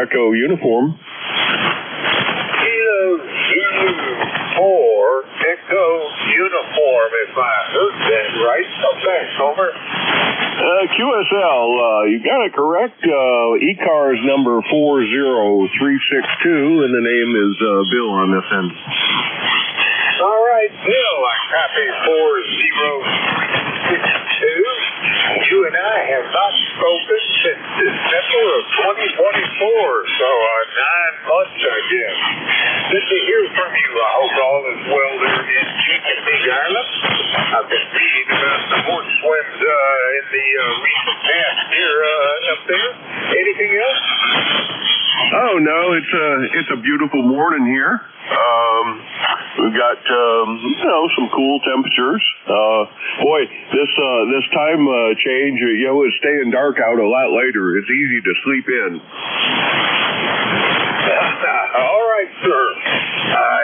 Echo Uniform. Kilo Zulu 4 Echo Uniform, if I heard that right. Okay, over. QSL, you got it correct. ECARS number 40362, and the name is Bill on this end. All right, Bill, I copy 40362. You and I have not spoken since December of 2024, so 9 months, I guess. Good to hear from you. I hope all is well there in Big Island. I've been reading about the horse swims in the recent past here up there. Anything else? Oh no, it's a beautiful morning here. We've got some cool temperatures. Boy, this time change, it's staying dark out a lot later. It's easy to sleep in. All right, sir.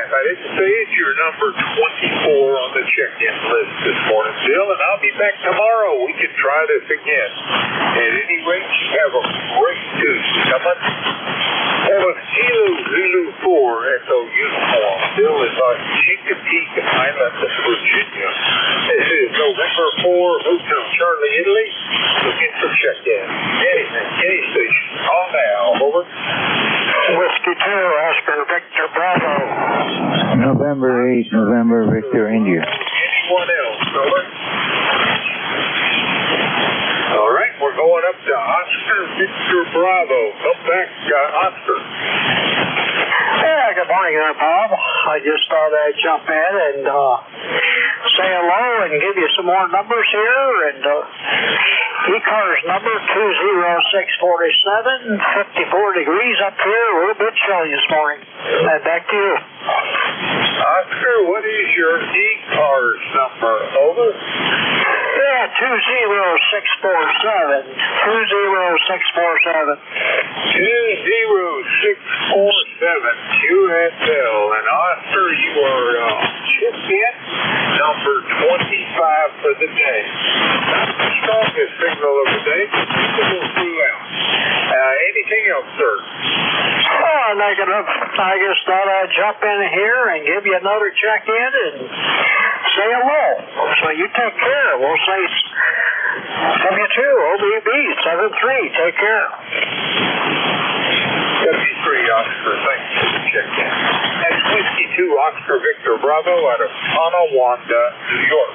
If I didn't say it, you're number 24 on the check-in list this morning, Bill, and I'll be back tomorrow. We can try this again. At any rate, you have a great Tuesday. Coming. Have a Kilo Zulu 4 Echo Uniform. Bill is on Chesapeake Island, Virginia. This is November 4, Hotel Charlie, Italy. Looking for check-in. Any station. Call now. Over. Whiskey 2, Oscar Victor Bravo. November 8, November Victor India. Anyone else? Over. All right, we're going up to Oscar Victor Bravo. Come back, Oscar. Yeah, good morning there, Bob. I just thought I'd jump in and say hello and give you some more numbers here. And ECARS number 20647, 54 degrees up here, a little bit chilly this morning. And back to you. Oscar, what is your ECARS number? Over. Yeah, 20647. 20647. 20647 QSL. And Oscar, you are chip in number 25 for the day. Not the strongest signal of the day, but it throughout. Anything else, sir? Oh, negative. I just thought I'd jump in here and give you another check-in and say hello. So you take care. We'll say W2 OBB 73. Take care. W3 Oscar, thanks for the check-in. That's Whiskey 2 Oscar Victor Bravo out of Tonawanda, New York.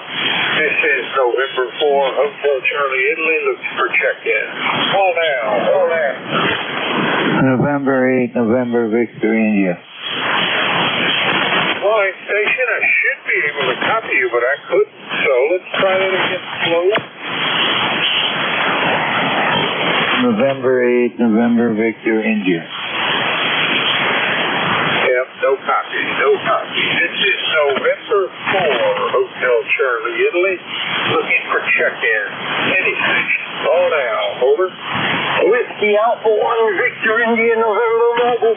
This is November 4, Hotel Charlie, Italy. Looks for check-in. Call now. Call now. November 8, November Victor India. Flying station, I should be able to copy you, but I couldn't. So let's try that again slowly. November 8, November Victor India. Yep, no copy, no copy. This is November 4, Hotel Charlie, Italy. Looking for check-in. Any station. Call now. Over. Whiskey Alpha 1 Victor India November Mobile.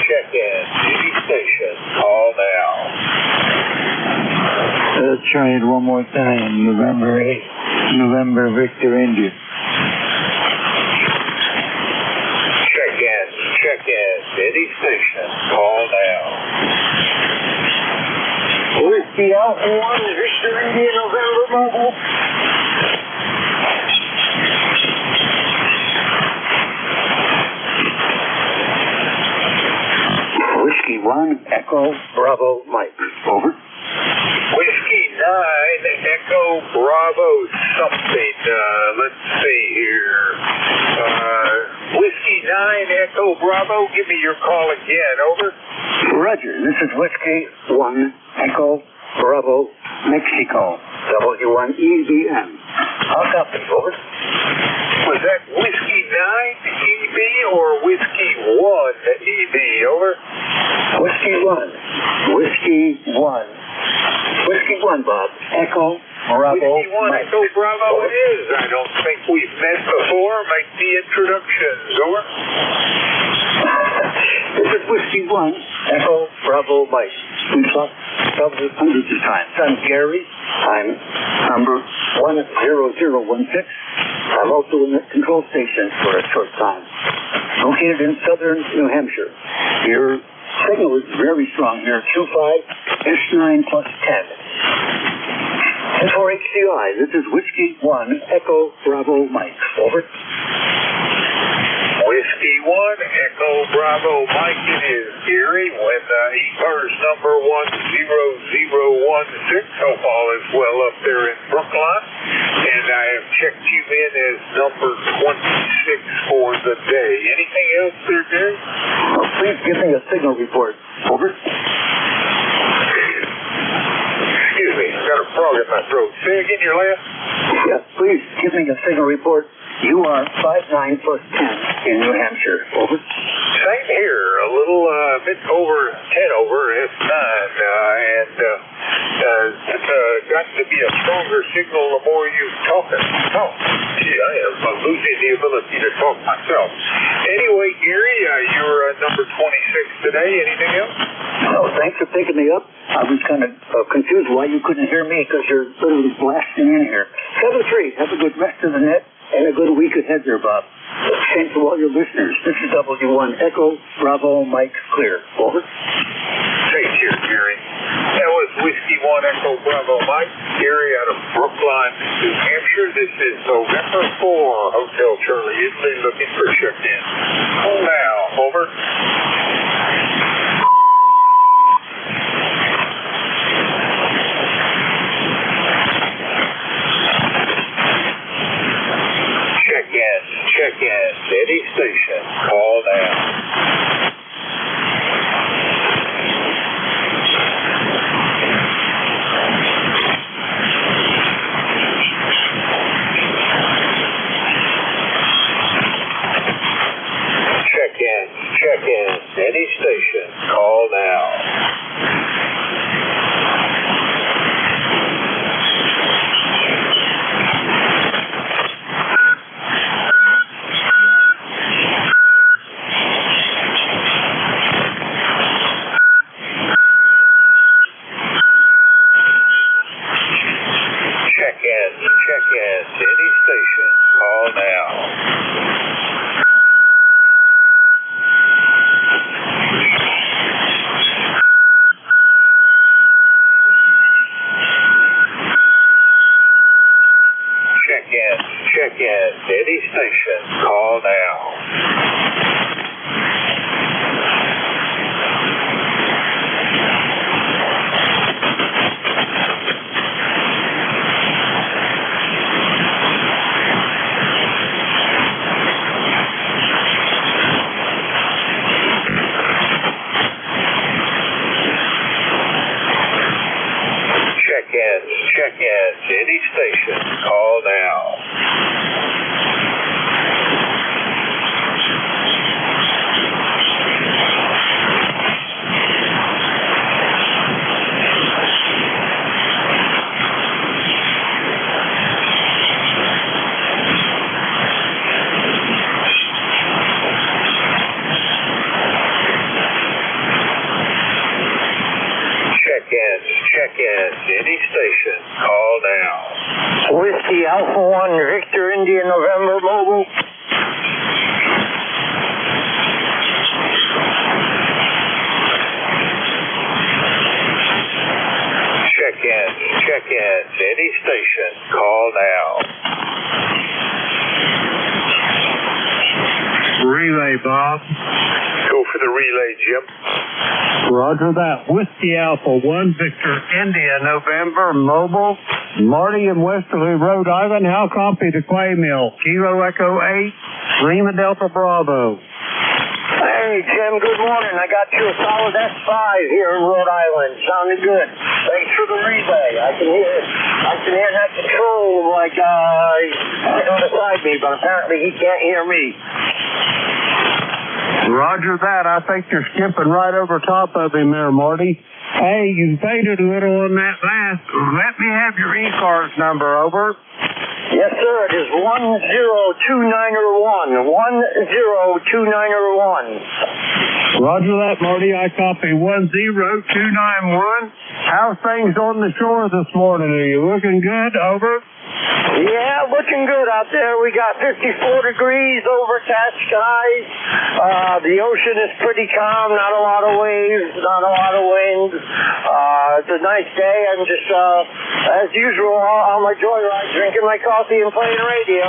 Check-in. Any station. Call now. Let's try it one more time. November 8, November Victor India. Check-in. Any station. Call now. Whiskey Alpha 1 Victor India November Mobile. Whiskey 1, Echo, Bravo, Mike. Over. Whiskey 9, Echo, Bravo, something. Let's see here. Whiskey 9, Echo, Bravo. Give me your call again. Over. Roger. This is Whiskey 1, Echo, Bravo, Mexico. W1EBM. I'll copy. Over. Was that Whiskey 9 EB or Whiskey 1 EB? Over. Whiskey 1. Whiskey 1. Whiskey 1, Bob. Echo, Bravo, Whiskey 1, Mike. Echo, Bravo it is. I don't think we've met before. Make the introductions. Over. This is Whiskey 1, Echo, Bravo, Mike. probably hundreds of times. I'm Gary. I'm number 10016. I'm also in the control station for a short time. Located in southern New Hampshire. Your signal is very strong here. 25S9 plus 10. And for HCI, this is Whiskey 1, Echo Bravo Mike. Over. Whiskey 1, Echo Bravo Mike, it is Gary with ECARS number 10016. Hope all is well up there in Brookline. And I have checked you in as number 26 for the day. Anything else there, Gary? Well, please give me a signal report. Over. Excuse me, got a frog in my throat. Say again your last? Yes, please give me a signal report. You are 59 plus 10 in New Hampshire. Over. Same here, a little bit over 10 over S9, and it's got to be a stronger signal the more you talk. Gee, I am losing the ability to talk myself. Anyway, Gary, you're number 26 today. Anything else? No, thanks for picking me up. I was kind of confused why you couldn't hear me because you're literally blasting in here. 7-3, have a good rest of the net and a good week ahead there, Bob. Thanks to all your listeners. This is W1 Echo Bravo Mike Clear. Over. Take care, Gary. That was Whiskey 1 Echo Bravo Mike. Gary out of Brookline, New Hampshire. This is November 4, Hotel Charlie Italy, looking for check-in. Now, over. Check in, City Station. Call now. Check in, City Station. Call now. Check in, City Station. Call now. Check in, City Station. Call now. Check in, City Station. Call now. Check in, City Station. Call now. Whiskey Alpha 1, Victor India November Mobile. Check in, City Station. Call now. Relay, Bob. Go for the relay, Jim. Roger that. Whiskey Alpha 1, Victor India November Mobile. Marty in Westerly, Rhode Island. How copy to Clay Mill? Kilo Echo 8, Lima Delta Bravo. Hey, Jim, good morning. I got you a solid S5 here in Rhode Island. Sounded good. Thanks for the relay. I can hear that control like sitting beside me, but apparently he can't hear me. Roger that. I think you're skipping right over top of him there, Marty. Hey, you faded a little on that last. Let me have your ECARS number, over. Yes, sir. It is 102901. 102901. Roger that, Marty. I copy 10291. How's things on the shore this morning? Are you looking good? Over? Yeah, looking good out there. We got 54 degrees, overcast skies. The ocean is pretty calm, not a lot of waves, not a lot of wind. It's a nice day. I'm just, as usual, on my joyride, drinking my coffee and playing radio.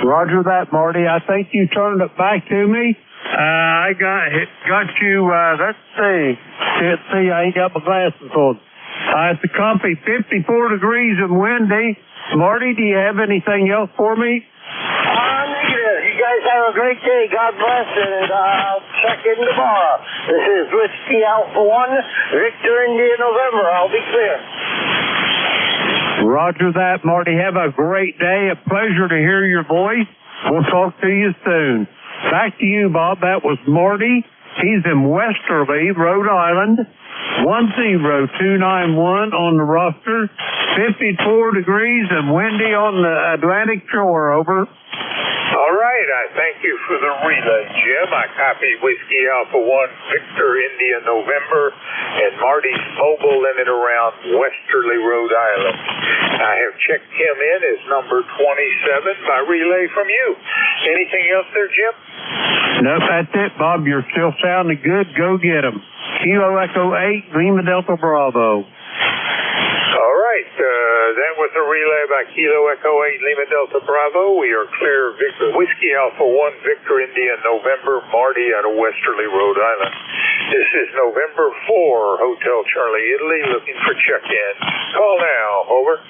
Roger that, Marty. I think you turned it back to me. I got you, let's see. Can't see, I ain't got my glasses on. It's a comfy 54 degrees and windy. Marty, do you have anything else for me? Negative. You guys have a great day. God bless, and I'll check in tomorrow. This is Whiskey Alpha 1, Victor India November. I'll be clear. Roger that, Marty. Have a great day. A pleasure to hear your voice. We'll talk to you soon. Back to you, Bob. That was Marty. He's in Westerly, Rhode Island. 10291 on the roster. 54 degrees and windy on the Atlantic shore. Over. All right, I thank you for the relay, Jim. I copied Whiskey Alpha 1, Victor India November, and Marty's mobile in and around Westerly, Rhode Island. I have checked him in as number 27 by relay from you. Anything else there, Jim? Nope, that's it, Bob. You're still sounding good. Go get him. Kilo Echo 8, Lima Delta Bravo. All right, that was a relay by Kilo Echo 8, Lima Delta Bravo. We are clear, Victor. Whiskey Alpha 1, Victor India November, Marty out of Westerly, Rhode Island. This is November 4, Hotel Charlie, Italy, looking for check-in. Call now, over.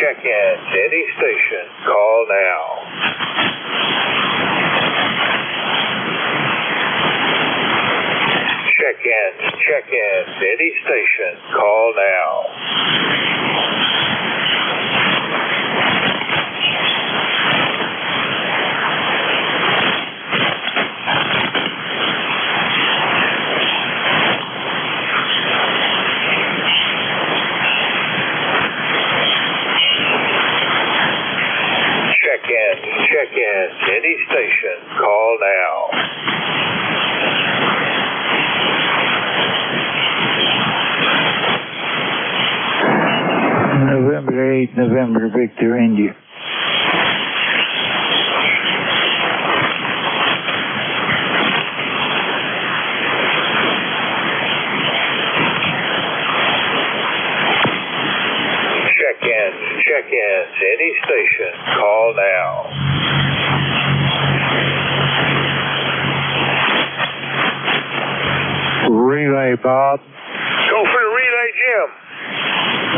Check-in to any station. Call now. Check-in to any station. Call now. Check-in to any station. Call now. November 8, November, Victor India. Check-in to any station. Call now. Relay, Bob. Go for the relay, Jim.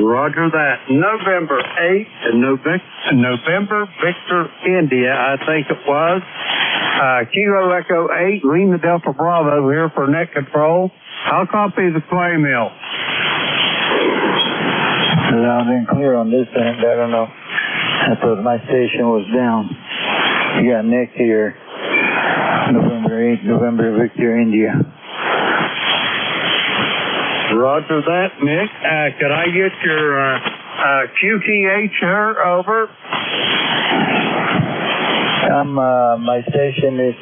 Roger that. November 8, November Victor India, I think it was. Kilo Echo 8, Lima Delta Bravo here for net control. I'll copy the clay mill. Loud and clear on this end. I don't know. I thought my station was down. You got Nick here. November 8, November Victor India. Roger that, Nick. Could I get your QTH here? Over. My station is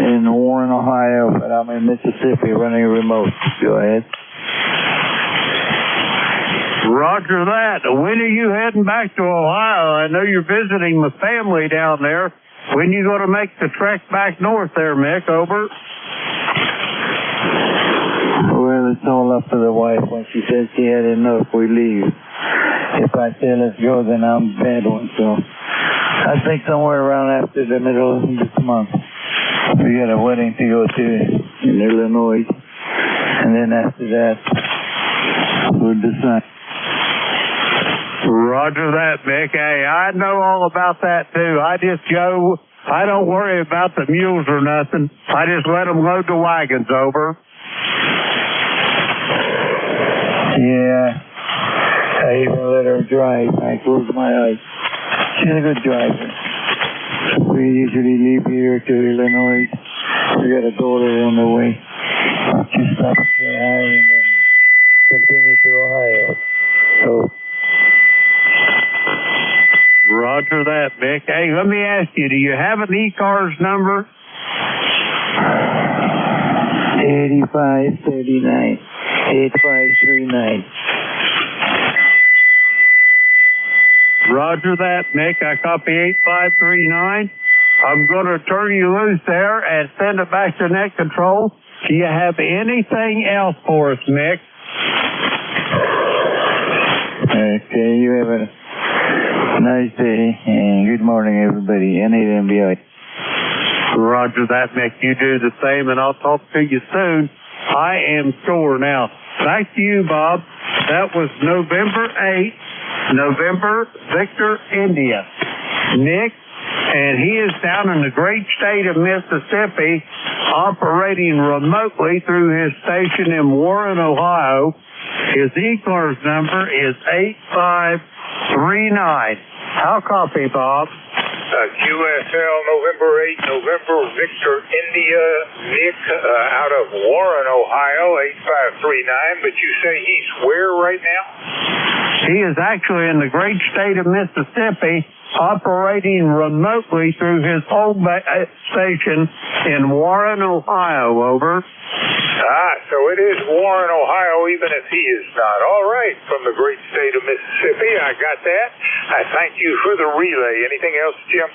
in Warren, Ohio, but I'm in Mississippi running a remote. Go ahead. Roger that. When are you heading back to Ohio? I know you're visiting my family down there. When you going to make the trek back north there, Mick? Over. Well, it's all up to the wife. When she says she had enough, we leave. If I say let's go, then I'm a bad one. So I think somewhere around after the middle of this month, we got a wedding to go to in Illinois. And then after that, we'll decide. Roger that, Mick. Hey, I know all about that, too. I don't worry about the mules or nothing. I just let them load the wagons. Over. Yeah. I even let her drive. I closed my eyes. She's a good driver. We usually leave here to Illinois. We got a daughter on the way. Just stop and say hi and then continue to Ohio. So. Roger that, Mick. Hey, let me ask you, do you have an ECARS number? 8539. 8539. Roger that, Mick. I copy 8539. I'm going to turn you loose there and send it back to net control. Do you have anything else for us, Mick? Okay, you have a nice day and good morning, everybody. NAMBI. Roger that, Mick. You do the same, and I'll talk to you soon. I am sure now. Back to you, Bob. That was November 8th, November Victor, India. Nick, and he is down in the great state of Mississippi, operating remotely through his station in Warren, Ohio. His ECARS number is 8539. How copy, Bob? QSL November 8, November Victor, India, Nick, out of Warren, Ohio, 8539. But you say he's where right now? He is actually in the great state of Mississippi, operating remotely through his home station in Warren, Ohio. Over. So it is Warren, Ohio, even if he is not. All right, from the great state of Mississippi, I got that. I thank you for the relay. Anything else, Jim?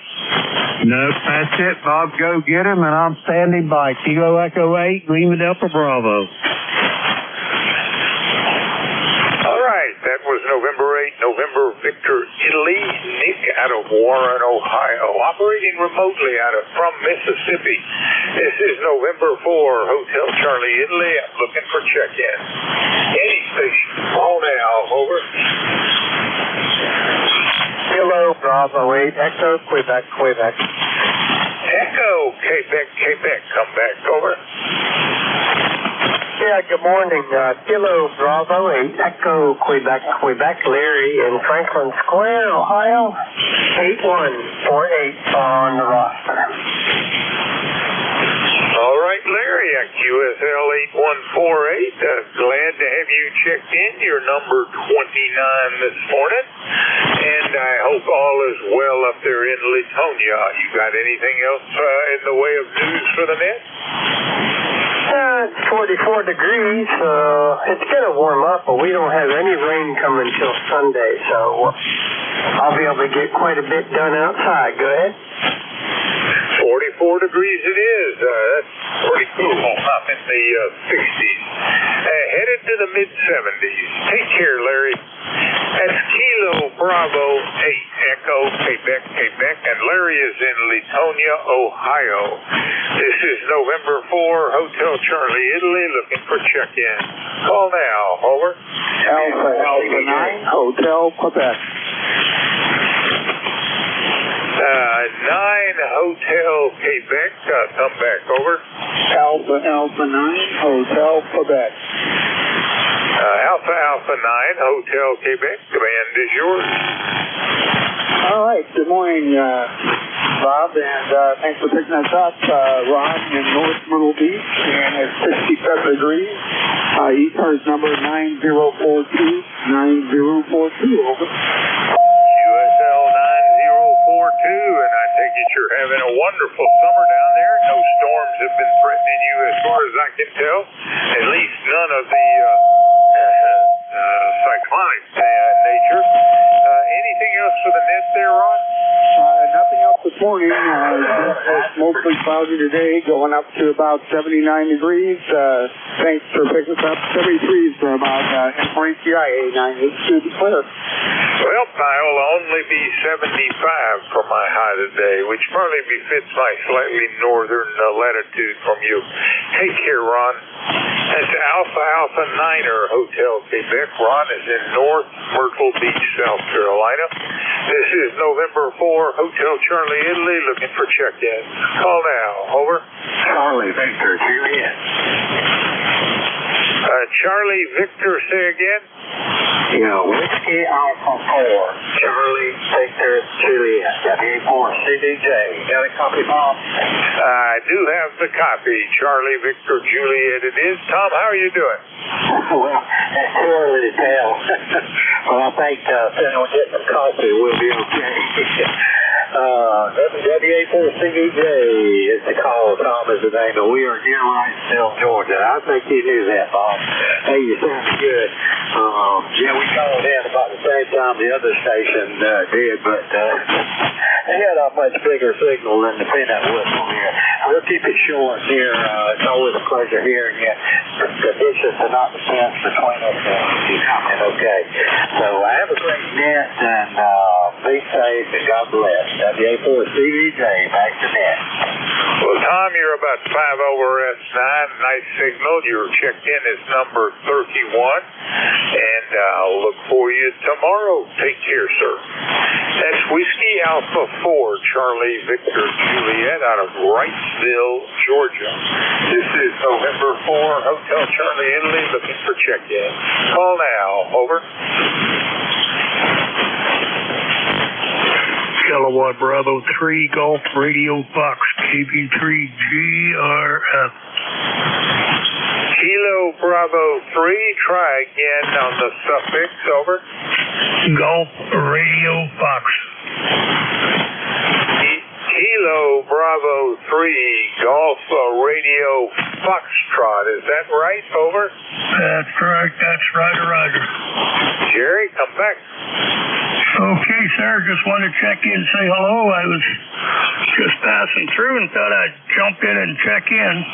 Nope, that's it, Bob. Go get him, and I'm standing by. Kilo Echo 8, Lima Delta Bravo. All right, that was November 8, November Victor, Italy, Nick out of Warren, Ohio, operating remotely from Mississippi. This is November 4, Hotel Charlie, Italy. I'm looking for check-in. Any station. Call now. Over. Kilo Bravo 8, Echo, Quebec, Quebec. Echo, Quebec, Quebec. Come back. Over. Yeah, good morning. Kilo Bravo 8, Echo, Quebec, Quebec. Larry in Franklin Square, Ohio. 8148 on the roster. All right, Larry, QSL 8148. Glad to have you checked in. You're number 29 this morning. And I hope all is well up there in Latonia. You got anything else in the way of news for the net? It's 44 degrees. It's going to warm up, but we don't have any rain coming until Sunday, so I'll be able to get quite a bit done outside. Go ahead. 44 degrees it is. That's pretty cool. Up in the 60s. Headed to the mid-70s. Take care, Larry. That's Kilo Bravo 8, Echo, Quebec, Quebec. And Larry is in Latonia, Ohio. This is November 4, Hotel Charlie, Italy, looking for check-in. Call now. Over. Alpha 9, Hotel Quebec. 9 Hotel Quebec. Come back. Over. Alpha 9, Hotel Quebec. Alpha 9, Hotel Quebec. Command is yours. All right. Good morning, Bob, and thanks for picking us up. Ron in North Myrtle Beach, and it's 67 degrees. ECARS number 9042. 9042. Over. QSL 9042, and I take it you're having a wonderful summer down there. No storms have been threatening you as far as I can tell. At least none of the cyclonic nature. Anything else for the net there, Ron? Nothing else this morning. It's mostly cloudy today, going up to about 79 degrees. Thanks for picking us up. 73 for about NFRACIA 982 to clear. Well, I'll only be 75 for my high today, which probably befits my slightly northern latitude from you. Take care, Ron. That's Alpha 9er Hotel Quebec. Ron is in North Myrtle Beach, South Carolina. This is November 4, Hotel Charlie, Italy, looking for check-in. Call now. Over. Charlie Victor, cheerio. Charlie Victor, say again. Yeah, Whiskey Alpha 4, Charlie Victor Juliet, WA4 CDJ. Got a copy, Bob? I do have the copy. Charlie Victor Juliet it is. Tom, how are you doing? Well, it's too early to tell. Well, I think when we get some coffee, we'll be okay. WA4CDJ is the call. Tom is the name, but we are near Wrightsville, Georgia. I think you knew that, Bob. Hey, you sound good. Yeah, we called in about the same time the other station did, but they had a much bigger signal than the peanut whistle here. We'll keep it short here. It's always a pleasure hearing you. The dishes are not the fence between us and you comment, okay? So have a great net and be safe and God bless. WA4CDJ, back to net. Well, Tom, you're about 5 over S9. Nice signal. Your check-in is number 31. And I'll look for you tomorrow. Take care, sir. That's Whiskey Alpha 4, Charlie Victor Juliet out of Wrightsville, Georgia. This is November 4, Hotel Charlie Italy, looking for check-in. Call now. Over. Kilowatt Bravo 3 Golf Radio Fox KB3GRF. Kilo Bravo 3, try again on the suffix. Over. Golf Radio Fox. Kilo Bravo 3, Golf Radio Foxtrot. Is that right? Over. That's correct. That's right, Roger. Jerry, come back. Okay, sir. Just wanted to check in, say hello. I was just passing through and thought I'd jump in and check in.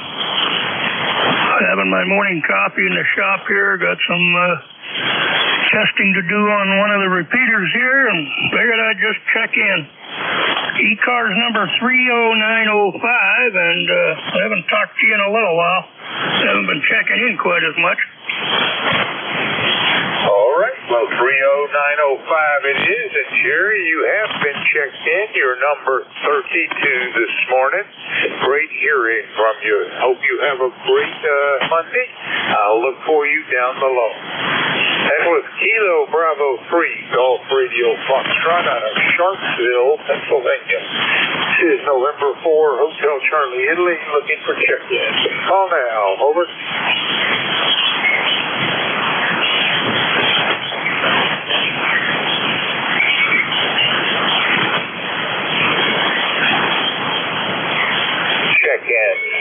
Having my morning coffee in the shop here. Got some testing to do on one of the repeaters here, and figured I'd just check in. ECARS number 30905, and I haven't talked to you in a little while. Haven't been checking in quite as much. All right. Well, 30905 it is, and Jerry, you have been checked in. You're number 32 this morning. Great hearing from you. Hope you have a great Monday. I'll look for you down below. That was Kilo Bravo 3, Golf Radio Foxtrot out of Sharpsville, Pennsylvania. This is November 4, Hotel Charlie Italy, looking for check-in. Call now. Over.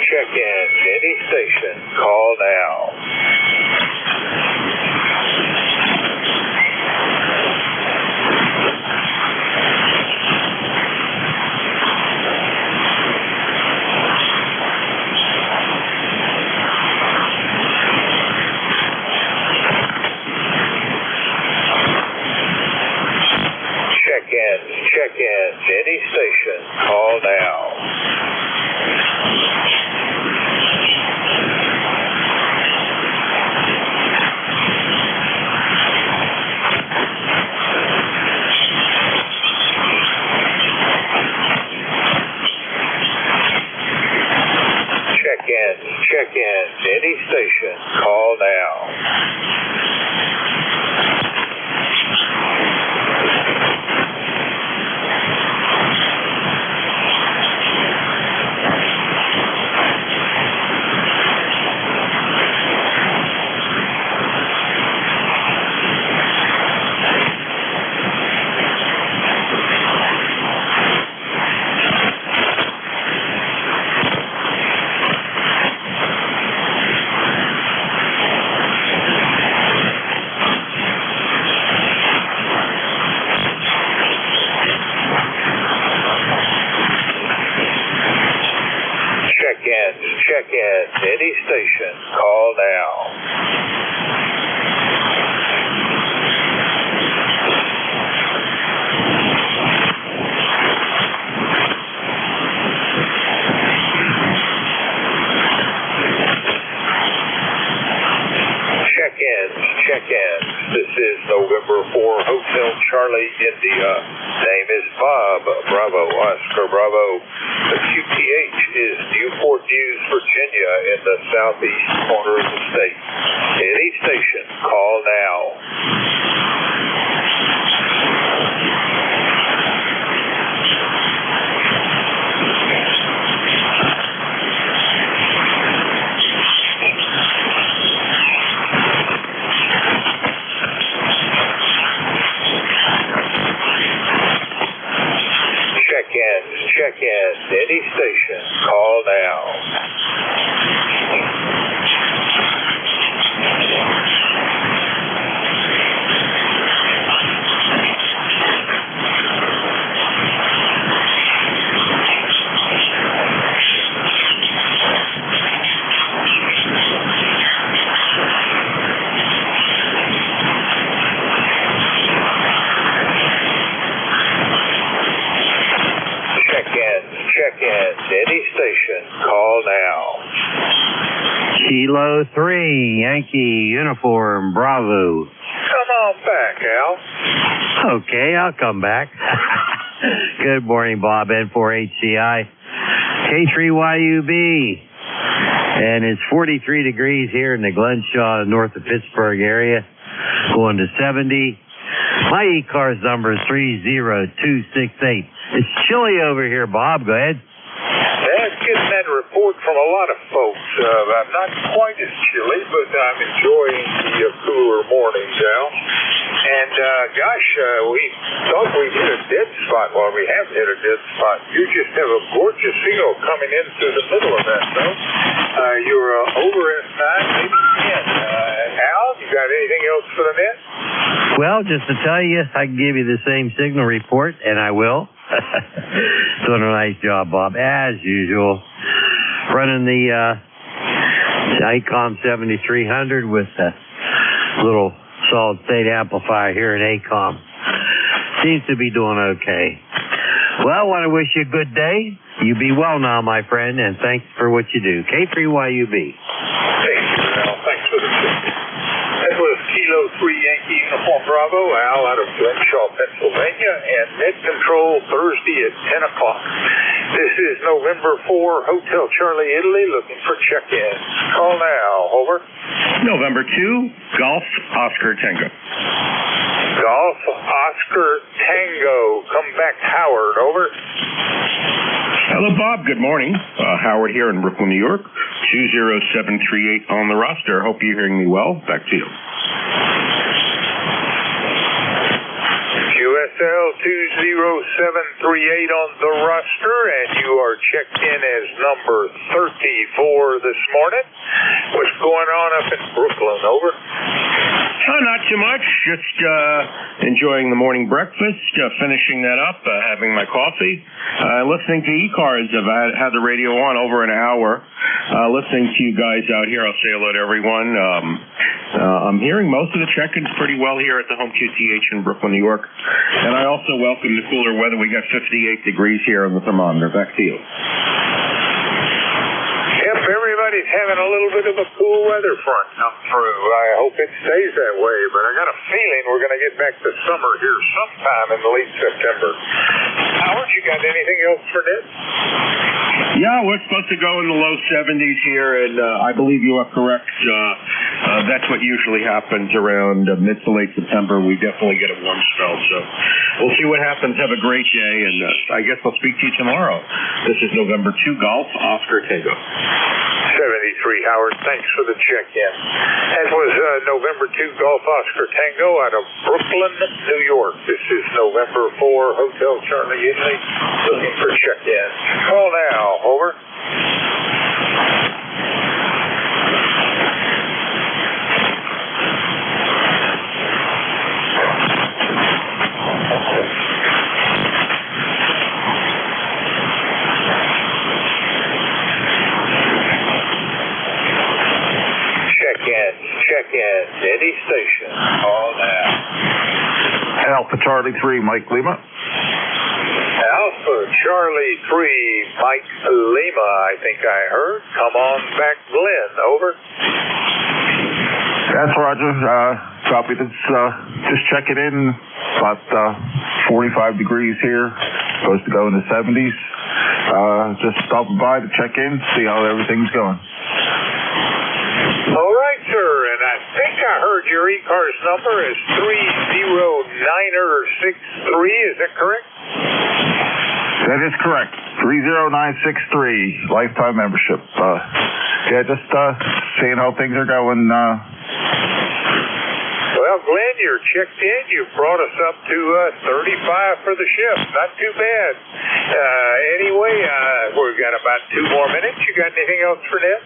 Check in. Any station. Call now. Check in. Any station. Call now. Check in. Any station. Call now. Check in. Any station. Call now. Check in. This is November 4, Hotel Charlie, India. Name is Bob. Bravo, Oscar, Bravo. The QTH is Newport News, Virginia in the southeast corner of the state. Any station, call now. Check in. Any station, call now. Check in. Any station, call now. Kilo 3, Yankee Uniform, Bravo. Come on back, Al. Okay, I'll come back. Good morning, Bob, N4HCI. K3YUB. And it's 43 degrees here in the Glenshaw, north of Pittsburgh area. Going to 70. My ECARS number is 30268. It's chilly over here, Bob. Go ahead. That's getting that report from a lot of folks. I'm not quite as chilly, but I'm enjoying the cooler mornings, Al. And, gosh, we thought we'd hit a dead spot. Well, we haven't hit a dead spot. You just have a gorgeous signal coming in through the middle of that, though. You're over S9, maybe 10. Al, you got anything else for the net? Well, just to tell you, I can give you the same signal report, and I will. Doing a nice job, Bob, as usual. Running the ICOM 7300 with a little solid-state amplifier here in ACOM. Seems to be doing okay. Well, I want to wish you a good day. You be well now, my friend, and thanks for what you do. K3YUB. Thank you, Al. Thanks for the tip. That was Kilo 3 Yankee Uniform Bravo, Al out of Glenshaw, Pennsylvania, and net control Thursday at 10 o'clock. This is November 4, Hotel Charlie, Italy, looking for check-ins. Call now. Over. November 2, Golf Oscar Tango. Golf Oscar Tango. Come back, Howard. Over. Hello, Bob. Good morning. Howard here in Brooklyn, New York. 20738 on the roster. Hope you're hearing me well. Back to you. QSL 20738 on the roster, and you are checked in as number 34 this morning. What's going on up in Brooklyn? Over. Oh, not too much. Just enjoying the morning breakfast, finishing that up, having my coffee, listening to ECARS. I've had the radio on over an hour, listening to you guys out here. I'll say hello to everyone. I'm hearing most of the check-ins pretty well here at the home QTH in Brooklyn, New York. And I also welcome the cooler weather. We got 58 degrees here on the thermometer. Back to you. Yep, everybody's having a little bit of a cool weather front come through. I hope it stays that way, but I got a feeling we're going to get back to summer here sometime in late September. Howard, you got anything else for this? Yeah, we're supposed to go in the low 70s here, and I believe you are correct. That's what usually happens around mid to late September. We definitely get a warm spell, so we'll see what happens. Have a great day, and I guess I'll speak to you tomorrow. This is November 2 Golf Oscar Tango. 73, Howard. Thanks for the check-in. That was November 2 Golf Oscar Tango out of Brooklyn, New York. This is November 4 Hotel Charlie, Italy, looking for check-in. Call now. Over. Check-in. Any station. Call now. Alpha Charlie 3, Mike Lima. Alpha Charlie 3, Mike Lima, I think I heard. Come on back, Glenn. Over. That's Roger. Copy. That's just checking in. About 45 degrees here. Supposed to go in the 70s. Just stopping by to check in, see how everything's going. All right, sir, and I think I heard your ECARS number is 30963. Is that correct? That is correct. 30963, lifetime membership. Just seeing how things are going. Well, Glenn, you're checked in. You brought us up to 35 for the shift. Not too bad. Anyway, we've got about 2 more minutes. You got anything else for Ned?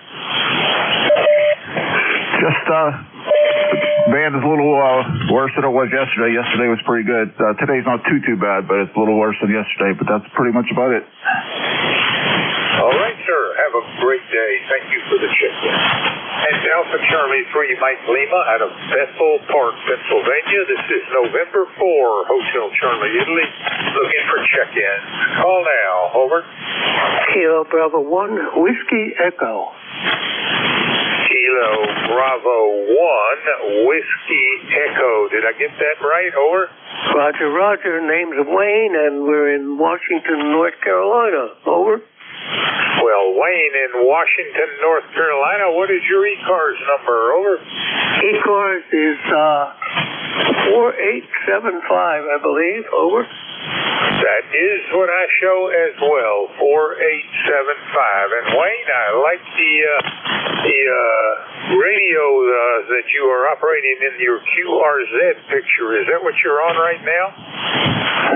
Just, band is a little worse than it was yesterday. Yesterday was pretty good. Today's not too bad, but it's a little worse than yesterday. But that's pretty much about it. All right, sir. Have a great day. Thank you for the check-in. And Alpha Charlie 3 Mike Lima out of Bethel Park, Pennsylvania. This is November 4, Hotel Charlie, Italy. Looking for check-in. Call now. Over. Kilo Bravo 1, Whiskey Echo. Kilo Bravo 1, Whiskey Echo. Did I get that right? Over. Roger, Roger. Name's Wayne, and we're in Washington, North Carolina. Over. Well, Wayne in Washington, North Carolina. What is your ECARS number? Over. ECARS is 4875, I believe. Over. That is what I show as well, 4875. And Wayne, I like the radio that you are operating in your QRZ picture. Is that what you're on right now?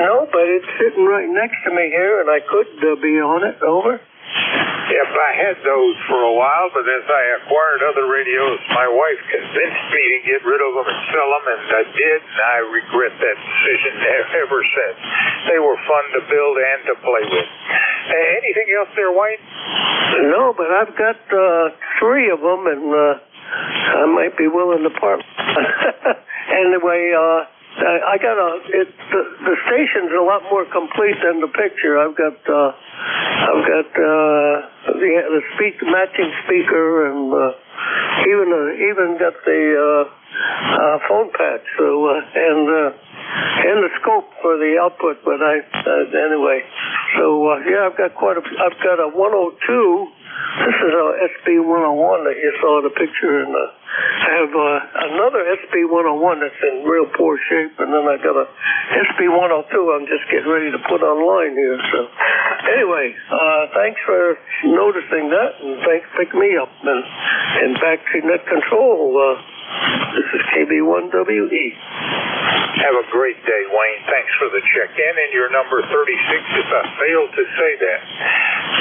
No, but it's sitting right next to me here, and I could be on it. Over. Yep, I had those for a while, but as I acquired other radios, my wife convinced me to get rid of them and sell them, and I did, and I regret that decision ever since. They were fun to build and to play with. Anything else there, Wayne? No, but I've got 3 of them, and I might be willing to part. Anyway, I got the station's a lot more complete than the picture. I've got the matching speaker, and even got the phone patch. So and the scope for the output. But anyway. So yeah, I've got I've got a 102. This is a SB101 that you saw the picture, and I have another SB101 that's in real poor shape, and then I got a SB102 I'm just getting ready to put online here. So anyway, thanks for noticing that, and thanks for picking me up. And back to net control, this is KB1WE. Have a great day, Wayne. Thanks for the check-in, and your number 36 if I failed to say that.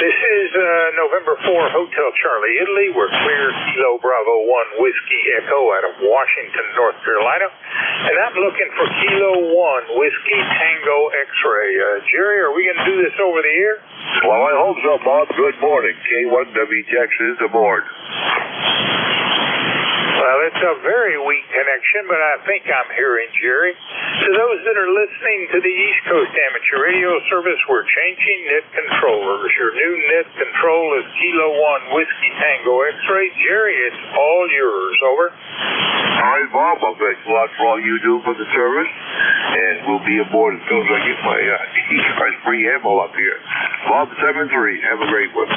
This is November 4, Hotel Charlie, Italy. We're clear Kilo Bravo 1 Whiskey Echo out of Washington, North Carolina. And I'm looking for Kilo 1 Whiskey Tango X-Ray. Jerry, are we going to do this over the air? Well, I hope so, Bob. Good morning. K1WTX is aboard. Well, it's a very weak connection, but I think I'm hearing Jerry. To those that are listening to the East Coast Amateur Radio Service, we're changing net controllers. Your new net control is Kilo 1 Whiskey Tango X-Ray. Jerry, it's all yours. Over. All right, Bob. Well, thanks a lot for all you do for the service, and we'll be aboard as soon as I get my ECARS free ammo up here. Bob 73. Have a great one.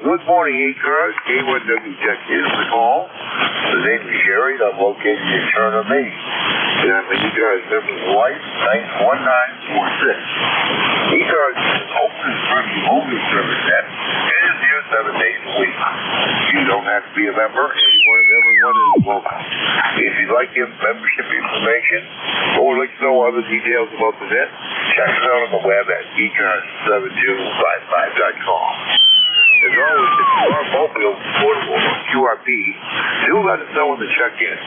Good morning, ECARS. K1WTX is the call. The name is Sherry. I'm located in Turner, Maine. And I'm an ECARS member of life, 91946. ECARS is an open and friendly only service net. It is here 7 days a week. You don't have to be a member. Anyone and everyone is welcome. If you'd like your membership information or like to know other details about the net, check us out on the web at ECARS7255.com. As always, if you are mobile, portable, or QRP, do let us know in the check-in.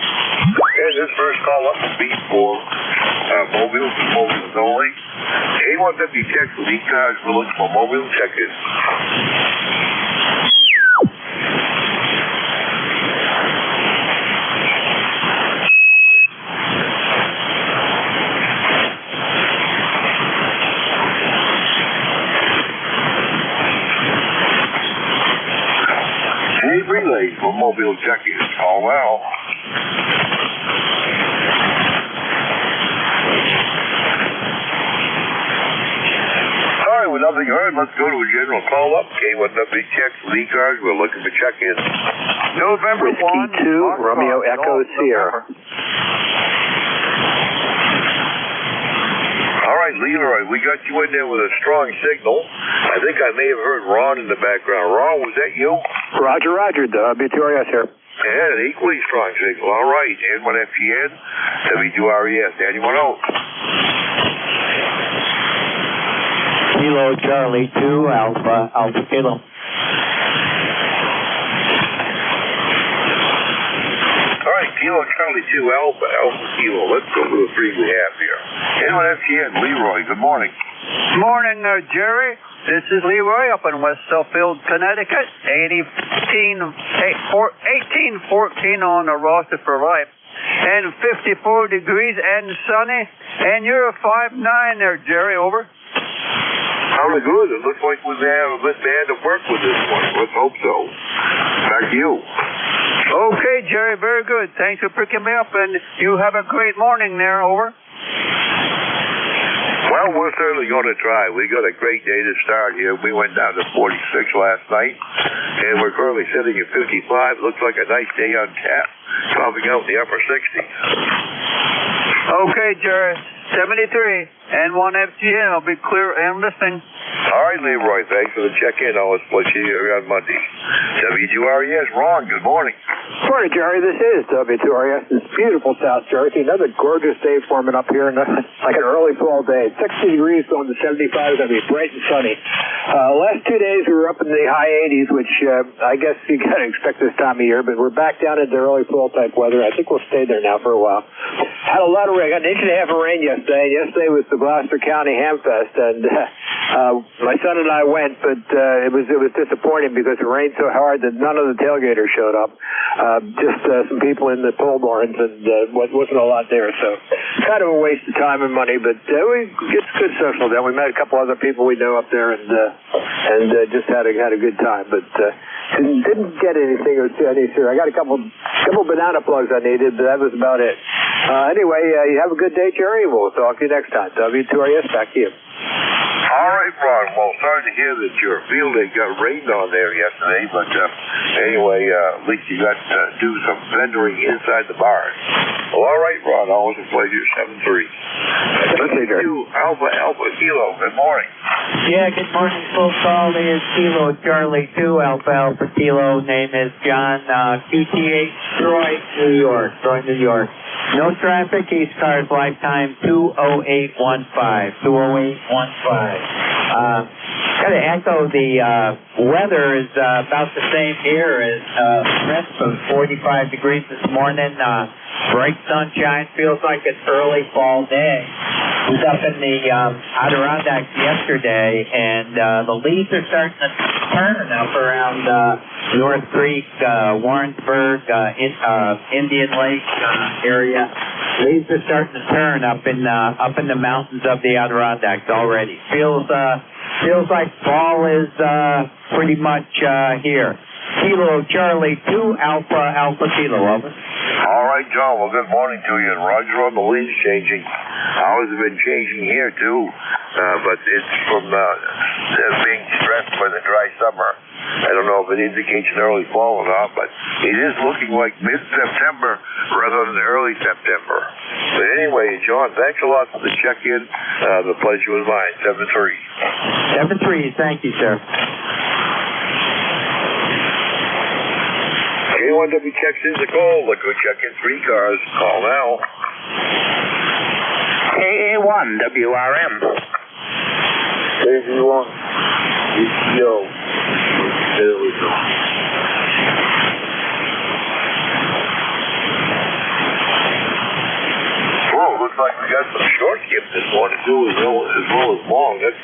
Okay, this first call up will be for Mobile only. A1W checks with ECARS. We're looking for Mobile check-in. Relay for Mobile check-in. Call now. All right, with nothing heard, let's go to a general call-up. K1W checks with ECARS. We're looking for check-in. November 1. Whiskey 2, Romeo Echo Sierra. All right, Leroy, we got you in there with a strong signal. I think I may have heard Ron in the background. Ron, was that you? Roger, W2RS here. Yeah, an equally strong signal. All right, N1FGN, W2RES. Anyone else? Kilo Charlie 2, Alpha Kilo. All right, Kilo Charlie 2, Alpha Kilo. Let's go to the three we have here. N1FGN, Leroy, good morning. Morning, Jerry. This is Leroy up in West Suffield, Connecticut. 1814 on the roster for life. And 54 degrees and sunny. And you're a 5'9" there, Jerry, over. Sounded good. It looks like we have a good band to work with this one. Let's hope so. Back to you. Okay, Jerry, very good. Thanks for picking me up, and you have a great morning there, over. Well, we're certainly going to try. We got a great day to start here. We went down to 46 last night, and we're currently sitting at 55. Looks like a nice day on tap, topping out in the upper 60s. Okay, Jerry. 73 and 1FGN. I'll be clear and listening. All right, Leroy. Thanks for the check-in. I'll split you here on Monday. W2RES, Ron, good morning. Morning, Jerry. This is W2RS. It's beautiful South Jersey. Another gorgeous day forming up here, like an early fall day. 60 degrees going to 75. It's going to be bright and sunny. Last 2 days we were up in the high 80s, which I guess you got to expect this time of year, but we're back down into early fall type weather. I think we'll stay there now for a while. Had a lot of rain. Got an inch and a half of rain yesterday. Yesterday was the Gloucester County Hamfest, and my son and I went, but it was disappointing because it rained so hard that none of the tailgaters showed up. Just some people in the pole barns, and wasn't a lot there. So kind of a waste of time and money, but it's good social then. We met a couple other people we know up there, and just had a good time. But didn't get anything or any serious. I got a couple banana plugs I needed, but that was about it. Anyway, you have a good day, Jerry. We'll talk to you next time. W2RS, back to you. All right, Ron. Well, sorry to hear that your field got rained on there yesterday, but anyway, at least you got to do some vendoring inside the barn. Well, all right, Ron. Always a pleasure. 7-3. Let's see, Jerry. Alpha Kilo. Good morning. Yeah, good morning, folks. All is Kilo Charlie 2, Alpha Kilo. Name is John, QTH, Troy, New York. No traffic, ECARS lifetime 20815. 20815. Got to echo the weather is about the same here as rest of 45 degrees this morning. Bright sunshine, feels like an early fall day. Was up in the Adirondacks yesterday, and the leaves are starting to turn up around North Creek, Warrensburg, Indian Lake area. Leaves are starting to turn up in the mountains of the Adirondacks already. Feels like fall is pretty much here. Kilo Charlie 2, Alpha Kilo, over. All right, John. Well, good morning to you. And Roger on the leaves changing. Ours have been changing here, too. But it's from being stressed by the dry summer. I don't know if it indicates an early fall or not, but it is looking like mid-September rather than early September. But anyway, John, thanks a lot for the check-in. The pleasure was mine. 7-3. 7-3. Thank you, sir. K1W checks in the call. Look, go check in 3 cars. Call now. AA1, WRM. AA1. Yo. There we go.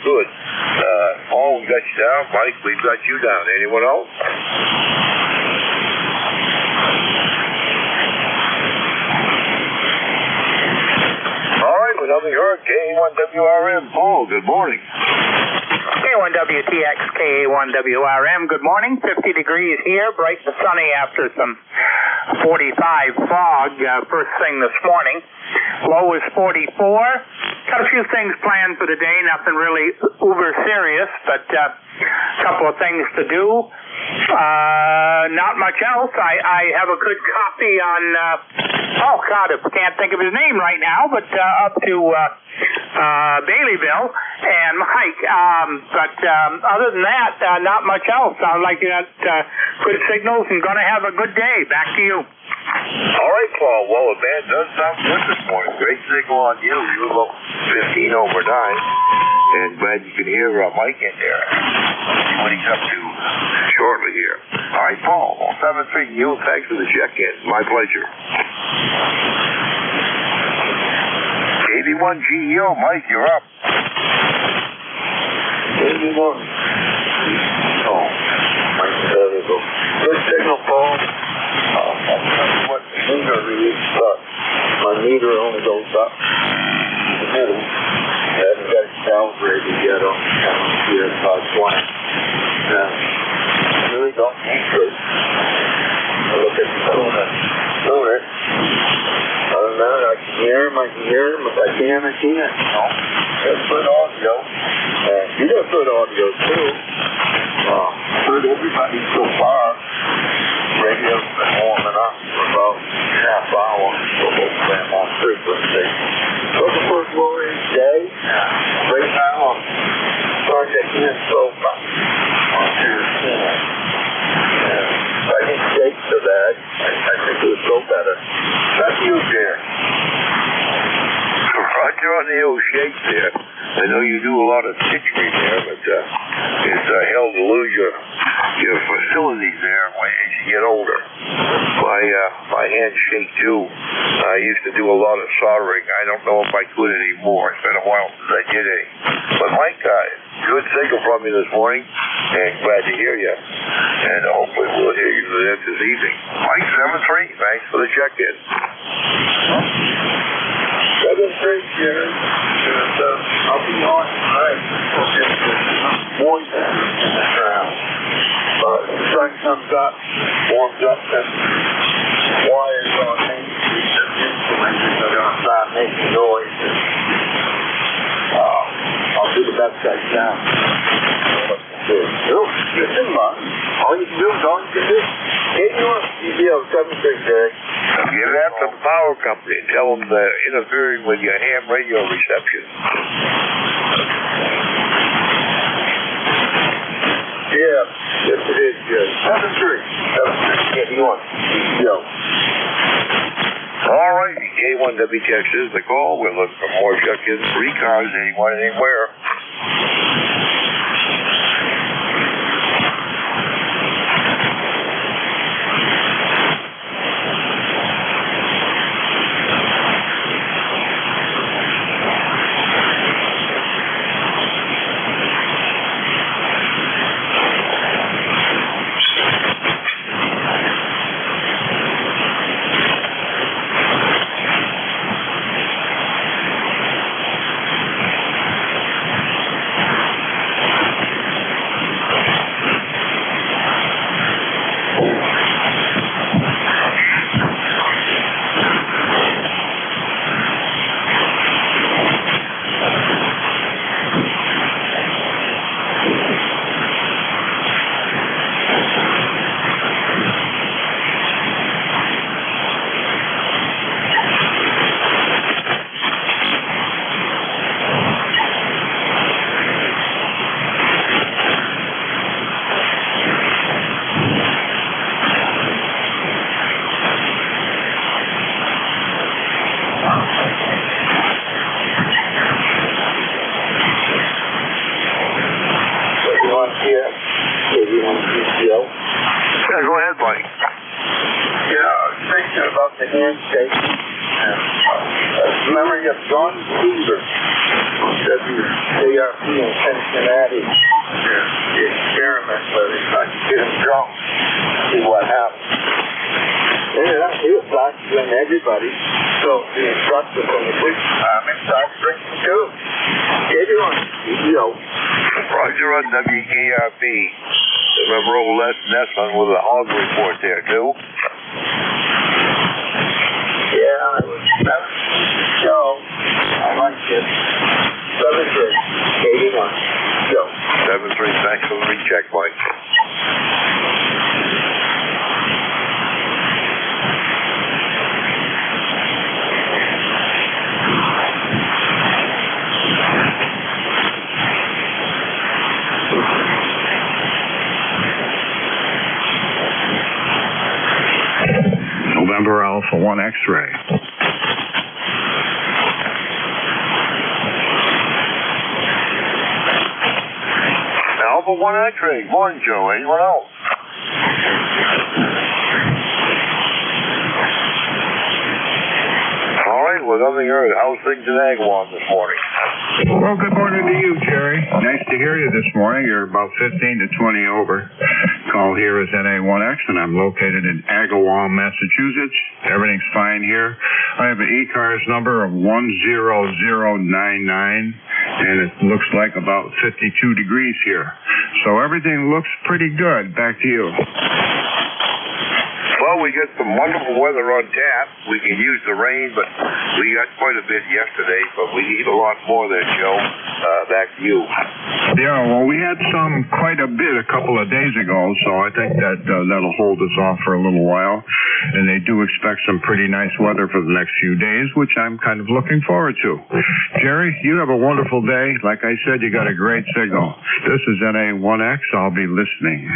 good. Paul, we got you down. Mike, we've got you down. Anyone else? All right, with nothing heard, KA1WRM. Paul, good morning. K1WTX, KA1WRM, good morning. 50 degrees here, bright and sunny after some 45 fog first thing this morning. Low is 44. Got a few things planned for the day, nothing really uber serious, but a couple of things to do. Not much else. I have a good copy on, oh God, I can't think of his name right now, but up to Baileyville and Mike. But other than that, not much else. Sounds like you got good signals and going to have a good day. Back to you. All right, Paul. Well, the band does sound good this morning. Great signal on you. You were about 15 over 9. And glad you can hear Mike in there. See what he's up to shortly here. All right, Paul. 7-3 you. Thanks for the check-in. My pleasure. KV1GEO, Mike, you're up. KV1. Oh, Mike, there we go. Good signal, Paul. I'll tell you what the meter reads, but my meter only goes up in the middle. I haven't got it calibrated yet on here about 20. I really don't need to. I look at the tuner. Other than that, I can hear him. If I can't, I can't. That's good audio. You got good audio, too. Heard everybody so far. Radio's been warming up for about half hour. So hopefully I'm on frequency. Looking for a glorious day. Right now I'm projecting in so far. If I can shake to that, I think it would go better. That's you, dear. Roger on the old shake there. I know you do a lot of stitchery there, but it's hell to lose your facilities there as you get older. My hands shake too. I used to do a lot of soldering. I don't know if I could anymore. It's been a while since I did any. But Mike, good signal from you this morning, and glad to hear you. And hopefully we'll hear you this evening. Mike, 7-3, thanks for the check-in. 7-3, Jared. I'll be on tonight. Moisture in the ground. The sun comes up, warms up, and wires on Main Street, the instruments are going to start making noise. I'll do the best I can. Just in mind. All you can do is all you can do. KU 7-3, Jerry. Give that to the power company and tell them they're interfering with your ham radio reception. Yeah, yes it is, Jerry. 7-3. KU. All right, K1WTX is the call. We're looking for more check-ins for ECARS, anyone, anywhere. Yeah, go ahead, Mike. Yeah, I was thinking about the handshake. Memory of John Caesar. WKRP in Cincinnati. The experiment where they try to get him drunk, see what happens. Yeah, he was doctoring everybody. So the instructor from the police department started drinking too. Everyone, Roger on WKRP. Remember old Les Nessman with a hog report there too? Yeah, that was show. I liked it. 7-3, 81. Go. 7-3, thanks for the recheck, Mike. November Alpha 1 X-ray. Alpha 1 X-ray. Morning, Joe. Anyone else? All right, well, nothing heard. How's things in Agawam this morning? Well, good morning to you, Jerry. Nice to hear you this morning. You're about 15 to 20 over. Call here is NA1X, and I'm located in Agawam, Massachusetts. Everything's fine here. I have an ECARS number of 10099, and it looks like about 52 degrees here. So everything looks pretty good. Back to you. Well, we got some wonderful weather on tap. We can use the rain, but we got quite a bit yesterday, but we need a lot more there, Joe. Back to you. Yeah, well, we had some quite a bit a couple of days ago, so I think that that'll hold us off for a little while. And they do expect some pretty nice weather for the next few days, which I'm kind of looking forward to. Jerry, you have a wonderful day. Like I said, you got a great signal. This is NA1X. I'll be listening.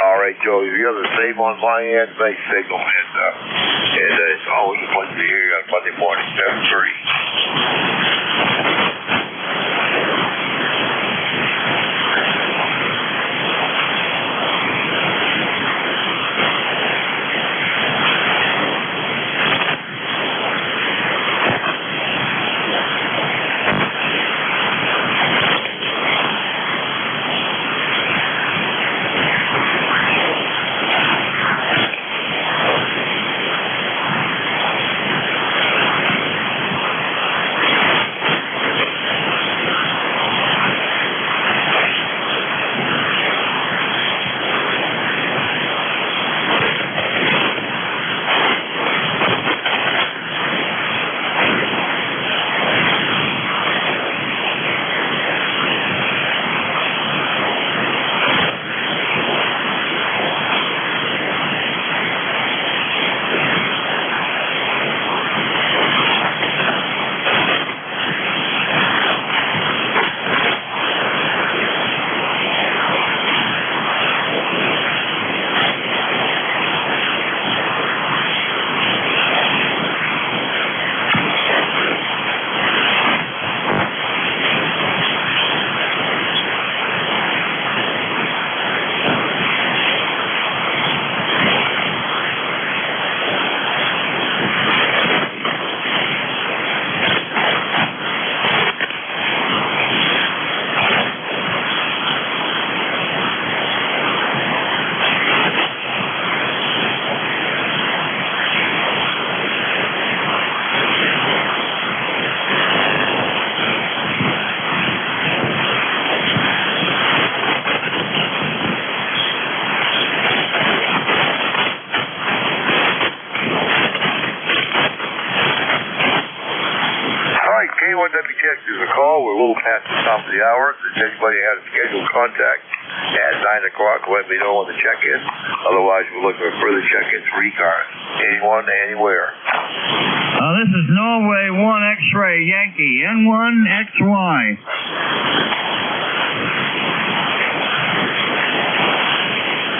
All right, Joe, you're the same on my end. Nice signal, and it's always a pleasure to hear you on Monday morning, 7:30. K1WTX is a call. We're a little past the top of the hour. If anybody had a scheduled contact at 9 o'clock, let me know on the check-in. Otherwise, we're looking for further check-ins for ECARS. Anyone, anywhere. This is Norway 1 X-ray Yankee, N1XY.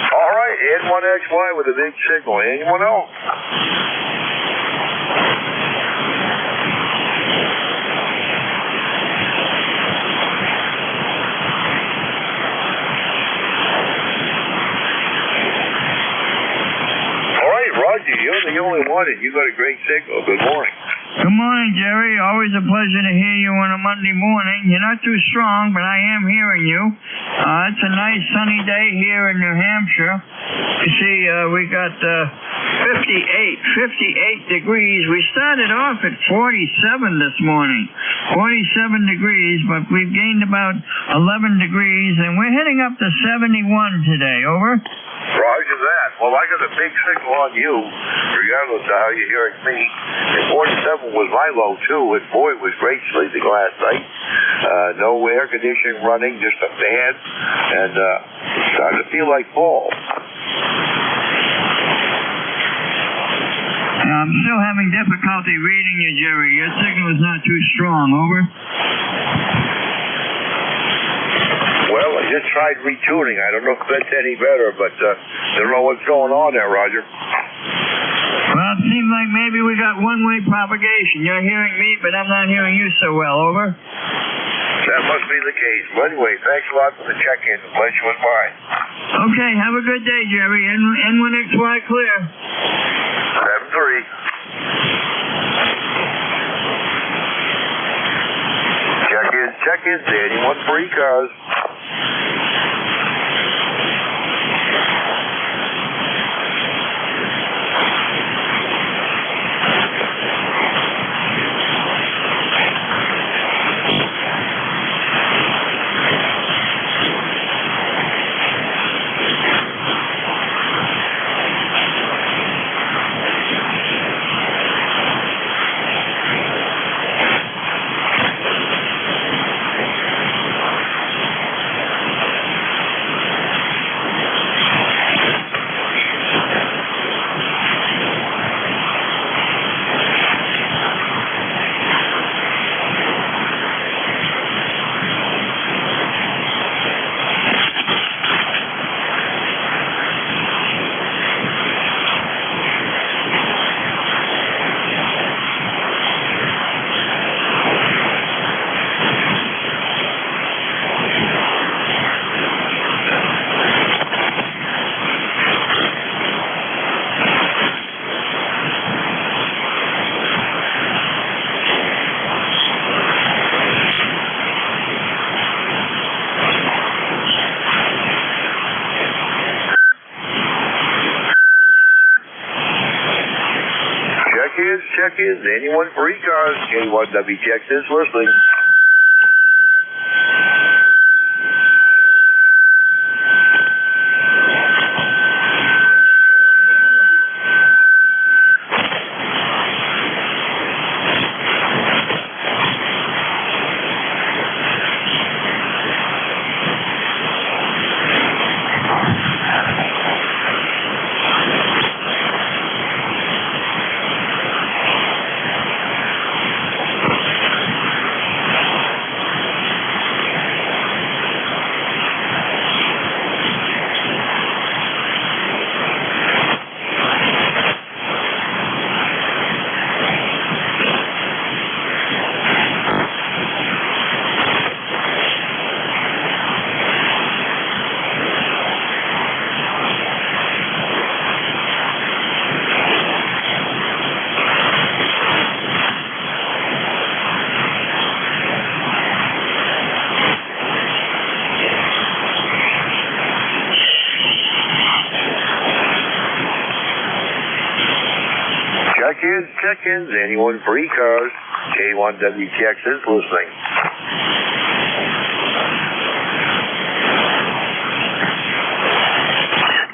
All right, N1XY with a big signal. Anyone else? Roger, you're the only one, and you got a great signal. Good morning. Good morning, Jerry. Always a pleasure to hear you on a Monday morning. You're not too strong, but I am hearing you. It's a nice sunny day here in New Hampshire. You see, we got 58 degrees. We started off at 47 this morning. 47 degrees, but we've gained about 11 degrees, and we're heading up to 71 today. Over? Roger that. Well, I got a big signal on you, regardless of how you're hearing me. And 47 was my low, too, and boy, it was great sleeping last night. No air conditioning running, just a fan, and starting to feel like fall. I'm still having difficulty reading you, Jerry. Your signal is not too strong. Over? Well, I just tried retuning. I don't know if that's any better, but I don't know what's going on there, Roger. Well, it seems like maybe we got one-way propagation. You're hearing me, but I'm not hearing you so well. Over? That must be the case. Well, anyway, thanks a lot for the check-in. The pleasure was mine. Okay, have a good day, Jerry. N1XY clear. 7-3. Check-in, anyone for ECARS. Check-in, anyone for ECARS. K1WTX is listening. Check-ins, anyone for ECARS. K1WTX is listening.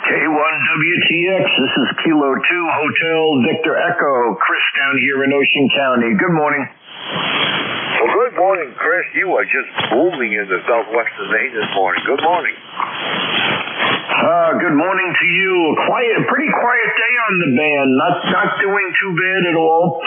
K1WTX, this is Kilo 2 Hotel Victor Echo. Chris down here in Ocean County. Good morning. Well, good morning, Chris. You are just booming in the southwestern Maine this morning. Good morning. Good morning to you. A pretty quiet day on the band. Not doing too bad at all.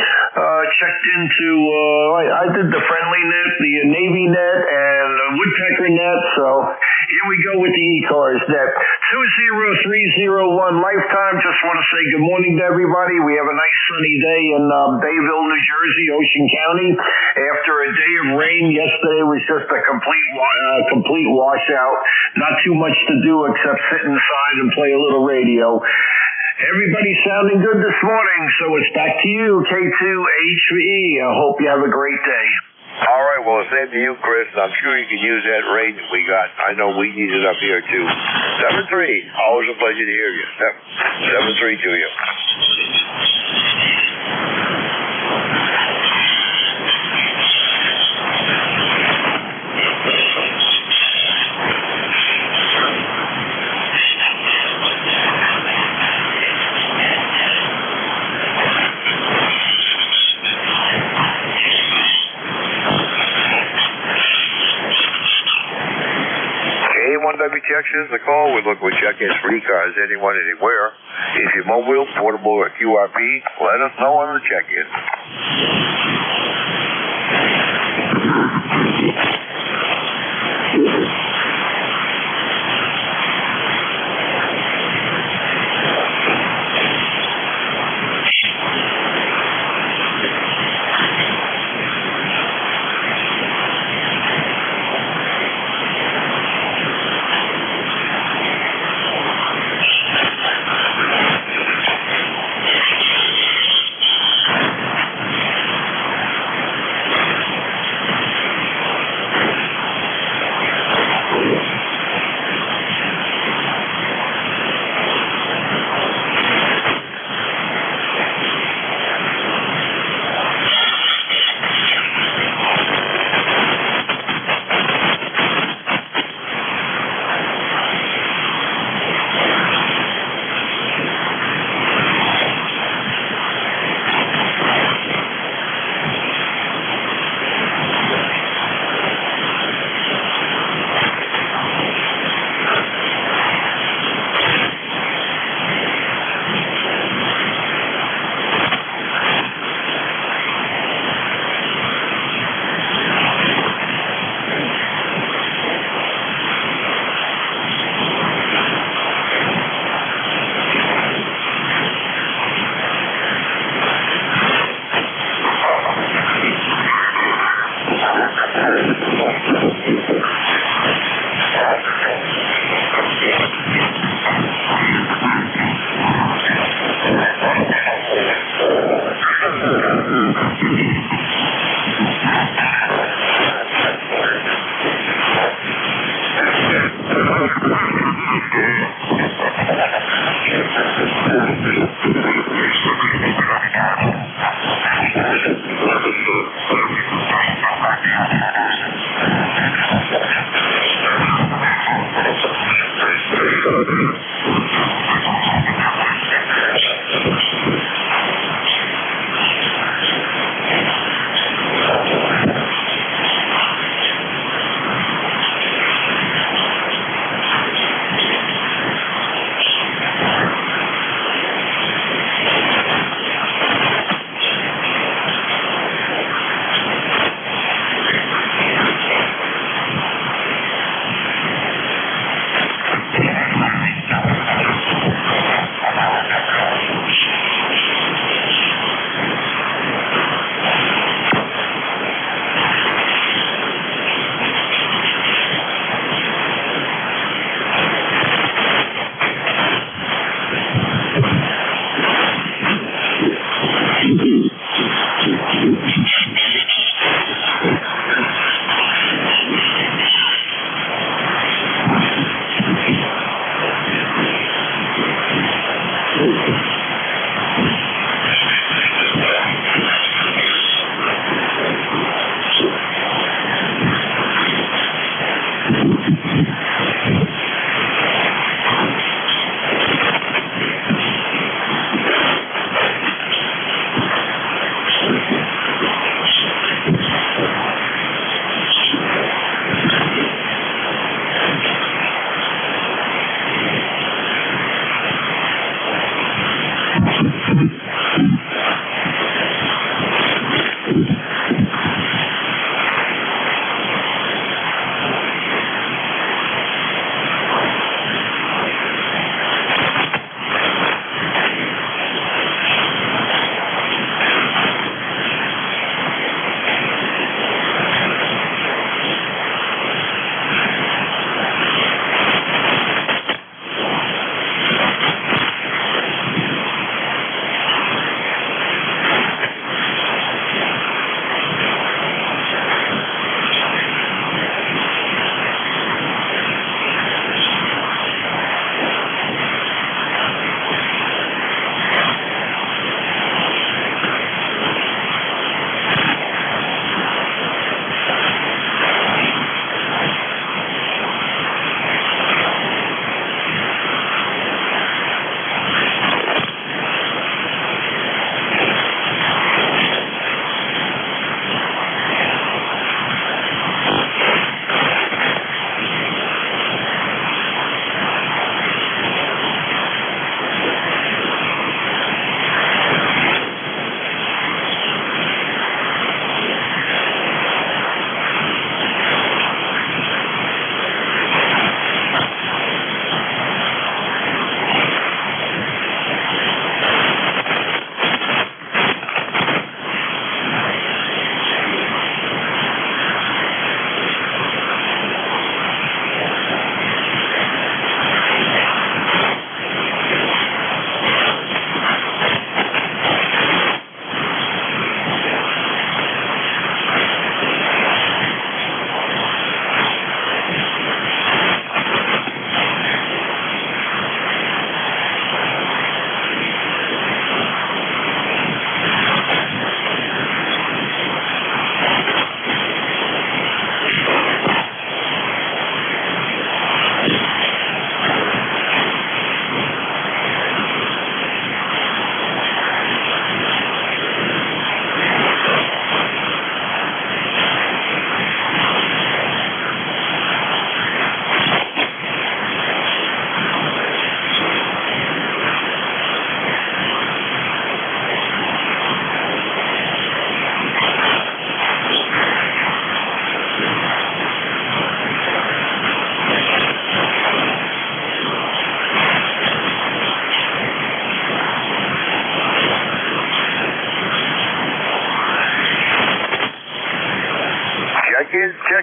Checked into, I did the friendly net, the Navy net, and the woodpecker net. So here we go with the ECARS net. 20301 lifetime. Just want to say good morning to everybody. We have a nice sunny day in Bayville, New Jersey, Ocean County. After a day of rain yesterday was just a complete washout. Not too much to do except sit inside and play a little radio. Everybody's sounding good this morning, so it's back to you, K2HVE. I hope you have a great day. All right, well, same to you, Chris. I'm sure you can use that range we got. I know we need it up here, too. 7-3, always a pleasure to hear you. 7-3 to you. Check-ins, the call. We look with check-ins for ECARS, anyone, anywhere. If you're mobile, portable, or QRP, let us know on the check-in.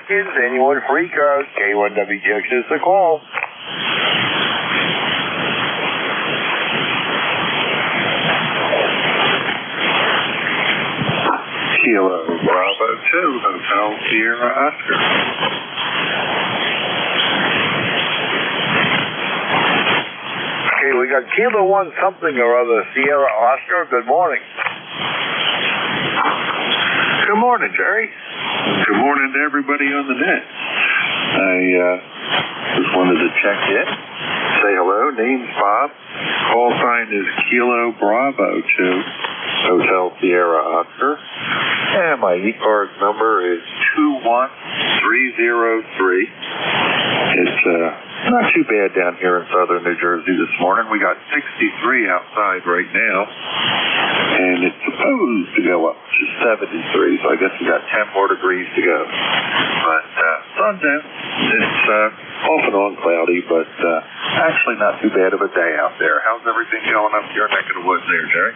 check-ins. Anyone for ECARS, K1WGX is the call. Kilo Bravo 2, Hotel Sierra Oscar. Okay, we got Kilo 1 something or other, Sierra Oscar. Good morning. Good morning, Jerry. Good morning to everybody on the net. I just wanted to check in, say hello. Name's Bob. Call sign is Kilo Bravo 2, Hotel Sierra Oscar. And my ECARS number is 21303. It's not too bad down here in southern New Jersey this morning. We got 63 outside right now, and it's supposed to go up to 73, so I guess we got 10 more degrees to go. But sun's out. It's off and on cloudy, but actually not too bad of a day out there. How's everything going up your neck of the woods there, Jerry?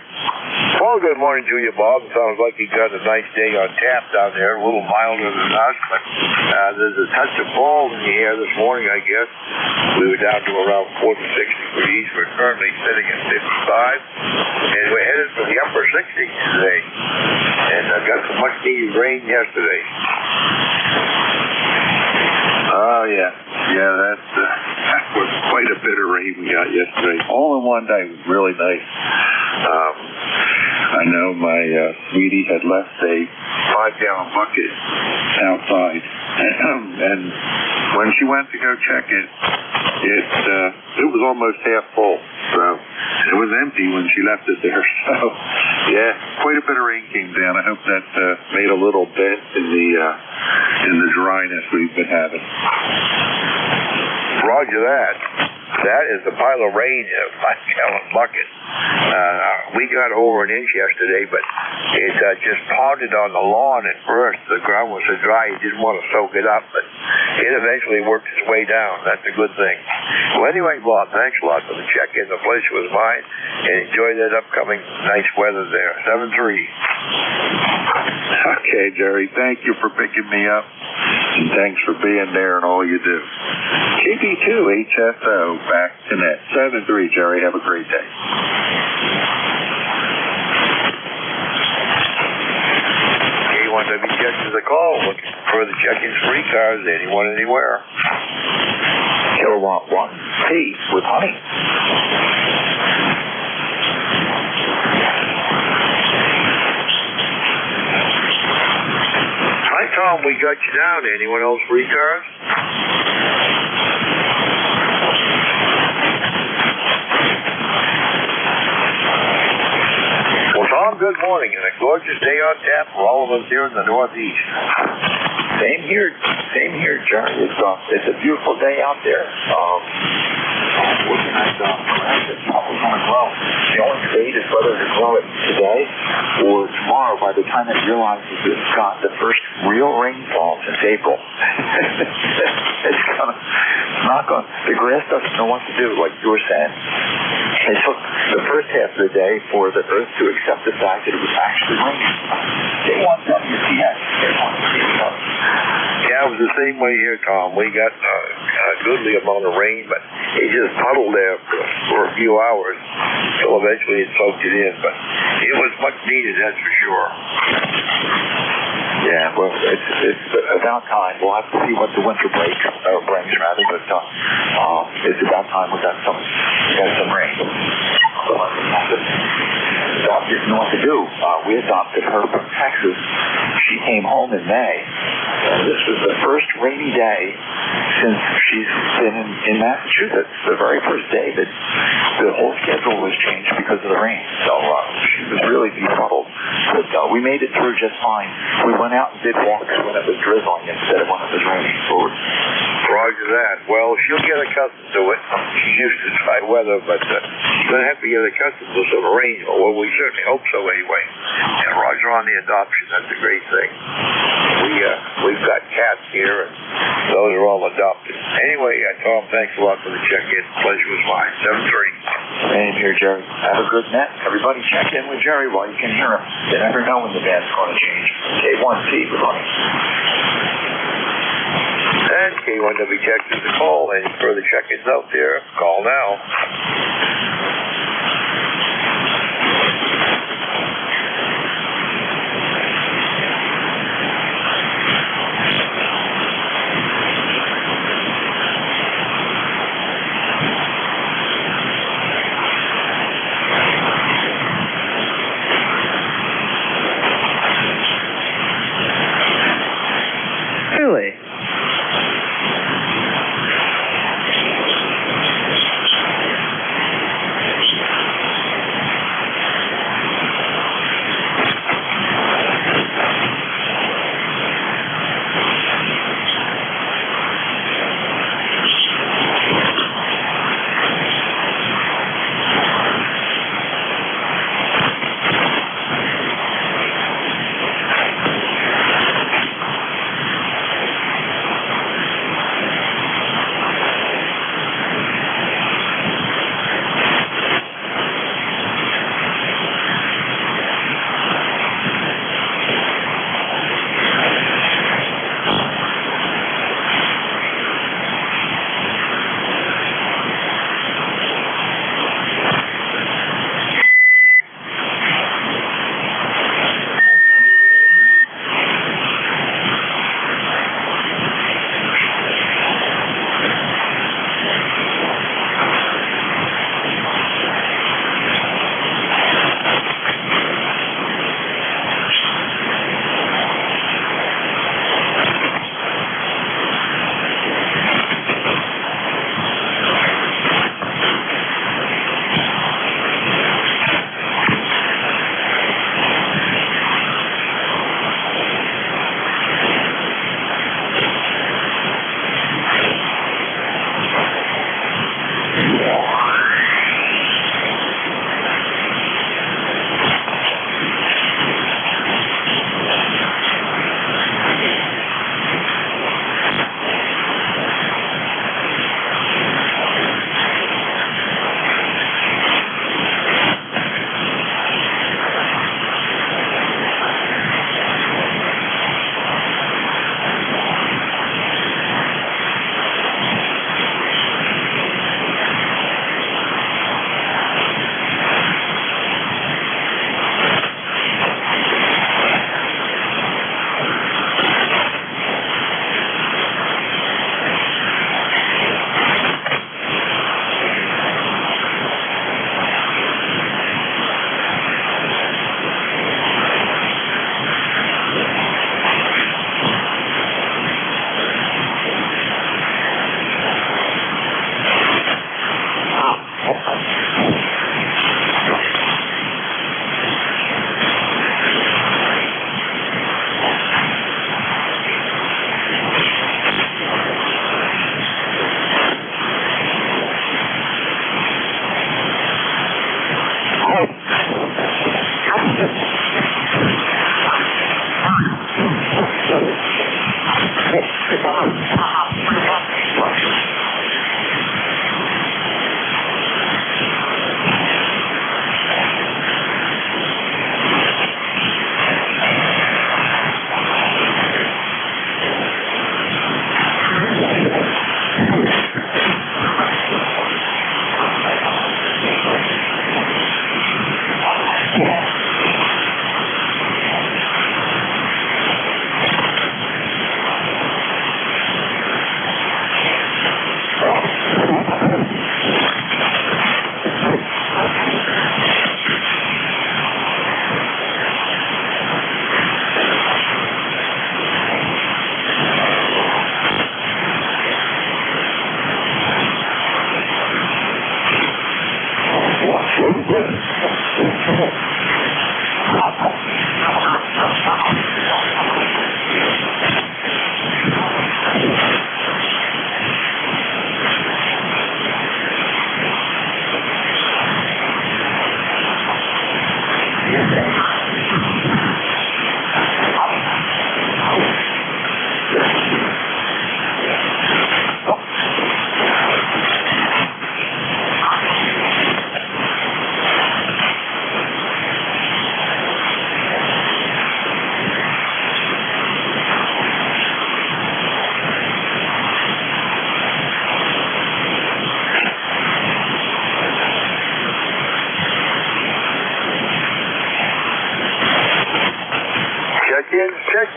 Well, good morning to you, Bob. Sounds like you got a nice day on tap down there, a little milder than us, but there's a touch of fall in the air this morning, I guess. We were down to around 46 degrees. We're currently sitting at 55, and we're headed for the upper 60s today. And I got some much needed rain yesterday. Oh, yeah. Yeah, that was quite a bit of rain we got yesterday. All in one day. It was really nice. I know my sweetie had left a 5-gallon bucket outside, and when she went to go check it, it was almost half full. So it was empty when she left it there. So yeah, quite a bit of rain came down. I hope that made a little dent in the dryness we've been having. Roger that. That is a pile of rain in a 5-gallon bucket. We got over an inch yesterday, but it just pounded on the lawn at first. The ground was so dry, you didn't want to soak it up, but it eventually worked its way down. That's a good thing. Well, anyway, Bob, thanks a lot for the check-in. The pleasure was mine, and enjoy that upcoming nice weather there. 7-3. Okay, Jerry, thank you for picking me up, and thanks for being there and all you do. KB2HSO, back to net. 7-3, Jerry. Have a great day. K1WGX is a call. Looking for the check-ins for ECARS. Anyone, anywhere. Kilowatt 1, P with honey. Hi, Tom. We got you down. Anyone else for ECARS? Well, Tom, good morning, and a gorgeous day on tap for all of us here in the Northeast. Same here, Jerry. It's a beautiful day out there. Looking at grass, it's probably going to grow. The only debate is whether to grow it today or tomorrow. By the time it realizes it's got the first real rainfall since April, the grass doesn't know what to do, like you were saying. It took the first half of the day for the earth to accept the fact that it was actually raining. They want WTS. They want to see it. Yeah, it was the same way here, Tom. We got a goodly amount of rain, but it just puddled there for a few hours until eventually it soaked it in. But it was much needed, that's for sure. Yeah, well, it's about time. We'll have to see what the winter break brings, rather, but it's about time we got some rain. So Doc didn't know what to do. We adopted her from Texas. She came home in May, and this was the first rainy day since she's been in Massachusetts. The very first day that the whole schedule was changed because of the rain. So she was really befuddled. But we made it through just fine. We went out and did walks when it was drizzling instead of when it was raining. Roger that. Well, she'll get accustomed to it. She's used to dry weather, but she's going to have to get accustomed to some rain. Well, we certainly hope so anyway. And Roger on the adoption, that's a great thing. We've got cats here, and those are all adopted. Anyway, Tom, thanks a lot for the check-in. Pleasure was mine. 7-3. Same here, Jerry. Have a good net. Everybody check in with Jerry while you can hear him. You never know when the band's going to change. K1C, good morning. And K1WTX is the call. Any further check-ins out there, call now. Really?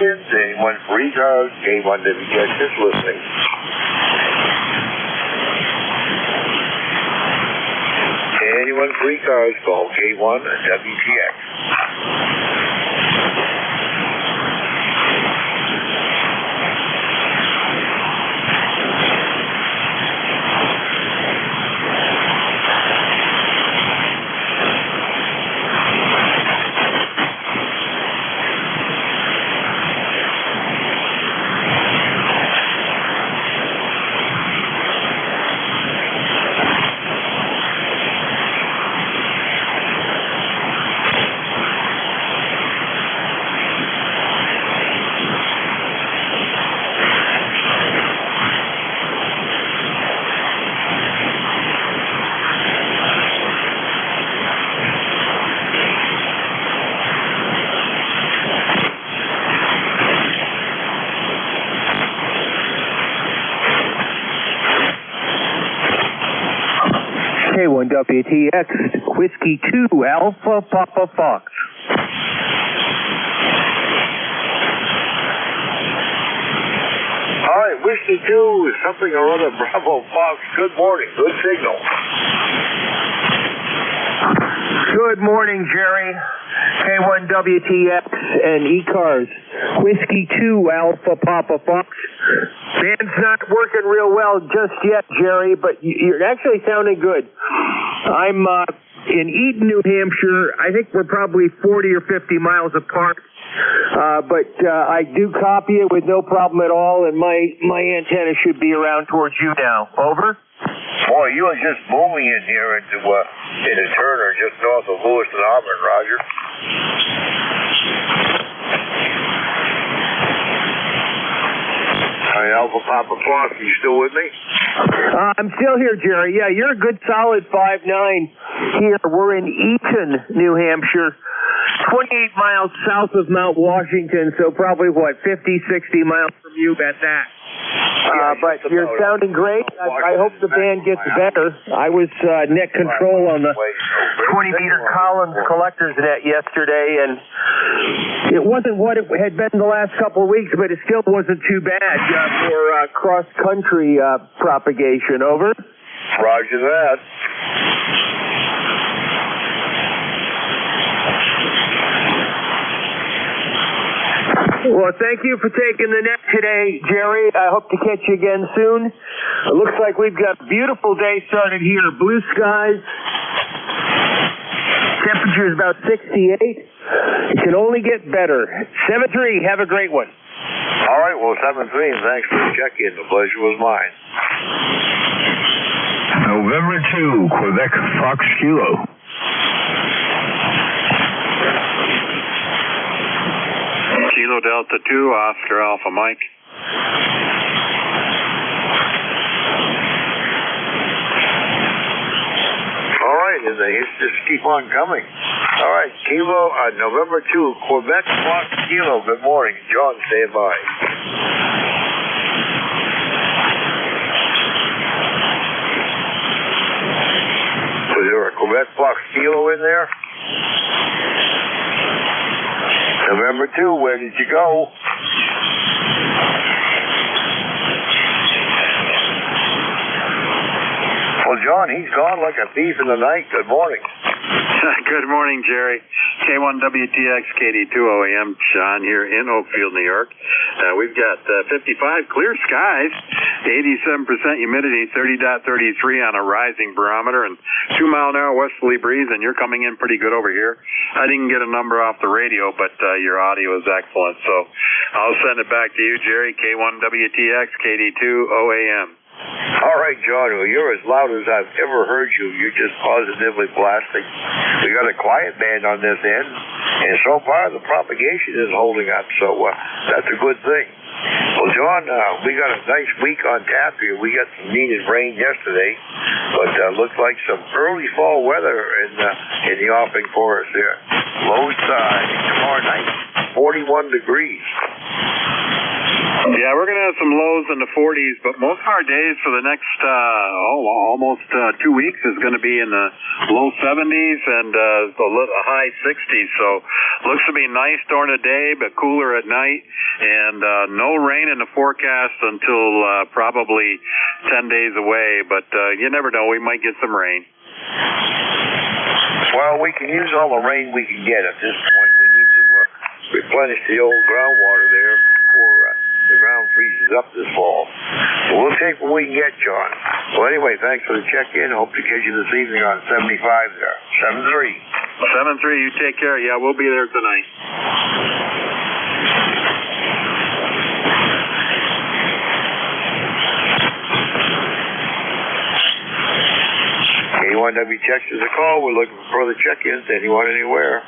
check-ins? Anyone for ECARS? K1WTX is listening. Anyone for ECARS, call K1WTX. K1WTX, Whiskey 2, Alpha Papa Fox. All right, Whiskey 2 is something or other, Bravo Fox. Good morning, good signal. Good morning, Jerry. K1WTX and ECARS, Whiskey 2, Alpha Papa Fox. Band's not working real well just yet, Jerry, but you're actually sounding good. I'm in Eden, New Hampshire. I think we're probably 40 or 50 miles apart, but I do copy it with no problem at all, and my antenna should be around towards you now. Over? Boy, you are just booming in here into Turner, just north of Lewiston, Auburn, Roger. Hi, Alpha Papa Fox, you still with me? I'm still here, Jerry. Yeah, you're a good solid 5'9" here. We're in Eaton, New Hampshire, 28 miles south of Mount Washington, so probably, 50, 60 miles from you at that. But you're sounding great. I hope the band gets better. I was net control on the 20-meter Collins collector's net yesterday, and it wasn't what it had been the last couple of weeks, but it still wasn't too bad for cross-country propagation. Over? Roger that. Well, thank you for taking the net today, Jerry. I hope to catch you again soon. It looks like we've got a beautiful day started here. Blue skies. Temperature is about 68. It can only get better. 7-3. Have a great one. All right. Well, 7-3, and thanks for the check-in. The pleasure was mine. November 2, Quebec Fox Kilo. Kilo Delta 2, Oscar Alpha Mike. All right, and the hits just keep on coming. All right, Kilo, November 2, Quebec Fox Kilo. Good morning. John, stand by. Was there a Quebec Fox Kilo in there? November 2, where did you go? Well, John, he's gone like a thief in the night. Good morning. Good morning, Jerry. K1WTX, KD2OAM, Sean here in Oakfield, New York. We've got 55 clear skies, 87% humidity, 30.33 on a rising barometer, and 2-mile-an-hour westerly breeze, and you're coming in pretty good over here. I didn't get a number off the radio, but your audio is excellent, so I'll send it back to you, Jerry. K1WTX, KD2OAM. All right, John, well, you're as loud as I've ever heard you. You're just positively blasting. We got a quiet band on this end, and so far the propagation is holding up, so that's a good thing. Well, John, we got a nice week on tap here. We got some needed rain yesterday, but looks like some early fall weather in the offing for us here. Lows tomorrow night, 41 degrees. Yeah, we're going to have some lows in the 40s, but most of our days for the next almost 2 weeks is going to be in the low 70s and the high 60s. So looks to be nice during the day, but cooler at night, and no rain in the forecast until probably 10 days away. But you never know, we might get some rain. Well, we can use all the rain we can get at this point. We need to replenish the old groundwater there before the ground freezes up this fall. So we'll take what we can get, John. Well, anyway, thanks for the check-in. Hope to catch you this evening on 75 there. 7-3. 7-3, you take care. Yeah, we'll be there tonight. K1W checks is a call. We're looking for further check-ins. Anyone, anywhere.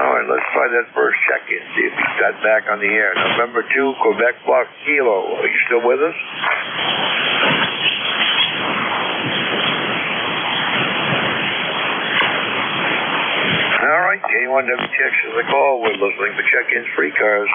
All right, let's try that first check-in. See if he's got back on the air. November 2, Quebec Block Kilo. Are you still with us? All right, K1W checks is a call. We're listening for check-ins for ECARS.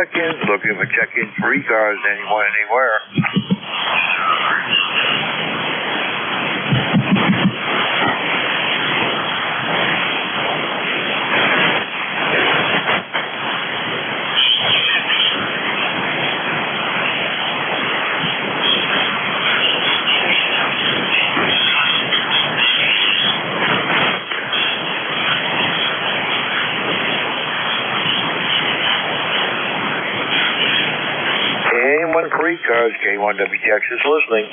check-ins, looking for check-ins for ECARS, anyone, anywhere. Anyone for ECARS, K1WTX is listening.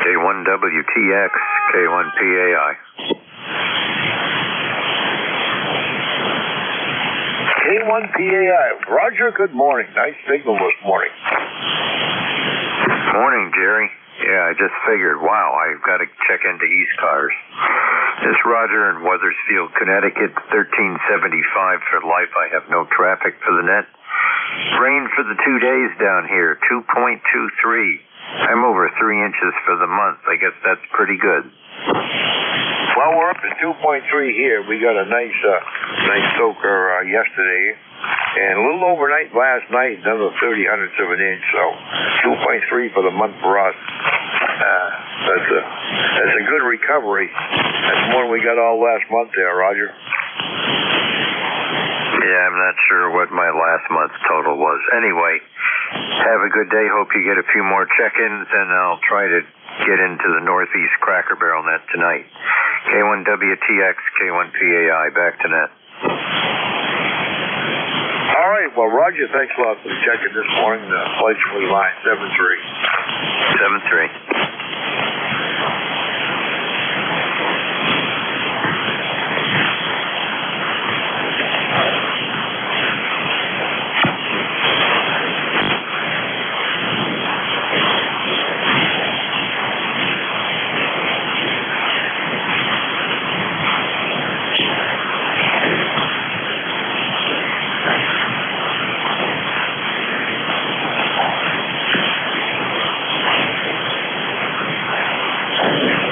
K1WTX, K1PAI. K1PAI. Roger, good morning. Nice signal this morning. Morning, Jerry. Yeah, I just figured, wow, I've got to check into ECARS. This Roger in Wethersfield, Connecticut, 1375 for life. I have no traffic for the net. Rain for the 2 days down here, 2.23. I'm over 3 inches for the month. I guess that's pretty good. Well, we're up to 2.3 here. We got a nice soaker yesterday, and a little overnight last night, another 30 hundredths of an inch. So 2.3 for the month for us. That's a good recovery. That's more than we got all last month there, Roger. Yeah, I'm not sure what my last month's total was. Anyway, have a good day. Hope you get a few more check-ins, and I'll try to get into the Northeast Cracker Barrel net tonight. K1WTX, K1PAI, back to net. All right. Well, Roger, thanks a lot for the check-in this morning. The place was line 73. 73.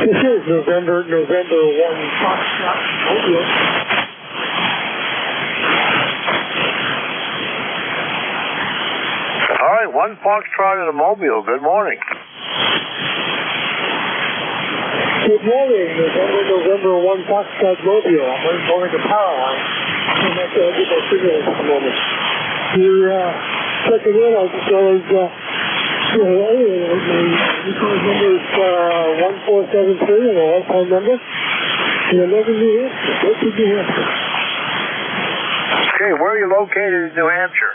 This is November 1 Foxtrot. All right, 1 Foxtrot in the Mobile. Good morning. Good morning. November 1 Foxtrot Mobile. I'm going to power line. I'm not going to get my signal at the moment. You're checking in as well as the ECARS number is 1473 and the lifetime number. And the number New Hampshire. What did you have? Okay, where are you located in New Hampshire?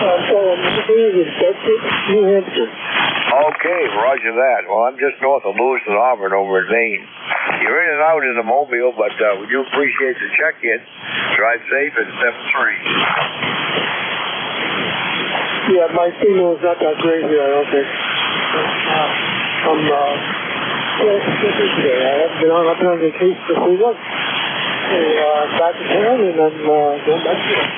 I'm located in Bedford, New Hampshire. Okay, roger that. Well, I'm just north of Lewiston, Auburn, over in Maine. You're in and out in the Mobile, but we do appreciate the check-in. Drive safe at 7-3. Yeah, my signal is not that great here, I don't think. I'm today. I've been on vacation for 3 months. Back to town, and I'm going back to it.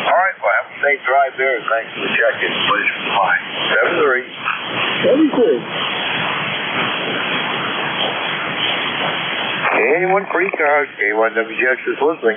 All right, well, have a safe drive there, and thanks for the check-in. Pleasure to mine. 7-3. 7-3. Anyone for ECARS, K1WGX is listening.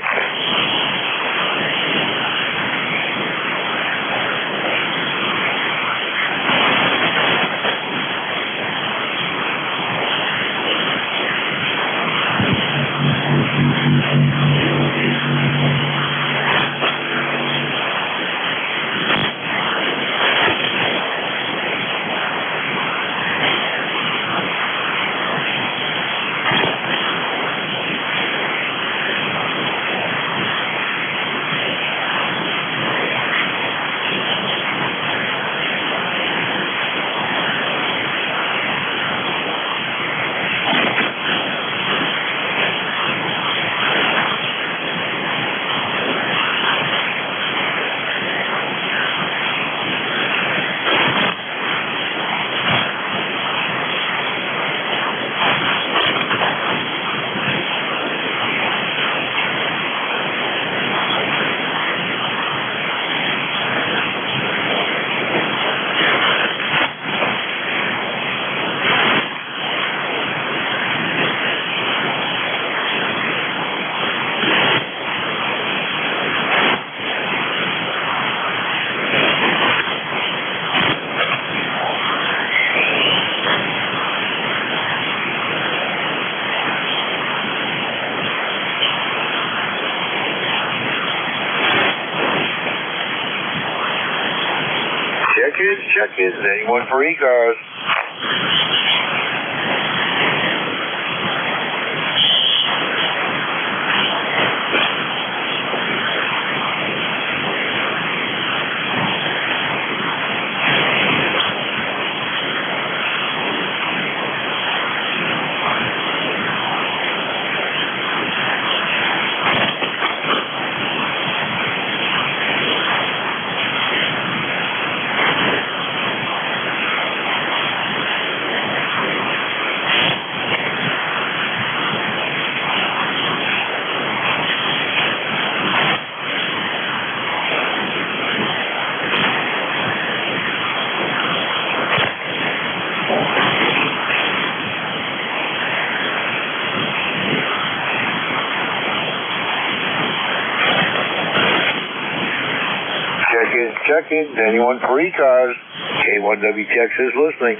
Check-in. Anyone for ECARS? Check-in. Anyone for ECARS? K1WTX is listening.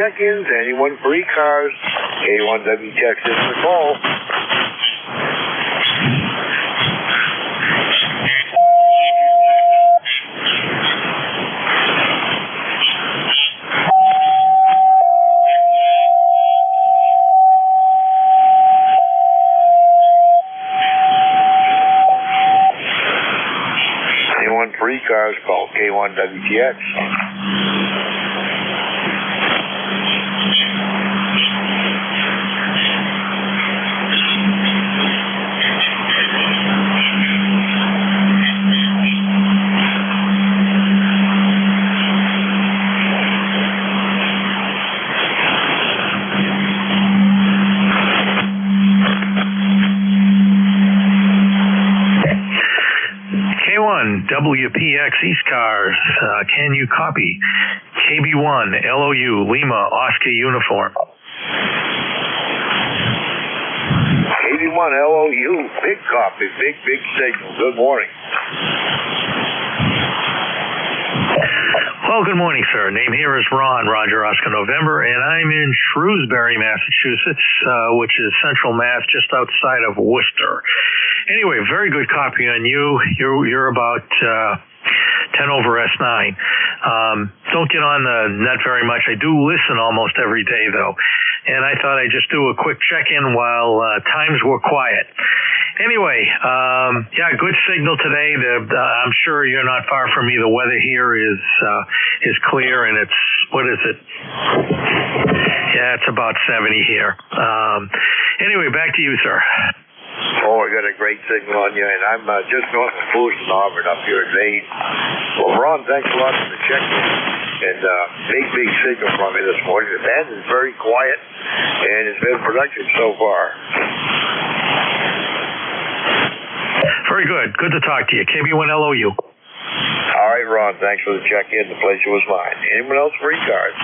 check-ins. Anyone for ECARS? K1WTX is the call. Anyone for ECARS? Call K1WTX. WPX ECARS, can you copy? KB1 LOU Lima Oscar Uniform. KB1 LOU, big copy, big signal. Good morning. Well, good morning, sir. Name here is Ron, Roger Oscar November, and I'm in Shrewsbury, Massachusetts, which is central Mass, just outside of Worcester. Anyway, very good copy on you. You're about 10 over S9. Don't get on the net very much. I do listen almost every day, though, and I thought I'd just do a quick check-in while times were quiet. Anyway, yeah, good signal today. I'm sure you're not far from me. The weather here is clear, and it's, what is it? Yeah, it's about 70 here. Anyway, back to you, sir. Oh, I got a great signal on you, and I'm just north of Boost and Auburn up here at Maine. Well, Ron, thanks a lot for the check-in, and big signal from me this morning. The band is very quiet, and it's been productive so far. Very good. Good to talk to you. KB1 LOU. All right, Ron, thanks for the check-in. The pleasure was mine. Anyone else for ECARS?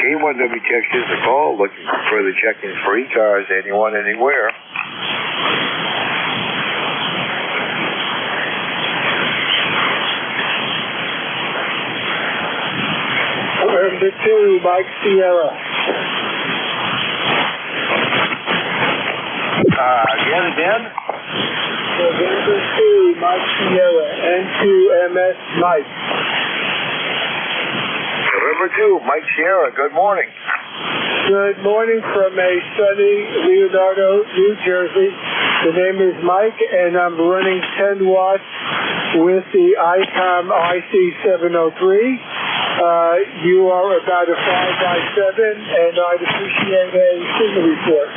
K1WTX is the call, looking for further check-ins for ECARS, anyone, anywhere. November 2, Mike Sierra. Again? November 2, Mike Sierra, N2MS Mike. November 2, Mike Sierra, good morning. Good morning from a sunny Leonardo, New Jersey. The name is Mike, and I'm running 10 watts with the ICOM IC703. You are about a 5x7, and I'd appreciate a signal report.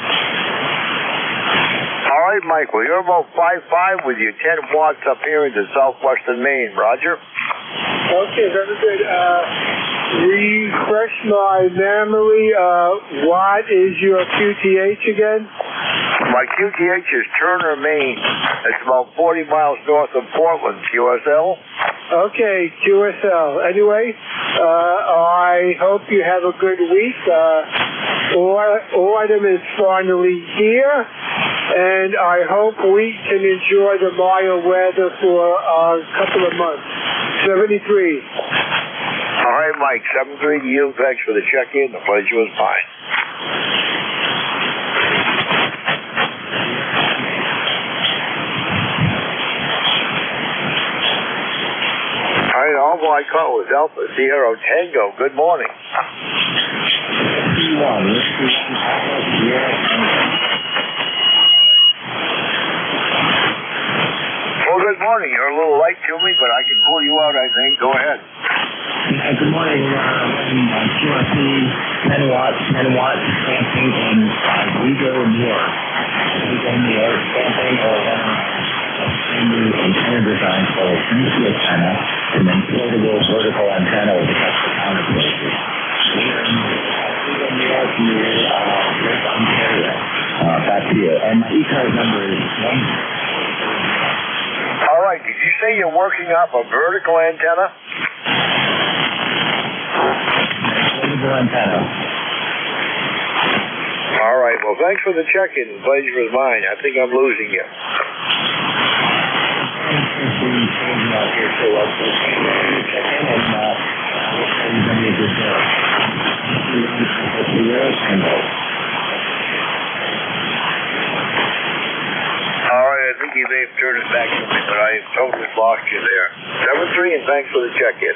All right, Mike. Well, you're about 5'5" with your 10 watts up here into southwestern Maine. Roger. Okay, very good. Refresh my memory. What is your QTH again? My QTH is Turner, Maine. It's about 40 miles north of Portland, QSL. Okay, QSL. Anyway, I hope you have a good week. Autumn is finally here, and I hope we can enjoy the mild weather for a couple of months. 73. All right, Mike. 73 to you. Thanks for the check-in. The pleasure was mine. All right, Bravo I caught was Alpha Sierra Tango. Good morning. Well, good morning. You're a little light to me, but I can pull you out, I think. Go ahead. Good morning. QRC, 10 watts, stamping in Rigo, New York. Rigo, New York, stamping or new antenna design for a DC antenna and then portable vertical antenna with a couple of counterplaces. Here in Rigo, New York, near Lake Ontario. Back to you. And my ECARS number is 1. All right. Did you say you're working up a vertical antenna? Vertical antenna. All right. Well, thanks for the check-in. Pleasure is mine. I think I'm losing you. All right, I think you may have turned it back to me, but I have totally lost you there. 7-3, and thanks for the check-in.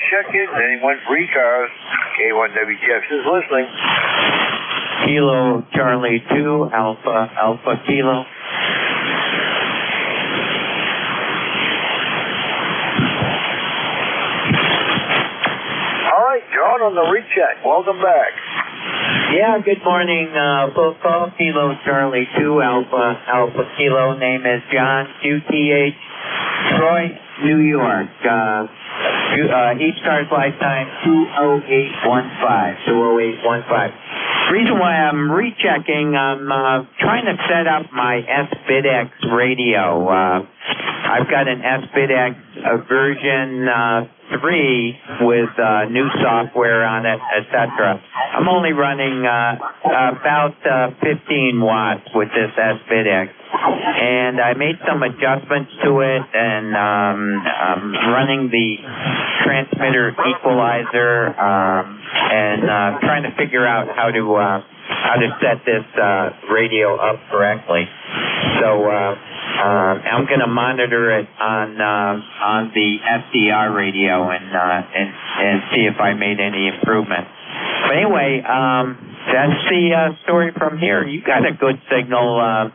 Check-in, then he went for ECARS. K1WTX is listening. Kilo Charlie 2, Alpha Kilo. All right, John on the recheck. Welcome back. Yeah, good morning, full call, Kilo Charlie 2, Alpha Kilo. Name is John, QTH, Troy, New York. Each car's lifetime 20815. Reason why I'm rechecking, I'm trying to set up my SBitX radio. I've got an SBitX version 3 with new software on it, etc. I'm only running about 15 watts with this SBitX. And I made some adjustments to it, and I'm running the transmitter equalizer, and trying to figure out how to set this radio up correctly. So I'm going to monitor it on the SDR radio and see if I made any improvement. But anyway, that's the story from here. You got a good signal.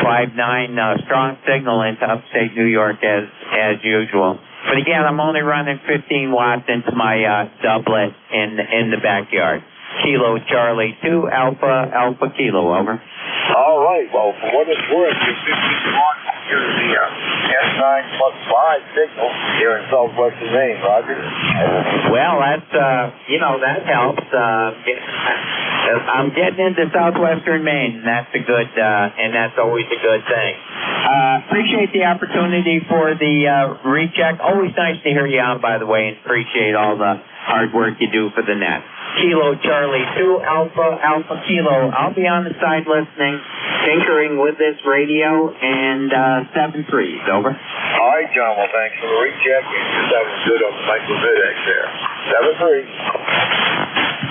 5.9 strong signal into upstate New York as usual. But again, I'm only running 15 watts into my doublet in the backyard. Kilo Charlie 2, Alpha Kilo, over. All right, well, for what it's worth, your 15 watts is the S9 plus 5 signal here in southwestern Maine, Roger. Well, that's, that helps. I'm getting into southwestern Maine, and that's a good, and that's always a good thing. Appreciate the opportunity for the recheck. Always nice to hear you on, by the way, and appreciate all the hard work you do for the net. Kilo Charlie 2, Alpha Kilo. I'll be on the side listening, tinkering with this radio, and 7-3, over. All right, John, well, thanks for the recheck, and that was good on the micro-VidX there. 7-3.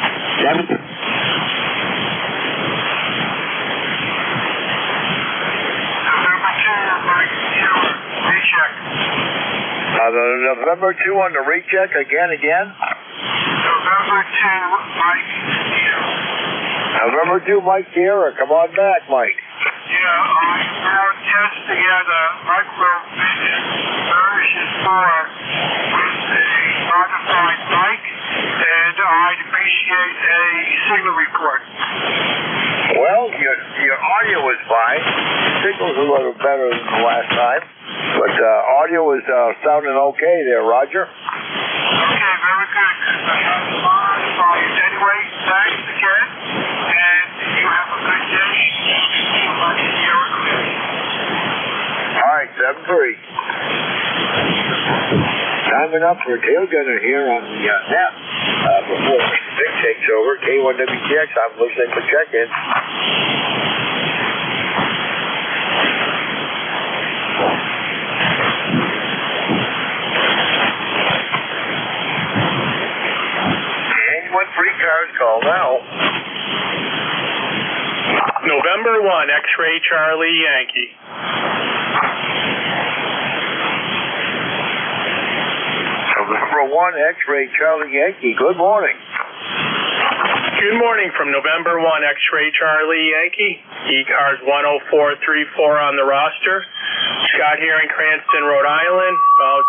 November 2 on the recheck again. November 2, Mike. November 2, Mike Sierra. Come on back, Mike. Yeah, I'm now testing out a microvision version 4 with a modified mic, and I'd appreciate a signal report. Well, your audio is fine. Signal's a little better than the last time, but audio is sounding okay there, Roger. Okay, very good. Anyway, thanks again, and you have a good day. All right, 7-3. Timing up for a tail gunner here on the net. Before Vic takes over, K1WTX, I'm listening for check-in. Anyone free cars, call now. November 1, X-Ray Charlie Yankee. November 1, X-Ray Charlie Yankee. Good morning. Good morning from November 1, X-Ray Charlie Yankee. ECARS 10434 on the roster. Scott here in Cranston, Rhode Island. About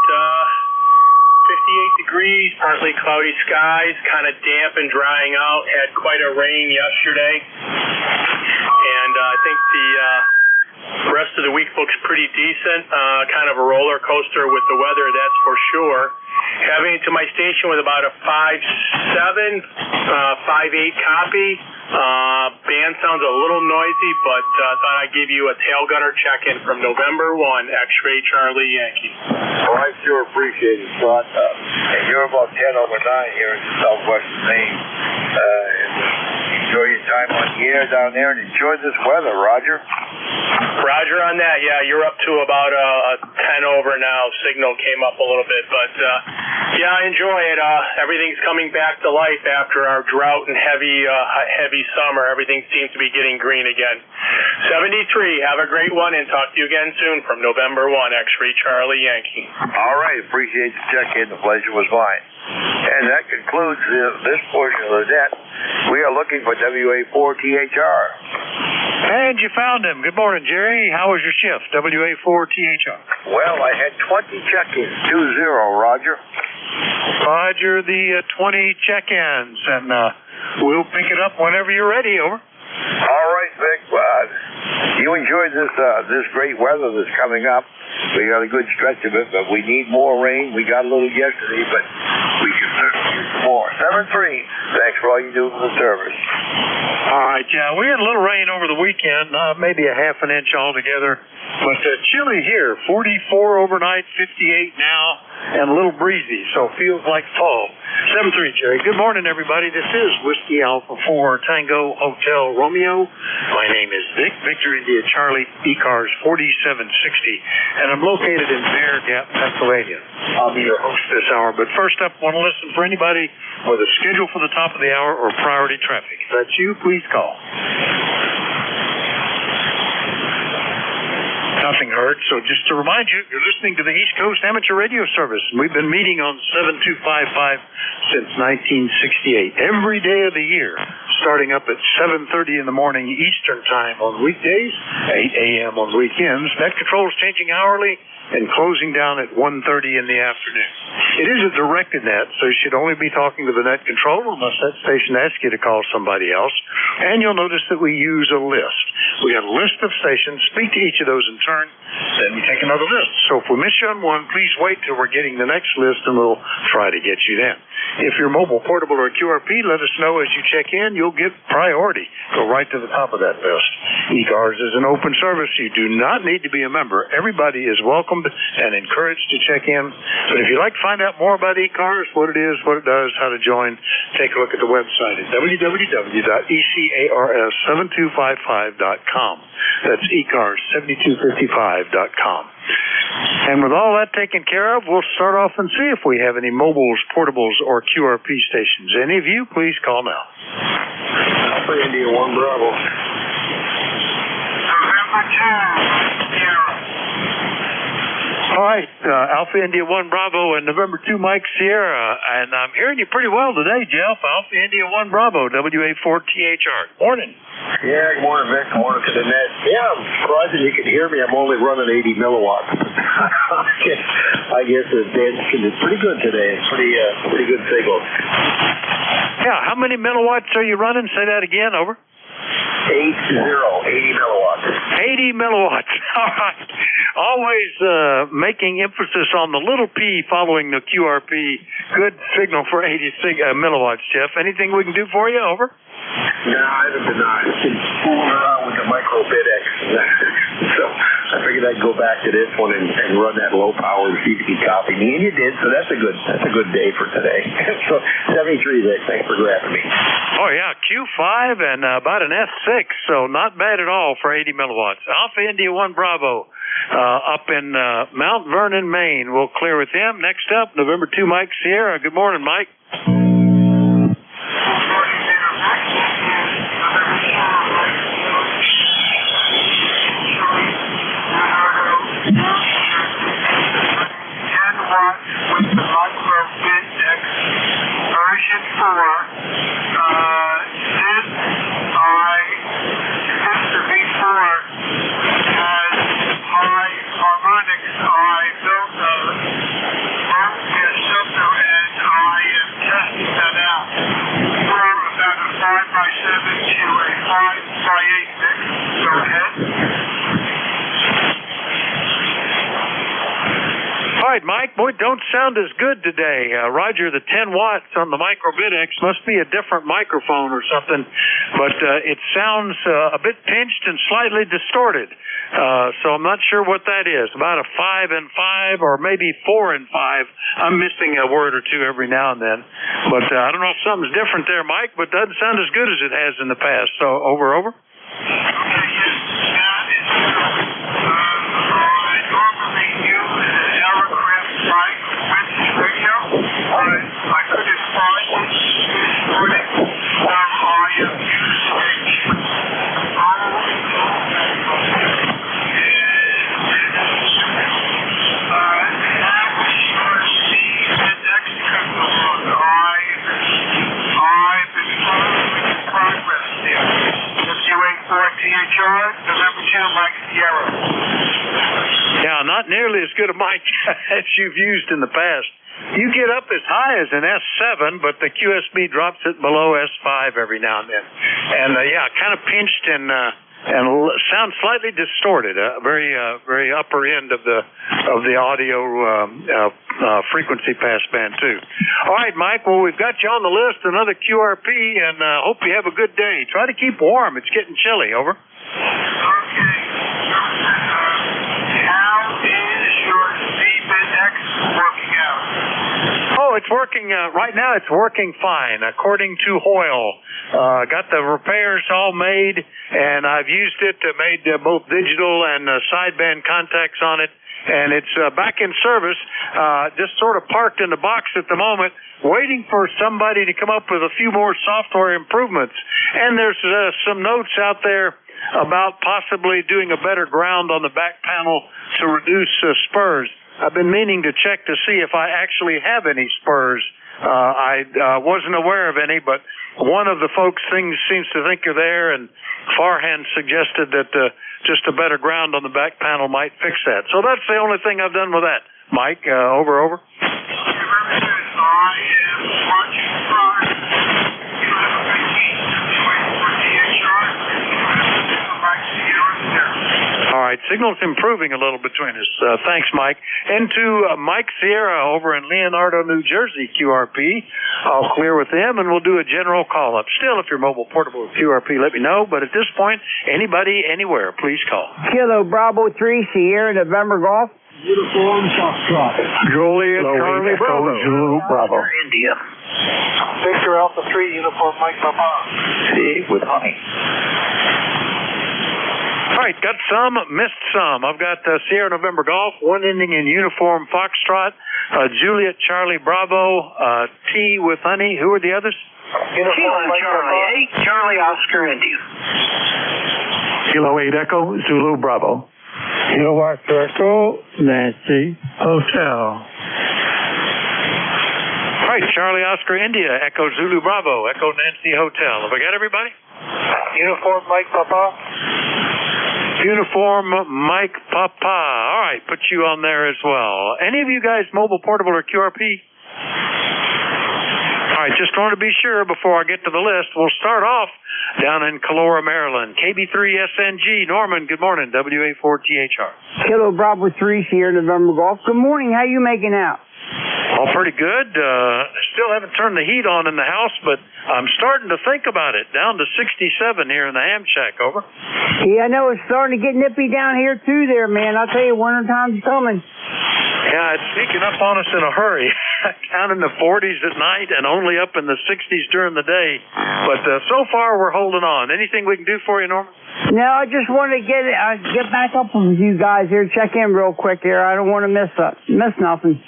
58 degrees, partly cloudy skies, kind of damp and drying out. Had quite a rain yesterday. And I think the rest of the week looks pretty decent. Kind of a roller coaster with the weather, that's for sure. Having it to my station with about a 5.7, 5.8 copy. Band sounds a little noisy, but thought I'd give you a tail gunner check-in from November 1, X-Ray Charlie Yankee. Well, I sure appreciate it, Scott. And you're about 10 over 9 here in the southwestern Maine. Enjoy your time on the air down there and enjoy this weather, Roger. Roger on that. Yeah, you're up to about a 10 over now. Signal came up a little bit, but yeah, I enjoy it. Everything's coming back to life after our drought and heavy summer. Everything seems to be getting green again. 73. Have a great one, and talk to you again soon from November 1, X-Ray Charlie Yankee. All right, appreciate the check-in. The pleasure was mine. And that concludes this portion of the net. We are looking for WA4THR. And you found him. Good morning, Jerry. How was your shift? WA4THR. Well, I had 20 check-ins. 2-0, Roger. Roger, the 20 check-ins. And we'll pick it up whenever you're ready. Over. All right, Vic. You enjoyed this great weather that's coming up. We got a good stretch of it, but we need more rain. We got a little yesterday, but we can certainly use more. 7-3. Thanks for all you do for the service. All right, yeah, we had a little rain over the weekend, maybe a half an inch altogether. But chilly here, 44 overnight, 58 now, and a little breezy, so feels like fall. 7-3, Jerry. Good morning, everybody. This is Whiskey Alpha 4 Tango Hotel Romeo. My name is Vic, Victor India Charlie, ECARS 4760, and I'm located in Bear Gap, Pennsylvania. I'll be your host this hour, but first up, want to listen for anybody with a schedule for the top of the hour or priority traffic. If that's you, please call. Nothing heard, so just to remind you, you're listening to the East Coast Amateur Radio Service. We've been meeting on 7255 since 1968, every day of the year, starting up at 7:30 in the morning Eastern Time on weekdays, 8 a.m. on weekends. Net control is changing hourly and closing down at 1:30 in the afternoon. It is a directed net, so you should only be talking to the net controller unless that station asks you to call somebody else. And you'll notice that we use a list. We have a list of stations, speak to each of those in turn, then we take another list. So if we miss you on one, please wait till we're getting the next list and we'll try to get you then. If you're mobile, portable, or QRP, let us know as you check in. You'll get priority. Go right to the top of that list. ECARS is an open service. You do not need to be a member. Everybody is welcomed and encouraged to check in. But if you'd like to find out more about ECARS, what it is, what it does, how to join, take a look at the website at www.ECARS7255.com. That's ECARS7255.com. And with all that taken care of, we'll start off and see if we have any mobiles, portables, or QRP stations. Any of you, please call now. Alpha India 1 Bravo. November 2, Sierra. All right, Alpha India 1 Bravo and November 2 Mike Sierra. And I'm hearing you pretty well today, Jeff. Alpha India 1 Bravo, WA4THR. Morning. Yeah, good morning, Vic. Good morning to the net. Yeah, I'm surprised that you can hear me. I'm only running 80 milliwatts. I guess the dancing is pretty good today. Pretty good signal. Yeah, how many milliwatts are you running? Say that again, over. 80 milliwatts. 80 milliwatts. All right. Always making emphasis on the little p following the QRP. Good signal for 80 milliwatts, Jeff. Anything we can do for you? Over. No, I haven't been fooling around with the micro BitX. So I figured I'd go back to this one and run that low power and see if you can copy me. And you did, so that's a good day for today. So 73, Vic, thanks for grabbing me. Oh yeah, Q5 and about an S6, so not bad at all for 80 milliwatts. Alpha India 1 Bravo up in Mount Vernon, Maine. We'll clear with him. Next up, November 2 Mike Sierra. Good morning, Mike. With the micro BitX version 4, the V4 has high harmonics. I built a broadcast filter and I am testing that out from about a 5x7 to a 5x8 mix. Go ahead. All right, Mike. Boy, don't sound as good today. Roger, the 10 watts on the micro BitX must be a different microphone or something, but it sounds a bit pinched and slightly distorted. So I'm not sure what that is. About a 5 and 5 or maybe 4 and 5. I'm missing a word or two every now and then. But I don't know if something's different there, Mike, but it doesn't sound as good as it has in the past. So over. I couldn't find it this morning, so I have used I've been following the progress there. WA4THR, November 2 Mike Sierra. Yeah, not nearly as good a mic as you've used in the past. You get up as high as an S7, but the QSB drops it below S5 every now and then. And kind of pinched and sounds slightly distorted. Very upper end of the audio frequency passband too. All right, Mike. Well, we've got you on the list. Another QRP, and hope you have a good day. Try to keep warm. It's getting chilly. Over. Okay. How is your BitX working out? Oh, it's working right now. It's working fine, according to Hoyle. Got the repairs all made, and I've used it. Made both digital and sideband contacts on it, and it's back in service. Just sort of parked in the box at the moment, waiting for somebody to come up with a few more software improvements. And there's some notes out there about possibly doing a better ground on the back panel to reduce spurs. I've been meaning to check to see if I actually have any spurs. I wasn't aware of any, but one of the folks seems to think are there, and Farhan suggested that just a better ground on the back panel might fix that. So that's the only thing I've done with that. Mike, over. I am watching from All right, signal's improving a little between us. Thanks, Mike. And to Mike Sierra over in Leonardo, New Jersey, QRP. I'll clear with them, and we'll do a general call-up. Still, if you're mobile portable with QRP, let me know. But at this point, anybody, anywhere, please call. Kilo Bravo 3, Sierra, November Golf. Uniform Foxtrot. Juliet Charlie Bravo. Zulu Bravo. India. Victor Alpha 3, Uniform Mike Papa. See, with honey. All right, got some, missed some. I've got Sierra November Golf, one ending in Uniform Foxtrot, Juliet Charlie Bravo, T with honey. Who are the others? Kilo Charlie 8, Charlie Oscar India. Kilo 8 Echo, Zulu Bravo. Kilo Oscar Echo, Nancy Hotel. All right, Charlie Oscar India, Echo Zulu Bravo, Echo Nancy Hotel. Have I got everybody? Uniform Mike Papa. Uniform Mike Papa. All right, put you on there as well. Any of you guys mobile, portable, or QRP? All right, just wanted to be sure before I get to the list. We'll start off down in Calora, Maryland. KB3SNG, Norman, good morning, WA4THR. Kilo Bravo 3, Sierra November Golf. Good morning, how you making out? Oh, pretty good. Still haven't turned the heat on in the house, but I'm starting to think about it. Down to 67 here in the ham shack, over. Yeah, I know it's starting to get nippy down here too there, man. I'll tell you, winter time's coming. Yeah, it's sneaking up on us in a hurry. Down in the 40s at night and only up in the 60s during the day. But so far, we're holding on. Anything we can do for you, Norman? No, I just wanted to get back up with you guys here, check in real quick here. I don't want to miss nothing.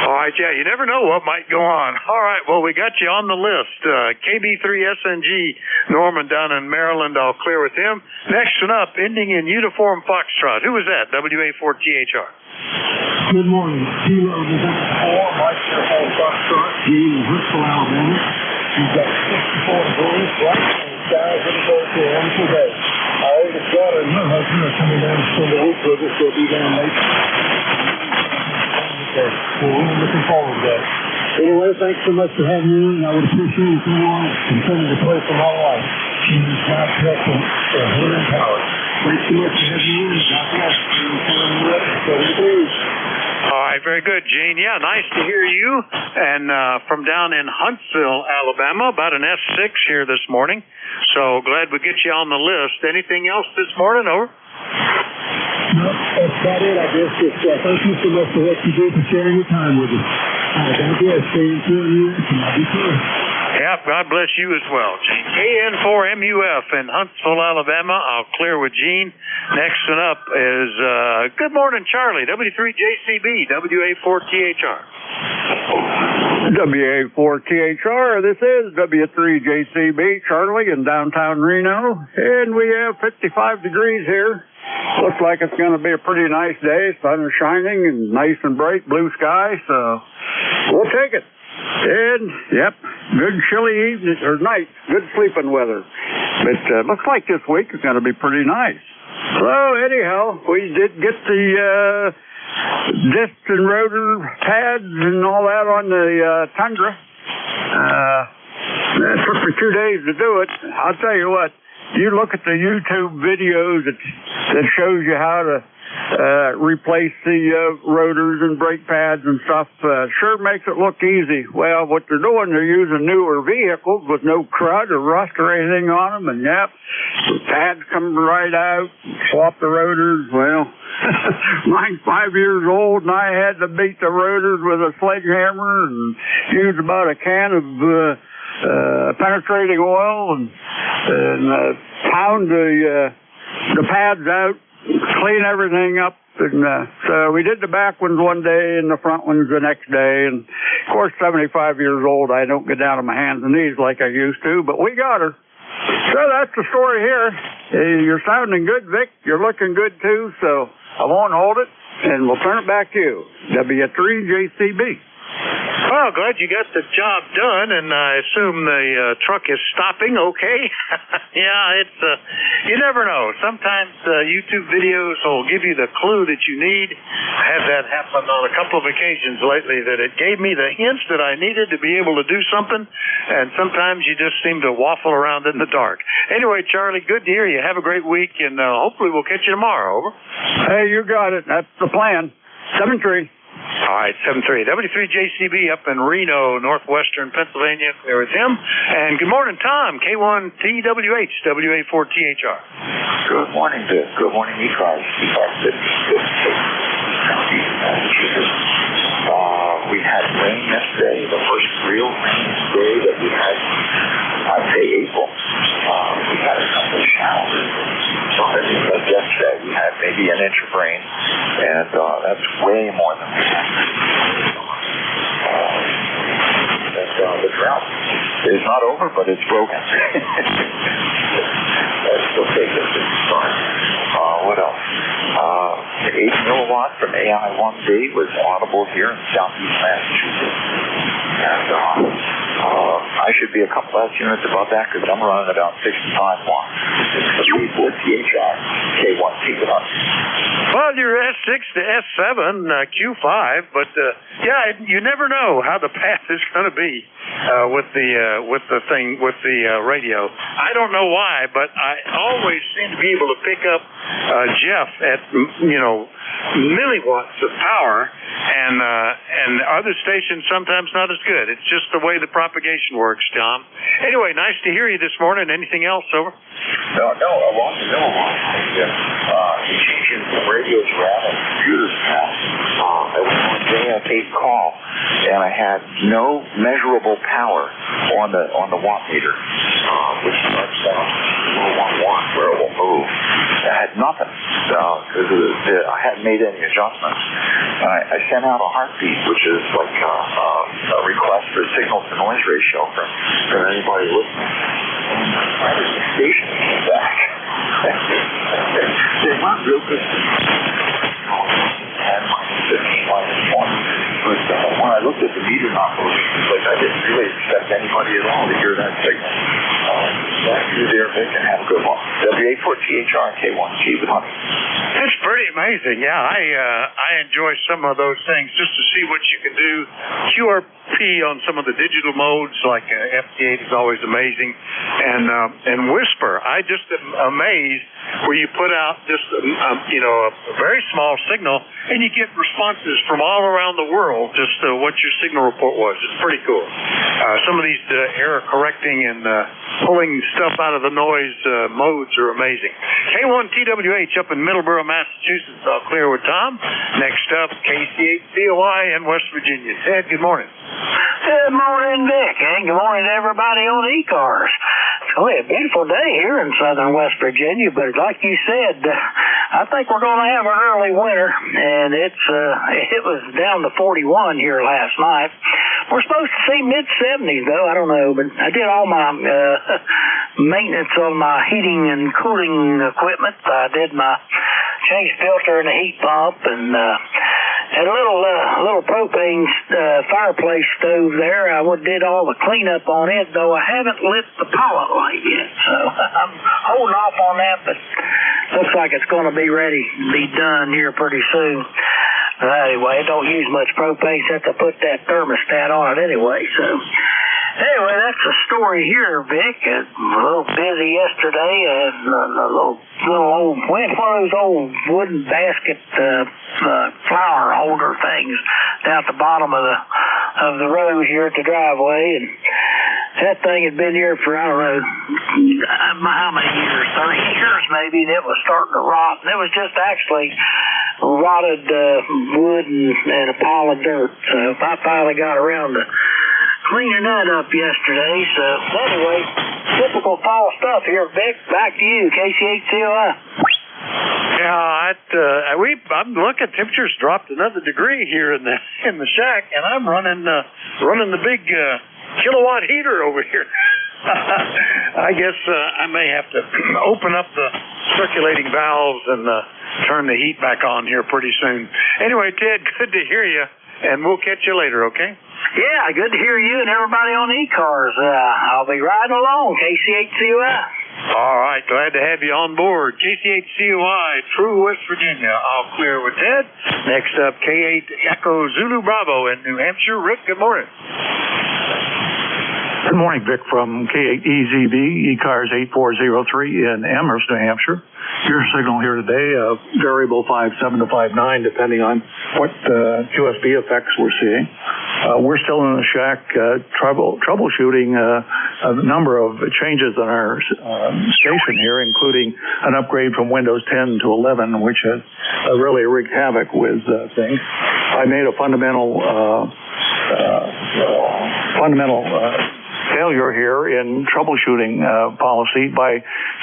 All right, yeah, you never know what might go on. All right, well, we got you on the list. KB3SNG, Norman down in Maryland, I'll clear with him. Next one up, ending in Uniform Foxtrot. Who was that? WA4THR. Good morning. Kilo November 4, Mike Uniform Foxtrot, Gene in Huntsville, Alabama. You've got 64 degrees, right? And the sky's going to go to a wonderful day. My oldest daughter and her husband are coming down to spend the week with us. They'll be down late. Okay. Well, we're looking forward to that. Anyway, thanks so much for having me, and I would appreciate if anyone continue to play for my wife. She's God bless and her empowered. Thanks so much for having me, and God bless. All right, very good, Gene. Yeah, nice to hear you. And from down in Huntsville, Alabama, about an S6 here this morning. So glad we get you on the list. Anything else this morning, over? No, that's about it, I guess. Thank you so much for what you do for sharing your time with us. God bless. Stay in tune, and I'll be clear. Yep, God bless you as well, Gene. KN4MUF in Huntsville, Alabama. I'll clear with Gene. Next one up is good morning, Charlie, W3JCB, WA4THR. WA4THR, this is W3JCB, Charlie in downtown Reno, and we have 55 degrees here. Looks like it's going to be a pretty nice day. Sun is shining and nice and bright, blue sky, so we'll take it. And, yep, good chilly evening, or night, good sleeping weather. But looks like this week is going to be pretty nice. So, anyhow, we did get the disc and rotor pads and all that on the Tundra. It took me 2 days to do it. I'll tell you what, you look at the YouTube videos that shows you how to replace the rotors and brake pads and stuff. Sure makes it look easy. Well, what they're doing, they're using newer vehicles with no crud or rust or anything on them, and yep, the pads come right out, swap the rotors. Well, mine's 5 years old, and I had to beat the rotors with a sledgehammer and use about a can of penetrating oil and pound the pads out, clean everything up, and so we did the back ones one day and the front ones the next day. And of course, 75 years old, I don't get down on my hands and knees like I used to, but we got her. So that's the story here. You're sounding good, Vic. You're looking good too, so I won't hold it, and we'll turn it back to you. W3JCB. Well, glad you got the job done, and I assume the truck is stopping okay. Yeah, it's you never know. Sometimes YouTube videos will give you the clue that you need. I had that happen on a couple of occasions lately, that it gave me the hints that I needed to be able to do something, and sometimes you just seem to waffle around in the dark. Anyway, Charlie, good to hear you. Have a great week, and hopefully we'll catch you tomorrow. Over. Hey, you got it. That's the plan. 7-3. All right, 7-3. W3JCB up in Reno, northwestern Pennsylvania. There with him. And good morning, Tom, K1TWH, WA4THR. Good morning, Vic. Good morning, ECARS. We had rain yesterday, the first real rain day that we had, I'd say April. We had a couple of showers. But yesterday we had maybe an inch of rain, and that's way more than we had. the drought is not over, but it's broken. That's okay. That's fine. What else? 8 milliwatt from AI1B was audible here in southeast Massachusetts. And I should be a couple less units above that because I'm running about 65 watts. It's 3 THR K1. Keep it up. Well, you're S6 to S7 Q5, but yeah, you never know how the path is going to be with the radio. I don't know why, but I always seem to be able to pick up Jeff at milliwatts of power, and other stations sometimes not as good. It's just the way the propagation works, Tom. Anyway, nice to hear you this morning. Anything else, over? No, along the milliwatt. Changing the radios around and computers around. I went on day-of-8 call, and I had no measurable power on the watt meter, which starts down 1 watt where it will move. I had nothing because I hadn't made any adjustments. I sent out a heartbeat, which is like a request for signal-to-noise ratio from anybody listening. And the station came back. They weren't real good. 10, -15, -20. But when I looked at the meter not moving, it's like I didn't really expect anybody at all to hear that signal. You there, Vic, and have a good one. W84THR and K1G with Honey. It's pretty amazing. Yeah, I enjoy some of those things just to see what you can do. QRP on some of the digital modes, like FT8 is always amazing, and Whisper. I just am amazed where you put out just a very small signal and you get responses from all around the world. Just what your signal report was. It's pretty cool. Some of these error correcting and pulling stuff out of the noise modes are amazing. K1TWH up in Middleborough, Massachusetts. I'll clear with Tom. Next up, KC8COI in West Virginia. Ted, good morning. Good morning, Vic, and good morning to everybody on ECARS. It's going to be a beautiful day here in southern West Virginia, but like you said, I think we're going to have an early winter, and it was down to 41 here last night. We're supposed to see mid-70s, though. I don't know, but I did all my maintenance on my heating and cooling equipment. I did my change filter and the heat pump, and had a little propane fireplace stove there. I did all the cleanup on it, though I haven't lit the pilot light yet. So I'm holding off on that, but looks like it's going to be ready to be done here pretty soon. Anyway, it don't use much propane, so I have to put that thermostat on it anyway. So anyway, that's the story here, Vic. A little busy yesterday, and a little old, one of those old wooden basket flower holder things down at the bottom of the road here at the driveway, and that thing had been here for, I don't know, how many years, 30 years maybe, and it was starting to rot, and it was just actually rotted wood and a pile of dirt. So I finally got around to cleaning that up yesterday. So anyway, typical fall stuff here, Vic. Back to you, KC8COI. Yeah, I'm looking. Temperatures dropped another degree here in the shack, and I'm running the big kilowatt heater over here. I guess I may have to open up the circulating valves and turn the heat back on here pretty soon. Anyway, Ted, good to hear you, and we'll catch you later, okay? Yeah, good to hear you and everybody on ECARS. I'll be riding along, KC8COI. All right, glad to have you on board. KC8COI, True West Virginia. I'll clear with Ted. Next up, K8 Echo Zulu Bravo in New Hampshire. Rick, good morning. Good morning, Vic, from K8EZB, ECARS 8403 in Amherst, New Hampshire. Your signal here today, variable 5.7 to 5.9, depending on what QSB effects we're seeing. We're still in the shack troubleshooting a number of changes on our station here, including an upgrade from Windows 10 to 11, which has really wreaked havoc with things. I made a fundamental failure here in troubleshooting policy by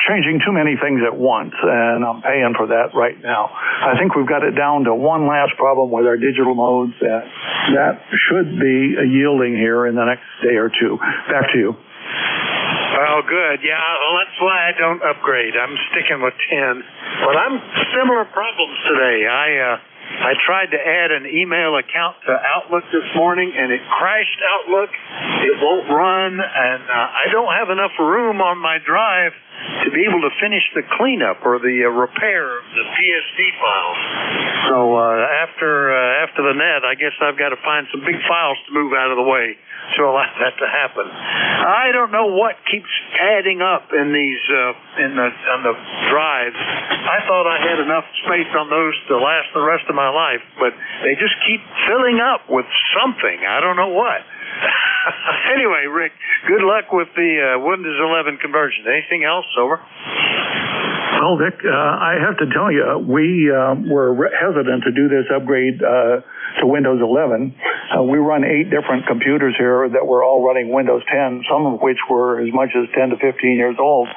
changing too many things at once, and I'm paying for that right now. I think we've got it down to one last problem with our digital modes, and that should be yielding here in the next day or two. Back to you. Oh, good. Yeah, well, that's why I don't upgrade. I'm sticking with 10. But I'm similar problems today. I tried to add an email account to Outlook this morning, and it crashed Outlook. It won't run, and I don't have enough room on my drive to be able to finish the cleanup or the repair of the PSD files. So after the net, I guess I've got to find some big files to move out of the way to allow that to happen. I don't know what keeps adding up in these on the drives. I thought I had enough space on those to last the rest of my life, but they just keep filling up with something. I don't know what. Anyway, Rick, good luck with the Windows 11 conversion. Anything else? Over. Well, Vic, I have to tell you, we were hesitant to do this upgrade to Windows 11. We run 8 different computers here that were all running Windows 10, some of which were as much as 10 to 15 years old,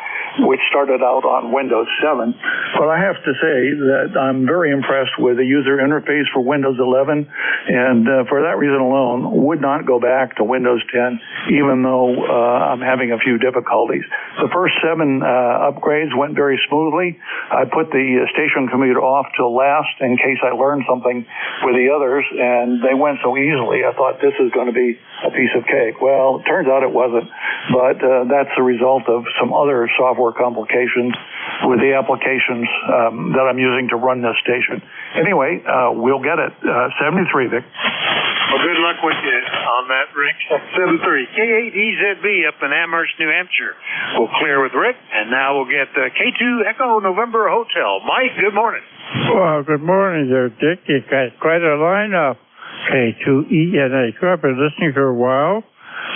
which started out on Windows 7. But I have to say that I'm very impressed with the user interface for Windows 11, and for that reason alone, would not go back to Windows 10, even though I'm having a few difficulties. The first 7 upgrades went very smoothly. I put the station computer off till last in case I learned something with the others, and they went so easily. I thought this is going to be a piece of cake. Well, it turns out it wasn't, but that's the result of some other software complications with the applications that I'm using to run this station. Anyway, we'll get it. 73, Vic. Well, good luck with you on that, Rick. 73. K8EZB up in Amherst, New Hampshire. We'll clear with Rick, and now we'll get K2 Echo November Hotel. Mike, good morning. Well, good morning there, Dick. You've got quite a lineup. K2ENH. I've been listening for a while.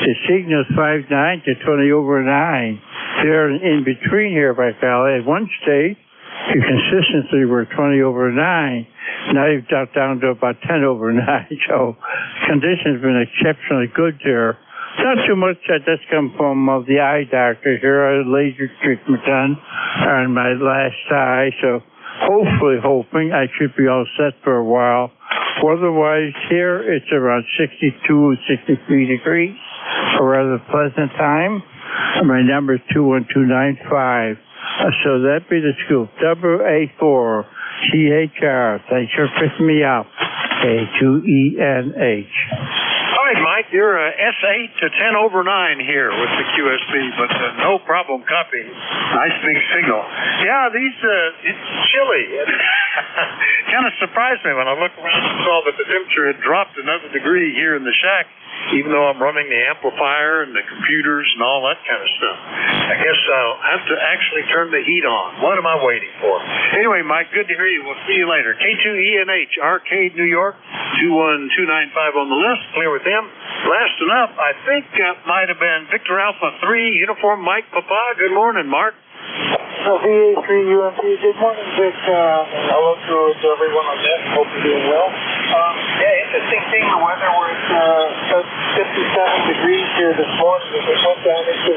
The signal's 5.9 to 20 over 9. They're in between here by Valley. At one stage, you consistently were 20 over 9. Now you've dropped down to about 10 over 9. So conditions have been exceptionally good there. Not too much that that's come from the eye doctor here. I had laser treatment done on my last eye. So hoping I should be all set for a while. Otherwise, here it's around 62, 63 degrees. A rather pleasant time. My number is 21295. So that'd be the scoop. WA4 CHR. Thanks for picking me up. K2ENH. All right, Mike, you're S8 to 10 over 9 here with the QSB, but no problem copying. Nice big signal. Yeah, it's chilly. Kind of surprised me when I looked around and saw that the temperature had dropped another degree here in the shack, even though I'm running the amplifier and the computers and all that kind of stuff. I guess I'll have to actually turn the heat on. What am I waiting for? Anyway, Mike, good to hear you. We'll see you later. K2ENH, Arcade, New York, 21295 on the list. Clear with him. Last one up, I think might have been Victor Alpha 3, Uniform Mike Papa. Good morning, Mark. VA3UMP, good morning, Vic. Hello to everyone on that. Hope you're doing well. Interesting thing, the weather was 57 degrees here this morning. It went down into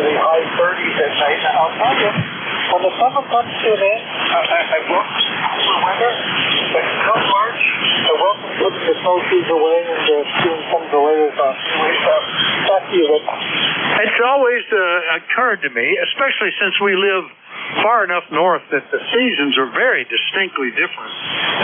the high 30s at night. Now, I'll tell you, when the summer comes to an end, I welcome the weather, but come March, I welcome putting the snowshoes away and doing some of the latest back to you, Vic. It's always occurred to me, especially since we live far enough north that the seasons are very distinctly different,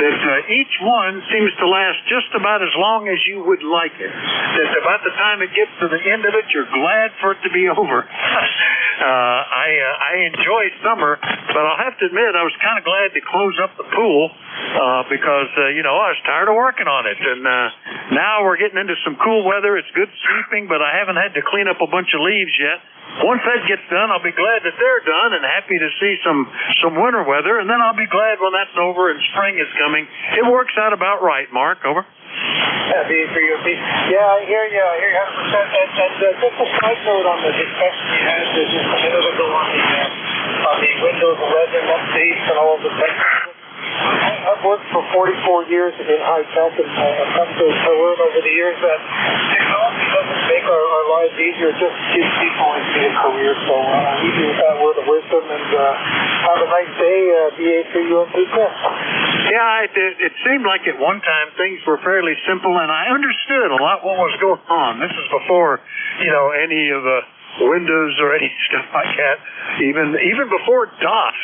that each one seems to last just about as long as you would like it. That about the time it gets to the end of it, you're glad for it to be over. I enjoy summer, but I'll have to admit I was kind of glad to close up the pool because, I was tired of working on it. And now we're getting into some cool weather. It's good sleeping, but I haven't had to clean up a bunch of leaves yet. Once that gets done, I'll be glad that they're done and happy to see some winter weather, and then I'll be glad when that's over and spring is coming. It works out about right, Mark. Over. Yeah, VA3UMP. Yeah, I hear you 100%. And just a side note on the discussion you had just a minute ago on the Windows 11 updates and all of the tech. I've worked for 44 years in high tech, and I've come to learn over the years that technology doesn't make our lives easier. It just gives people a career. So you do with that word of wisdom, and have a nice day. BA3UMP. Yeah, it seemed like at one time things were fairly simple, and I understood a lot what was going on. This is before, any of the Windows or any stuff like that. Even before DOS,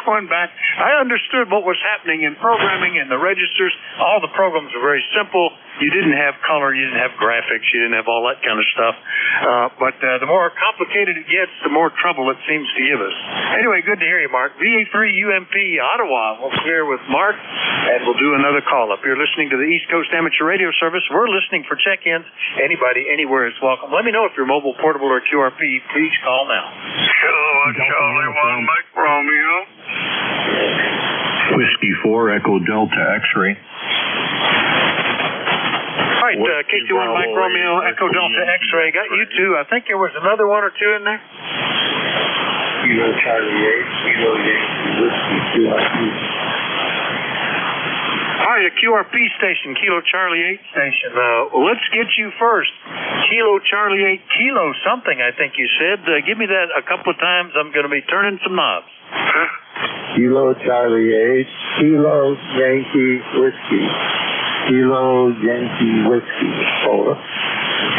going back, I understood what was happening in programming and the registers. All the programs were very simple. You didn't have color, you didn't have graphics, you didn't have all that kind of stuff. But the more complicated it gets, the more trouble it seems to give us. Anyway, good to hear you, Mark. VA3UMP Ottawa. We'll clear with Mark, and we'll do another call up. You're listening to the East Coast Amateur Radio Service. We're listening for check-ins. Anybody, anywhere is welcome. Let me know if you're mobile, portable, or QRP. Please call now. Hello, Charlie 1, Mike Romeo. Whiskey 4, Echo Delta X-ray. All right, KC1 Mike Romeo, Echo Delta X-ray. Got you two. I think there was another one or two in there. Kilo Charlie 8, Kilo Yankee Whiskey 2. All right, a QRP station, Kilo Charlie 8 station. Let's get you first. Kilo Charlie 8, Kilo something, I think you said. Give me that a couple of times. I'm going to be turning some knobs. Kilo Charlie 8, Kilo Yankee Whiskey. Kilo Yankee Whiskey. Over.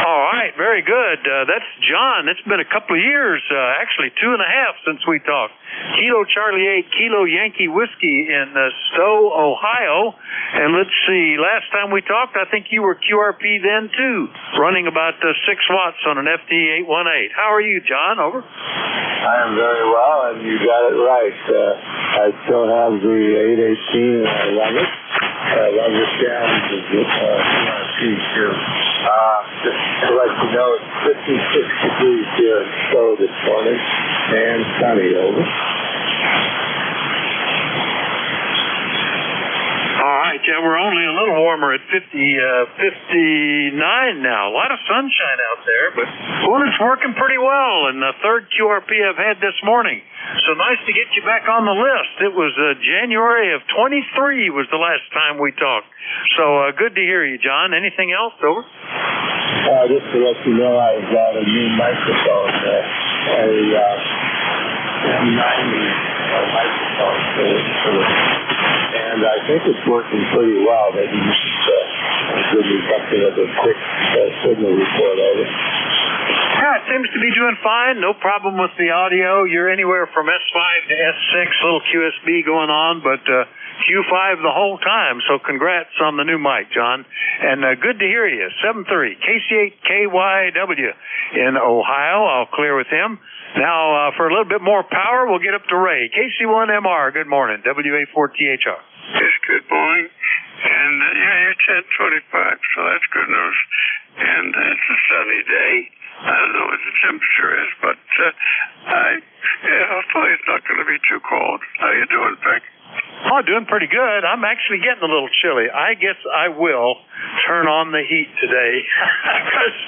All right, very good. That's John. It's been a couple of years, actually 2.5 since we talked. Kilo Charlie 8, Kilo Yankee Whiskey in Stowe, Ohio. And let's see, last time we talked, I think you were QRP then too, running about 6 watts on an FD818. How are you, John? Over. I am very well, and you got it right. I still have the 818, and I love it. I love the sound of the QRP too. Just to let you know, it's 56 degrees here in Stowe this morning, and sunny. Over. All right, yeah, we're only a little warmer at 59 now. A lot of sunshine out there, but it's working pretty well. And the third QRP I've had this morning. So nice to get you back on the list. It was January of 23 was the last time we talked. So good to hear you, John. Anything else? Over. Just to let you know, I've got a new microphone, a M90 microphone, and I think it's working pretty well. Maybe you should give me something of a quick signal report over. Yeah, it seems to be doing fine. No problem with the audio. You're anywhere from S5 to S6, little QSB going on, but Q5 the whole time. So congrats on the new mic, John. And good to hear you. 7-3, KC8KYW in Ohio. I'll clear with him. Now, for a little bit more power, we'll get up to Ray. KC1MR, good morning. WA4THR. Yes, good morning. And, you're 1025, so that's good news. And it's a sunny day. I don't know what the temperature is, but hopefully it's not going to be too cold. How you doing, Vic? Oh, doing pretty good. I'm actually getting a little chilly. I guess I will turn on the heat today because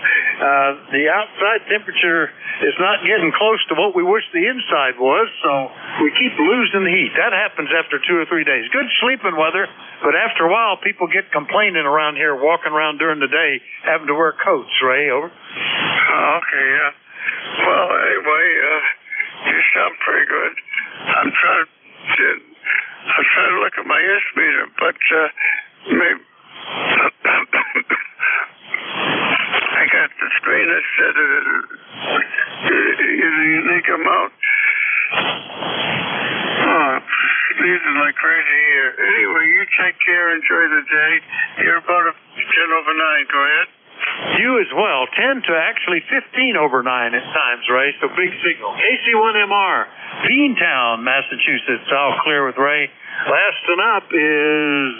the outside temperature is not getting close to what we wish the inside was, so we keep losing the heat. That happens after 2 or 3 days. Good sleeping weather, but after a while, people get complaining around here, walking around during the day, having to wear coats. Ray, over. Okay, yeah. Well, anyway, you sound pretty good. I'm trying to look at my S meter, but maybe I got the screen that said unique amount. Sneezing like crazy here. Anyway, you take care. Enjoy the day. You're about 10 over 9. Go ahead. You as well. 10 to actually 15 over 9 at times, Ray. So big signal. KC1MR, Beantown, Massachusetts. I'll clear with Ray. Last one up is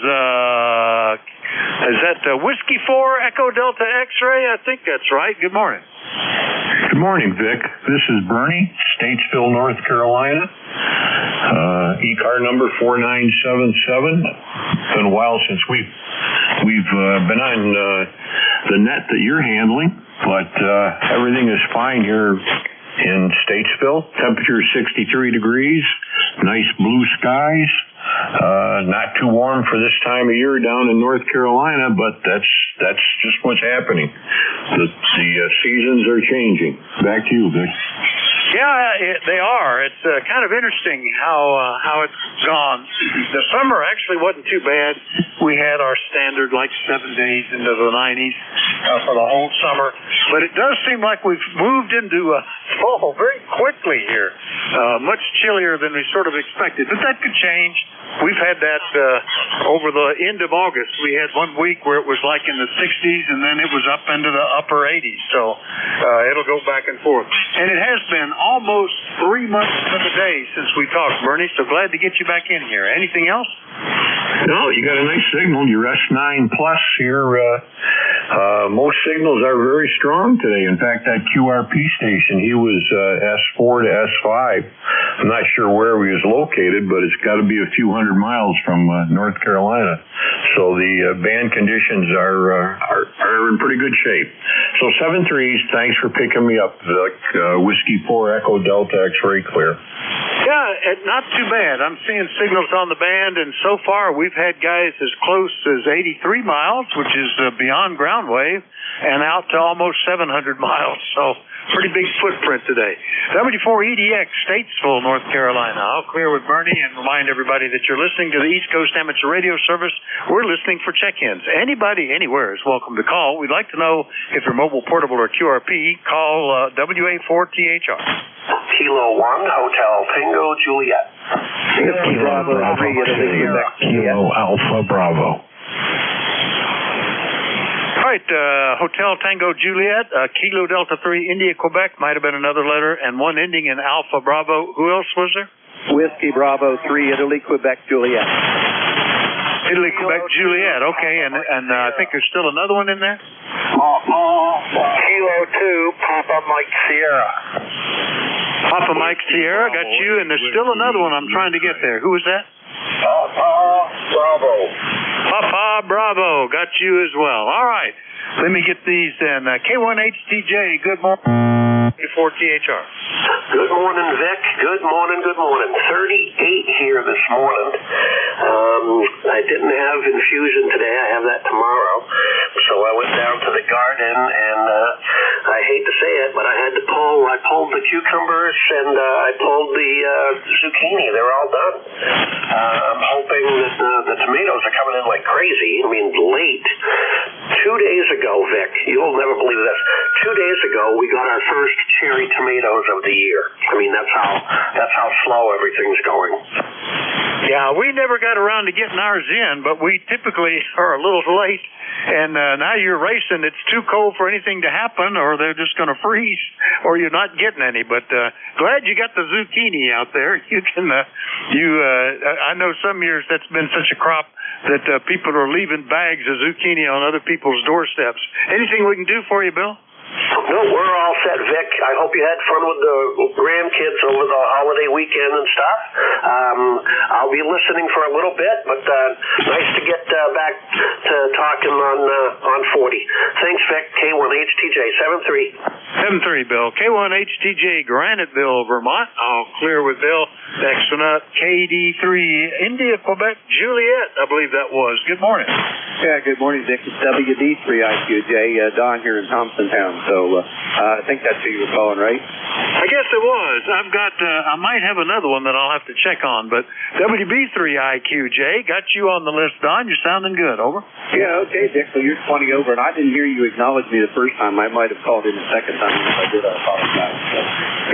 that Whiskey 4 Echo Delta X-ray? I think that's right. Good morning. Good morning, Vic. This is Bernie, Statesville, North Carolina. ECAR number 4977. It's been a while since we've been on the net that you're handling, but everything is fine here in Statesville. Temperature is 63 degrees. Nice blue skies. Not too warm for this time of year down in North Carolina, but that's that's just what's happening. The seasons are changing. Back to you, Vic. Yeah, they are. It's kind of interesting how it's gone. The summer actually wasn't too bad. We had our standard like 7 days into the 90s for the whole summer, but it does seem like we've moved into fall very quickly here. Much chillier than we sort of expected, but that could change. We've had that over the end of August. We had 1 week where it was like in the 60s, and then it was up into the upper 80s. So it'll go back and forth. And it has been almost 3 months to the day since we talked, Bernie, so glad to get you back in here. Anything else? No, you got a nice signal. Your S9 Plus here. Most signals are very strong today. In fact, that QRP station, he was S4 to S5. I'm not sure where he was located, but it's got to be a few hundred miles from North Carolina. So the band conditions are in pretty good shape. So 7-3s, thanks for picking me up, Vic. Whiskey 4 Echo Delta X-ray clear. Yeah, not too bad. I'm seeing signals on the band, and so far we've had guys as close as 83 miles, which is beyond ground wave, and out to almost 700 miles. So pretty big footprint today. W4EDX, Statesville, North Carolina. I'll clear with Bernie and remind everybody that you're listening to the East Coast Amateur Radio Service. We're listening for check-ins. Anybody, anywhere is welcome to call. We'd like to know if you're mobile, portable, or QRP. Call WA4THR. Kilo 1, Hotel Tango, Juliet. Kilo Bravo, Kilo Alpha Bravo. All right, Hotel Tango Juliet, Kilo Delta 3 India Quebec, might have been another letter, and one ending in Alpha Bravo. Who else was there? Whiskey Bravo 3 Italy Quebec Juliet. Italy Quebec Juliet, okay, and I think there's still another one in there? Kilo 2, Papa Mike Sierra. Papa Mike Sierra, got you, and there's still another one I'm trying to get there. Who was that? Papa Bravo. Papa Bravo, got you as well. All right, let me get these then. K1HTJ, good morning. K4THR. Good morning, Vic. Good morning. 38 here this morning. I didn't have infusion today. I have that tomorrow. So I went down to the garden, and I hate to say it, but I pulled the cucumbers, and I pulled the zucchini. They're all done. I'm hoping that the tomatoes are coming in like crazy. I mean, late. 2 days ago, Vic, you'll never believe this. 2 days ago, we got our first cherry tomatoes of the year. I mean, that's how slow everything's going. Yeah, we never got around to getting ours in, but we typically are a little late. And now you're racing. It's too cold for anything to happen, or they're just going to freeze, or you're not getting any. But glad you got the zucchini out there. You can, I know some years that's been such a crop that people are leaving bags of zucchini on other people's doorsteps. Anything we can do for you, Bill? No, we're all set, Vic. I hope you had fun with the grandkids over the holiday weekend and stuff. I'll be listening for a little bit, but nice to get back to talking on 40. Thanks, Vic. K1HTJ 73. 73, Bill. K1HTJ, Graniteville, Vermont. I'll clear with Bill. Next one up, KD3, India, Quebec, Juliet, I believe that was. Good morning. Yeah, good morning, Dick. It's WD3IQJ, Don here in Thompsontown. So I think that's who you were calling, right? I guess it was. I've got, I might have another one that I'll have to check on, but WB3IQJ, got you on the list, Don. You're sounding good. Over. Yeah, okay, Dick. So you're 20 over, and I didn't hear you acknowledge me the first time. I might have called in the second time. If I did, I apologize. So,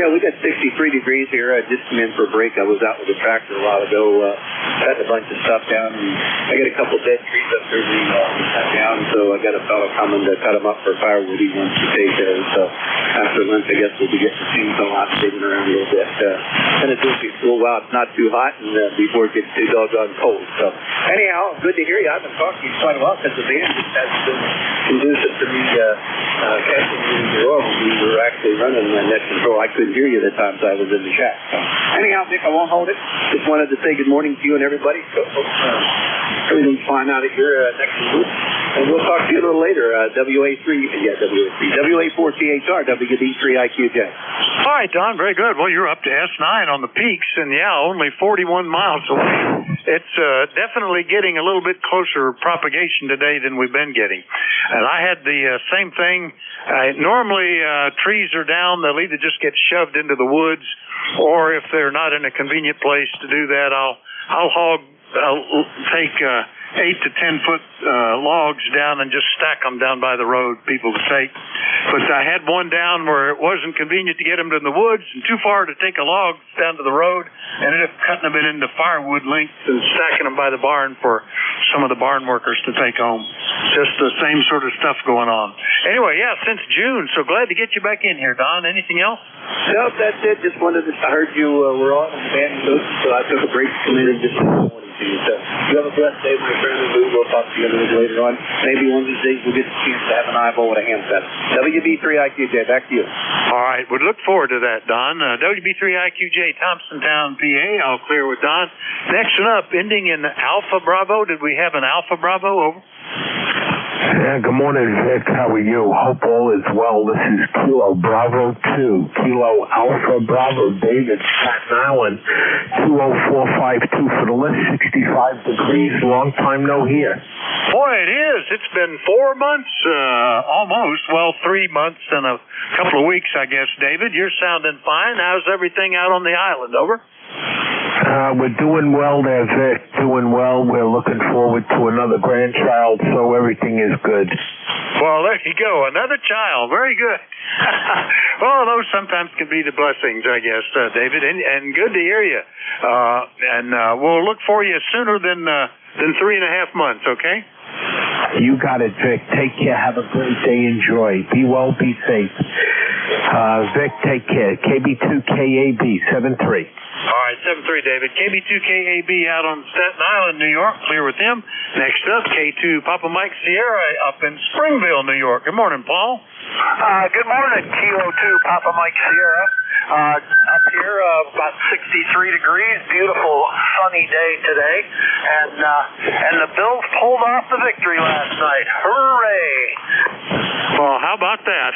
yeah, we got 63 degrees here. I just came in for a break. I was out with the tractor a while ago, cutting a bunch of stuff down, and I got a couple dead trees up there we cut down, so I got a fellow coming to cut them up for firewood. He wants to take those. So after lunch, I guess we'll be getting the chainsaw out and digging around a little bit. And it's just cool while it's not too hot, and before it gets too doggone cold. So anyhow, good to hear you. I've been talking to you quite a while because the band just hasn't been conducive to me catching you in the oil when we were actually running net control. I couldn't hear you the times I was in the shack. So anyhow, Dick, I won't hold it. Just wanted to say good morning to you and everybody. So everything's fine out at your neck of the roof. And we'll talk to you a little later. WA4THR, WD3IQJ. All right, Don, very good. Well, you're up to S9 on the peaks, and yeah, only 41 miles away. it's definitely getting a little bit closer propagation today than we've been getting. And I had the same thing. Normally, trees are down. They'll either just get shoved into the woods, or if they're not in a convenient place to do that, I'll take 8 to 10 foot logs down and just stack them down by the road, people to take. But I had one down where it wasn't convenient to get them to the woods and too far to take a log down to the road. Ended up cutting them into firewood lengths and stacking them by the barn for some of the barn workers to take home. Just the same sort of stuff going on. Anyway, yeah, since June, so glad to get you back in here, Don. Anything else? No, that's it. Just wanted to, I heard you were on and the band was, so I took a break to come in and just wanted to you. So you have a blessed day, my friend, and we'll talk to you a little later on. Maybe one of these days we'll get the chance to have an eyeball with a handset. WB3IQJ, back to you. All right, we look forward to that, Don. WB3IQJ, Thompsontown, PA. I'll clear with Don. Next one up, ending in Alpha Bravo. Did we have an Alpha Bravo? Over. Yeah, good morning, Vic. How are you? Hope all is well. This is Kilo Bravo 2, Kilo Alpha Bravo, David, Staten Island, 20452 for the list, 65 degrees, long time no hear. Boy, it is. It's been 4 months, almost. Well, 3 months and a couple of weeks, I guess, David. You're sounding fine. How's everything out on the island? Over. We're doing well there, Vic. Doing well. We're looking forward to another grandchild, so everything is good. Well, there you go. Another child. Very good. Well, those sometimes can be the blessings, I guess, David. And good to hear you. And we'll look for you sooner than 3.5 months, okay? You got it, Vic. Take care. Have a great day. Enjoy. Be well. Be safe. Vic, take care. KB2KAB 73. All right, 73, David. KB2KAB out on Staten Island, New York. Clear with him. Next up, K2 Papa Mike Sierra up in Springville, New York. Good morning, Paul. Good morning, Kilo 2 Papa Mike Sierra. Up here, about 63 degrees. Beautiful sunny day today. And the Bills pulled off the victory last night. Hooray! Well, how about that?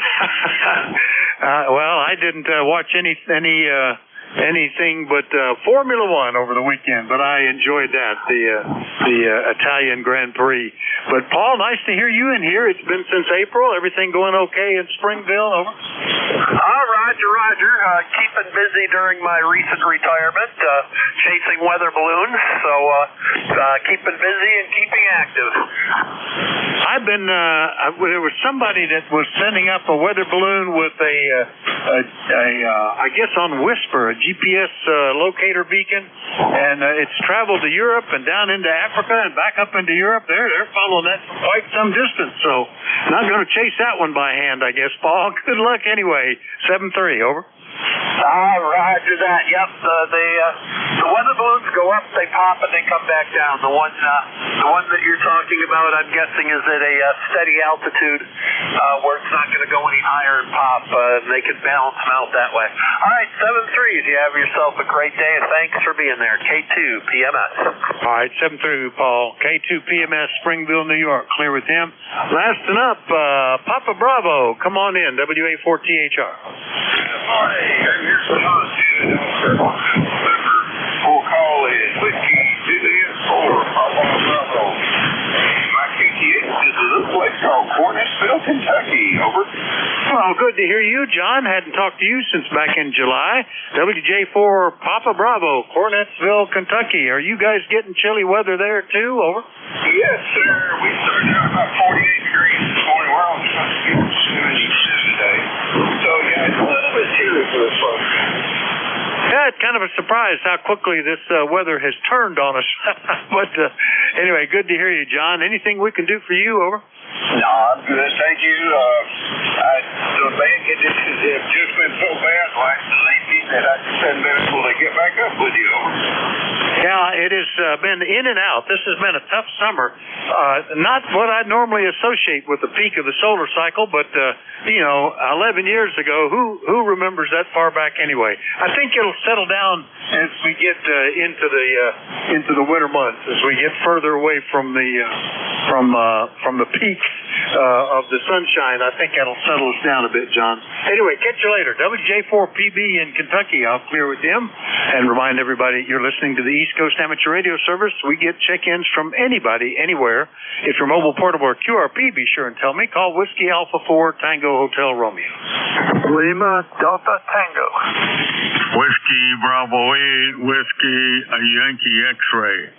Well, I didn't watch anything but Formula One over the weekend, but I enjoyed that, the Italian Grand Prix. But Paul, nice to hear you in here. It's been since April. Everything going okay in Springville? Over. Roger. Keeping busy during my recent retirement, chasing weather balloons. So keeping busy and keeping active. I've been. There was somebody that was sending up a weather balloon with I guess on Whisper, a GPS locator beacon, and it's traveled to Europe and down into Africa and back up into Europe. They're following that for quite some distance, so not going to chase that one by hand, I guess, Paul. Good luck anyway. 7-3, over. Roger that. Yep. The weather balloons go up, they pop, and they come back down. The one that you're talking about, I'm guessing, is at a steady altitude where it's not going to go any higher and pop. And they can balance them out that way. All right, 7-3. You have yourself a great day, and thanks for being there. K2 PMS. All right, 7-3, Paul. K2 PMS, Springville, New York. Clear with him. Last and up, Papa Bravo. Come on in, WA4THR. Good morning. Here's John Full call is Whiskey Juliet 4 Papa Bravo. My QTH is a little place called Cornettsville, Kentucky. Over. Well, good to hear you, John. Hadn't talked to you since back in July. WJ4 Papa Bravo, Cornettsville, Kentucky. Are you guys getting chilly weather there too? Over. Yes, sir. We started out about 48 degrees this morning. We're on 72 today. So, yeah, it's a little bit chilly for this folks. Yeah, it's kind of a surprise how quickly this weather has turned on us. But anyway, good to hear you, John. Anything we can do for you? Over. No, I'm good. Thank you. The bad conditions have just been so bad last night that I just haven't been able to get back up with you. Yeah, it has been in and out. This has been a tough summer. Not what I normally associate with the peak of the solar cycle, but 11 years ago, who remembers that far back anyway? I think it'll settle down as we get into the winter months, as we get further away from the peak of the sunshine. I think that'll settle us down a bit, John. Anyway, catch you later. WJ4PB in Kentucky. I'll clear with them and remind everybody you're listening to the East Coast Amateur Radio Service. We get check-ins from anybody, anywhere. If you're mobile, portable, or QRP, be sure and tell me. Call Whiskey Alpha 4 Tango Hotel Romeo. Lima Delta Tango. Whiskey Bravo 8, Whiskey Yankee X-Ray.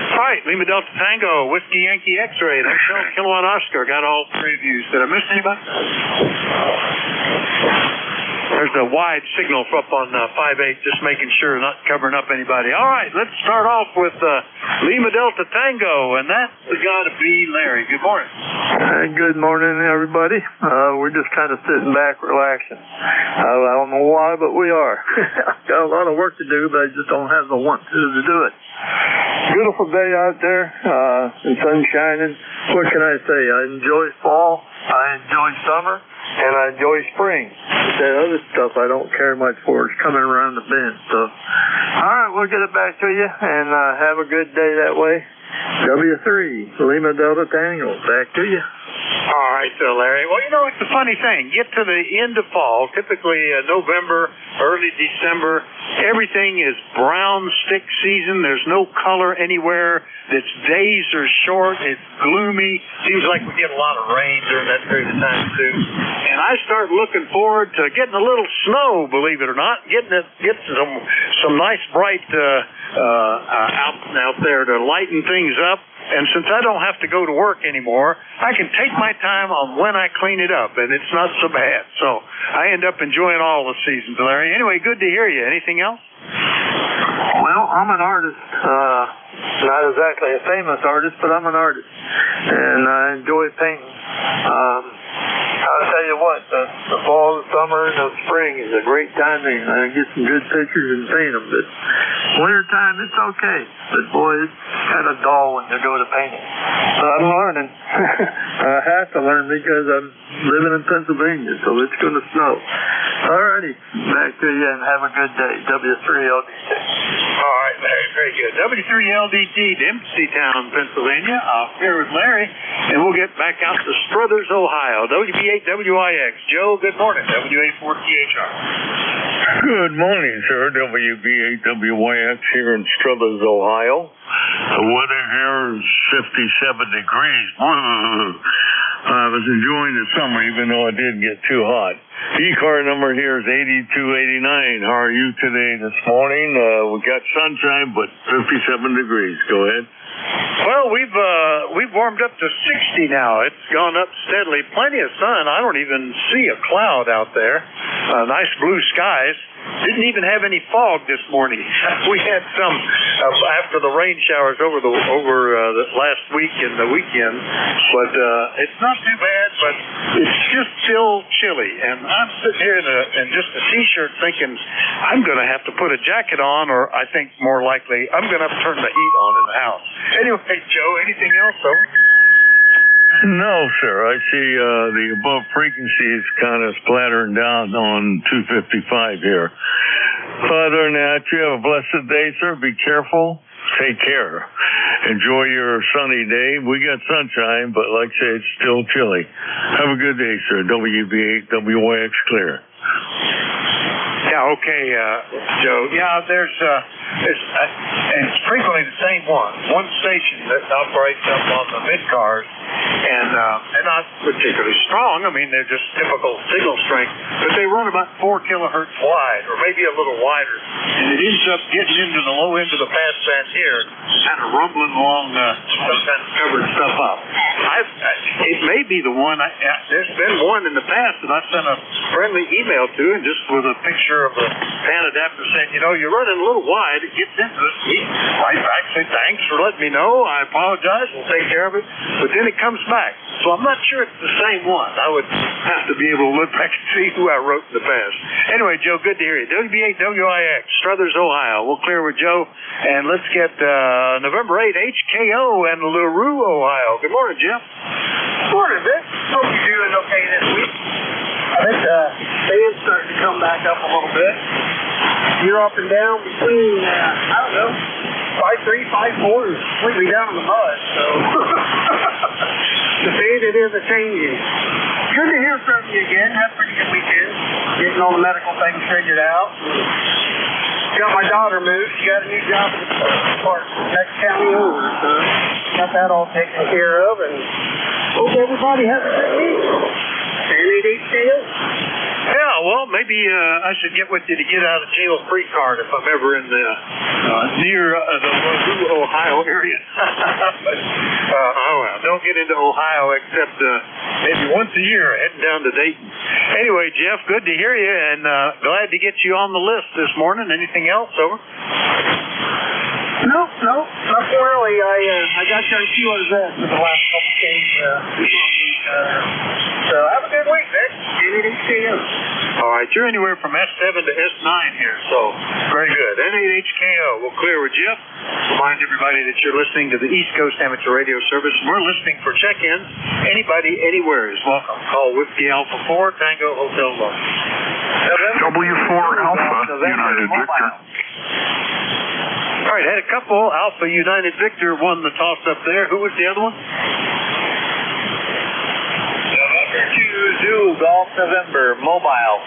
All right, Lima Delta Tango, Whiskey Yankee X-Ray, Hotel Kilowatt Oscar. Got all three of you. Did I miss anybody? There's a wide signal up on 5-8, just making sure, not covering up anybody. All right, let's start off with Lima Delta Tango, and that's got to be Larry. Good morning. Good morning, everybody. We're just kind of sitting back, relaxing. I don't know why, but we are. Got a lot of work to do, but I just don't have the want to do it. Beautiful day out there, the sun shining. What can I say? I enjoy fall, I enjoy summer, and I enjoy spring. But that other stuff I don't care much for. It's coming around the bend. So, all right, we'll get it back to you, and have a good day that way. W3, Lima Delta Tango, back to you. All right, Larry. Well, you know, it's a funny thing. Get to the end of fall, typically November, early December, everything is brown stick season. There's no color anywhere. Its days are short. It's gloomy. Seems like we get a lot of rain during that period of time, too. And I start looking forward to getting a little snow, believe it or not, getting some nice bright out there to lighten things up. And since I don't have to go to work anymore, I can take my time on when I clean it up, and it's not so bad. So I end up enjoying all the seasons, Larry. Anyway, good to hear you. Anything else? Well, I'm an artist. Not exactly a famous artist, but I'm an artist. And I enjoy painting. I'll tell you what, the fall, the summer, and the spring is a great time to get some good pictures and paint them. But winter time, it's okay. But boy, it's kind of dull when you go to painting. So I'm learning. I have to learn because I'm living in Pennsylvania, so it's going to snow. Alrighty, back to you and have a good day. W3LDT. All right, Larry, very good. W3LDT, Dempseytown, Pennsylvania. I'll clear with Larry, and we'll get back out to Struthers, Ohio. WB8WIX. Joe, good morning. WA4THR. Good morning, sir. WB8WYX here in Struthers, Ohio. The weather here is 57 degrees. I was enjoying the summer, even though it did get too hot. ECAR number here is 8289. How are you today this morning? We got sunshine, but 57 degrees. Go ahead. Well, we've warmed up to 60 now. It's gone up steadily. Plenty of sun. I don't even see a cloud out there. Nice blue skies. Didn't even have any fog this morning. We had some after the rain showers over the last week and the weekend, but it's not too bad. But it's just still chilly, and I'm sitting here in just a t-shirt, thinking I'm going to have to put a jacket on, or I think more likely I'm going to have to turn the heat on in the house. Anyway, Joe, anything else? No, sir. I see the above frequencies kind of splattering down on 255 here. Other than that, you have a blessed day, sir. Be careful. Take care. Enjoy your sunny day. We got sunshine, but like I say, it's still chilly. Have a good day, sir. WB8WYX clear. Yeah, okay, Joe. Yeah, it's frequently the same one station that operates up on the mid-cars, and they're not particularly strong. I mean, they're just typical signal strength, but they run about 4 kilohertz wide, or maybe a little wider, and it ends up getting into the low end of the passband here, kind of rumbling along, kind of covering stuff up. It may be the one. There's been one in the past that I sent a friendly email to, and just with a picture of a fan adapter saying, you're running a little wide. It gets into it. He writes back, say, thanks for letting me know. I apologize. We'll take care of it. But then it comes back. So I'm not sure it's the same one. I would have to be able to look back and see who I wrote in the past. Anyway, Joe, good to hear you. WB8WIX, Struthers, Ohio. We'll clear with Joe. And let's get November 8, HKO and LaRue, Ohio. Good morning, Jim. Morning, Vic. Hope you're doing okay this week. I think the band's starting to come back up a little bit. You're up and down between, 5'3", 5'4", is completely down in the mud, so the faded is a changing. Good to hear from you again. Have a pretty good weekend. Getting all the medical things figured out. Got my daughter moved. She got a new job in the park next county over, so got that all taken care of, and hope everybody has a good week. N88KO. Yeah, well, maybe I should get with you to get out of jail free card if I'm ever in the near the Wazoo, Ohio area. But, don't get into Ohio except maybe once a year heading down to Dayton. Anyway, Jeff, good to hear you, and glad to get you on the list this morning. Anything else? Over? Nope, nothing really. I got you on QRZ for the last couple days. So have a good week, Vic. N88KO. All right, you're anywhere from S7 to S9 here, so very good. N8HKO. We'll clear with Jeff. Remind everybody that you're listening to the East Coast Amateur Radio Service. We're listening for check-ins. Anybody, anywhere is welcome. Call Whiskey Alpha 4, Tango Hotel Love. W4 Alpha, United Victor. All right, had a couple. Alpha United Victor won the toss-up there. Who was the other one? Zulu Golf November Mobile.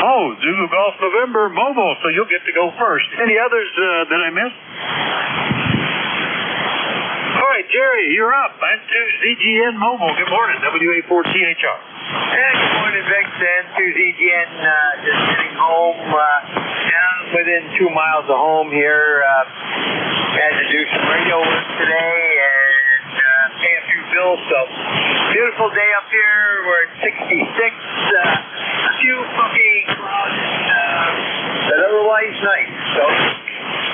Oh, Zulu Golf November Mobile, so you'll get to go first. Any others that I missed? All right, Jerry, you're up. N2 ZGN Mobile. Good morning, WA4THR. Hey, good morning, Vic. N2 ZGN, just getting home, down within 2 miles of home here. Had to do some radio work today and pay a few bills, so beautiful day up here. We're at 66, a few funky clouds, but otherwise nice. So.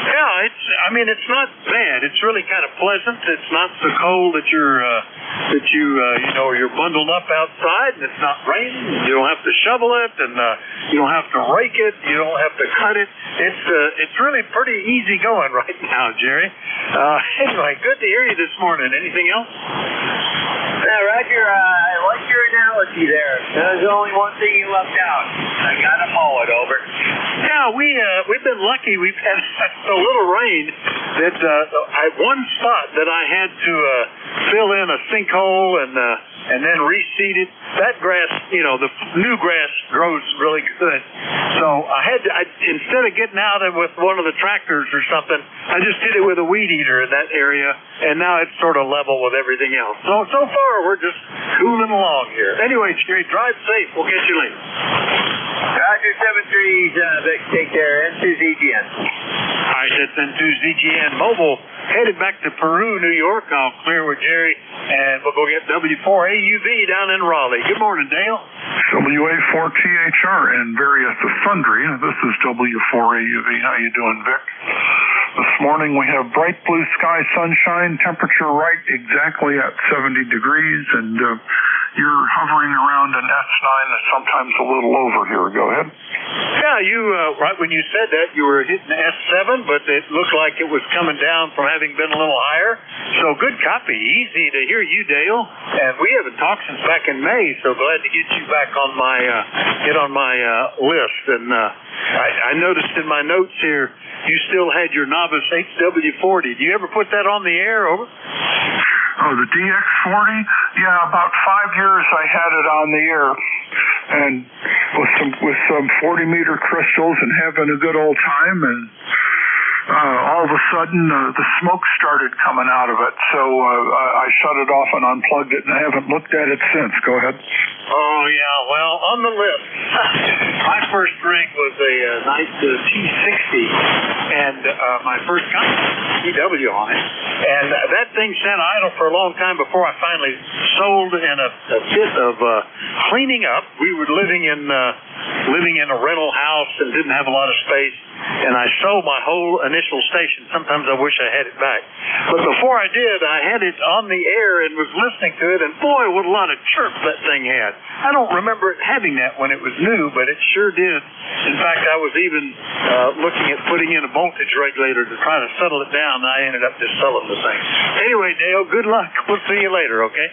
Yeah, it's not bad. It's really kind of pleasant. It's not so cold that you're bundled up outside, and it's not raining. You don't have to shovel it, and you don't have to rake it. You don't have to cut it. It's really pretty easy going right now, Jerry. Anyway, good to hear you this morning. Anything else? Yeah, Roger, I like your analogy there. There's only one thing you left out. I gotta mow it over. Yeah, we've been lucky. We've had so little rain that one spot that I had to fill in a sinkhole and then reseed it. That grass, the new grass grows really good. So instead of getting out with one of the tractors or something, I just did it with a weed eater in that area, and now it's sort of level with everything else. So far, we're just cooling along here. Anyway, Jerry, drive safe. We'll get you later. Roger, 73, Vic, take care. N2 ZGN. All right, that's N2 ZGN Mobile. Headed back to Peru, New York. I'll clear with Jerry, and we'll go get W4AUV down in Raleigh. Good morning, Dale. WA4THR and various sundry. This is W4AUV. How you doing, Vic? This morning we have bright blue sky, sunshine, temperature right exactly at 70 degrees, and you're hovering around an S9, sometimes a little over here. Go ahead. Yeah, you right when you said that, you were hitting S7, but it looked like it was coming down from having been a little higher. So good copy. Easy to hear you, Dale. And we haven't talked since back in May, so glad to get you back on my list. And I noticed in my notes here you still had your novice HW40. Do you ever put that on the air? Over. Oh, the DX40? Yeah, about 5 years I had it on the air, and with some 40-meter crystals and having a good old time, and all of a sudden the smoke started coming out of it, so I shut it off and unplugged it, and I haven't looked at it since. Go ahead. Oh, yeah, well, on the list, my first rig was a nice T60, and my first TW on it, and that thing sat idle for a long time before I finally sold in a bit of cleaning up. We were living in a rental house and didn't have a lot of space, and I sold my whole initial station. Sometimes I wish I had it back. But before I did, I had it on the air and was listening to it, and boy, what a lot of chirp that thing had. I don't remember it having that when it was new, but it sure did. In fact, I was even looking at putting in a voltage regulator to try to settle it down, and I ended up just selling the thing. Anyway, Dale, good luck. We'll see you later, okay?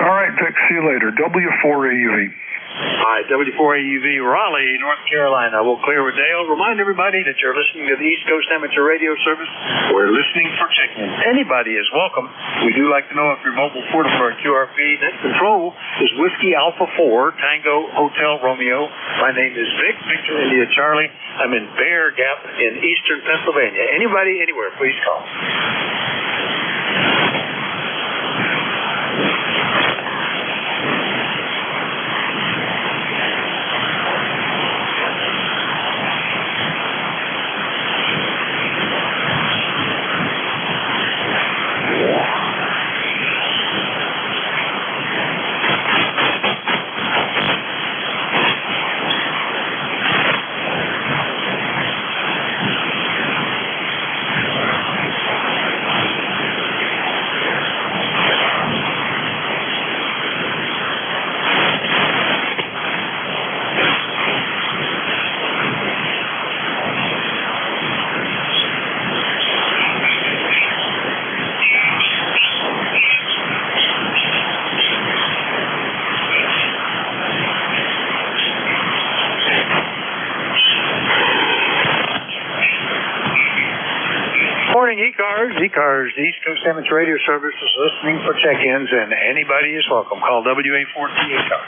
All right, Vic, see you later. W4AUV. Hi, W4AUV, Raleigh, North Carolina. We'll clear with Dale. Remind everybody that you're listening to the East Coast Amateur Radio Service. We're listening for check-in. Anybody is welcome. We do like to know if your mobile port number and QRP. Net control is Whiskey Alpha 4, Tango Hotel Romeo. My name is Vic, Victor India Charlie. I'm in Bear Gap in eastern Pennsylvania. Anybody, anywhere, please call. Morning, ECARS, East Coast Amateur Radio Service is listening for check-ins, and anybody is welcome. Call WA4THR.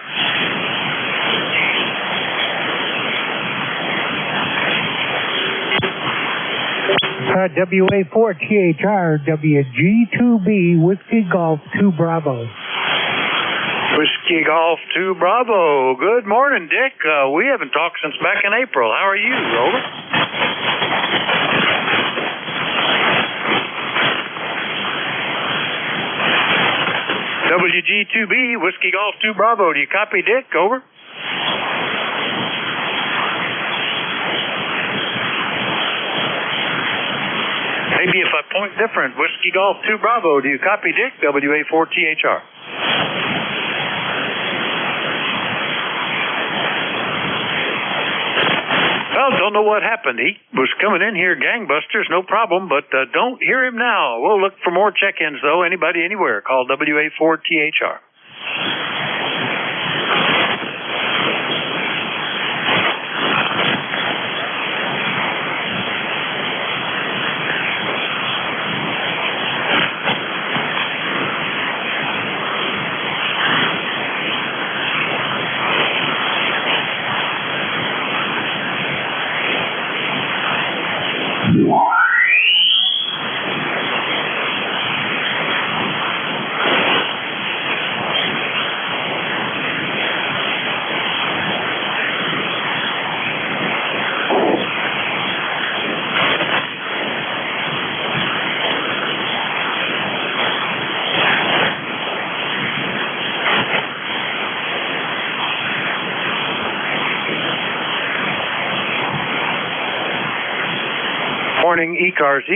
WA4THR, WG2B, Whiskey Golf 2 Bravo. Whiskey Golf 2 Bravo. Good morning, Dick. We haven't talked since back in April. How are you? Over. WG2B, Whiskey Golf 2 Bravo. Do you copy, Dick? Over. Maybe if I point different. Whiskey Golf 2 Bravo. Do you copy, Dick? WA4THR. Well, don't know what happened. He was coming in here gangbusters, no problem, but don't hear him now. We'll look for more check-ins, though. Anybody, anywhere. Call WA4THR. Morning, ECARS,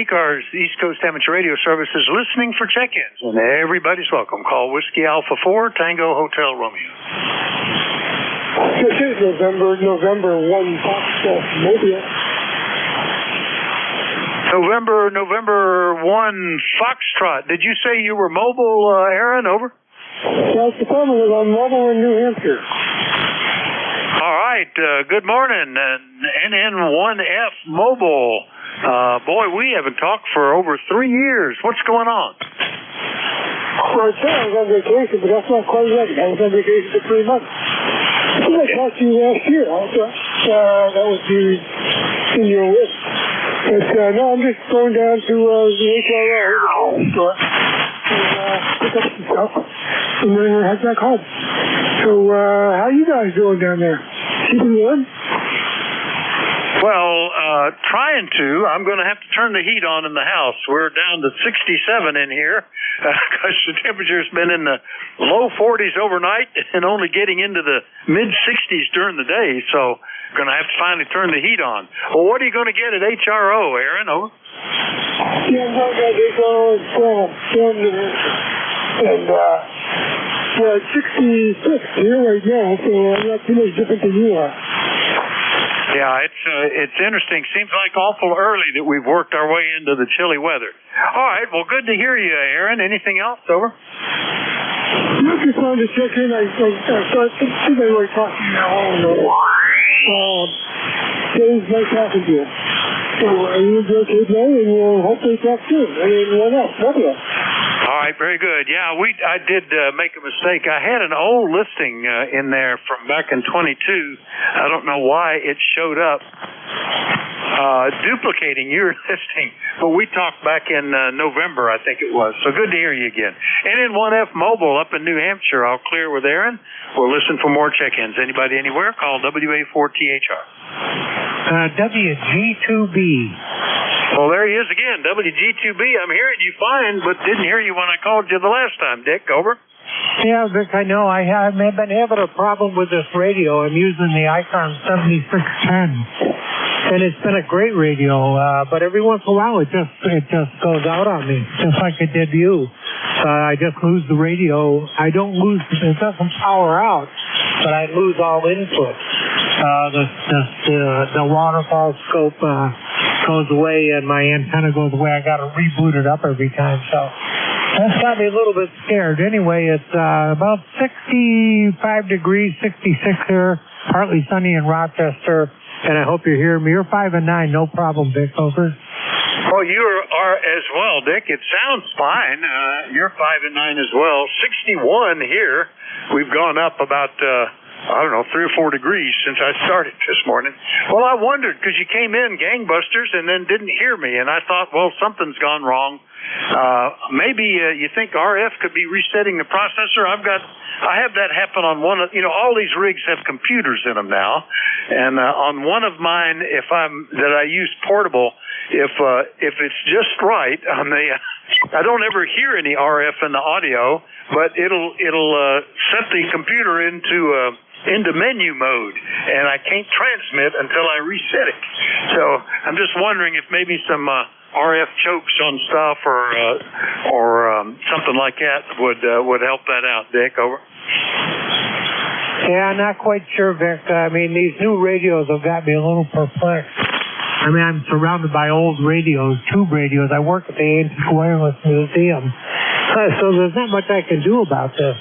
East Coast Amateur Radio Service is listening for check-ins, and everybody's welcome. Call Whiskey Alpha 4, Tango Hotel Romeo. This is November 1, Foxtrot, Mobile. November 1, Foxtrot. Did you say you were mobile, Aaron? Over. That's the problem is I'm mobile in New Hampshire. All right. Good morning, NN1F Mobile. Boy, we haven't talked for over 3 years. What's going on? Well, I said I was on vacation, but that's not quite right. I was on vacation for 3 months. I think I talked to you last year. That was the senior list. But no, I'm just going down to the HRO store and pick up some stuff and then head back home. So, how you guys doing down there? Keeping warm? Well, trying to. I'm going to have to turn the heat on in the house. We're down to 67 in here because the temperature's been in the low 40s overnight and only getting into the mid-60s during the day. So going to have to finally turn the heat on. Well, what are you going to get at HRO, Aaron? Over. Yeah, I'm going to get HRO in Sam, New Hampshire. And, yeah, it's 66 here right now, so I'm not too much different than you are. Yeah, it's interesting. Seems like awful early that we've worked our way into the chilly weather. All right, well, good to hear you, Aaron. Anything else? Over. just wanted to check in. I think they were talking now. Dave's nice talking to you. So you do okay today, and we'll hopefully talk soon. I mean, what else? All right, very good. Yeah, I did make a mistake. I had an old listing in there from back in 22. I don't know why it showed up duplicating your listing, but we talked back in November, I think it was. So good to hear you again. NN1F Mobile up in New Hampshire. I'll clear with Aaron. We'll listen for more check-ins. Anybody anywhere? Call WA4THR. WG2B. Well, there he is again, WG2B. I'm hearing you fine, but didn't hear you when I called you the last time, Dick. Over. Yeah, Vic, I know. I've been having a problem with this radio. I'm using the ECARS 7610. And it's been a great radio, but every once in a while it just goes out on me, just like it did you. I just lose the radio. I don't lose, it doesn't power out, but I lose all input. The waterfall scope goes away and my antenna goes away. I got to reboot it up every time, so that's got me a little bit scared. Anyway, it's about 65 degrees, 66 here, partly sunny in Rochester. And I hope you're hearing me. You're 5 and 9, no problem, Dick. Over. Well, you are as well, Dick. It sounds fine. You're 5 and 9 as well. 61 here. We've gone up about, 3 or 4 degrees since I started this morning. Well, I wondered because you came in gangbusters and then didn't hear me, and I thought, well, something's gone wrong. Maybe you think RF could be resetting the processor. I have that happen on one of, all these rigs have computers in them now, and on one of mine, that I use portable, if it's just right on the, I don't ever hear any RF in the audio, but it'll set the computer into menu mode, and I can't transmit until I reset it. So I'm just wondering if maybe some RF chokes on stuff or something like that would help that out, Dick. Over. Yeah, not quite sure, Vic. I mean, these new radios have got me a little perplexed. I mean, I'm surrounded by old radios, tube radios. I work at the Antique Wireless Museum, so there's not much I can do about this.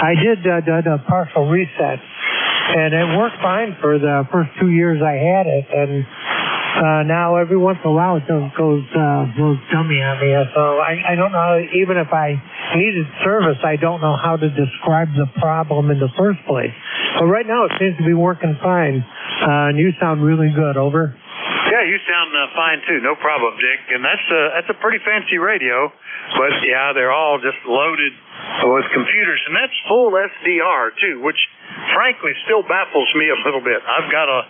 I did a partial reset, and it worked fine for the first 2 years I had it, and now every once in a while it just goes dummy on me. So I don't know, even if I needed service, I don't know how to describe the problem in the first place. But right now it seems to be working fine. And you sound really good. Over. Yeah, you sound fine too. No problem, Dick. And that's a pretty fancy radio. But yeah, they're all just loaded with computers, and that's full SDR too, which frankly still baffles me a little bit. I've got a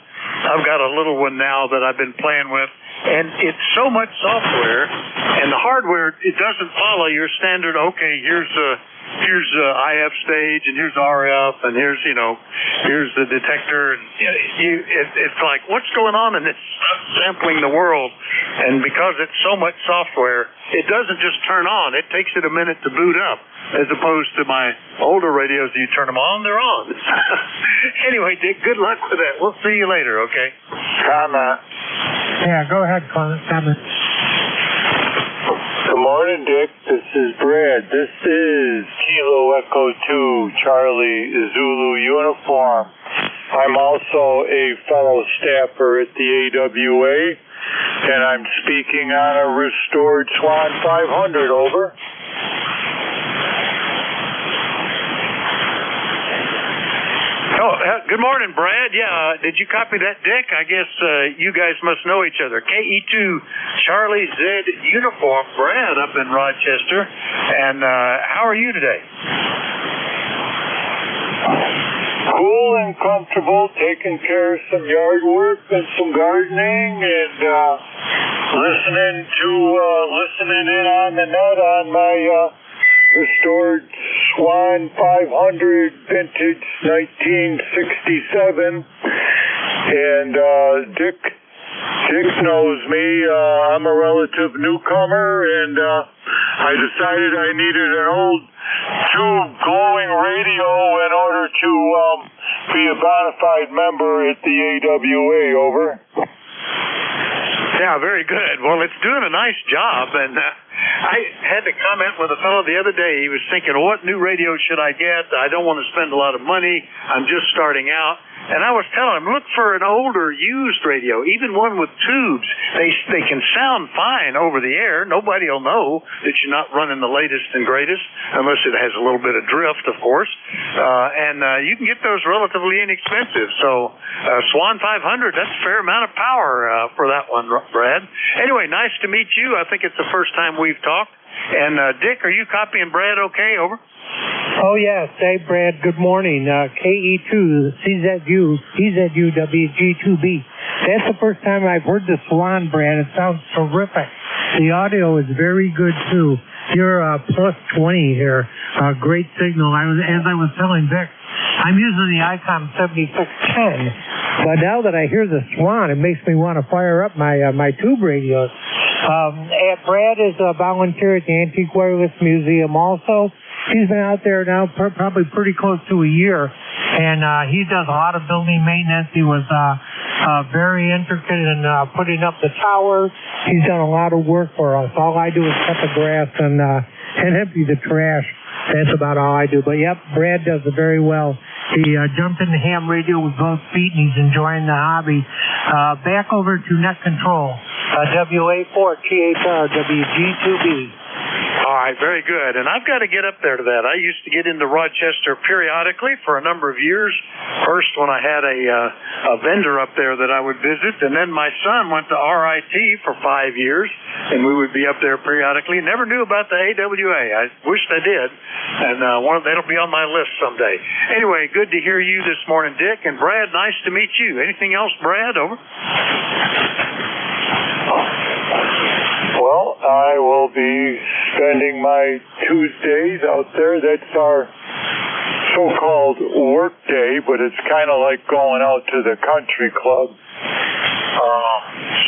little one now that I've been playing with, and it's so much software, and the hardware, it doesn't follow your standard, okay, here's IF stage, and here's RF, and here's the detector, and it's like, what's going on in this stuff sampling the world? And because it's so much software, it doesn't just turn on, it takes it a minute to boot up, as opposed to my older radios, you turn them on, they're on. Anyway, Dick, good luck with that. We'll see you later, okay? Comment. Yeah, go ahead, comment. Good morning, Dick. This is Brad. This is Kilo Echo 2 Charlie Zulu uniform. I'm also a fellow staffer at the AWA, and I'm speaking on a restored Swan 500. Over. Oh, good morning, Brad. Yeah, did you copy that, Dick? I guess you guys must know each other. KE2 Charlie Z uniform, Brad up in Rochester. And how are you today? Cool and comfortable, taking care of some yard work and some gardening, and listening in on the net on my restored Swan 500 vintage 1967. And Dick knows me. I'm a relative newcomer, and I decided I needed an old tube glowing radio in order to be a bona fide member at the AWA. Over. Yeah, very good. Well, it's doing a nice job, and I had to comment with a fellow the other day. He was thinking, what new radio should I get? I don't want to spend a lot of money. I'm just starting out. And I was telling him, look for an older used radio, even one with tubes. They can sound fine over the air. Nobody will know that you're not running the latest and greatest, unless it has a little bit of drift, of course. And you can get those relatively inexpensive. So Swan 500, that's a fair amount of power for that one, Brad. Anyway, nice to meet you. I think it's the first time we've talked. And Dick, are you copying Brad okay? Over. Oh, yes. Hey, Brad, good morning. KE2, CZU, EZUWG2B. That's the first time I've heard the Swan, Brad. It sounds terrific. The audio is very good, too. You're plus 20 here. Great signal. As I was telling Vic, I'm using the ICOM 7610, but now that I hear the Swan, it makes me want to fire up my tube radios. Brad is a volunteer at the Antique Wireless Museum also. He's been out there now probably pretty close to a year, and he does a lot of building maintenance. He was very intricate in putting up the tower. He's done a lot of work for us. All I do is cut the grass and empty the trash. That's about all I do. But, yep, Brad does it very well. He jumped in the ham radio with both feet, and he's enjoying the hobby. Back over to Net Control, WA4THR WG2B. All right, very good. And I've got to get up there to that. I used to get into Rochester periodically for a number of years. First, when I had a vendor up there that I would visit, and then my son went to RIT for 5 years, and we would be up there periodically. Never knew about the AWA. I wished I did, and that'll be on my list someday. Anyway, good to hear you this morning, Dick. And Brad, nice to meet you. Anything else, Brad? Over. Well, I will be spending my Tuesdays out there. That's our so-called work day, but it's kind of like going out to the country club,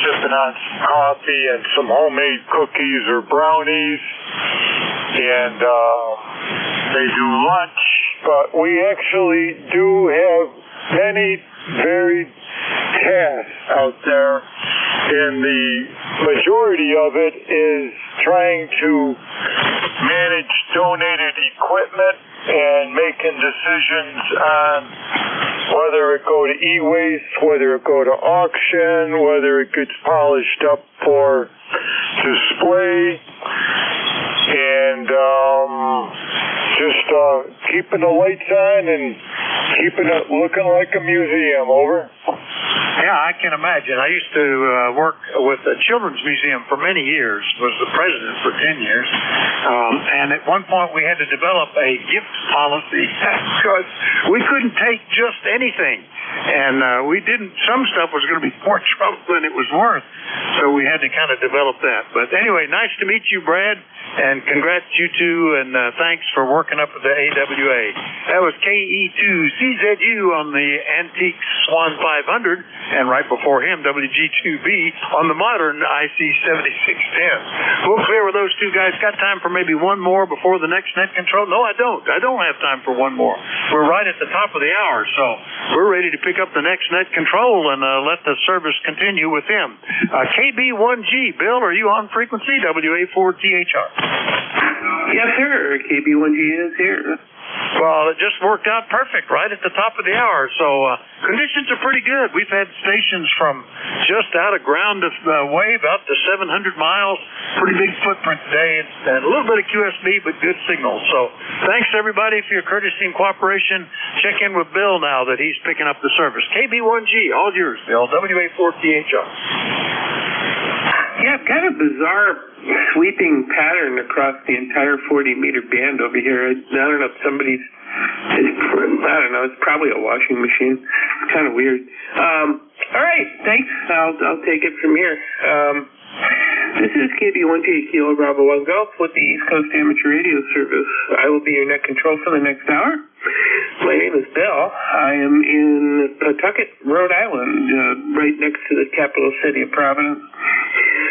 sipping on some coffee and some homemade cookies or brownies, and they do lunch, but we actually do have many varied tasks out there, and the majority of it is trying to manage donated equipment and making decisions on whether it go to e-waste, whether it go to auction, whether it gets polished up for display, and just keeping the lights on and keeping it looking like a museum. Over. Yeah, I can imagine. I used to work with the Children's Museum for many years, was the president for 10 years. And at one point we had to develop a gift policy because we couldn't take just anything. And some stuff was going to be more trouble than it was worth. So we had to kind of develop that. But anyway, nice to meet you, Brad. And congrats you two, and thanks for working up with the AWA. That was KE2CZU on the antique Swan 500, and right before him, WG2B on the modern IC 7610. We'll clear with those two guys. Got time for maybe one more before the next Net Control? No, I don't. I don't have time for one more. We're right at the top of the hour, so we're ready to pick up the next Net Control and let the service continue with him. KB1G, Bill, are you on frequency? WA4THR. Yes, sir. KB1G is here. Well, it just worked out perfect right at the top of the hour. So conditions are pretty good. We've had stations from just out of ground wave out to 700 miles. Pretty big footprint today, and a little bit of QSB, but good signals. So thanks, everybody, for your courtesy and cooperation. Check in with Bill now that he's picking up the service. KB1G, all yours, Bill. WA4THR. Yeah, kind of bizarre sweeping pattern across the entire 40-meter band over here. I don't know if somebody's, I don't know, it's probably a washing machine. It's kind of weird. All right, thanks. I'll take it from here. This is KB1G Kilo Bravo 1 Golf with the East Coast Amateur Radio Service. I will be your Net Control for the next hour. My name is Bill. I am in Pawtucket, Rhode Island, right next to the capital city of Providence,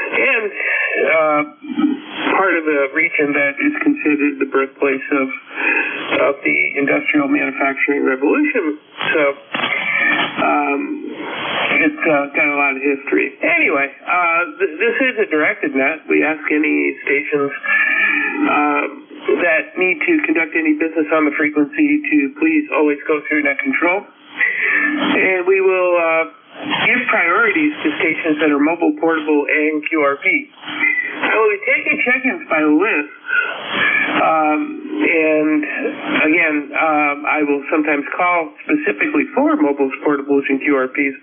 and part of a region that is considered the birthplace of the industrial manufacturing revolution. So It's got a lot of history. Anyway, this is a directed net. We ask any stations that need to conduct any business on the frequency to please always go through net control. And we will give priorities to stations that are mobile, portable, and QRP. So we take your check-ins by list. And again, I will sometimes call specifically for mobiles, portables, and QRPs.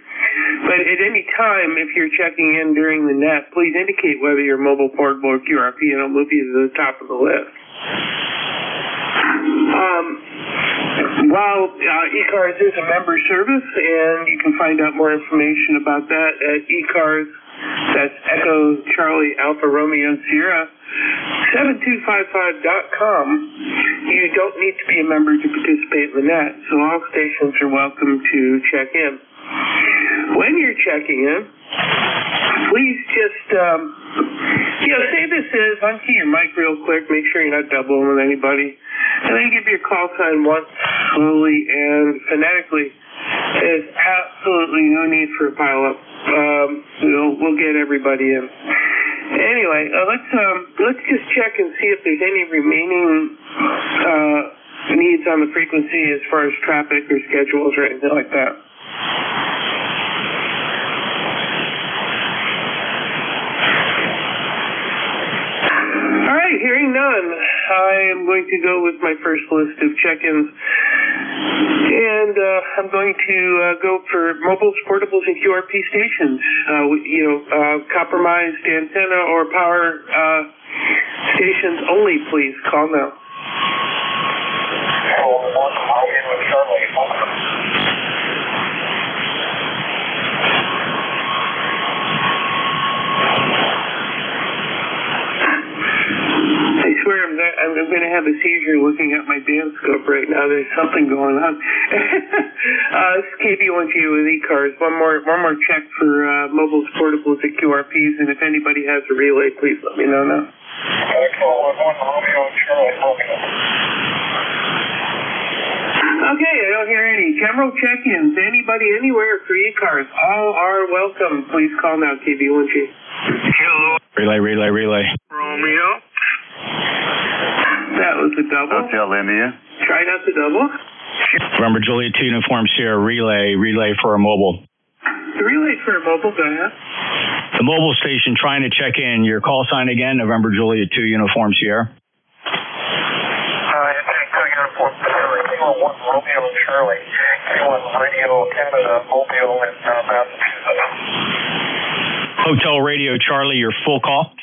But at any time, if you're checking in during the net, please indicate whether you're mobile, portable, or QRP, and I'll move you to the top of the list. While ECARS is a member service, and you can find out more information about that at ECARS, that's Echo Charlie Alpha Romeo Sierra, 7255.com. You don't need to be a member to participate in the net, so all stations are welcome to check in. When you're checking in, please just, say this is, unkey your mic real quick, make sure you're not doubling with anybody, and then give your call sign once, slowly and phonetically. There's absolutely no need for a pile-up. We'll get everybody in. Anyway, let's just check and see if there's any remaining needs on the frequency as far as traffic or schedules or anything like that. All right, hearing none, I am going to go with my first list of check-ins. And I'm going to go for mobiles, portables, and QRP stations. Compromised antenna or power stations only, please. Call now. I swear I'm going to have a seizure looking at my band scope right now. There's something going on. This is KB1G with ECARS. One more check for mobiles, portables, and QRPs, and if anybody has a relay, please let me know now. Okay, I don't hear any. General check-ins. Anybody anywhere for ECARS? All are welcome. Please call now, KB1G. Relay. Romeo. That was a double. Hotel India. Try not to double. November Juliet 2 Uniform Sierra relay for a mobile. The relay for a mobile, go ahead. The mobile station trying to check in. Your call sign again, November Juliet 2 Uniform Sierra. NJ2 Uniform Sierra, Kilo 1 Romeo Charlie, Kilo 1 Radio Canada, Mobile in Massachusetts. Hotel Radio Charlie, your full call.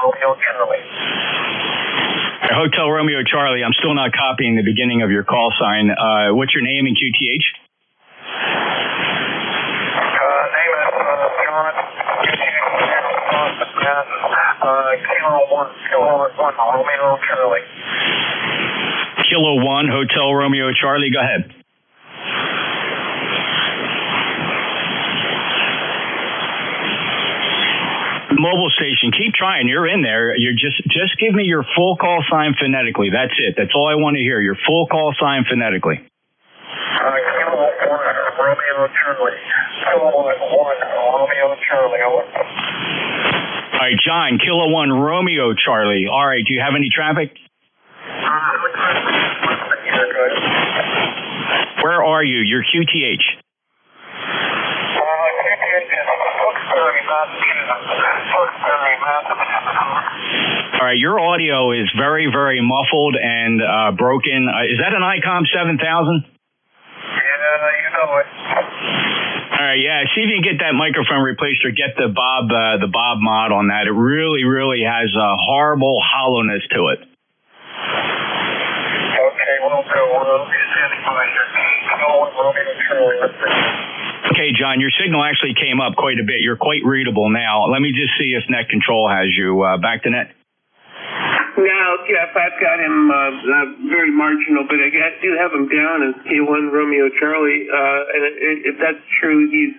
Romeo Charlie. Hotel Romeo Charlie, I'm still not copying the beginning of your call sign. What's your name and QTH? Name is John. Kilo 1 Romeo Charlie. Kilo 1 Hotel Romeo Charlie, go ahead. Mobile station, keep trying. You're in there. You're just give me your full call sign phonetically. That's it. That's all I want to hear. Your full call sign phonetically. Kilo 1 Romeo Charlie. Kilo 1 Romeo Charlie. Over. All right, John. Kilo 1 Romeo Charlie. All right. Do you have any traffic? Where are you? Your QTH. All right, your audio is very, very muffled and broken. Is that an ICOM 7000? Yeah, you know it. All right, yeah. See if you can get that microphone replaced or get the Bob mod on that. It really, really has a horrible hollowness to it. Okay, we'll go. We'll be standing by here. Okay, John, your signal actually came up quite a bit. You're quite readable now. Let me just see if net control has you back to net. No, Jeff, I've got him very marginal, but I do have him down as K1 Romeo Charlie. And if that's true, his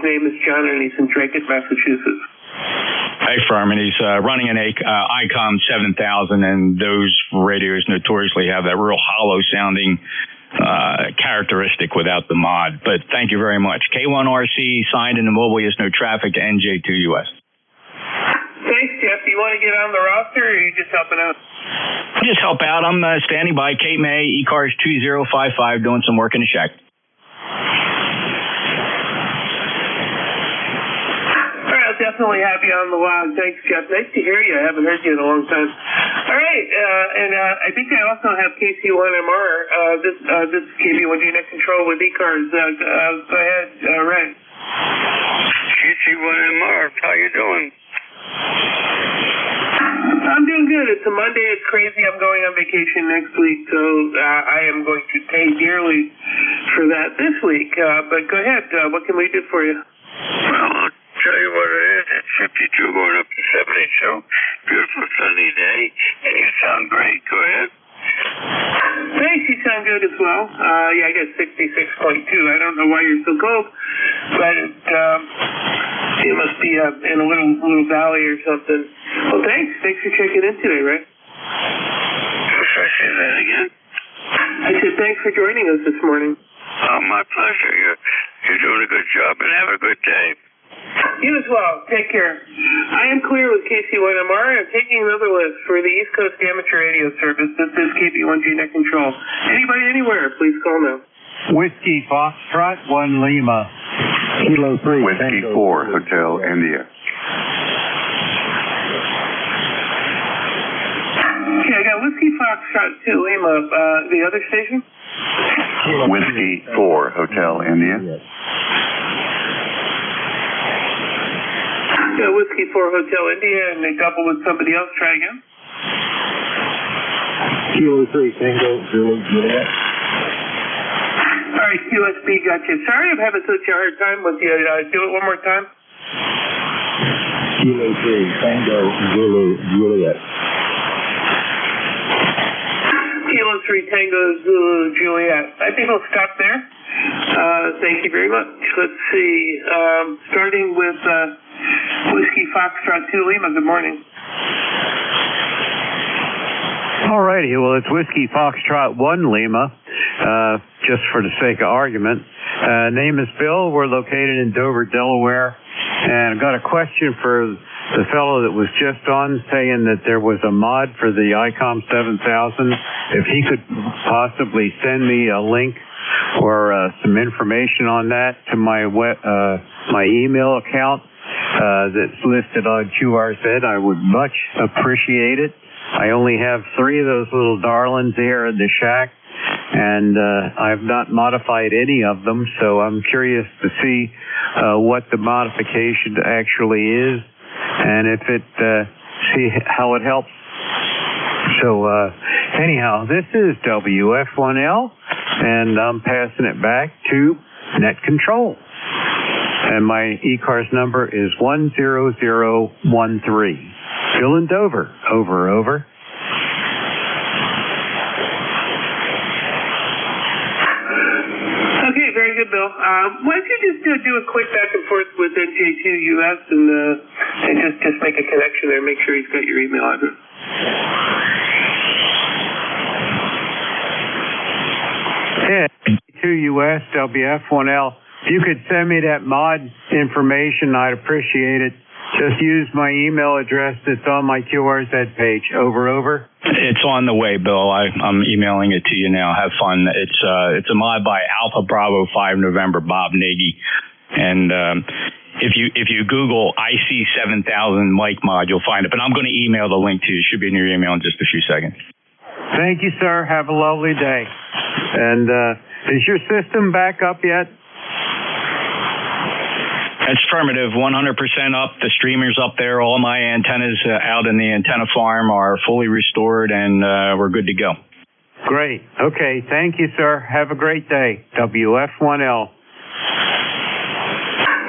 name is John, and he's in Dracut, Massachusetts. Hey, Furman, he's running an ICOM 7000, and those radios notoriously have that real hollow-sounding characteristic without the mod. But thank you very much. K1RC signed in the mobile is no traffic to NJ2US. Thanks, Jeff. Do you want to get on the roster, or are you just helping out? I'll just help out. I'm standing by. Cape May, ECARS 2055, doing some work in the shack. All right, I'll definitely have you on the log. Thanks, Jeff. Nice to hear you. I haven't heard you in a long time. All right, and I think I also have KC1MR. This is KB1G Net Control with ECARS. Go ahead, Ray. KC1MR, how you doing? I'm doing good. It's a Monday. It's crazy. I'm going on vacation next week, so I am going to pay dearly for that this week. But go ahead. What can we do for you? Well, I'll tell you what it is. It's 52 going up to 72. Beautiful sunny day, and you sound great. Go ahead. Thanks. You sound good as well. Yeah, I got 66.2. I don't know why you're so cold, but it must be in a little valley or something. Well, thanks. Thanks for checking in today, Ray. Should I say that again? I said thanks for joining us this morning. Oh, my pleasure. You're doing a good job, and have a good day. You as well. Take care. I am clear with KC1MR. I'm taking another list for the East Coast Amateur Radio Service. This is KB1G Net Control. Anybody anywhere, please call now. Whiskey Foxtrot 1 Lima. Kilo 3. Whiskey 4 Hotel India. Okay, I got Whiskey Foxtrot 2 Lima. The other station? Whiskey 4 Hotel India. Yeah, Whiskey 4 Hotel India, and they double with somebody else. Try again. Kilo 3 Tango Zulu Juliet. All right, QSB, got you. Sorry I'm having such a hard time with you. Do it one more time. Kilo 3 Tango Zulu Juliet. Kilo 3 Tango Zulu Juliet. I think we'll stop there. Thank you very much. Let's see. Starting with Whiskey Foxtrot 2 Lima. Good morning. All righty. Well, it's Whiskey Foxtrot 1 Lima, just for the sake of argument. Name is Bill. We're located in Dover, Delaware. And I've got a question for the fellow that was just on, saying that there was a mod for the ICOM 7000. If he could possibly send me a link or some information on that to my my email account that's listed on QRZ, I would much appreciate it. I only have 3 of those little darlings here in the shack, and I've not modified any of them, so I'm curious to see what the modification actually is, and if it see how it helps. So anyhow, this is WF1L, and I'm passing it back to Net Control. And my ECARS number is 10013. Bill in Dover. Over, over. Okay, very good, Bill. Why don't you just do a quick back and forth with NJ2US and just make a connection there, make sure he's got your email address. Yeah, NJ2US, WF1L. If you could send me that mod information, I'd appreciate it. Just use my email address that's on my QRZ page. Over, over. It's on the way, Bill. I'm emailing it to you now. Have fun. It's a mod by Alpha Bravo 5 November Bob Nagy, and if you Google IC 7000 mic mod, you'll find it. But I'm going to email the link to you. It should be in your email in just a few seconds. Thank you, sir. Have a lovely day. And is your system back up yet? That's affirmative, 100% up. The streamer's up there. All my antennas out in the antenna farm are fully restored, and we're good to go. Great. Okay. Thank you, sir. Have a great day. WF1L. All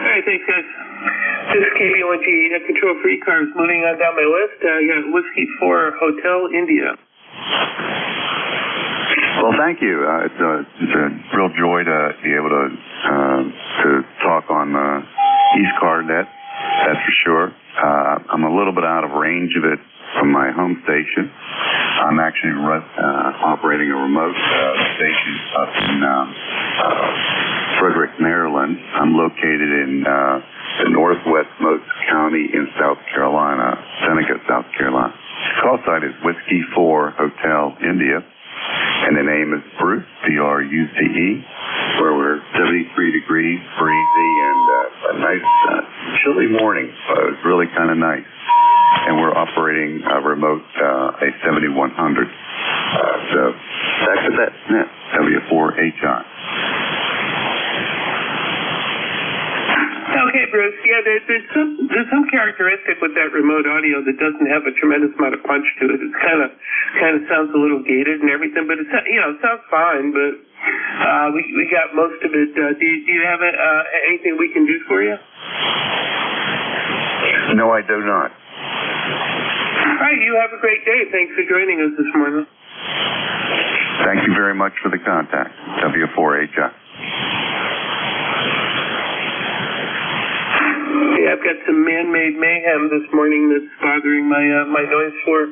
right, thanks, guys. This is KB1G Net Control for ECARS. Moving on down my list, I got Whiskey 4 Hotel India. Well, thank you. It's a real joy to be able to talk on ECARS, that's for sure. I'm a little bit out of range of it from my home station, I'm actually operating a remote station up in Frederick, Maryland. I'm located in the northwestmost county in South Carolina, Seneca, South Carolina. Call sign is Whiskey 4 Hotel India, and the name is Bruce, B-R-U-C-E, where we're 73 degrees, breezy, and a nice chilly morning. So it was really kind of nice. And we're operating a remote A7100. So back to that net, W4HI. Okay, Bruce. Yeah, there's some characteristic with that remote audio that doesn't have a tremendous amount of punch to it. It kind of sounds a little gated and everything, but it sounds fine. But we got most of it. Do you have anything we can do for you? No, I do not. All right, you have a great day. Thanks for joining us this morning. Thank you very much for the contact, W4HI. Yeah, I've got some man-made mayhem this morning that's bothering my noise floor.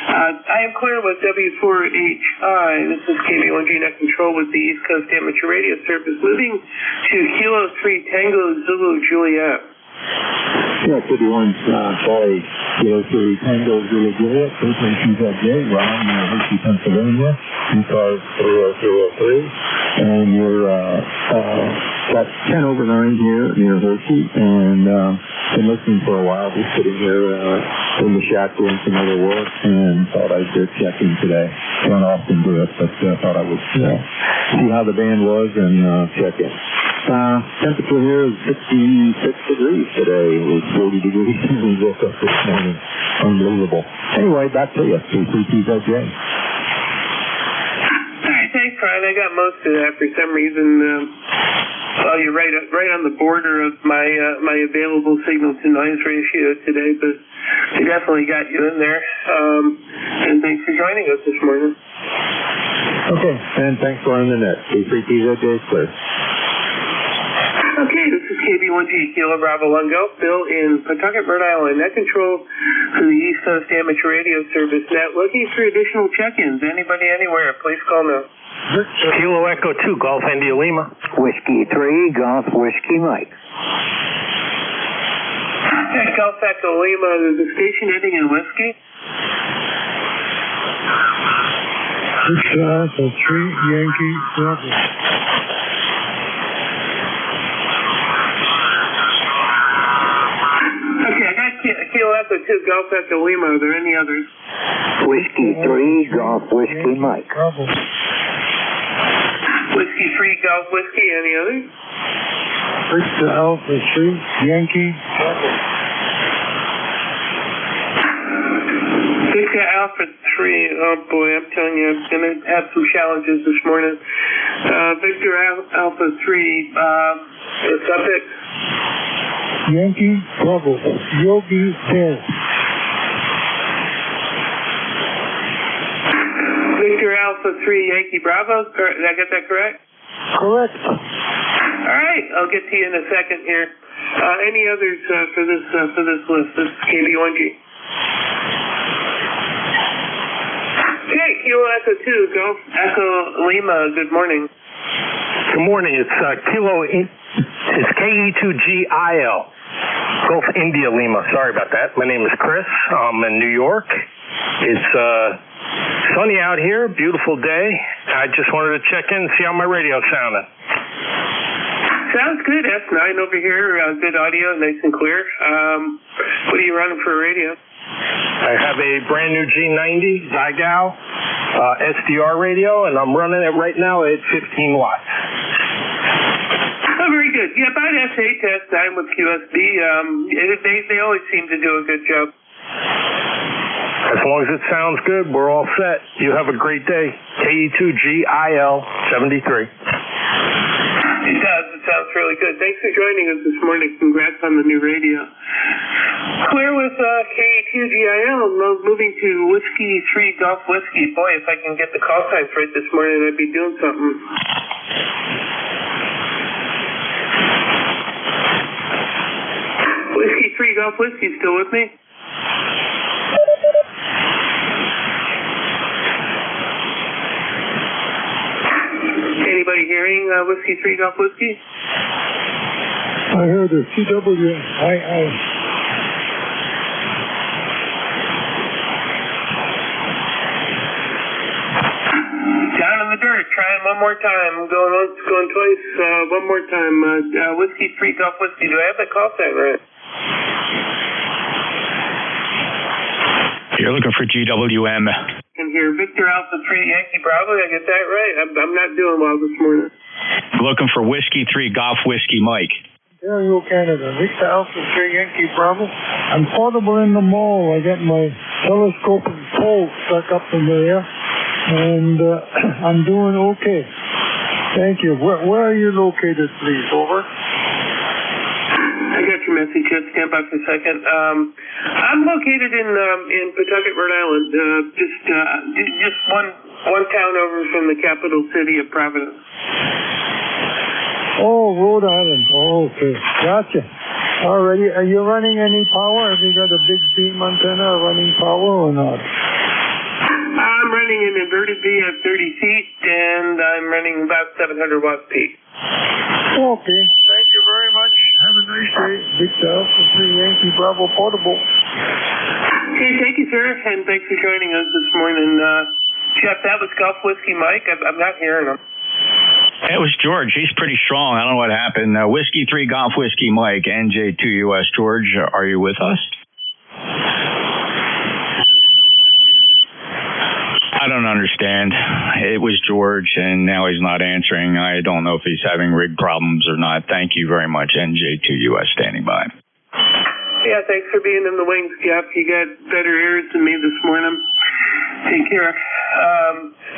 I am clear with W4HI. This is KB1G Net Control with the East Coast Amateur Radio Service. Moving to Kilo 3 Tango Zulu Juliet. Yeah, KB1's Charlie, Kilo 3 Tango Zulu Juliet, frequency ZJ, Ron, Hershey, Pennsylvania, ECARS 3003, and we're got 10 over 9 here near Hershey, and been listening for a while, just sitting here in the shack doing some other work, and thought I'd just check in today. Don't often do it, but thought I would see how the band was and check in. Temperature here is 66 degrees today. It was 40 degrees when we woke up this morning. Unbelievable. Anyway, back to you. KCTZJ. All right, thanks, Brian. I got most of that for some reason. Well, you're right on the border of my available signal to noise ratio today, but I definitely got you in there. And thanks for joining us this morning. Okay, and thanks for on the net. KCTZJ is clear. Okay, this is KB1G, Kilo Bravo Lungo, Bill in Pawtucket, Rhode Island. Net control for the East Coast Amateur Radio Service net. Looking for additional check-ins. Anybody, anywhere, please call now. Kilo Echo 2, Golf India Lima. Whiskey 3, Golf Whiskey Mike. Hey, Golf Echo Lima, is the station ending in whiskey? Echo 3, Yankee, Bravo. Kilo Echo 2, Golf Echo Lima. Are there any others? Whiskey 3, Golf Whiskey Mike. Whiskey 3, Golf Whiskey. Any others? Victor Alpha 3, Yankee, Bravo. Victor Alpha 3. Oh boy, I'm telling you, I'm going to have some challenges this morning. Victor Alpha 3, the suffix? Yankee, Bravo, Yogi, 10. Victor Alpha 3, Yankee, Bravo. Did I get that correct? Correct. All right, I'll get to you in a second here. Any others for this list? This is KB1G. Okay, Kilo Echo 2, Golf Echo Lima. Good morning. Good morning. It's it's KE2GIL, Golf India Lima. Sorry about that. My name is Chris. I'm in New York. It's sunny out here. Beautiful day. I just wanted to check in and see how my radio sounded. Sounds good. S9 over here. Good audio, nice and clear. What are you running for a radio? I have a brand new G90 Zygow SDR radio, and I'm running it right now at 15 watts. Oh, very good. Yeah, about S8 to S9 with QSB. They always seem to do a good job. As long as it sounds good, we're all set. You have a great day. KE2GIL 73. It does. It sounds really good. Thanks for joining us this morning. Congrats on the new radio. Clear with KE2GIL. Moving to Whiskey 3 Golf Whiskey. Boy, if I can get the call signs right this morning, I'd be doing something. Whiskey 3 Golf Whiskey, still with me? Anybody hearing Whiskey 3 Golf Whiskey? I heard a CW. Down in the dirt, trying one more time. Going once, going twice, one more time. Whiskey 3 Golf Whiskey. Do I have that call sign right? You're looking for GWM. And here, Victor Alpha 3 Yankee Bravo. Did I get that right? I'm not doing well this morning. Looking for Whiskey 3 Golf Whiskey Mike. Ontario, Canada. Victor Alpha 3 Yankee Bravo. I'm portable in the mall. I got my telescope and pole stuck up in the air, and I'm doing okay. Thank you. Where are you located, please? Over. I got your message. Just stand by for a second. I'm located in Pawtucket, Rhode Island. Just one town over from the capital city of Providence. Oh, Rhode Island. Oh, okay. Gotcha. Alrighty. Are you running any power? Have you got a big beam antenna running power or not? I'm running an inverted V at 30 feet, and I'm running about 700 watts peak. Okay. Thank you very much. Have a nice day. Victor Alpha 3 Yankee Bravo portable. Okay, thank you, sir, and thanks for joining us this morning. Jeff, that was Golf Whiskey Mike. I'm not hearing him. It was George. He's pretty strong. I don't know what happened. Whiskey 3 Golf Whiskey Mike, NJ2US. George, are you with us? I don't understand. It was George, and now he's not answering. I don't know if he's having rig problems or not. Thank you very much. NJ2US standing by. Yeah, thanks for being in the wings, Jeff. You got better ears than me this morning. Take care.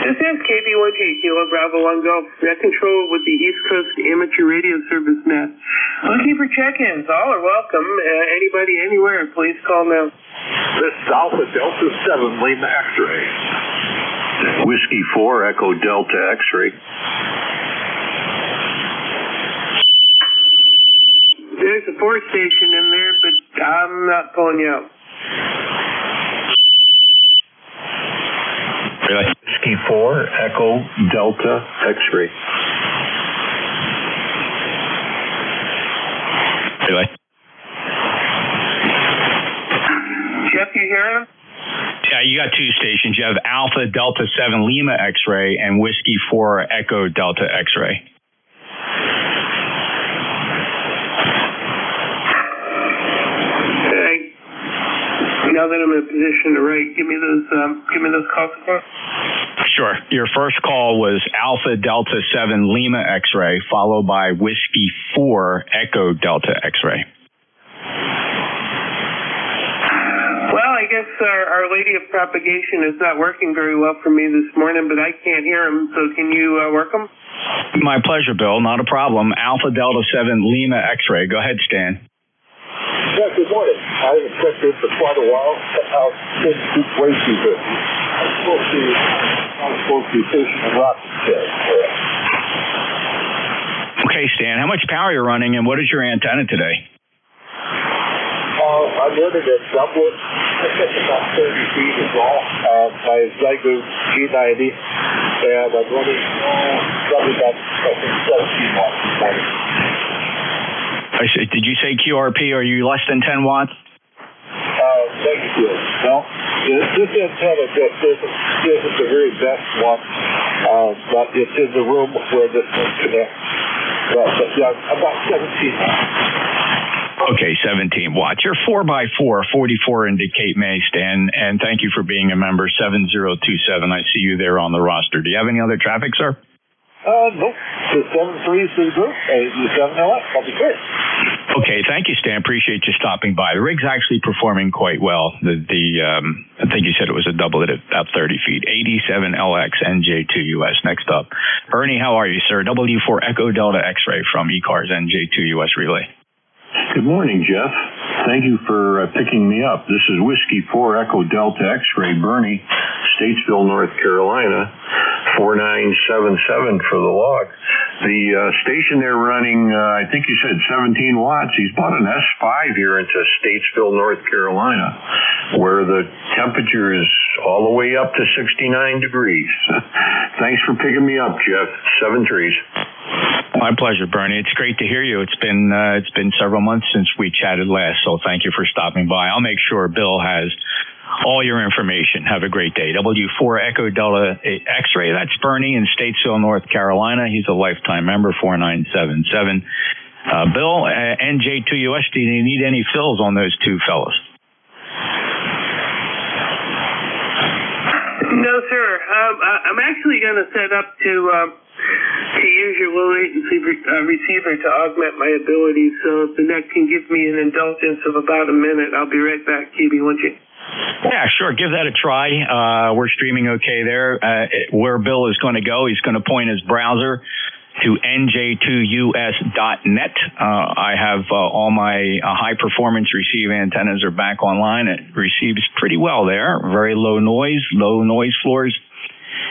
This is KB1G, Kilo Bravo 1 Golf. Net control with the East Coast Amateur Radio Service net. Looking for check-ins. All are welcome. Anybody, anywhere, please call now. This is Alpha Delta 7 Lima X-ray. Whiskey 4 Echo Delta X-ray. There's a 4 station in there, but I'm not pulling you out. Really? Whiskey 4 Echo Delta X-ray. Really? Jeff, you hearing him? Yeah, you got 2 stations. You have Alpha Delta 7 Lima X-ray and Whiskey 4 Echo Delta X-ray. Now that I'm in a position to write, give me those calls again. Sure. Your first call was Alpha Delta 7 Lima X-ray, followed by Whiskey 4 Echo Delta X-ray. Well, I guess Our Lady of Propagation is not working very well for me this morning, but I can't hear him, so can you work them? My pleasure, Bill. Not a problem. Alpha Delta 7 Lima X-ray. Go ahead, Stan. Yeah, good morning. I haven't checked in for quite a while. I've been way too good. I'm supposed to be fishing in rocket chair. Okay, Stan. How much power you're running, and what is your antenna today? I'm running a doublet. It's about 30 feet is all. My Zygo G90, and I'm running probably about 17 watts this morning. Did you say QRP? Are you less than 10 watts? Negative. No, this antenna just isn't the very best one, but it's in the room where this one connects. But yeah, about 17 watts. Okay, 17 watts. You're 4x4, 44 indicate May, Stan, and thank you for being a member, 7027. I see you there on the roster. Do you have any other traffic, sir? Nope. The 73 is the group. The 7LX. That'll be great. Okay, thank you, Stan. Appreciate you stopping by. The rig's actually performing quite well. I think you said it was a double at about 30 feet. 87LX NJ2US. Next up, Ernie, how are you, sir? W4 Echo Delta X-ray from ECARS NJ2US Relay. Good morning, Jeff. Thank you for picking me up. This is Whiskey 4 Echo Delta X-ray, Bernie, Statesville, North Carolina, 4977 for the log. The station they're running, I think you said 17 watts. He's bought an S5 here into Statesville, North Carolina, where the temperature is all the way up to 69 degrees. Thanks for picking me up, Jeff. 7 trees. My pleasure, Bernie. It's great to hear you. It's been several months since we chatted last, so thank you for stopping by. I'll make sure Bill has all your information. Have a great day. W4 Echo Delta X-Ray. That's Bernie in Statesville, North Carolina. He's a lifetime member, 4977. Bill, NJ2US, do you need any fills on those two fellas? No, sir. I'm actually going to set up to use your low latency receiver to augment my abilities. So if the net can give me an indulgence of about a minute, I'll be right back, KB, won't you? Yeah, sure. Give that a try. We're streaming okay there. Where Bill is going to go, he's going to point his browser to NJ2US.net. I have all my high-performance receive antennas are back online. It receives pretty well there. Very low noise floors,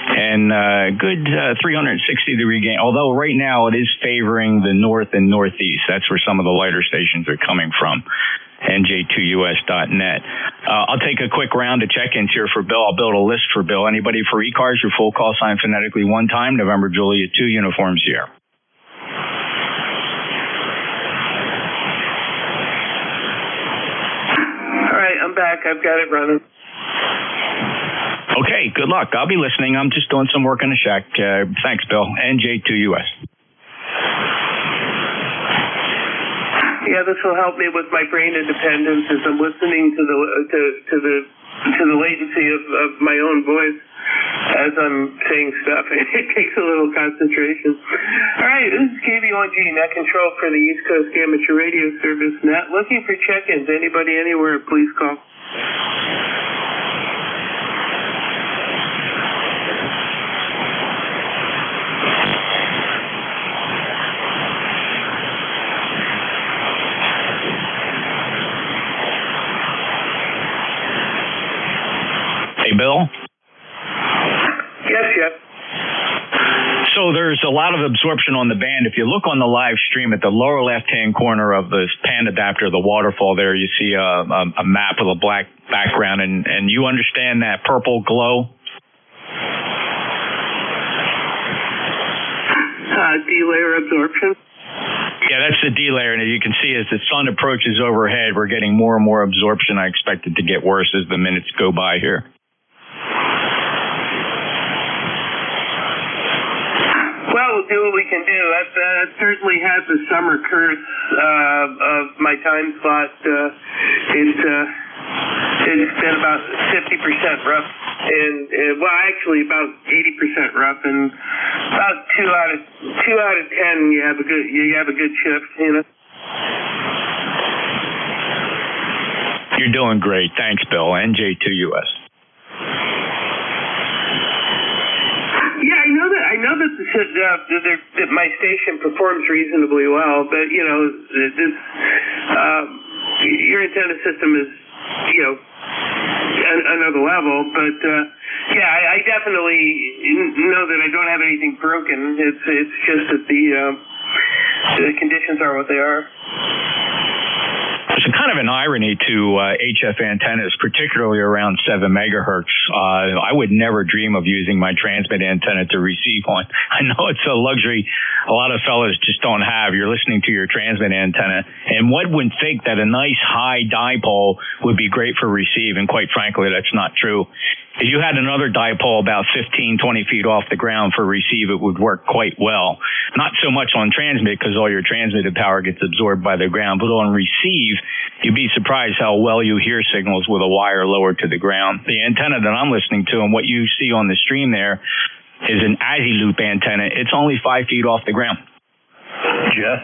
and good 360-degree gain. Although right now it is favoring the north and northeast. That's where some of the lighter stations are coming from. NJ2US.net. I'll take a quick round of check-ins here for Bill. I'll build a list for Bill. Anybody for ECARS, your full call sign phonetically 1 time, November Juliet 2, uniform Sierra. All right, I'm back. I've got it running. Okay, good luck. I'll be listening. I'm just doing some work on the shack. Thanks, Bill. NJ2US. Yeah, this will help me with my brain independence as I'm listening to the latency of my own voice as I'm saying stuff. It takes a little concentration. All right, this is KV1G, net control for the East Coast Amateur Radio Service net. Looking for check-ins. Anybody anywhere, please call. Hey, Bill? Yes, Jeff. So there's a lot of absorption on the band. If you look on the live stream at the lower left-hand corner of the pan adapter, the waterfall there, you see a map with a black background, and you understand that purple glow? Delayer absorption? Yeah, that's the delayer, and as you can see, as the sun approaches overhead, we're getting more and more absorption. I expect it to get worse as the minutes go by here. Well, we'll do what we can do. That certainly has the summer curse of my time slot. It's been about 50% rough, and well, actually about 80% rough, and about 2 out of 10 you have a good shift, you know. You're doing great. Thanks, Bill. NJ2US. Yeah, I know that my station performs reasonably well, but you know, your antenna system is, you know, another level. But yeah, I definitely know that I don't have anything broken. It's just that the conditions are what they are. There's a kind of an irony to HF antennas, particularly around 7 megahertz. I would never dream of using my transmit antenna to receive on. I know it's a luxury a lot of fellas just don't have. You're listening to your transmit antenna, and one would think that a nice high dipole would be great for receive, and quite frankly, that's not true. If you had another dipole about 15, 20 feet off the ground for receive, it would work quite well. Not so much on transmit because all your transmitted power gets absorbed by the ground, but on receive, you'd be surprised how well you hear signals with a wire lower to the ground. The antenna that I'm listening to and what you see on the stream there is an Aziloop antenna. It's only 5 feet off the ground. Jeff?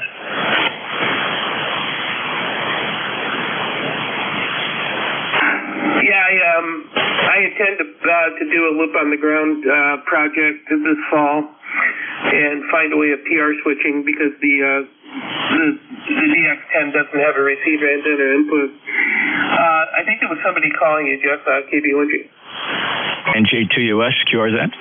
Yeah, I intend to do a loop on the ground project this fall and find a way of PR switching because the DX10 doesn't have a receiver antenna input. I think there was somebody calling you, Jeff, KB1G. NJ2US, QRZ?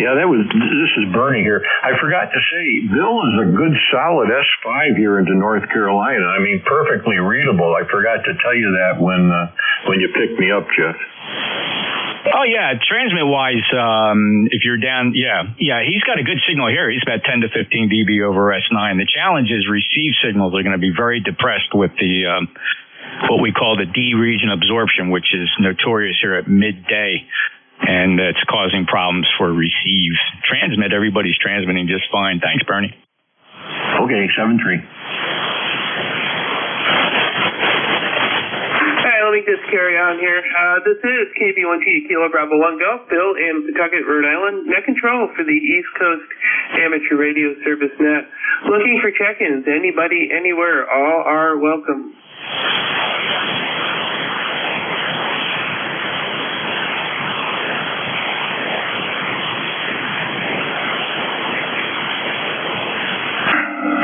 Yeah, this is Bernie here. I forgot to say, Bill is a good solid S5 here into North Carolina. I mean, perfectly readable. I forgot to tell you that when you picked me up, Jeff. Oh yeah, transmit wise, if you're down, he's got a good signal here. He's about 10 to 15 dB over S9. The challenge is receive signals are going to be very depressed with the what we call the D region absorption, which is notorious here at midday, and it's causing problems for receive. Transmit, everybody's transmitting just fine. Thanks, Bernie. Okay, 7-3. Let me just carry on here. This is KB1T Kilo Bravo 1 Golf, Bill in Pawtucket, Rhode Island. Net control for the East Coast Amateur Radio Service Net. Looking for check-ins. Anybody, anywhere, all are welcome.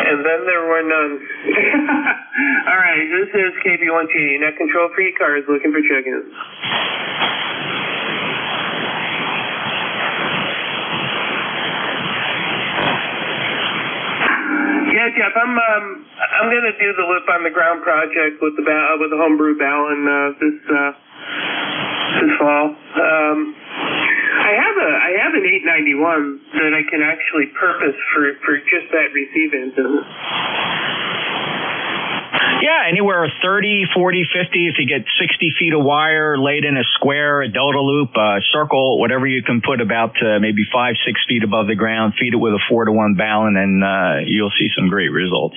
And then there were none. All right, this is KB1T, net control for ECARS, looking for check-ins. Yeah, Jeff, I'm going to do the loop on the ground project with the homebrew Ballon this fall. I have an 891 that I can actually purpose for just that receive antenna. Yeah, anywhere 30, 40, 50. If you get 60 feet of wire laid in a square, a delta loop, a circle, whatever you can put about maybe 5, 6 feet above the ground, feed it with a 4-to-1 Ballon, and you'll see some great results.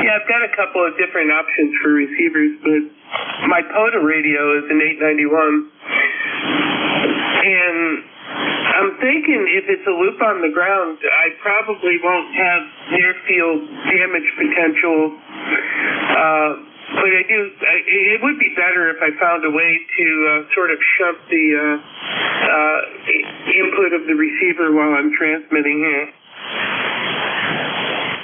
Yeah, I've got a couple of different options for receivers, but my POTA radio is an 891, and I'm thinking if it's a loop on the ground, I probably won't have near-field damage potential, but it would be better if I found a way to sort of shunt the input of the receiver while I'm transmitting here.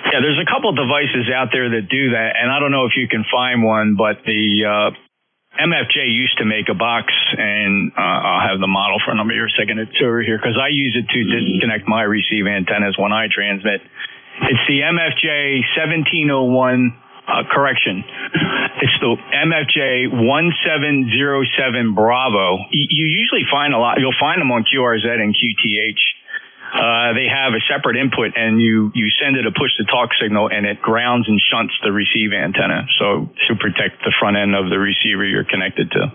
Yeah, there's a couple of devices out there that do that, and I don't know if you can find one, but the MFJ used to make a box, and I'll have the model for a number here a second. It's over here, because I use it to disconnect my receive antennas when I transmit. It's the MFJ 1701, correction. It's the MFJ 1707 Bravo. You usually find you'll find them on QRZ and QTH. They have a separate input, and you send it a push-to-talk signal, and it grounds and shunts the receive antenna, so to protect the front end of the receiver you're connected to.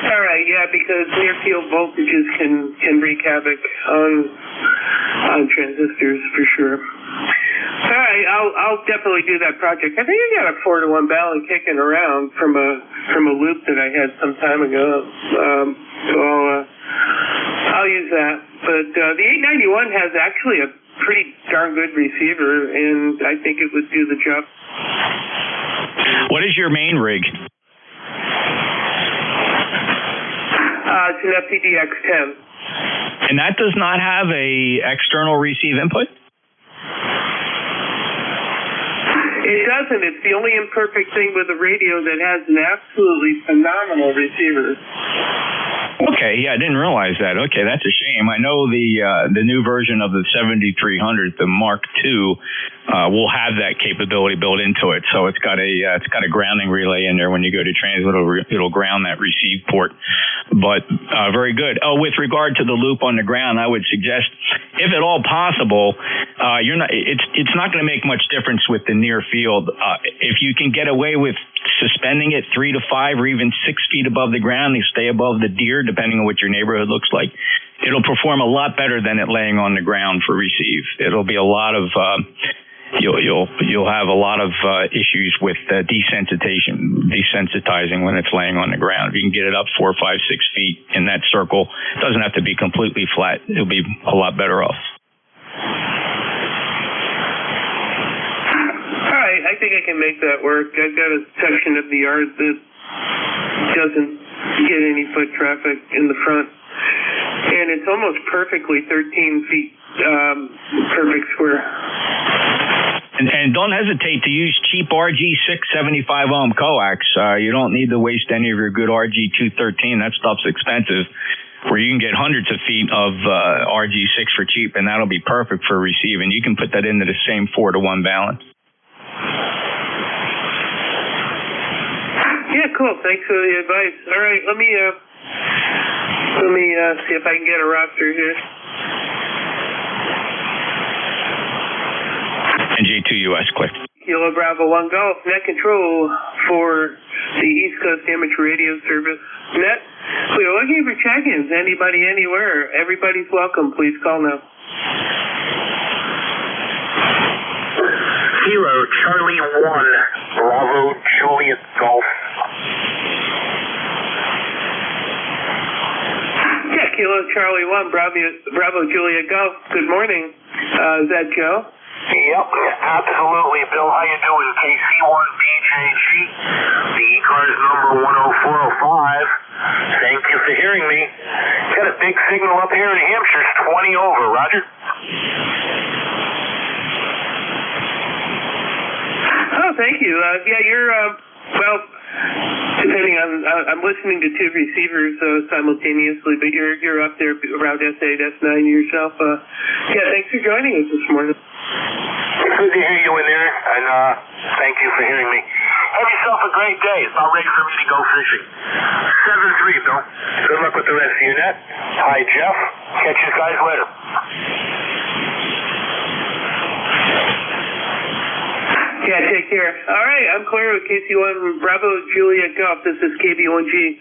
All right, yeah, because near-field voltages can wreak havoc on transistors for sure. All right, I'll definitely do that project. I think I got a 4-to-1 Ballon kicking around from a loop that I had some time ago. So I'll use that. But the 891 has actually a pretty darn good receiver, and I think it would do the job. What is your main rig? It's an FPDX10. And that does not have a external receive input? It doesn't. It's the only imperfect thing with a radio that has an absolutely phenomenal receiver. Okay, yeah, I didn't realize that. Okay, that's a shame. I know the new version of the 7300, the Mark II, will have that capability built into it. So it's got a grounding relay in there. When you go to transmit, it'll ground that receive port. But very good. Oh, with regard to the loop on the ground, I would suggest, if at all possible, it's not going to make much difference with the near field. If you can get away with suspending it 3 to 5 or even 6 feet above the ground, you stay above the deer, depending on what your neighborhood looks like, it'll perform a lot better than it laying on the ground for receive. It'll be a lot of you'll have a lot of issues with desensitizing when it's laying on the ground. If you can get it up 4, 5, 6 feet in that circle, it doesn't have to be completely flat. It'll be a lot better off. All right, I think I can make that work. I've got a section of the yard that doesn't get any foot traffic in the front, and it's almost perfectly 13 feet, perfect square. And don't hesitate to use cheap RG6 75 ohm coax. You don't need to waste any of your good RG213. That stuff's expensive. Where you can get hundreds of feet of RG6 for cheap, and that'll be perfect for receiving. You can put that into the same 4-to-1 balance. Yeah, cool. Thanks for the advice. All right, let me see if I can get a roster here. NJ2US, quick. Kilo Bravo 1 Golf, net control for the East Coast Amateur Radio Service. Net, we are looking for check-ins. Anybody, anywhere. Everybody's welcome. Please call now. Kilo Charlie 1, Bravo Juliet Golf. Yeah, Kilo Charlie 1, Bravo Juliet Golf. Good morning. Is that Joe? Yep, absolutely, Bill. How you doing? KC1BJG, the ECARS number 10405. Thank you for hearing me. Got a big signal up here in Hampshire. It's 20 over. Roger. Oh, thank you. Yeah, you're, well, depending on, I'm listening to two receivers simultaneously, but you're up there around S8, S9 yourself. Yeah, thanks for joining us this morning. Good to hear you in there, and thank you for hearing me. Have yourself a great day. It's about ready for me to go fishing. 7-3, Bill. Good luck with the rest of your net. Hi, Jeff. Catch you guys later. Yeah, take care. All right, I'm clear with KC1 Bravo Juliet Golf. This is KB1G.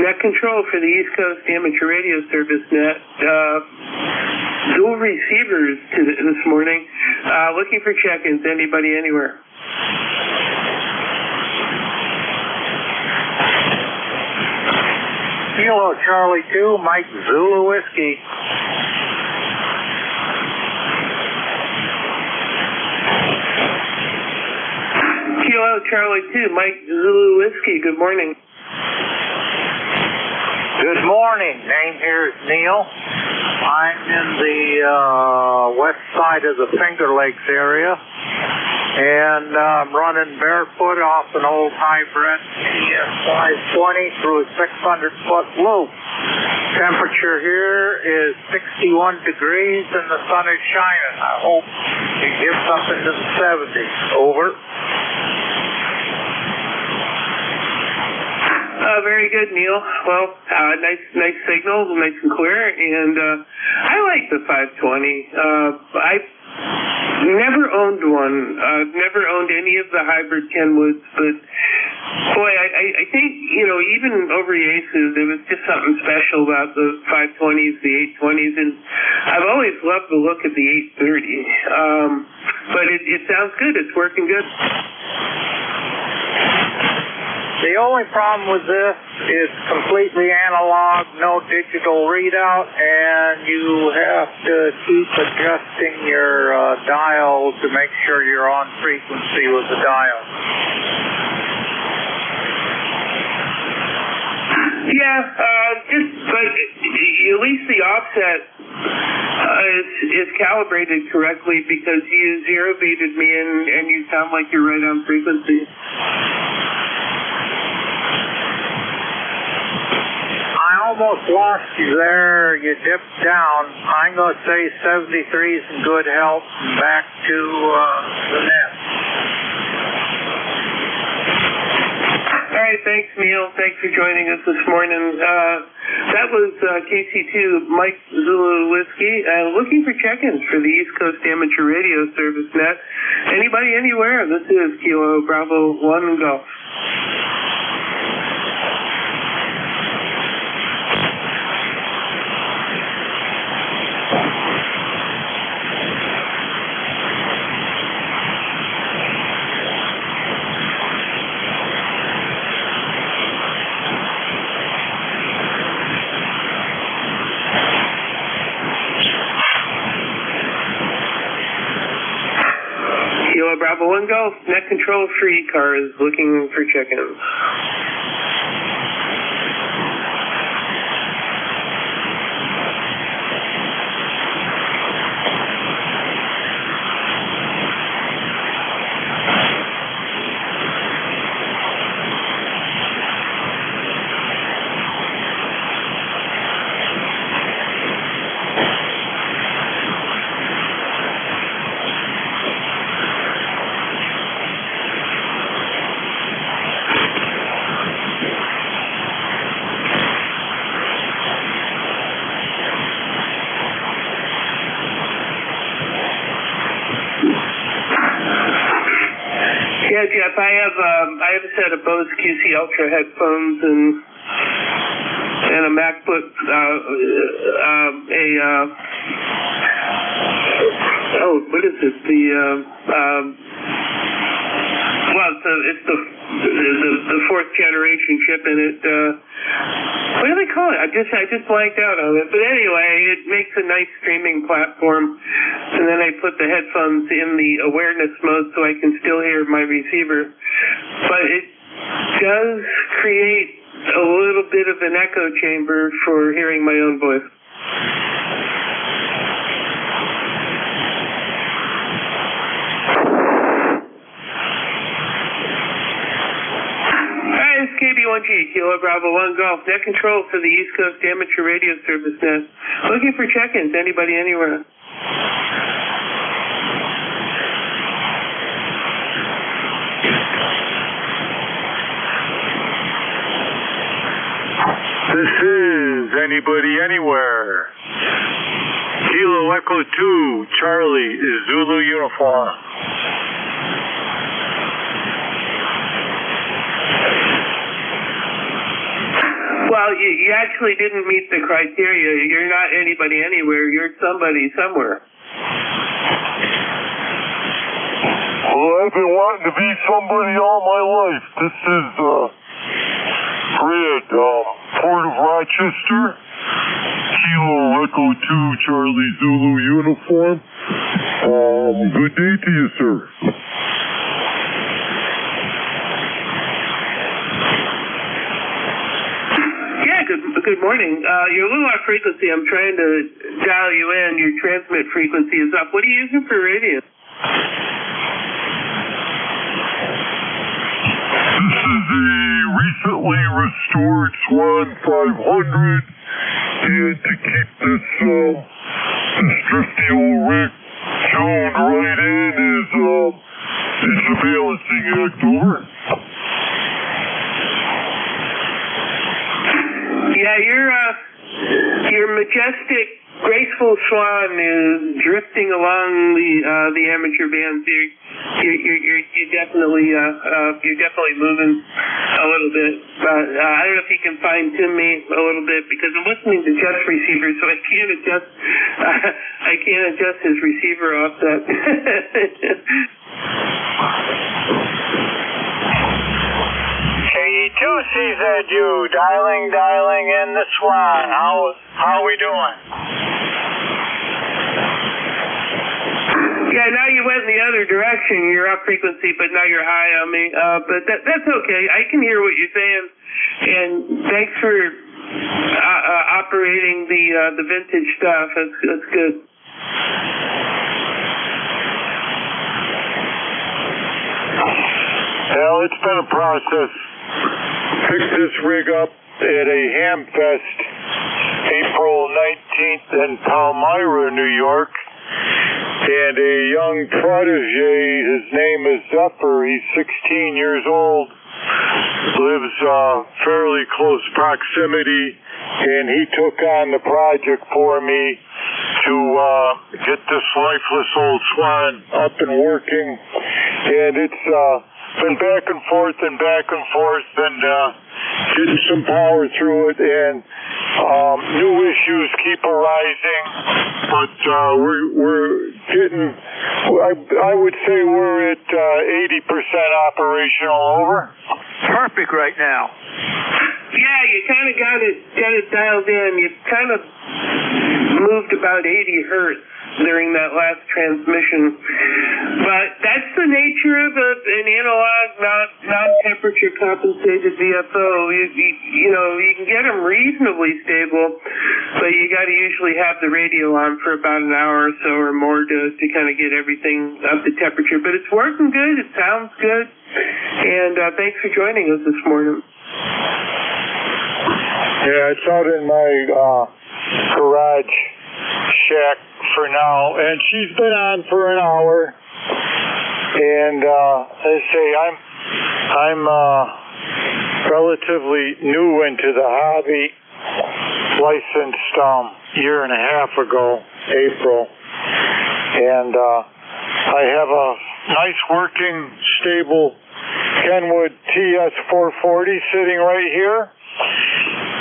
Net control for the East Coast Amateur Radio Service net. Dual receivers this morning. Looking for check-ins. Anybody, anywhere. Kilo Charlie 2, Mike Zulu Whiskey. Kilo Charlie 2, Mike Zulu Whiskey. Good morning. Good morning. Name here is Neil. I'm in the west side of the Finger Lakes area, and I'm running barefoot off an old hybrid ES520 through a 600-foot loop. Temperature here is 61 degrees and the sun is shining. I hope it gets up into the 70s. Over. Very good, Neil. Well, nice signal, nice and clear, and I like the 520. I've never owned one. I've never owned any of the hybrid Kenwoods, but boy, I think, even over the Aces, there was just something special about the 520s, the 820s, and I've always loved the look of the 830. But it sounds good. It's working good. The only problem with this is completely analog, no digital readout, and you have to keep adjusting your dial to make sure you're on frequency with the dial. Yeah, but at least the offset is calibrated correctly, because you zero beated me and you sound like you're right on frequency. Almost lost you there. You dipped down. I'm going to say 73's in good health and back to the net. All right, thanks, Neil. Thanks for joining us this morning. That was KC2 Mike Zulu Whiskey. Looking for check-ins for the East Coast Amateur Radio Service net. Anybody, anywhere? This is Kilo Bravo 1 Golf. Bravo 1 Golf, net control for ECARS, looking for check-ins. Yeah, Jeff, I have a set of Bose QC Ultra headphones and a MacBook, what is it? It's the fourth generation chip in it. What do they call it? I just blanked out on it. But anyway, it makes a nice streaming platform. And then I put the headphones in the awareness mode so I can still hear my receiver. But it does create a little bit of an echo chamber for hearing my own voice. KB1G, Kilo Bravo 1 Golf, net control for the East Coast Amateur Radio Service net. Looking for check-ins, anybody, anywhere. This is Anybody Anywhere. Kilo Echo 2, Charlie is Zulu uniform. Well, you actually didn't meet the criteria. You're not anybody anywhere. You're somebody somewhere. Well, I've been wanting to be somebody all my life. This is Fred, Port of Rochester, Kilo Echo 2, Charlie Zulu uniform. Good day to you, sir. Good morning. You're a little off frequency. I'm trying to dial you in. Your transmit frequency is up. What are you using for radio? This is a recently restored Swan 500, and to keep this drifty old rig tuned right in is it's a balancing act. Over. Yeah, your majestic, graceful swan is drifting along the amateur bands. You're definitely moving a little bit. I don't know if you can fine tune me a little bit because I'm listening to Jeff's receiver, so I can't adjust his receiver offset. KE2CZU, dialing in the Swan. How are we doing? Yeah, now you went in the other direction. You're up frequency, but now you're high on me. But that's okay. I can hear what you're saying. And thanks for operating the vintage stuff. That's good. Well, it's been a process. Picked this rig up at a ham fest April 19th in Palmyra, New York. And a young protege, his name is Zephyr, he's 16 years old, lives fairly close proximity, and he took on the project for me to get this lifeless old Swan up and working. And it's been back and forth and getting some power through it, and new issues keep arising, but we're getting, I would say we're at 80% operational. Over. Perfect right now. Yeah, you kind of got it dialed in. You kind of moved about 80 hertz during that last transmission. But that's the nature of an analog, non-temperature compensated VFO. You can get them reasonably stable, but you got to usually have the radio on for about an hour or so or more to kind of get everything up to temperature. But it's working good. It sounds good. And thanks for joining us this morning. Yeah, it's out in my garage shack for now, and she's been on for an hour. And I say I'm relatively new into the hobby, licensed year and a half ago, April, and I have a nice working, stable Kenwood TS440 sitting right here.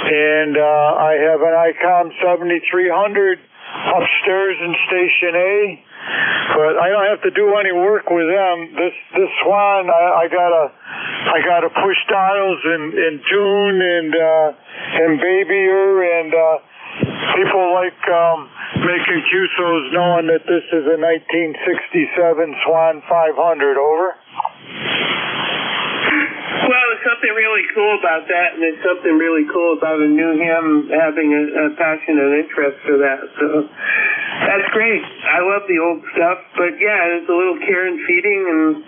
And I have an ICOM 7300 upstairs in Station A. But I don't have to do any work with them. This Swan, I gotta push dials and tune and baby her, and people like making QSOs knowing that this is a 1967 Swan 500. Over. Well, there's something really cool about that, and there's something really cool about a new him having a passion and interest for that. So that's great. I love the old stuff, but yeah, there's a little care and feeding, and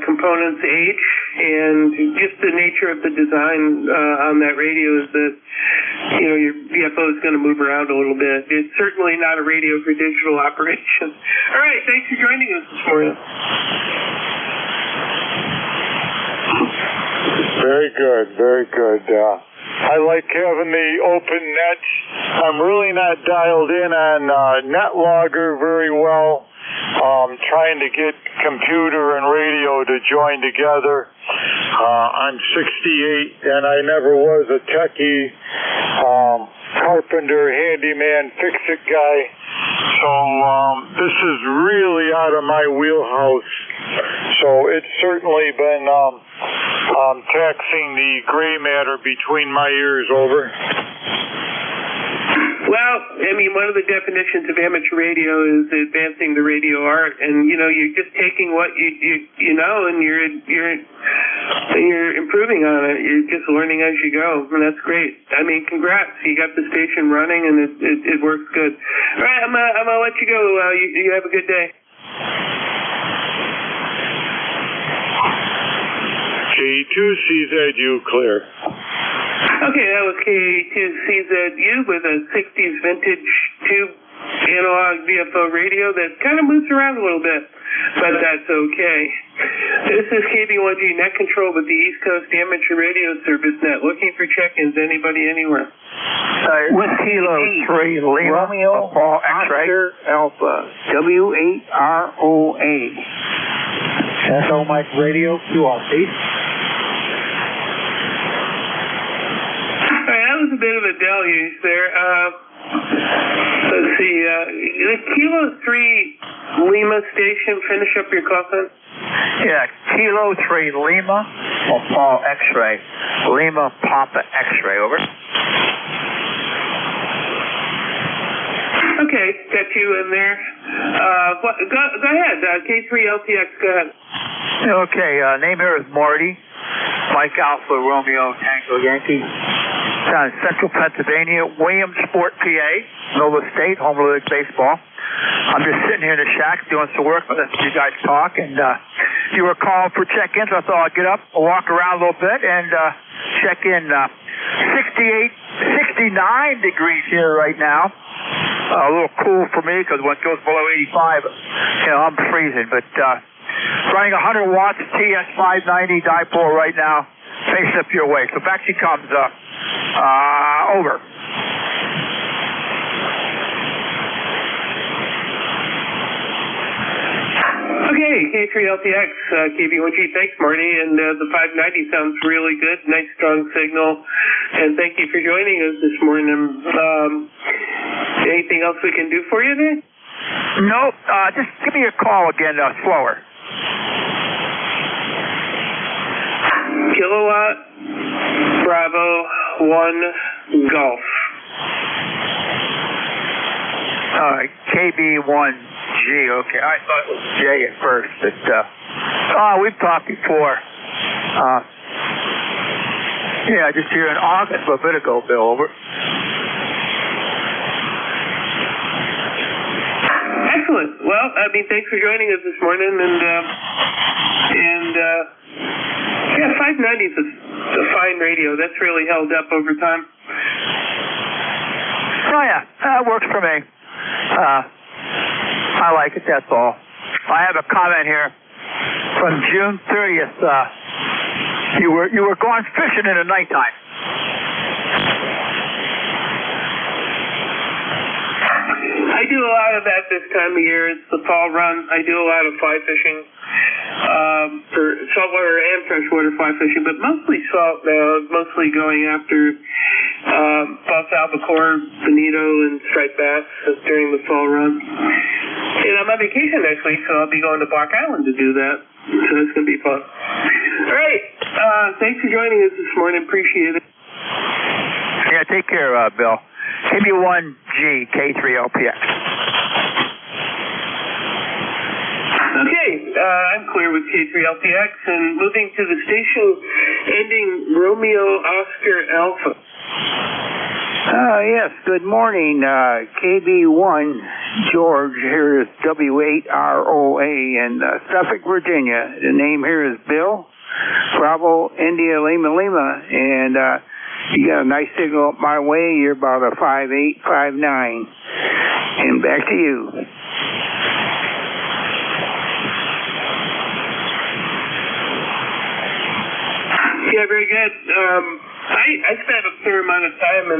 components age, and just the nature of the design on that radio is that your VFO is going to move around a little bit. It's certainly not a radio for digital operation. All right, thanks for joining us this morning. Very good, very good. I like having the open nets. I'm really not dialed in on NetLogger very well. Trying to get computer and radio to join together. I'm 68 and I never was a techie, carpenter, handyman, fix-it guy. So this is really out of my wheelhouse. So it's certainly been taxing the gray matter between my ears. Over. Well, I mean, one of the definitions of amateur radio is advancing the radio art, and you're just taking what you know, and you're improving on it. You're just learning as you go, and that's great. I mean, congrats! You got the station running, and it works good. All right, I'm gonna let you go. You have a good day. K2CZU clear. Okay, that was K2CZU with a 60s vintage tube analog VFO radio that kind of moves around a little bit, but that's okay. This is KB1G Net Control with the East Coast Amateur Radio Service Net. Looking for check-ins, anybody, anywhere. With Kilo 3 Lima, Romeo, Paul X-ray, Alpha, W8ROA. SO Mike Radio, QRP. That was a bit of a deluge there. Let's see. The Kilo 3 Lima station, finish up your call sign. Yeah, Kilo 3 Lima, or Paul X-ray. Lima Papa X-ray, over. Okay, got you in there. Go ahead, K3LTX, go ahead. Okay, name here is Marty. Mike Alpha Romeo Tango Yankee. Down in Central Pennsylvania, Williamsport, PA, Nova State, home of League baseball. I'm just sitting here in the shack doing some work, listening to you guys talk, and you were calling for check-ins. I thought I'd get up, walk around a little bit, and check in. 69 degrees here right now. A little cool for me because when it goes below 85, I'm freezing. But running 100 watts TS590 dipole right now, facing up your way. So back she comes. Over. Okay, K3LTX, KB1G, thanks, Marty. And the 590 sounds really good. Nice, strong signal. And thank you for joining us this morning. Anything else we can do for you there? Nope. Just give me a call again, slower. Kilowatt Bravo 1 Golf. All right, KB1G. Okay, I thought it was J at first, but we've talked before. Yeah, just here in August, a bit ago, Bill. Over. Excellent. Well, I mean, thanks for joining us this morning, and yeah, 590 is a fine radio. That's really held up over time. Oh yeah, that works for me. I like it. That's all. I have a comment here from June 30th. You were going fishing in the nighttime. I do a lot of that this time of year. It's the fall run. I do a lot of fly fishing for saltwater and freshwater fly fishing, but mostly salt now. Mostly going after false albacore, bonito, and striped bass during the fall run. And I'm on vacation next week, so I'll be going to Block Island to do that. So it's going to be fun. All right. Thanks for joining us this morning. Appreciate it. Yeah, take care, Bill. KB1G, K3LPX. Okay, I'm clear with K3LPX and moving to the station ending Romeo Oscar Alpha. Yes, good morning. KB1 George, here is W8ROA in Suffolk, Virginia. The name here is Bill, Bravo, India, Lima, Lima, and you got a nice signal up my way. You're about a 5.8, 5.9. And back to you. Yeah, very good. I spent a fair amount of time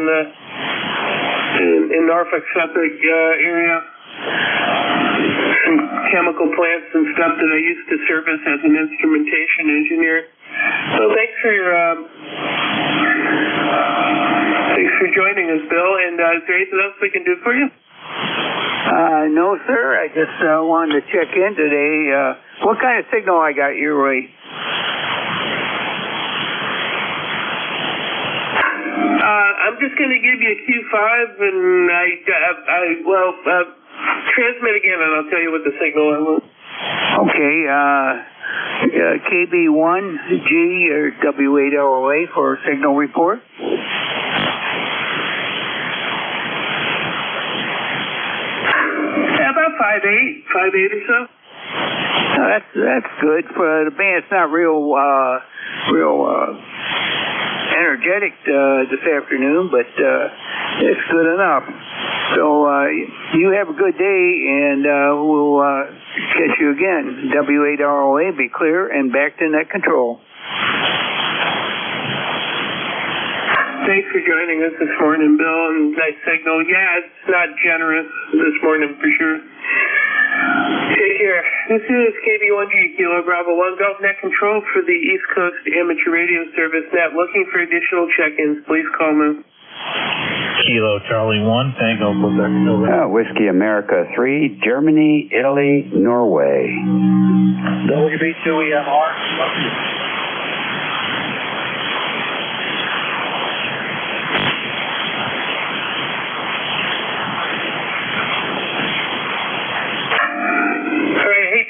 in Norfolk, Suffolk area. Some chemical plants and stuff that I used to service as an instrumentation engineer. So thanks for joining us, Bill. And is there anything else we can do for you? No, sir. I just wanted to check in today. What kind of signal I got your way? I'm just going to give you a Q5, and transmit again, and I'll tell you what the signal I want. Okay, KB1G or W8LOA for signal report. Yeah, about 5.8 or so. That's good. For the band, it's not real energetic this afternoon, but it's good enough. So you have a good day, and we'll catch you again. W8ROA, be clear, and back to net control. Thanks for joining us this morning, Bill, and nice signal. Yeah, it's not generous this morning for sure. Take care. This is KB1G, Kilo Bravo 1, Golf Net Control for the East Coast Amateur Radio Service Net. Looking for additional check-ins. Please call me. Kilo Charlie 1, Tango Quebec, November. Whiskey America 3, Germany, Italy, Norway. WB2EMR.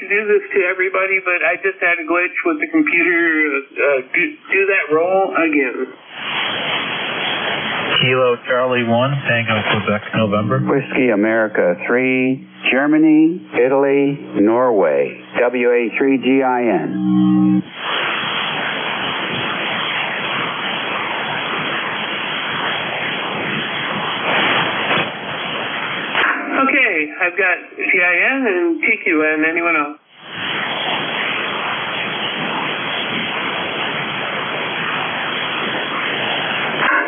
Do this to everybody, but I just had a glitch with the computer. Do that roll again. Kilo Charlie 1, Tango Quebec, November. Whiskey America 3, Germany, Italy, Norway. WA3GIN. Okay, I've got GIN and TQN. Anyone else?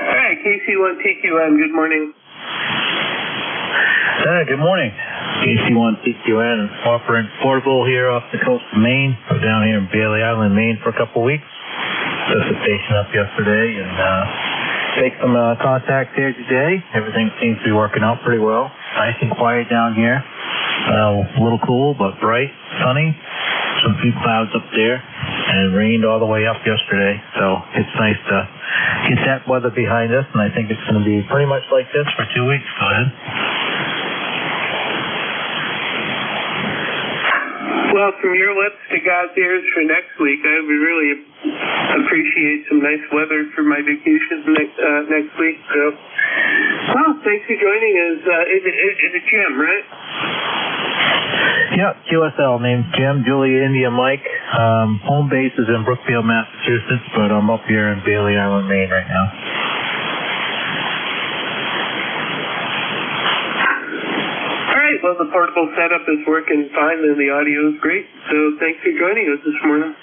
All right, KC1TQN, good morning. Good morning. KC1TQN, offering portable here off the coast of Maine. We're down here in Bailey Island, Maine for a couple weeks. Set the station up yesterday and take some contacts here today. Everything seems to be working out pretty well. Nice and quiet down here. A little cool, but bright, sunny. Some few clouds up there, and it rained all the way up yesterday. So it's nice to get that weather behind us, and I think it's going to be pretty much like this for 2 weeks. Go ahead. Well, from your lips to God's ears for next week, I would really appreciate some nice weather for my vacation next week. So, well, thanks for joining us. Is it Jim, right? Yeah, QSL. Name's Jim, Julia, India, Mike. Home base is in Brookfield, Massachusetts, but I'm up here in Bailey Island, Maine right now. Well, the portable setup is working fine and the audio is great. So thanks for joining us this morning.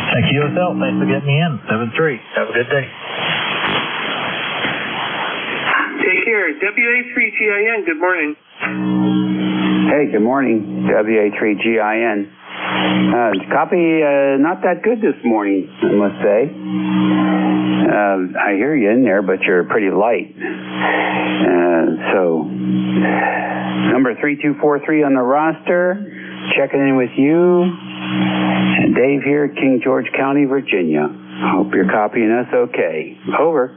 Thank you yourself. Thanks for getting me in. 7-3. Have a good day. Take care. WA3GIN, good morning. Hey, good morning, WA3GIN. Copy not that good this morning, I must say. I hear you in there, but you're pretty light. So, number 3243 on the roster, checking in with you. And Dave here, King George County, Virginia. Hope you're copying us okay. Over.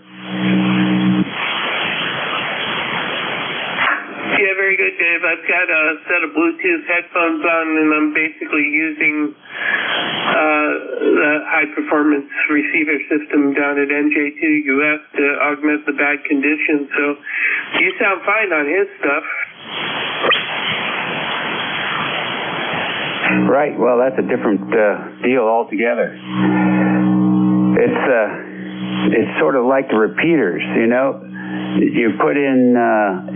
Yeah, very good, Dave. I've got a set of Bluetooth headphones on, and I'm basically using the high-performance receiver system down at NJ2US to augment the bad conditions. So you sound fine on his stuff. Right. Well, that's a different deal altogether. It's sort of like the repeaters, you know. You put in,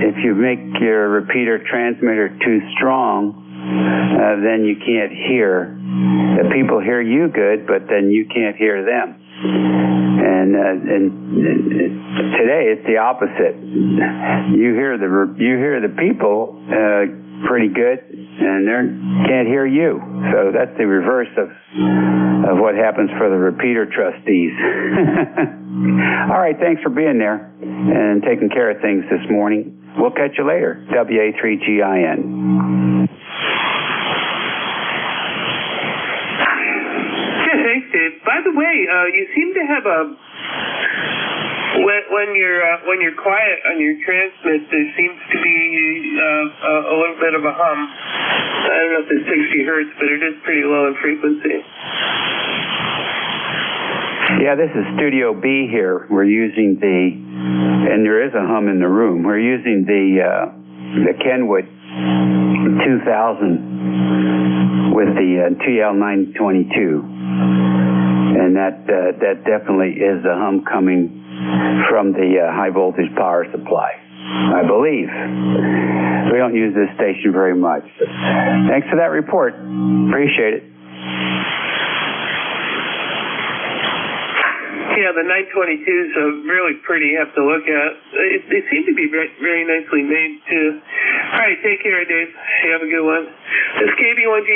if you make your repeater transmitter too strong, then you can't hear. The people hear you good, but then you can't hear them. And today it's the opposite. You hear the people pretty good, and they can't hear you. So that's the reverse of what happens for the repeater trustees. All right, thanks for being there and taking care of things this morning. We'll catch you later. WA3GIN. Yeah, thanks, Dave. By the way, you seem to have when you're quiet on your transmit, there seems to be a little bit of a hum. I don't know if it's 60 hertz, but it is pretty low in frequency. Yeah, this is Studio B here. We're using and there is a hum in the room. We're using the Kenwood 2000 with the TL922, and that definitely is a hum coming from the high voltage power supply, I believe. We don't use this station very much. Thanks for that report. Appreciate it. Yeah, the 922s are really pretty. You have to look at. They seem to be very nicely made, too. All right, take care, Dave. You have a good one. This is KB1G,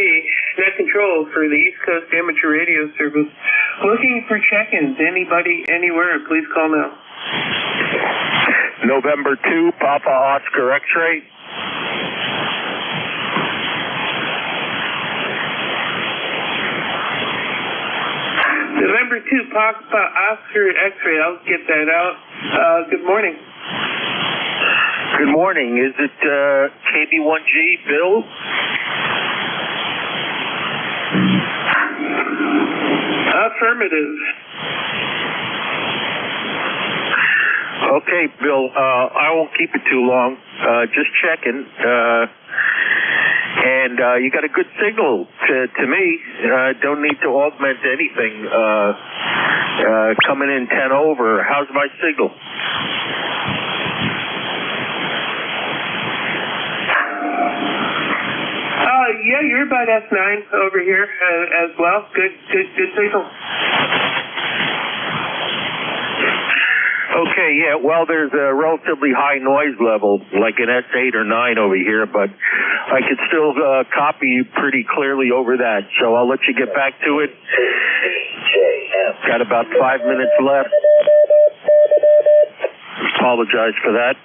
net control for the East Coast Amateur Radio Service. Looking for check-ins. Anybody, anywhere, please call now. November 2, Papa Oscar X-ray. November 2, Papa Oscar X-ray. I'll get that out. Good morning. Good morning. Is it KB1G, Bill? Affirmative. Okay, Bill. I won't keep it too long. Just checking. And you got a good signal to me. Don't need to augment anything. Coming in 10 over. How's my signal? Yeah, you're about S9 over here as well. Good signal. Okay, yeah, well, there's a relatively high noise level, like an S8 or 9 over here, but I could still copy you pretty clearly over that, so I'll let you get back to it. Got about 5 minutes left. Apologize for that.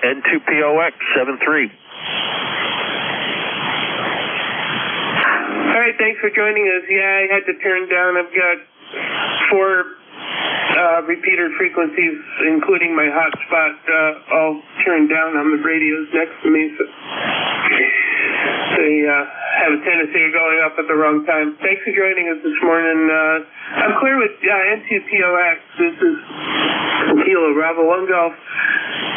N2POX 73. All right, thanks for joining us. Yeah, I had to turn down. I've got 4 repeater frequencies, including my hotspot, all turned down on the radios next to me. So they have a tendency of going up at the wrong time. Thanks for joining us this morning. I'm clear with N2POX. This is Kilo Bravo 1 Golf.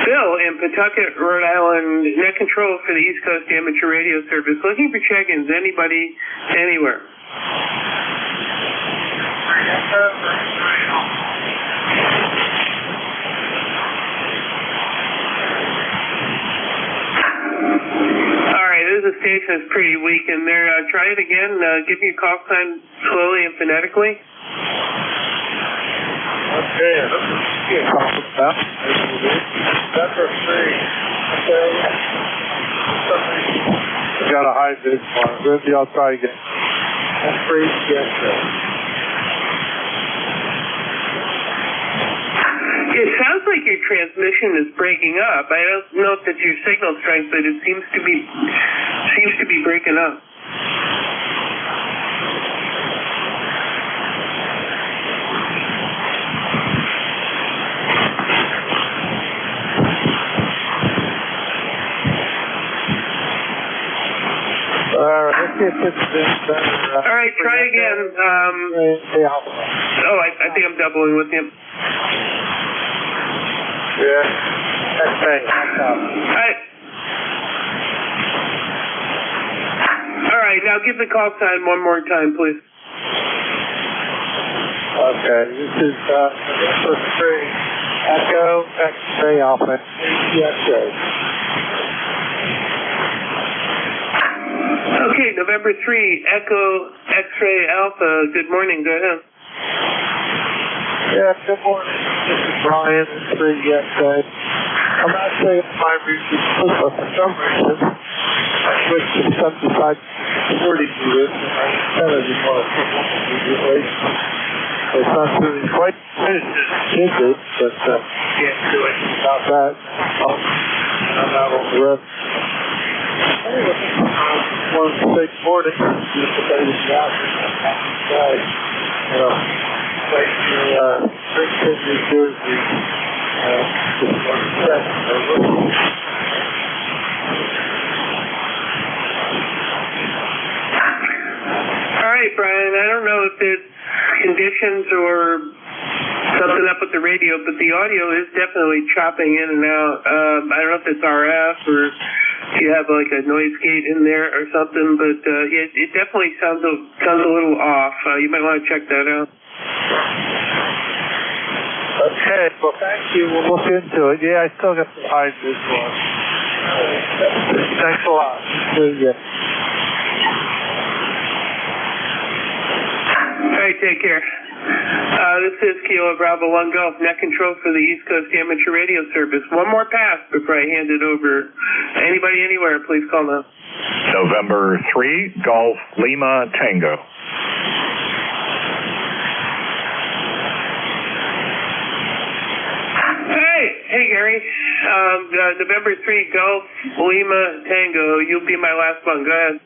Bill in Pawtucket, Rhode Island, net control for the East Coast Amateur Radio Service. Looking for check-ins. Anybody, anywhere. All right, this is a station that's pretty weak in there. Try it again. Give me a call sign slowly and phonetically. Okay. Well, November 3. Okay. We got a high vid on it. Maybe I'll try again. That's free. Yes, sir. It sounds like your transmission is breaking up. I don't know if it's your signal strength, but it seems to be breaking up. Let's see if this is better. All right, try again. I think I'm doubling with you. Yeah. That's right. All right, now give the call sign one more time, please. Okay, this is November 3, Echo X-Ray Alpha. Yes, Okay, November 3, Echo X-Ray Alpha. Good morning, go ahead. Yeah, good morning. This is Brian, 3XA. I'm actually at my reason, but for some reason, I switched to 75 40 units, and I kind of just want to put one immediately. It's not really quite finished as it should, but can't do anything about that. I'm out on the road. 1 morning, just the day is out. Place your Princeton, New Jersey, just 1 second. All right, Brian, I don't know if it's conditions or something up with the radio, but the audio is definitely chopping in and out. I don't know if it's RF or if you have like a noise gate in there or something, but it definitely sounds a little off. You might want to check that out. Okay, well, thank you. We'll look into it. Yeah, I still got to hide this one. Thanks a lot. Yeah. All right, take care. This is Kilo Bravo 1 Golf, net control for the East Coast Amateur Radio Service. One more pass before I hand it over. Anybody, anywhere, please call now. November 3, Golf Lima Tango. Hey, Gary. November 3, Golf Lima Tango. You'll be my last one. Go ahead.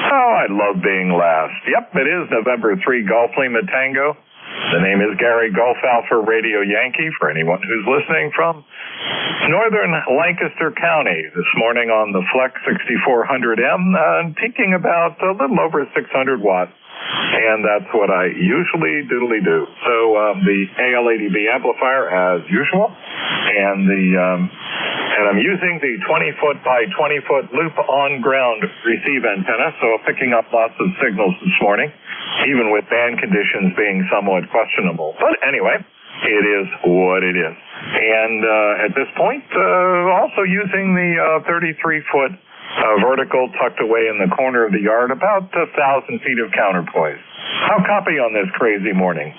Oh, I love being last. Yep, it is November 3, Golf Lima Tango. The name is Gary, Golf Alpha Radio Yankee, for anyone who's listening from northern Lancaster County. This morning on the Flex 6400M, peaking about a little over 600 watts. And that's what I usually doodly do. So the AL80B amplifier as usual, and I'm using the 20-foot by 20-foot loop on-ground receive antenna, so picking up lots of signals this morning, even with band conditions being somewhat questionable. But anyway, it is what it is. And at this point, also using the 33-foot vertical tucked away in the corner of the yard, about 1,000 feet of counterpoise. How copy on this crazy morning?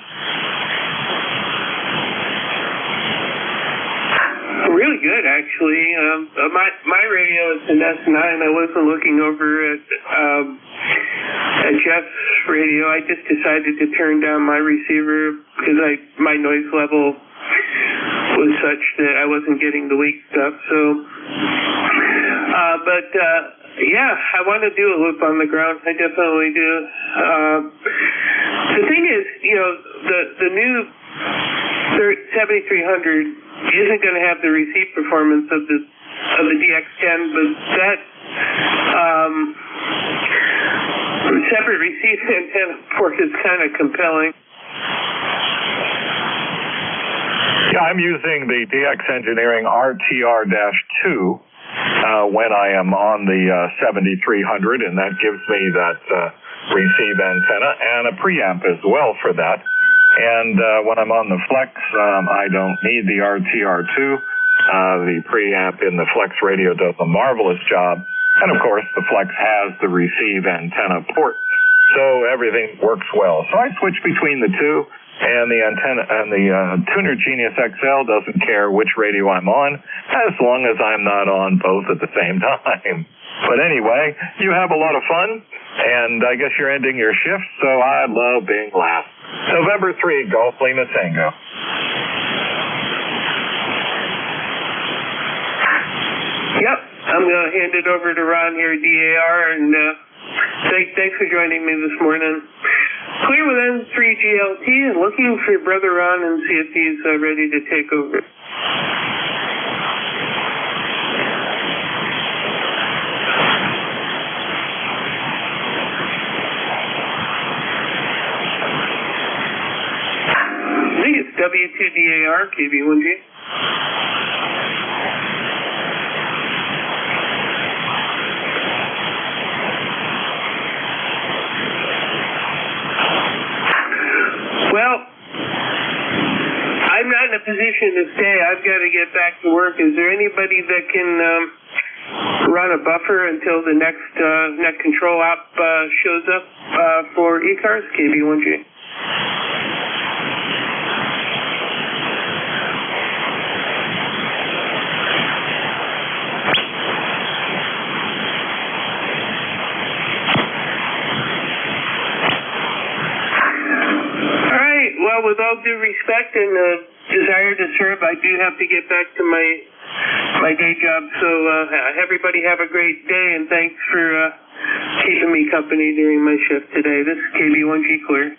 Really good, actually. My radio is an S9. I wasn't looking over at Jeff's radio. I just decided to turn down my receiver because my noise level was such that I wasn't getting the weak stuff. So, yeah, I want to do a loop on the ground. I definitely do. The thing is, the new 7300 isn't going to have the receive performance of the DX10, but that separate receive antenna port is kind of compelling. Yeah, I'm using the DX Engineering RTR-2 when I am on the 7300, and that gives me that receive antenna and a preamp as well for that. And when I'm on the Flex, I don't need the RTR-2. The preamp in the Flex radio does a marvelous job. And of course, the Flex has the receive antenna port. So everything works well. So I switch between the two. And the antenna and the Tuner Genius XL doesn't care which radio I'm on, as long as I'm not on both at the same time. But anyway, you have a lot of fun, and I guess you're ending your shift, so I love being last. November 3, Golf Lima Tango. Yep, I'm going to hand it over to Ron here at DAR, and thanks for joining me this morning. Clear with N3GLT and looking for Brother Ron and see if he's ready to take over. I think it's W2DAR, KB1G. Well, I'm not in a position to stay. I've got to get back to work. Is there anybody that can run a buffer until the next net control app shows up for ECARS, KB1G? Well, with all due respect and desire to serve, I do have to get back to my day job. So everybody have a great day, and thanks for keeping me company during my shift today. This is KB1G Clear.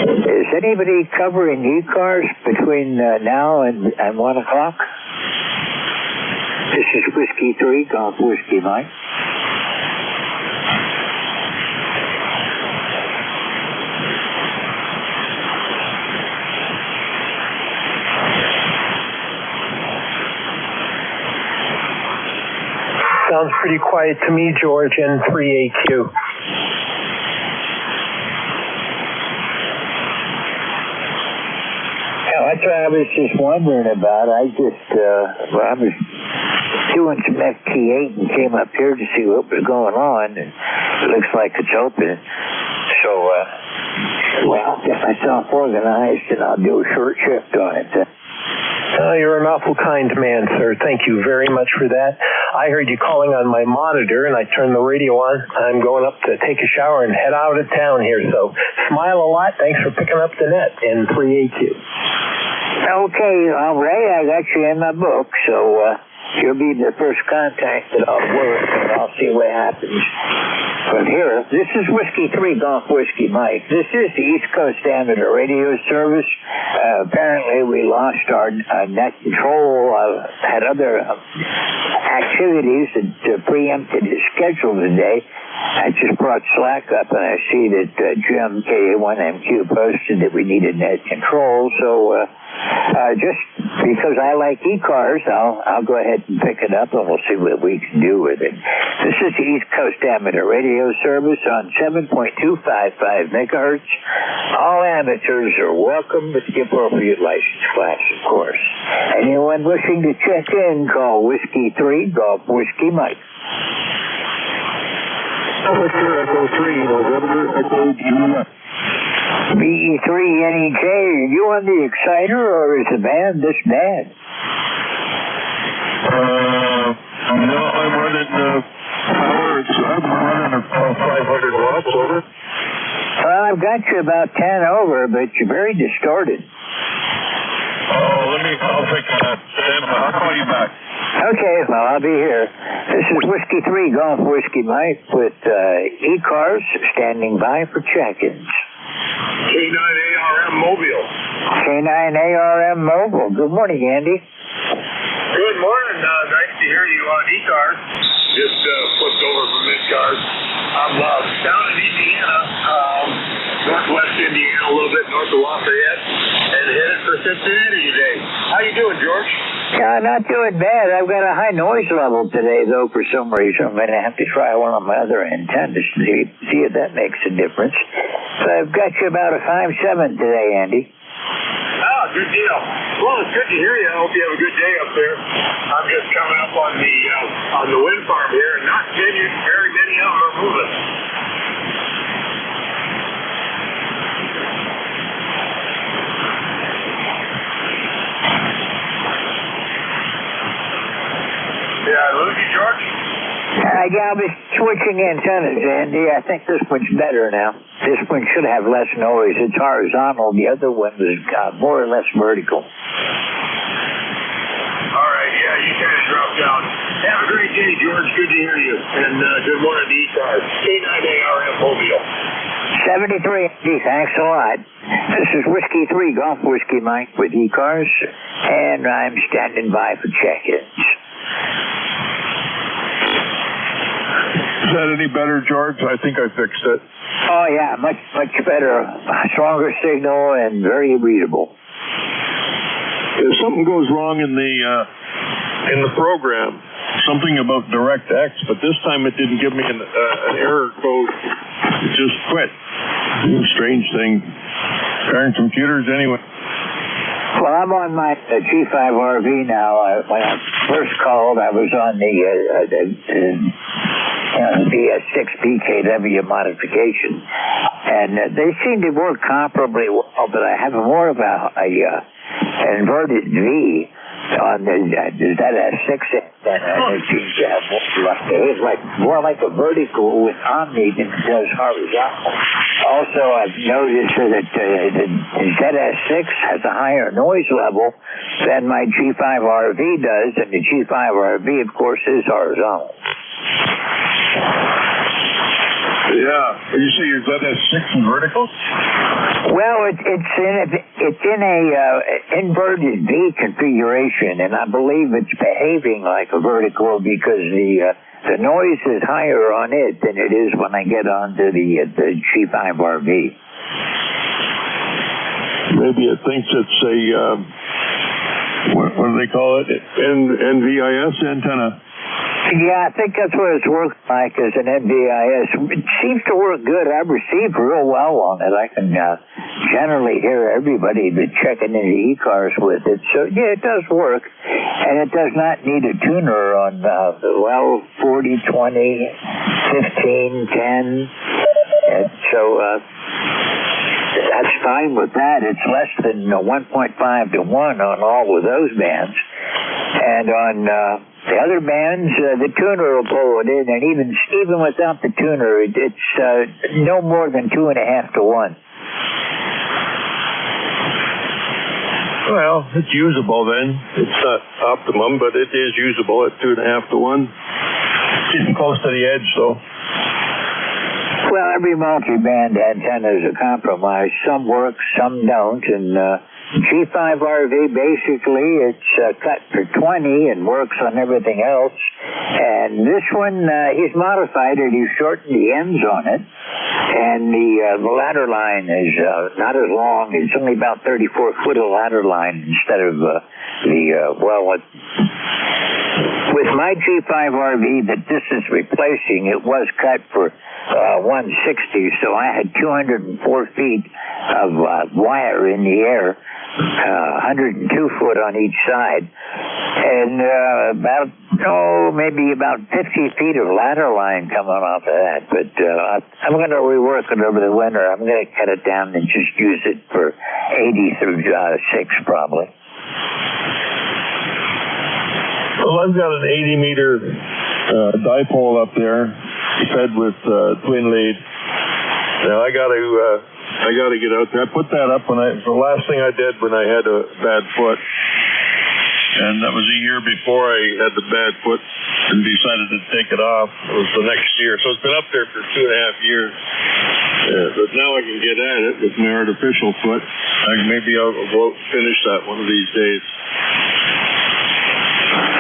Is anybody covering ECARS between now and 1 o'clock? This is Whiskey 3, Golf Whiskey Mike. Sounds pretty quiet to me, George, N3AQ. That's what I was just wondering about. I was doing some FT8 and came up here to see what was going on, and it looks like it's open. So, I'll get myself organized and I'll do a short shift on it. You're an awful kind man, sir. Thank you very much for that. I heard you calling on my monitor, and I turned the radio on. I'm going up to take a shower and head out of town here, so smile a lot. Thanks for picking up the net in 3AQ. Okay, Ray, I got you in my book, so you'll be the first contact that I'll work, and I'll see what happens from here. This is Whiskey 3, Golf Whiskey Mike. This is the East Coast Amateur Radio Service. Apparently, we lost our net control. Had other activities that preempted his schedule today. I just brought Slack up, and I see that Jim K1MQ posted that we needed net control. So just because I like ECARS, I'll go ahead and pick it up, and we'll see what we can do with it. This is the East Coast Amateur Radio Service on 7.255 megahertz. All amateurs are welcome with the appropriate license class, of course. Anyone wishing to check in, call Whiskey 3, Golf Whiskey Mike. Echo 3, November, Echo Juliet. BE3 NEJ, are you on the exciter, or is the band this bad? No, I'm running power. I'm running a 500 watts, over. Well, I've got you about 10 over, but you're very distorted. I'll take that. I'll call you back. Okay, well, I'll be here. This is Whiskey 3, Golf Whiskey Mike, with ECARS standing by for check-ins. K9ARM Mobile. K9ARM Mobile. Good morning, Andy. Good morning. Nice to hear you on ECARS. Just flipped over from ECARS. I'm down in Indiana, northwest Indiana, a little bit north of Lafayette, and headed for Cincinnati today. How you doing, George? Yeah, not doing bad. I've got a high noise level today, though, for some reason. I'm going to have to try one on my other antenna to see if that makes a difference. So I've got you about a 5.7 today, Andy. Oh, good deal. Well, it's good to hear you. I hope you have a good day up there. I'm just coming up on the wind farm here, and not very many of them are moving. Did I lose you, George? I'll be switching antennas, Andy. I think this one's better now. This one should have less noise. It's horizontal. The other one was more or less vertical. All right, yeah, you kind of dropped down. Have a great day, George. Good to hear you. And good morning to ECARS. K9ARM Mobile. 73, Andy. Thanks a lot. This is Whiskey 3, Golf Whiskey Mike with ECARS, and I'm standing by for check-ins. Is that any better, George? I think I fixed it. Oh, yeah, much better. Stronger signal and very readable. If something goes wrong in the program, something about DirectX, but this time it didn't give me an error code. It just quit. Strange thing. Darn computers anyway. Well, I'm on my G5RV now. When I first called, I was on the 6BKW modification, and they seem to work comparably well, but I have more of an inverted V on the ZS6 than it's like more like a vertical with Omni than it does horizontal. Also, I've noticed that the ZS6 has a higher noise level than my G5RV does, and the G5RV, of course, is horizontal. Yeah. You say your ZS6 in vertical? Well, it's in a inverted V configuration, and I believe it's behaving like a vertical because the noise is higher on it than it is when I get onto the G5RV. Maybe it thinks it's a what do they call it? NVIS antenna. Yeah, I think that's what it's worked like as an NVIS. It seems to work good. I've received real well on it. I can generally hear everybody that's checking into ECARS with it. So, yeah, it does work. And it does not need a tuner on, 40, 20, 15, 10. And so, that's fine with that. It's less than 1.5 to 1 on all of those bands. And on the other bands, the tuner will pull it in, and even without the tuner, it's no more than 2.5 to 1. Well, it's usable then. It's not optimum, but it is usable at 2.5 to 1. Getting close to the edge, though. Well, every multi-band antenna is a compromise. Some work, some don't, and G5RV, basically, it's cut for 20 and works on everything else. And this one, he's modified it. He's shortened the ends on it. And the ladder line is not as long. It's only about 34 foot of ladder line instead of with my G5RV that this is replacing, it was cut for 160, so I had 204 feet of wire in the air, 102 foot on each side, and maybe about 50 feet of ladder line coming off of that. But I'm going to rework it over the winter. I'm going to cut it down and just use it for 80 through 6 probably. Well, I've got an 80-meter dipole up there, fed with twin lead. Now I got to get out there. I put that up the last thing I did when I had a bad foot, and that was a year before I had the bad foot and decided to take it off. It was the next year, so it's been up there for 2.5 years. But now I can get at it with my artificial foot. Maybe I'll finish that one of these days.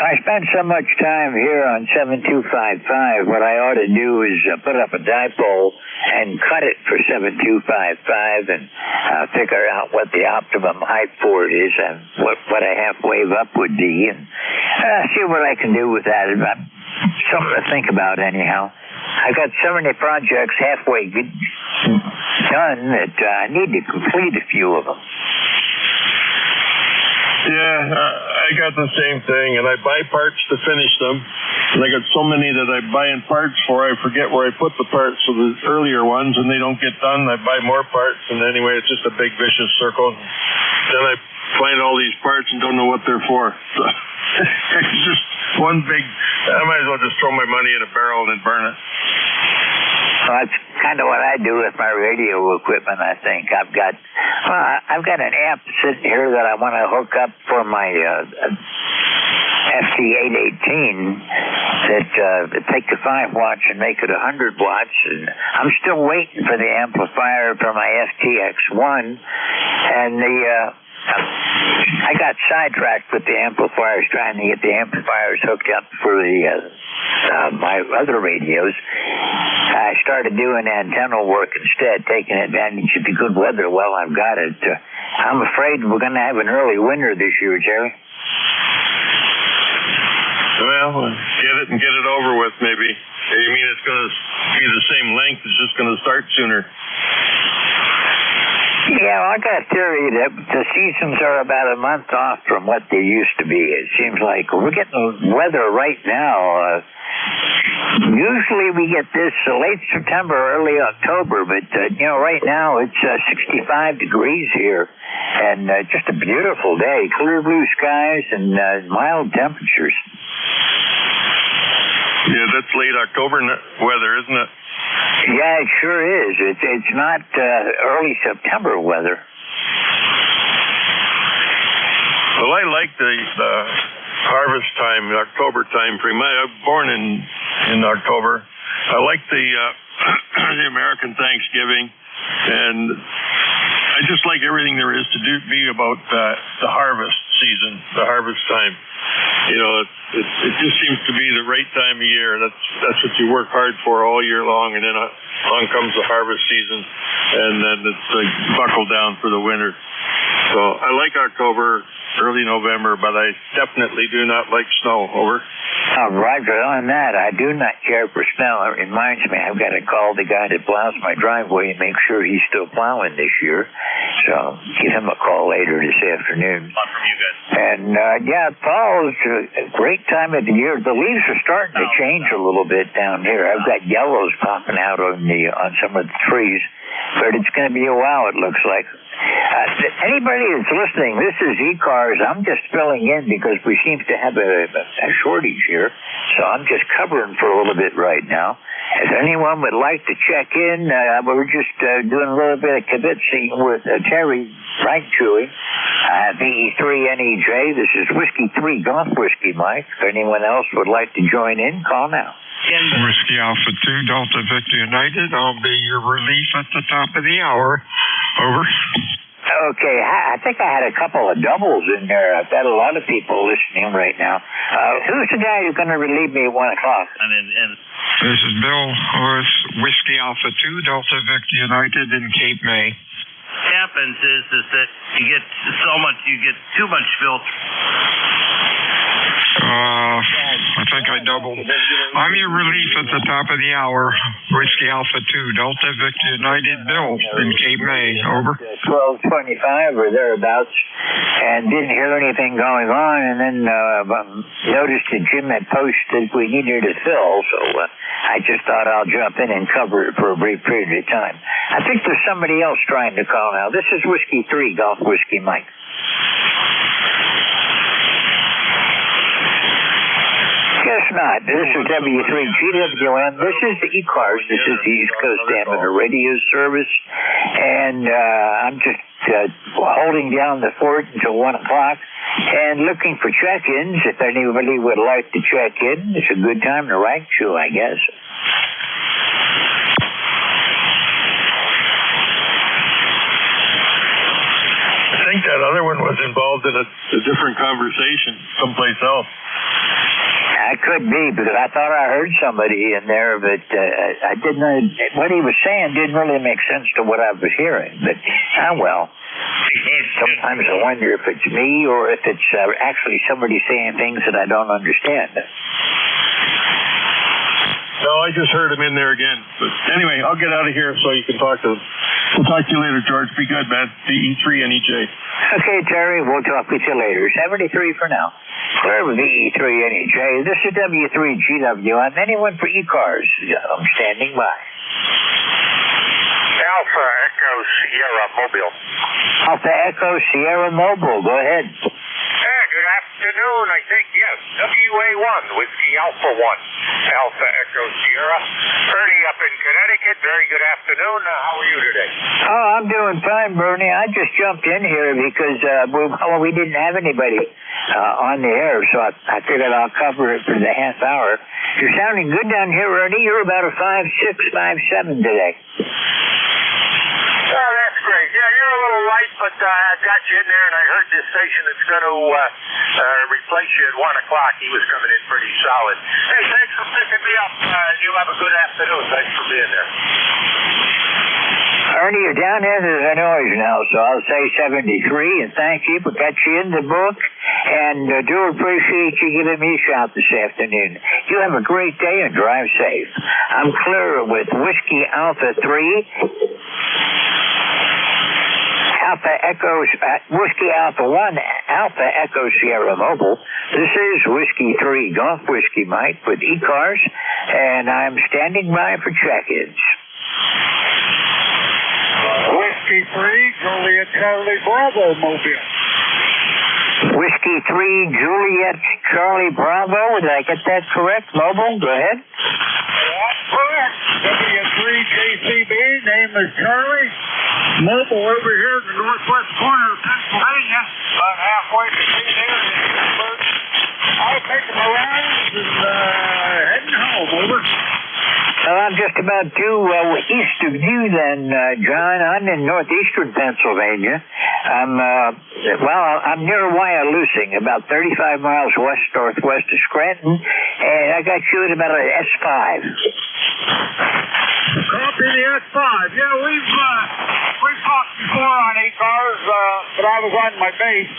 I spent so much time here on 7255. What I ought to do is put up a dipole and cut it for 7255 and figure out what the optimum height for it is and what a half wave up would be, and see what I can do with that. Something to think about anyhow. I've got so many projects halfway done that I need to complete a few of them. Yeah, I got the same thing, and I buy parts to finish them. And I got so many that I buy in parts for, I forget where I put the parts for the earlier ones, and they don't get done. I buy more parts, and anyway, it's just a big vicious circle. Then I find all these parts and don't know what they're for. So it's just one big, I might as well just throw my money in a barrel and burn it. Well, that's kind of what I do with my radio equipment, I think. I've got an amp sitting here that I want to hook up for my FT818 that take the 5 watts and make it 100 watts. And I'm still waiting for the amplifier for my FTX1, and I got sidetracked with the amplifiers, trying to get the amplifiers hooked up for my other radios. I started doing antenna work instead, taking advantage of the good weather while I've got it. I'm afraid we're going to have an early winter this year, Jerry. Well, get it and get it over with, maybe. You mean it's going to be the same length, it's just going to start sooner? Yeah, I got a theory that the seasons are about a month off from what they used to be. It seems like we're getting weather right now. Usually we get this late September, early October, but right now it's 65 degrees here, and just a beautiful day, clear blue skies and mild temperatures. Yeah, that's late October weather, isn't it? Yeah, it sure is. It's not early September weather. Well, I like the harvest time, October time frame. I was born in October. I like the the American Thanksgiving, and I just like everything there is to be about the harvest season, the harvest time. You know, it just seems to be the right time of year. That's what you work hard for all year long, and then on comes the harvest season, and then it's like buckle down for the winter. So I like October, early November, but I definitely do not like snow. Over. Roger, on that, I do not care for snow. It reminds me, I've got to call the guy that plows my driveway and make sure he's still plowing this year. So give him a call later this afternoon. Not from you guys. And yeah, fall is a great time of the year. The leaves are starting to change a little bit down here. I've got yellows popping out on some of the trees, but it's going to be a while, it looks like. Anybody that's listening, this is ECARS. I'm just filling in because we seem to have a shortage here, so I'm just covering for a little bit right now. If anyone would like to check in, we're just doing a little bit of kibitzing with Terry Frank-Chewy, VE3NEJ. This is Whiskey 3 Golf Whiskey Mike. If anyone else would like to join in, call now. Whiskey Alpha 2 Delta Victor United. I'll be your relief at the top of the hour. Over. Okay, I think I had a couple of doubles in there. I've got a lot of people listening right now. Who's the guy who's going to relieve me at 1 o'clock? This is Bill with Whiskey Alpha 2 Delta Victor United in Cape May. What happens is that you get too much filter. I think I doubled. I'm your relief at the top of the hour. Whiskey Alpha 2 Delta Victor United Bill in Cape May. Over. 12:25 or thereabouts, and didn't hear anything going on, and then noticed that Jim had posted we needed a fill, so I just thought I'll jump in and cover it for a brief period of time. I think there's somebody else trying to call now. This is Whiskey 3 Golf Whiskey Mike. Guess not. This is W3GWN. This is the ECARS. This is the East Coast Amateur Radio Service. And I'm just holding down the fort until 1 o'clock and looking for check-ins. If anybody would like to check in, it's a good time to write to, I guess. I think that other one was involved in a different conversation someplace else. I could be, because I thought I heard somebody in there, but I didn't. What he was saying didn't really make sense to what I was hearing. But well, sometimes I wonder if it's me or if it's actually somebody saying things that I don't understand. No, I just heard him in there again. But anyway, I'll get out of here so you can talk to him. We'll talk to you later, George. Be good, man. VE3NEJ. Okay, Terry, we'll talk with you later. 73 for now. Clear with VE3NEJ. This is W3GWN. Anyone for ECARS? I'm standing by. Alpha Echo Sierra Mobile. Alpha Echo Sierra Mobile. Go ahead. Good afternoon, I think, yes. WA1, Whiskey Alpha 1, Alpha Echo Sierra. Ernie up in Connecticut, very good afternoon. How are you today? Oh, I'm doing fine, Bernie. I just jumped in here because we didn't have anybody on the air, so I figured I'll cover it for the half hour. You're sounding good down here, Ernie. You're about a 5.6, 5.7 today. Oh, that's great. Yeah, you're a little light, but I got you in there, and I heard this station that's going to replace you at 1 o'clock. He was coming in pretty solid. Hey, thanks for picking me up. You have a good afternoon. Thanks for being there. Ernie, you're down into the noise now, so I'll say 73, and thank you for got you in the book, and do appreciate you giving me a shout this afternoon. You have a great day and drive safe. I'm clear with Whiskey Alpha 3. Alpha Echo, Whiskey Alpha 1, Alpha Echo Sierra Mobile. This is Whiskey 3 Golf Whiskey Mike with ECARS, and I'm standing by for check-ins. Whiskey 3, Juliet Charlie Bravo Mobile. Whiskey 3, Juliet Charlie Bravo. Did I get that correct? Mobile, go ahead. Correct. W3JCB, name is Charlie. Mobile over here in the northwest corner of Pennsylvania. About halfway between here and Pittsburgh. I'll take them around and heading home. Over. Well, I'm just about due east of you then, John. I'm in northeastern Pennsylvania. I'm near Wyalusing, about 35 miles west-northwest of Scranton, and I got you at about an S5. Copy the S5. Yeah, we've talked before on ECARS, but I was on my base.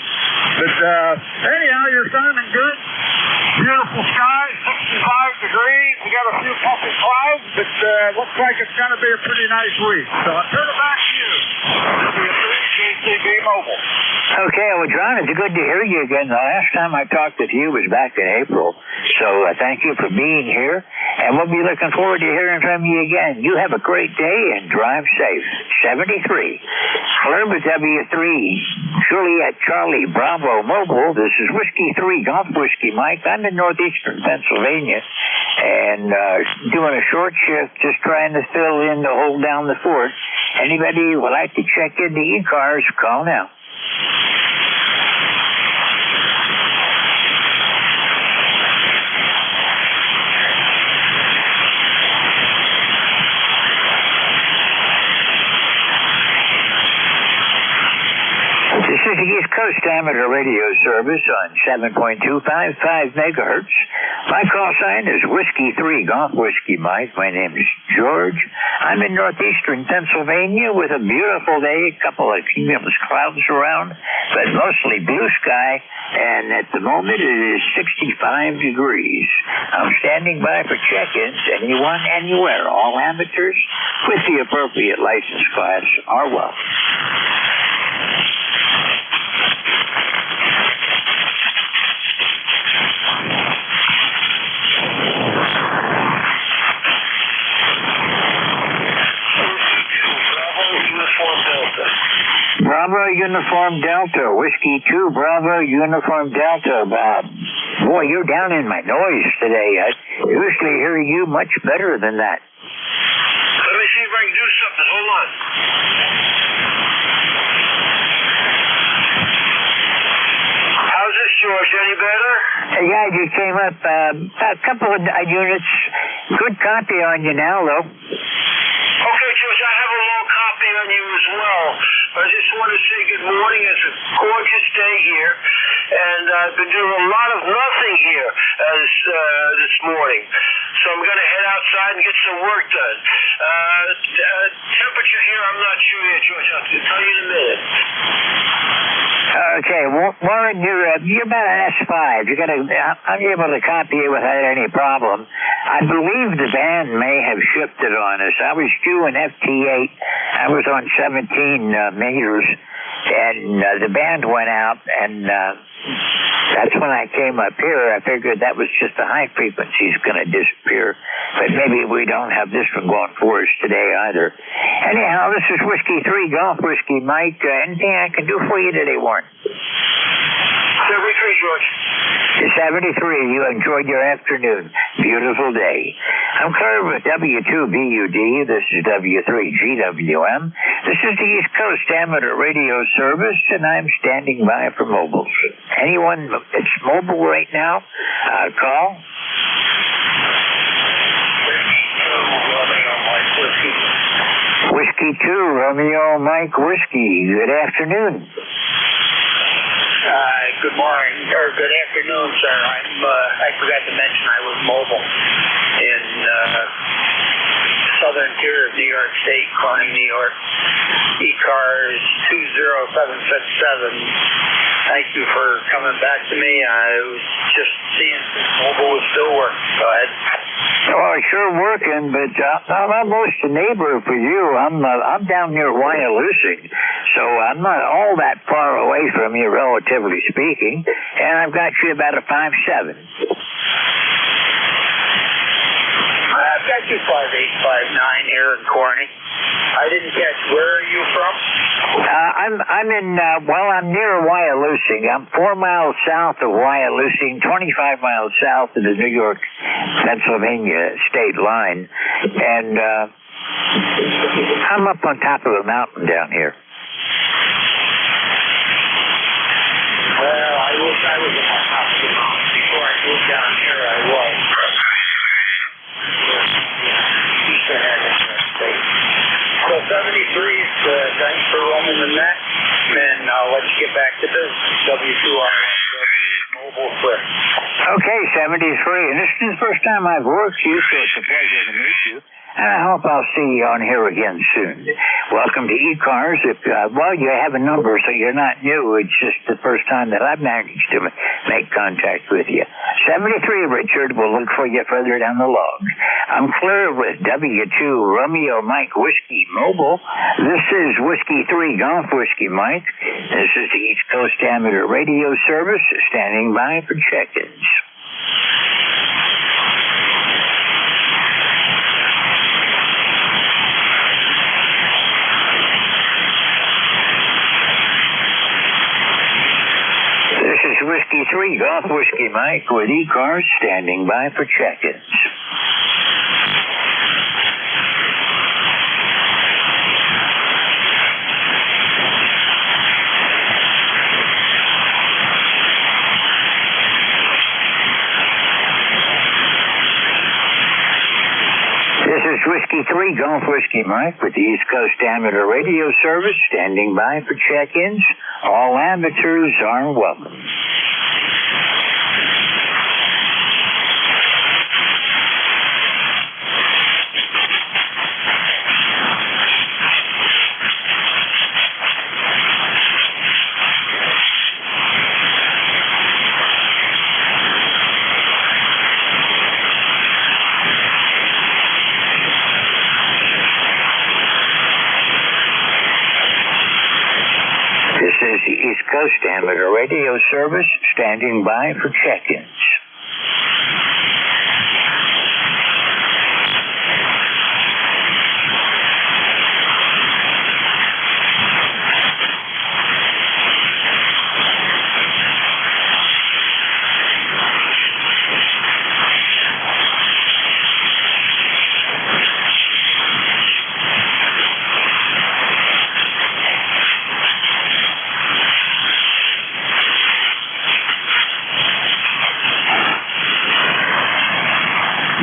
But anyhow, you're sounding good. Beautiful sky, 65 degrees. We got a few puffy clouds, but looks like it's going to be a pretty nice week. So I'll turn it back to you. KCB Mobile. Okay, well, John, it's good to hear you again. The last time I talked with you was back in April, so thank you for being here, and we'll be looking forward to hearing from you again. You have a great day and drive safe. 73. Clear with W3. Juliet Charlie Bravo Mobile. This is Whiskey 3 Golf Whiskey Mike. I'm in northeastern Pennsylvania, and doing a short shift, just trying to fill in to hold down the fort. Anybody who would like to check into ECARS, call now. This is the East Coast Amateur Radio Service on 7.255 megahertz. My call sign is Whiskey 3 Golf Whiskey Mike. My name is George. I'm in northeastern Pennsylvania with a beautiful day, a couple of cumulus clouds around, but mostly blue sky, and at the moment it is 65 degrees. I'm standing by for check-ins. Anyone, anywhere, all amateurs with the appropriate license class are welcome. Bravo Uniform Delta, Whiskey 2, Bravo Uniform Delta. Boy, you're down in my noise today. I usually hear you much better than that. Let me see if I can do something. Hold on. How's this, George? Any better? Yeah, you came up a couple of units. Good copy on you now, though. Okay, George, I have a low copy on you as well. I just want to say good morning. It's a gorgeous day here, and I've been doing a lot of nothing here this morning. So I'm going to head outside and get some work done. Temperature here, I'm not sure yet, George. I'll tell you in a minute. Okay, Warren, you're about an S5. I'm able to copy it without any problem. I believe the band may have shifted on us. I was due an FT8. I was on 17 meters, and the band went out, and that's when I came up here. I figured that was just the high frequencies going to disappear, but maybe we don't have this one going for us today either. Anyhow, this is Whiskey 3 Golf Whiskey Mike. Anything I can do for you today, Warren? 73, George. 73. You enjoyed your afternoon. Beautiful day. I'm clear with W2BUD. This is W3GWM. This is the East Coast Amateur Radio Service, and I'm standing by for mobiles. Anyone that's mobile right now, call. Whiskey 2, Romeo Mike Whiskey. Good afternoon. Good morning, or good afternoon, sir. I forgot to mention I was mobile in southern tier of New York State, Corning, New York. ECARS 20767. Thank you for coming back to me. I was just seeing if mobile was still working. Go ahead. Oh, it's sure working, but I'm almost a neighbor for you. I'm down near Wyalusing, so I'm not all that far away from you, relatively speaking, and I've got you about a 5.7. I've got you 5.859 here in Corning. I didn't catch. Where are you from? I'm near Wyalusing. I'm 4 miles south of Wyalusing, 25 miles south of the New York, Pennsylvania state line, and I'm up on top of a mountain down here. Well, I wish I was on top of the mountain. Before I moved down here, I was. So 73's, thanks for roaming the net, and I'll let you get back to business. W2US mobile quick. Okay, 73, and this is the first time I've worked you, so it's a pleasure to meet you. And I hope I'll see you on here again soon. Welcome to ECARS. Well, you have a number, so you're not new. It's just the first time that I've managed to make contact with you. 73, Richard. We'll look for you further down the log. I'm clear with W2 Romeo Mike Whiskey Mobile. This is Whiskey 3 Golf Whiskey Mike. This is the East Coast Amateur Radio Service standing by for check-ins. This is Whiskey 3 Golf Whiskey Mike with ECARS standing by for check-ins. This is Whiskey 3 Golf Whiskey Mike with the East Coast Amateur Radio Service standing by for check-ins. All amateurs are welcome. This is the East Coast Amateur Radio Service standing by for check-ins.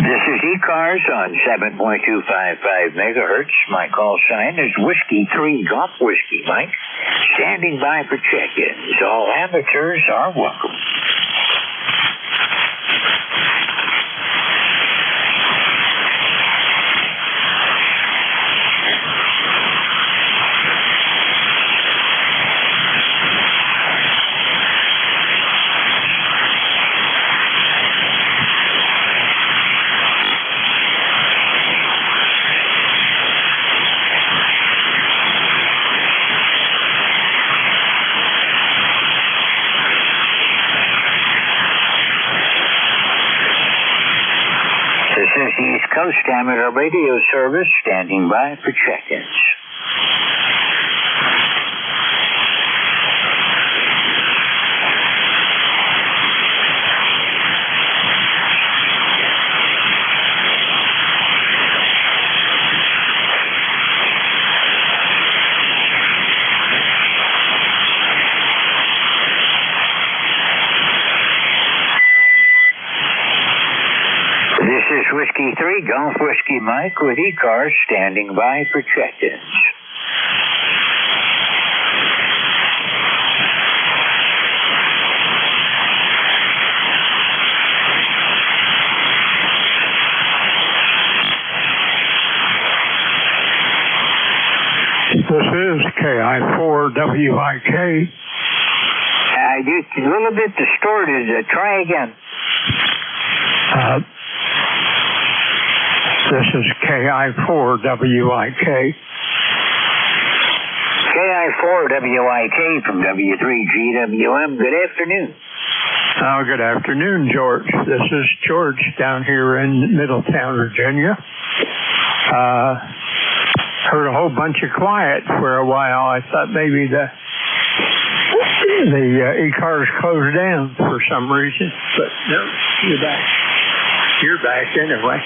This is ECARS on 7.255 megahertz. My call sign is Whiskey 3 Golf Whiskey Mike. Standing by for check-ins. All amateurs are welcome. This is the East Coast Amateur Radio Service standing by for check-ins. This is Whiskey 3 Golf Whiskey Mike with ECARS standing by for check-ins. This is KI4WIK. It's a little bit distorted. Try again. This is KI4WIK. KI4WIK from W3GWM. Good afternoon. Oh, good afternoon, George. This is George down here in Middletown, Virginia. Heard a whole bunch of quiet for a while. I thought maybe the ECARS closed down for some reason, but no, you're back. You're back anyway.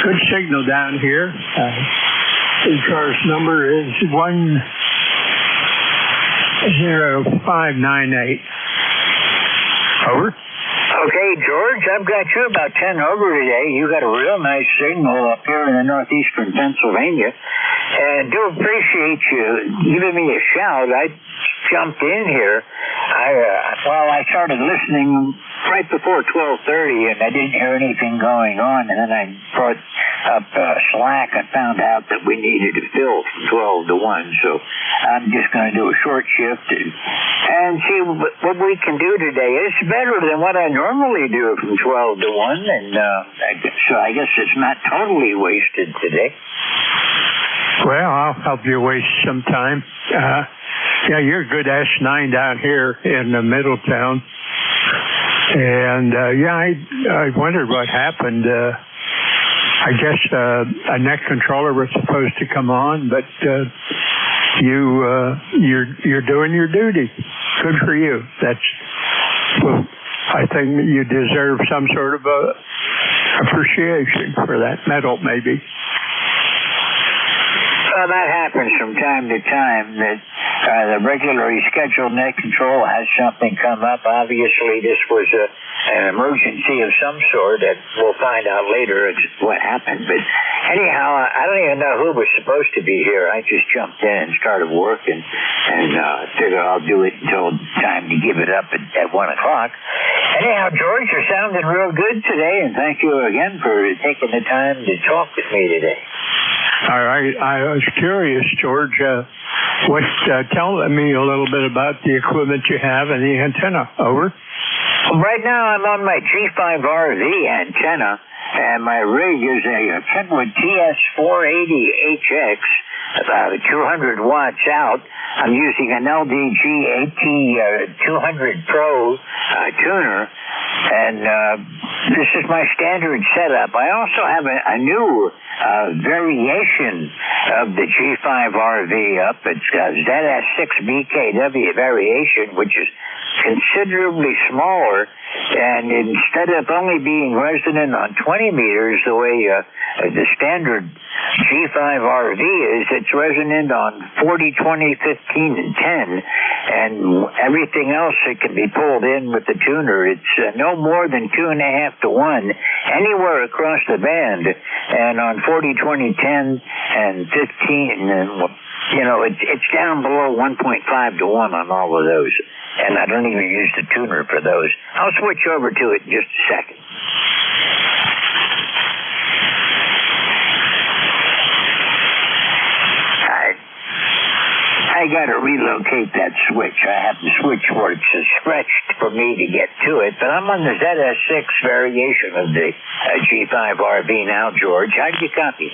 Good signal down here. ECARS number is 10598. Over. Okay, George, I've got you about 10 over today. You got a real nice signal up here in the northeastern Pennsylvania. And do appreciate you giving me a shout. I jumped in here. I started listening right before 12:30, and I didn't hear anything going on. And then I brought up Slack and found out that we needed to fill from 12 to 1. So I'm just going to do a short shift and see what we can do today. It's better than what I normally do from 12 to 1. And so I guess it's not totally wasted today. Well, I'll help you waste some time. Yeah, you're a good S9 down here in Middletown. And, I wondered what happened. I guess a neck controller was supposed to come on, but you're doing your duty. Good for you. I think you deserve some sort of appreciation for that medal, maybe. Well, that happens from time to time, that the regularly scheduled net control has something come up. Obviously, this was an emergency of some sort that we'll find out later what happened. But anyhow, I don't even know who was supposed to be here. I just jumped in and started working and figured I'll do it until time to give it up at 1 o'clock. Anyhow, George, you're sounding real good today, and thank you again for taking the time to talk with me today. All right. I was curious, George. Tell me a little bit about the equipment you have and the antenna. Over. Right now, I'm on my G5RV antenna, and my rig is a Kenwood TS480HX, about 200 watts out. I'm using an LDG AT200 Pro tuner, and this is my standard setup. I also have a new variation of the G5RV up. It's a ZS6BKW variation, which is considerably smaller, and instead of only being resonant on 20 meters the way the standard G5RV is, it's resonant on 40, 20, 15, and 10, and everything else that can be pulled in with the tuner. It's no more than 2.5 to 1 anywhere across the band, and on 40, 20, 10, and 15, and it's down below 1.5 to 1 on all of those. And I don't even use the tuner for those. I'll switch over to it in just a second. I got to relocate that switch. I have the switch where it's stretched for me to get to it, but I'm on the ZS6 variation of the G5RV now, George. How do you copy?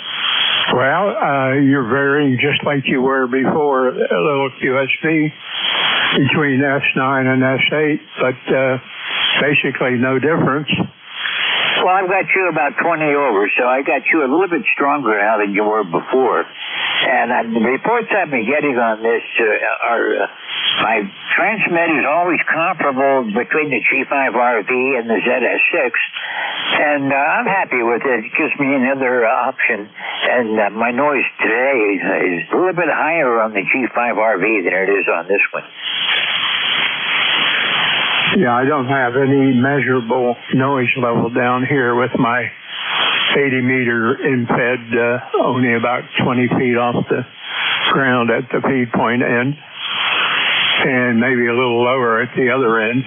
Well, you're varying just like you were before, a little QSB between S9 and S8, but basically no difference. Well, I've got you about 20 over, so I got you a little bit stronger now than you were before. And the reports I've been getting on this are my transmit is always comparable between the G5RV and the ZS6, and I'm happy with it. It gives me another option, and my noise today is a little bit higher on the G5RV than it is on this one. Yeah, I don't have any measurable noise level down here with my 80-meter in-fed only about 20 feet off the ground at the feed point end, and maybe a little lower at the other end.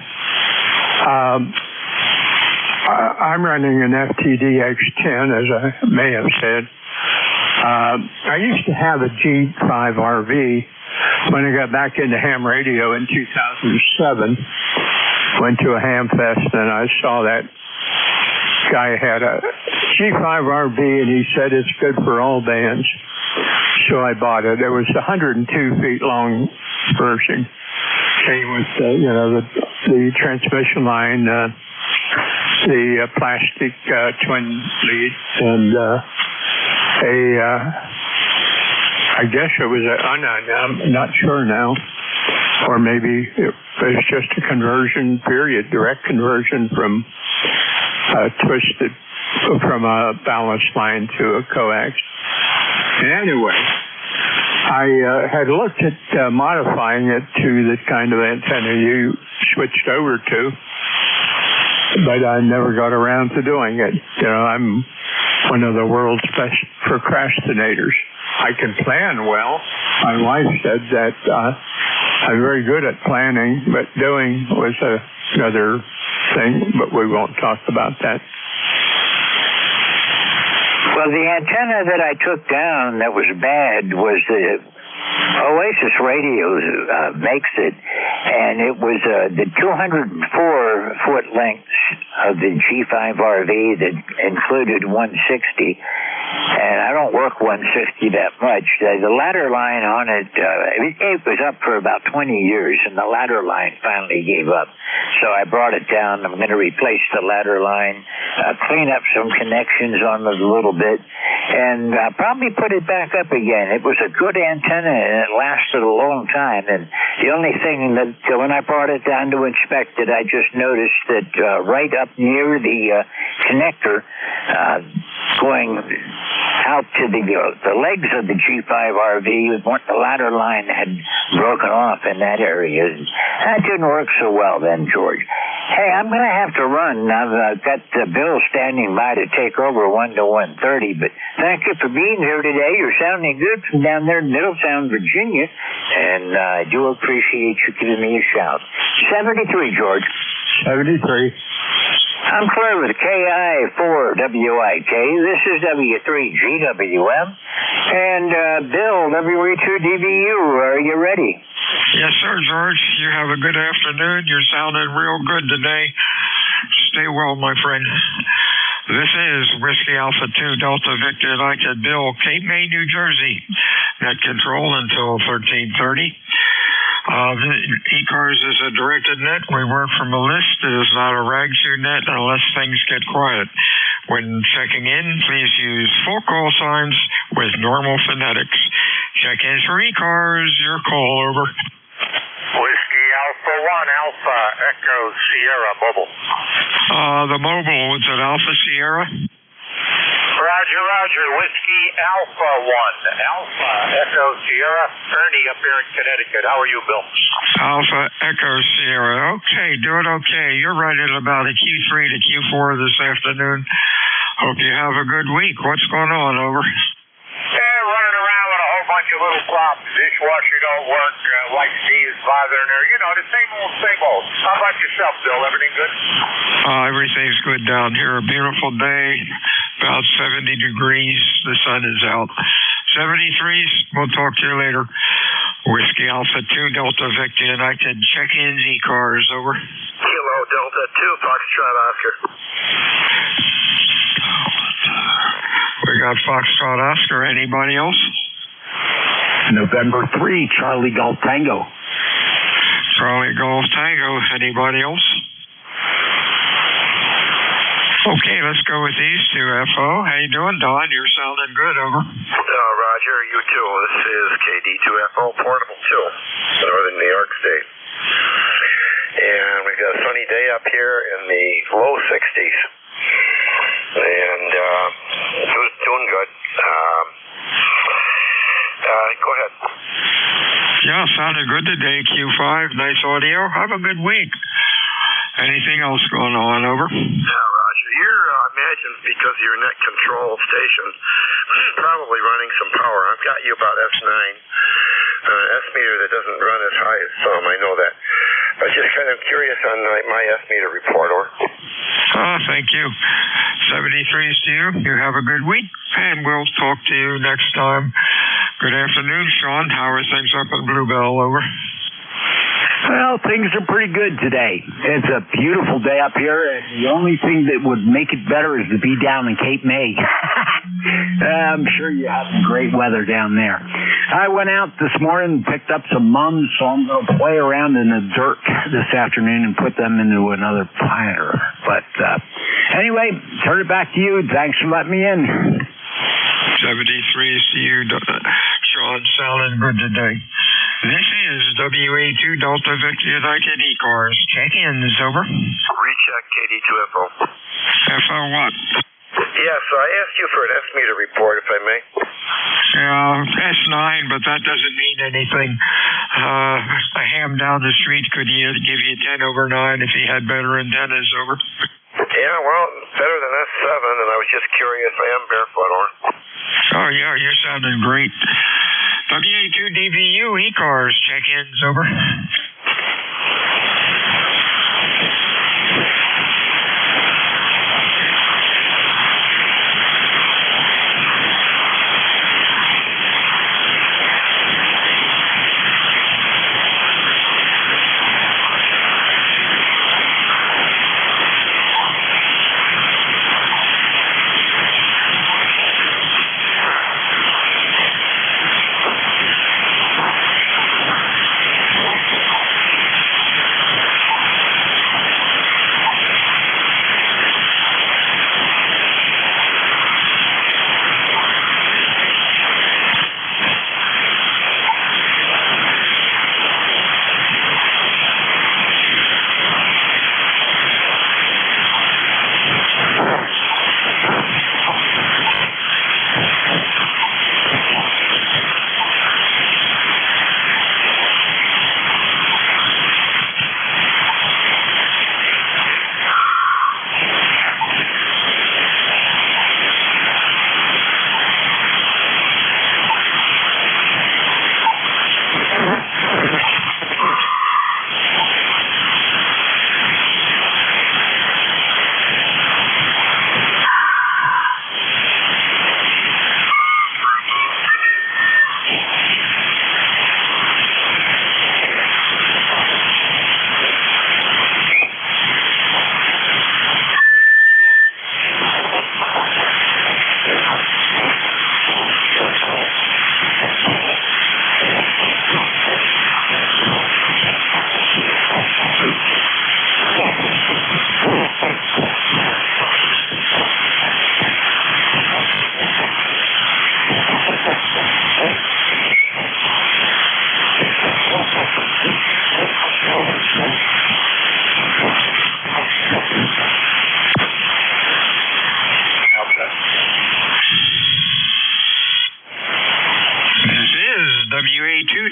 I'm running an FTDX10, as I may have said. I used to have a G5RV when I got back into ham radio in 2007. Went to a ham fest and I saw that guy had a G5RV and he said it's good for all bands. So I bought it. It was a 102 feet long version. Came with the transmission line, the plastic twin lead, and I guess it was I'm not sure now, or maybe it was just a conversion period, direct conversion from a balance line to a coax. Anyway, I had looked at modifying it to the kind of antenna you switched over to, but I never got around to doing it. You know, I'm one of the world's best procrastinators. I can plan well. My wife said that I'm very good at planning, but doing was another thing, but we won't talk about that. Well, the antenna that I took down that was bad was the Oasis Radio makes it, and it was the 204-foot lengths of the G5RV that included 160, and I don't work 160 that much. The ladder line on it, it was up for about 20 years, and the ladder line finally gave up. So I brought it down. I'm going to replace the ladder line, clean up some connections on it a little bit, and probably put it back up again. It was a good antenna, and it lasted a long time. And the only thing that when I brought it down to inspect it, I just noticed that right up near the connector, going out to the legs of the G5RV, the ladder line had broken off in that area. That didn't work so well then, George. Hey, I'm going to have to run. I've got Bill standing by to take over 1 to 1:30, but thank you for being here today. You're sounding good from down there in Middletown, Virginia, and I do appreciate you giving me a shout. 73, George. 73. I'm clear with KI4WIK. This is W3GWM. And Bill, W2DVU, are you ready? Yes, sir, George. You have a good afternoon. You're sounding real good today. Stay well, my friend. This is Whiskey Alpha 2 Delta Victor United Bill, Cape May, New Jersey. Net control until 1330. ECARS is a directed net. We work from a list. It is not a rag-shoe net unless things get quiet. When checking in, please use full call signs with normal phonetics. Check-ins for ECARS. Your call, over. Whiskey Alpha 1, Alpha Echo Sierra Mobile. The mobile, was it Alpha Sierra? Roger, Roger. Whiskey Alpha 1, Alpha Echo Sierra. Ernie up here in Connecticut. How are you, Bill? Alpha Echo Sierra. Okay, doing okay. You're running about a Q3 to Q4 this afternoon. Hope you have a good week. What's going on, over? Running around with a whole bunch of little problems. Dishwasher don't work. Wife Steve's bothering her. You know, the same old, same old. How about yourself, Bill? Everything good? Everything's good down here. A beautiful day. About 70 degrees. The sun is out. 73s. We'll talk to you later. Whiskey Alpha 2 Delta Victor United. Check-in ECARS, over. Kilo Delta 2 Foxtrot Oscar. We got Foxtrot Oscar. Anybody else? November 3, Charlie Golf Tango. Charlie Golf Tango. Anybody else? Okay, let's go with these two, FO. How you doing, Don? You're sounding good, over. Roger, you too. This is KD2FO Portable 2, Northern New York State. And we've got a sunny day up here in the low 60s. And doing good. Go ahead. Yeah, sounded good today, Q5. Nice audio. Have a good week. Anything else going on, over? Yeah, Roger. You're, I imagine, because of your net control station, probably running some power. I've got you about S9. S meter that doesn't run as high as some, I know that. I was just kind of curious on my S meter report, or? Thank you. 73s to you. You have a good week, and we'll talk to you next time. Good afternoon, Sean. How are things up in Bluebell, over? Well, things are pretty good today. It's a beautiful day up here, and the only thing that would make it better is to be down in Cape May. I'm sure you have some great weather down there. I went out this morning and picked up some mums, so I'm going to play around in the dirt this afternoon and put them into another planter. But anyway, turn it back to you. Thanks for letting me in. 73s to you, Sean. Sounding good today. This is WA2 Delta Victor United ECARS. Check-ins, over. Recheck KD2FO. FO what? Yeah, so I asked you for an S meter report, if I may. Yeah, S9, but that doesn't mean anything. A ham down the street could give you 10/9 if he had better antennas, over. Yeah, well, better than S7, and I was just curious. I am barefoot, or? Oh, yeah, you're sounding great. WA2DVU, ECARS, check-ins, over.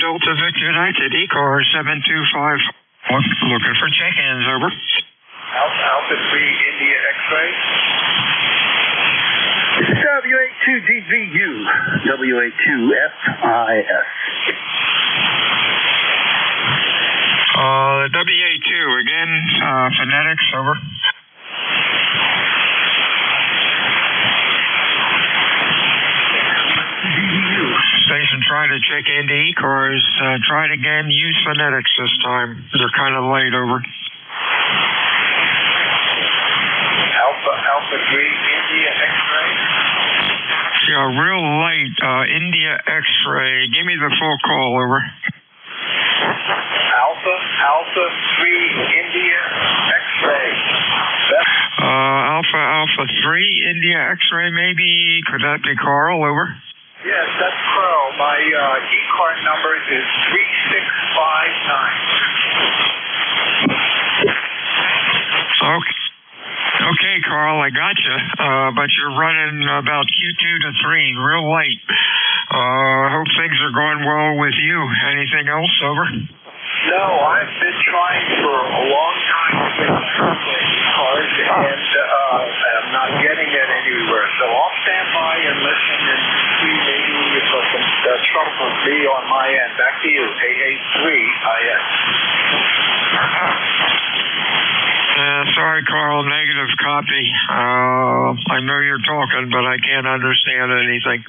Delta Victor United, ECARS 725. Looking for check-ins, over. Alpha 3 India X-ray. WA2DVU, WA2FIS. WA2 again, phonetics, over. Station trying to check into ECARS. Try it again. Use phonetics this time. They're kind of late, over. Alpha 3 India X-ray. Yeah, real late. India X-ray. Give me the full call, over. Alpha 3 India X-ray. Alpha 3 India X-ray, maybe. Could that be Carl, over? Yes, that's Carl. My ECAR number is 3659. Okay, Carl, I got you. But you're running about Q2 to 3, real late. Hope things are going well with you. Anything else, over? No, I've been trying for a long time to get ECARS, and I'm not getting it anywhere. So I'll stand by and listen and see maybe if some trouble will be on my end. Back to you, AA3IS. Sorry, Carl, negative copy. I know you're talking, but I can't understand anything.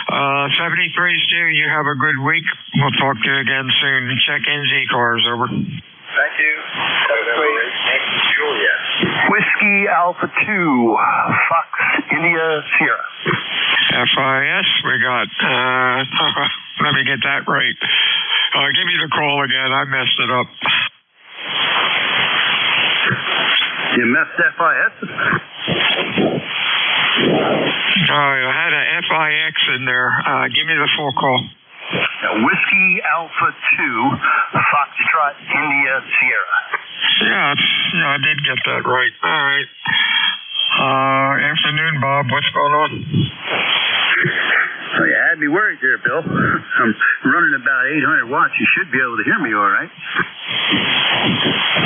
73 Stu, you have a good week. We'll talk to you again soon. Check-ins, ECARS, over. Thank you. Juliet. Whiskey Alpha 2, Fox India Sierra. FIS, we got. Let me get that right. Give me the call again. I messed it up. You messed FIS? I had a FIX in there. Give me the full call. Whiskey Alpha 2, Foxtrot India Sierra. Yeah, I did get that right. All right. Afternoon, Bob. What's going on? So you had me me worried there, Bill. I'm running about 800 watts. You should be able to hear me all right.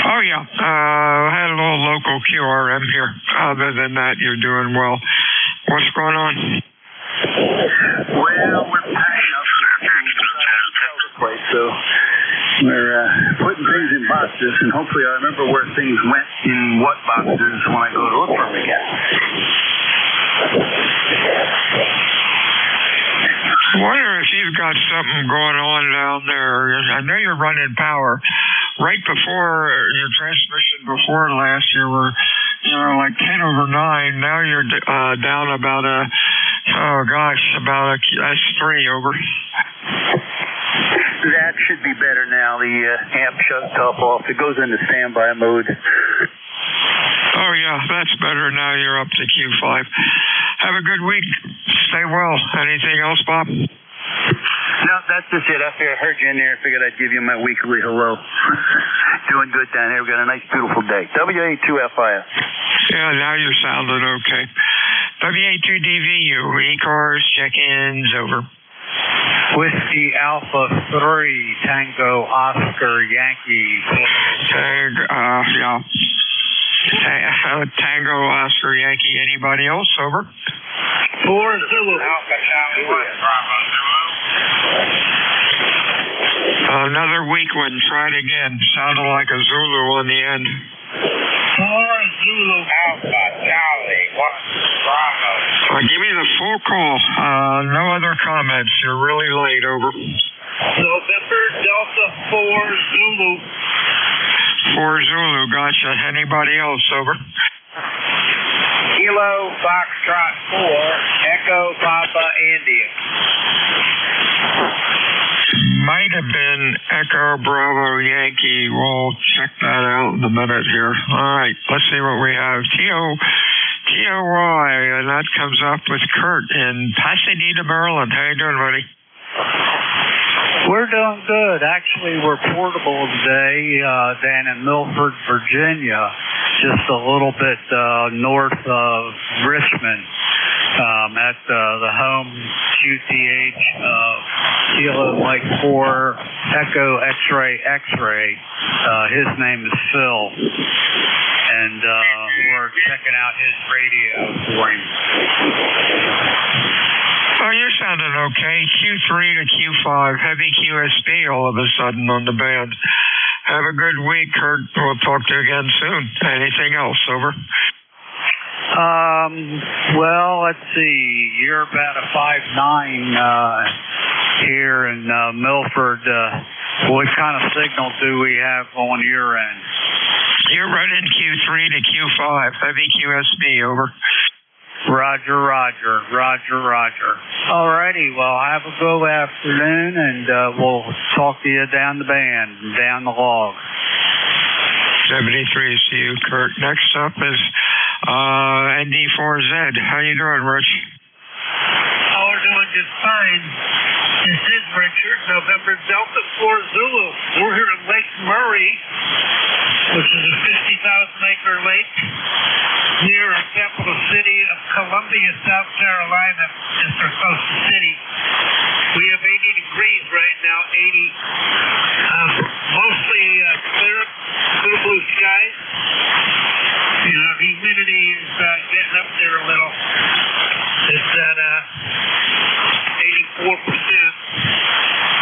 Oh, yeah. I had a little local QRM here. Other than that, you're doing well. What's going on? Well, we're packing up the place, so we're putting things in boxes, and hopefully I remember where things went in what boxes when I go to look for them again. I wonder if you've got something going on down there. I know you're running power. Right before your transmission before last, you were, like 10 over 9. Now you're down about about a S3 over. That should be better now. The amp shuts off. It goes into standby mode. Oh, yeah, that's better. Now you're up to Q5. Have a good week. Stay well. Anything else, Bob? No, that's just it. After I heard you in there, I figured I'd give you my weekly hello. Doing good down here. We've got a nice, beautiful day. WA2FIS. Yeah, now you're sounding okay. WA2DVU, ECARS, check-ins, over. Whiskey Alpha 3, Tango Oscar Yankee. Tango Oscar Yankee. Anybody else? Over. 4 Zulu. Alpha Charlie 1, Bravo Zulu. Another weak one. Try it again. Sounded like a Zulu on the end. 4 Zulu. Alpha Charlie 1, Bravo. Give me the full call. No other comments. You're really late. Over. November Delta 4 Zulu. 4 Zulu. Gotcha. Anybody else? Over. Kilo Foxtrot 4 Echo Papa India. Might have been Echo Bravo Yankee. We'll check that out in a minute here. All right, let's see what we have. TOY, and that comes up with Kurt in Pasadena, Maryland. How you doing, buddy? We're doing good. Actually, we're portable today down in Milford, Virginia, just a little bit north of Richmond, at the home QTH of Kilo Mike 4 Echo X-Ray X-Ray. His name is Phil, and we're checking out his radio for him. Oh, you're sounding okay. Q3 to Q5, heavy QSB all of a sudden on the band. Have a good week, Kurt. We'll talk to you again soon. Anything else? Over. Well, let's see. You're about a 5'9" here in Milford. What kind of signal do we have on your end? You're running Q3 to Q5, heavy QSB. Over. Roger. Alrighty, well, have a good afternoon, and we'll talk to you down the band, down the log. 73 to you, Kurt. Next up is ND4Z. How you doing, Rich? Oh, we're doing just fine. This is Richard, November Delta 4 Zulu. We're here in Lake Murray, which is a 50,000-acre lake near our capital city of Columbia, South Carolina. It's our coastal city. We have 80 degrees right now, 80. Mostly clear blue skies. Humidity is getting up there a little. It's at 84%.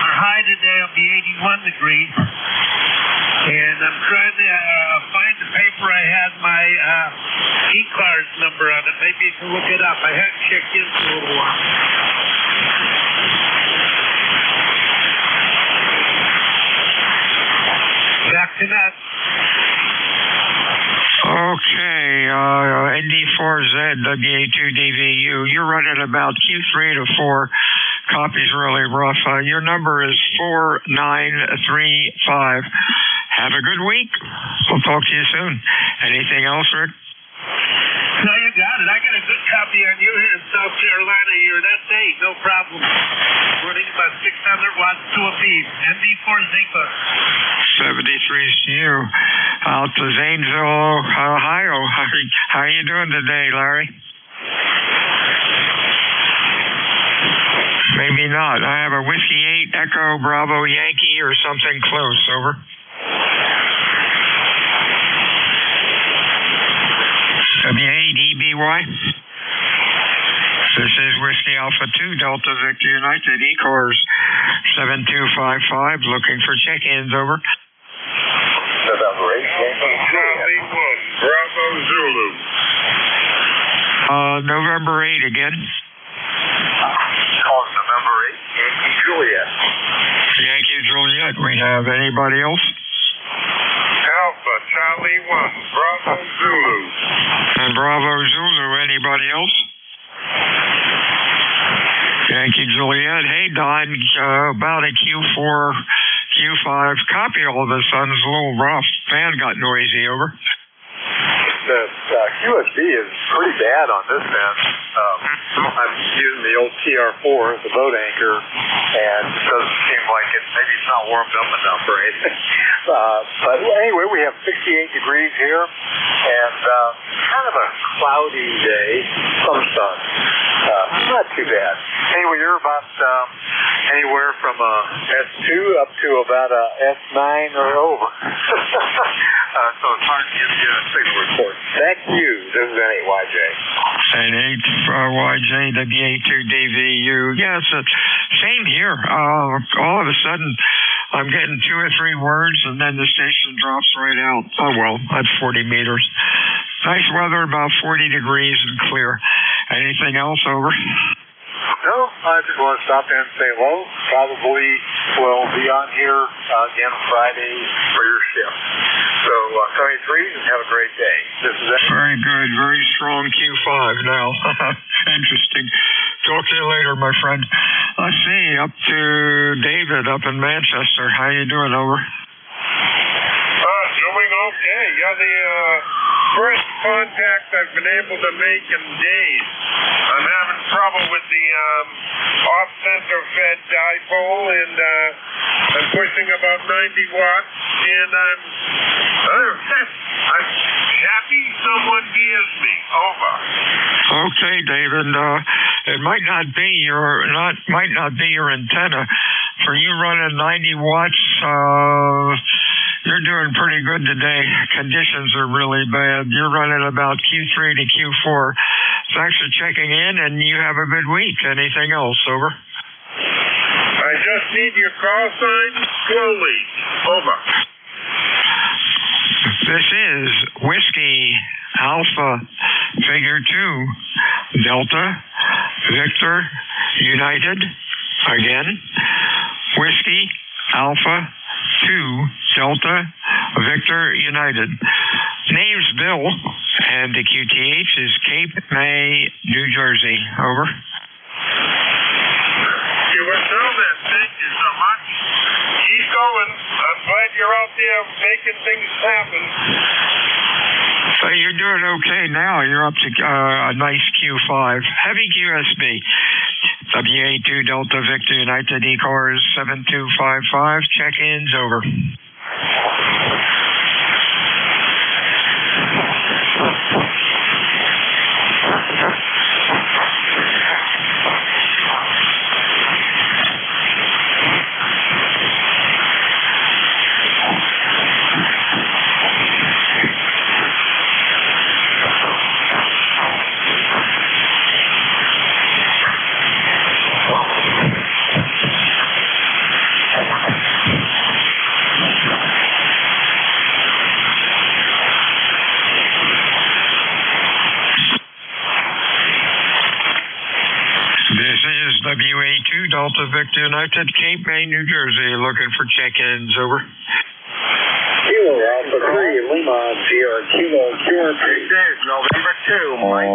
Our high today will be 81 degrees. And I'm trying to find the paper I had my ECARS number on it. Maybe you can look it up. I haven't checked in for a little while. Back to that. Okay, ND4Z, WA2DVU. You're running about Q3 to 4. Copy's really rough. Your number is 4935. Have a good week. We'll talk to you soon. Anything else, Rick? No, you got it. I got a good copy on you here in South Carolina. You're an S8, no problem. Running about 600 watts to a piece. ND4 Zipa. 73 to you. Out to Zanesville, Ohio. How are you doing today, Larry? Maybe not. I have a Whiskey 8 Echo Bravo Yankee or something close. Over. WADBY. This is Whiskey Alpha 2 Delta Victor United ECARS 7255 looking for check-ins. Over. November 8, Charlie 1, Bravo Zulu. November 8 again. Calls November 8, Yankee Juliet. Yankee Juliet. We have anybody else? Alpha Charlie 1, Bravo Zulu. And Bravo Zulu. Anybody else? Yankee Juliet. Hey, Don, about a Q4, Q5 copy. All of a sudden, it's a little rough. Fan got noisy. Over. The QSB is pretty bad on this end. I'm using the old TR4 as the boat anchor, and it doesn't seem like maybe it's not warmed up enough or anything. But anyway, we have 68 degrees here, and kind of a cloudy day, some sun. Not too bad. Anyway, you're about anywhere from a S2 up to about a S9 or over. So it's hard to give you a signal report. Thank you. This is N8YJ. N8YJ, WA2DVU. Yeah, it's the same here. All of a sudden, I'm getting 2 or 3 words, and then the station drops right out. Oh, well, that's 40 meters. Nice weather, about 40 degrees and clear. Anything else? Over. No, I just want to stop in and say hello. Probably will be on here again Friday for your shift. So, Tony 3, and have a great day. This is it. Very good. Very strong Q5 now. Interesting. Talk to you later, my friend. Let's see, up to David up in Manchester. How you doing? Over. Doing okay. You're the first contact I've been able to make in days. I'm having trouble with the off-center fed dipole, and I'm pushing about 90 watts, and I'm happy someone hears me. Over. Okay, David. It might not be your antenna. For you running 90 watts, you're doing pretty good today. Conditions are really bad. You're running about Q3 to Q4. Thanks for checking in, and you have a good week. Anything else? Over. I just need your call sign slowly. Over. This is Whiskey Alpha Figure 2 Delta Victor United. Again, Whiskey Alpha 2 Delta Victor United. Name's Bill, and the QTH is Cape May, New Jersey. Over. You were through that. Thank you so much. Keep going. I'm glad you're out there making things happen. So you're doing okay now. You're up to a nice Q5. Heavy QSB. WA2 Delta Victor United ECARS 7255. Check-ins. Over. WA2 Delta Victor United, Cape May, New Jersey, looking for check-ins. Over. Kilo Alpha 3, Lima, Sierra Kilo, Sierra 3. This is November 2, Mike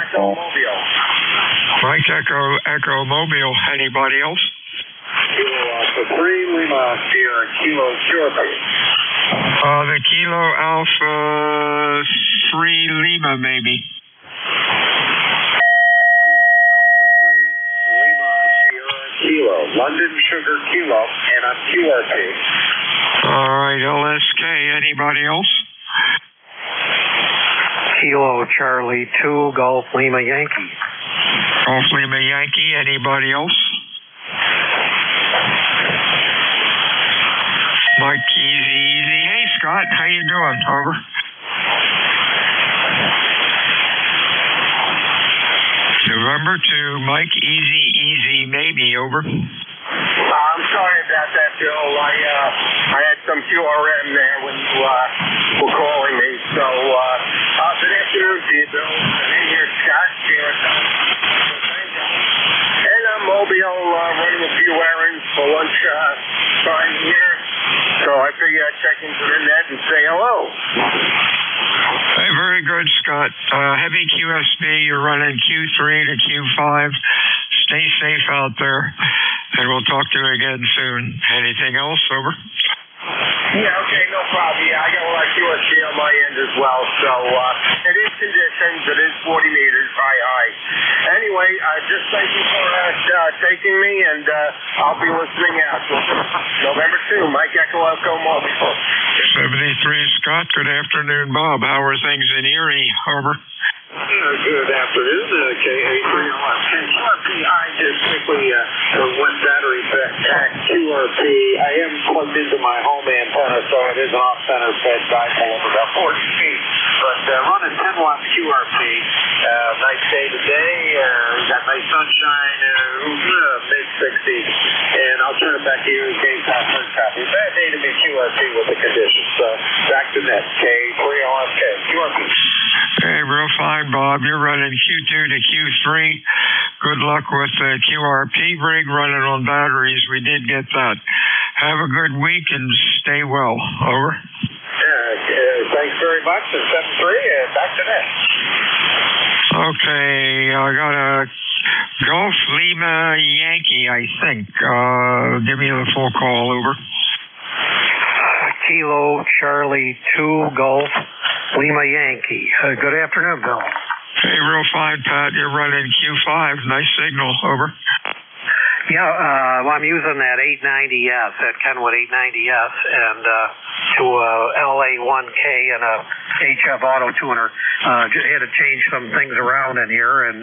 Echo Mobile. Mike Echo Mobile. Anybody else? Kilo Alpha 3, Lima, Sierra Kilo, Sierra 3. The Kilo Alpha 3 Lima, maybe. Kilo, London Sugar Kilo, and I'm QRP. All right, LSK. Anybody else? Kilo Charlie 2 Golf Lima Yankee. Golf Lima Yankee. Anybody else? Easy. Hey, Scott, how you doing? Over. November 2, Mike, easy, maybe, over. I'm sorry about that, Bill. I had some QRM there when you were calling me. So, good afternoon to you, Bill. My name here is Scott here at and I'm Mobile, running a few errands for lunch time here. So I figured I'd check into the net and say hello. Hey, very good, Scott. Heavy QSB, you're running Q3 to Q5. Stay safe out there, and we'll talk to you again soon. Anything else, over? Yeah, okay, no problem. Yeah, I got a lot of QSB on my end as well. So it is conditions. It is 40 meters high. Anyway, just thank you for taking me, and I'll be listening out. November 2, Mike Echo Mobile. 73, Scott. Good afternoon, Bob. How are things in Erie? Over. Good afternoon, KA3. QRP, I just quickly went battery back QRP. I am plugged into my home antenna, so it is an off-center fed dipole of about 40 feet. But running 10 watts QRP, nice day today, got nice sunshine, mid-60s, and I'll turn it back to you in case I first copy. Bad day to be QRP with the conditions. Back to net, K3LFK, QRP. Hey, real fine, Bob. You're running Q2 to Q3. Good luck with the QRP rig running on batteries. We did get that. Have a good week and stay well. Over. Thanks very much. It's 7-3, and back to net. Okay, I got a Golf Lima Yankee, I think. Give me the full call, over. Kilo Charlie 2 Golf Lima Yankee. Good afternoon, Bill. Hey, real fine, Pat. You're running Q5. Nice signal, over. Yeah, I'm using that 890S, that Kenwood 890S, and to LA1K and a HF Auto Tuner. Had to change some things around in here, and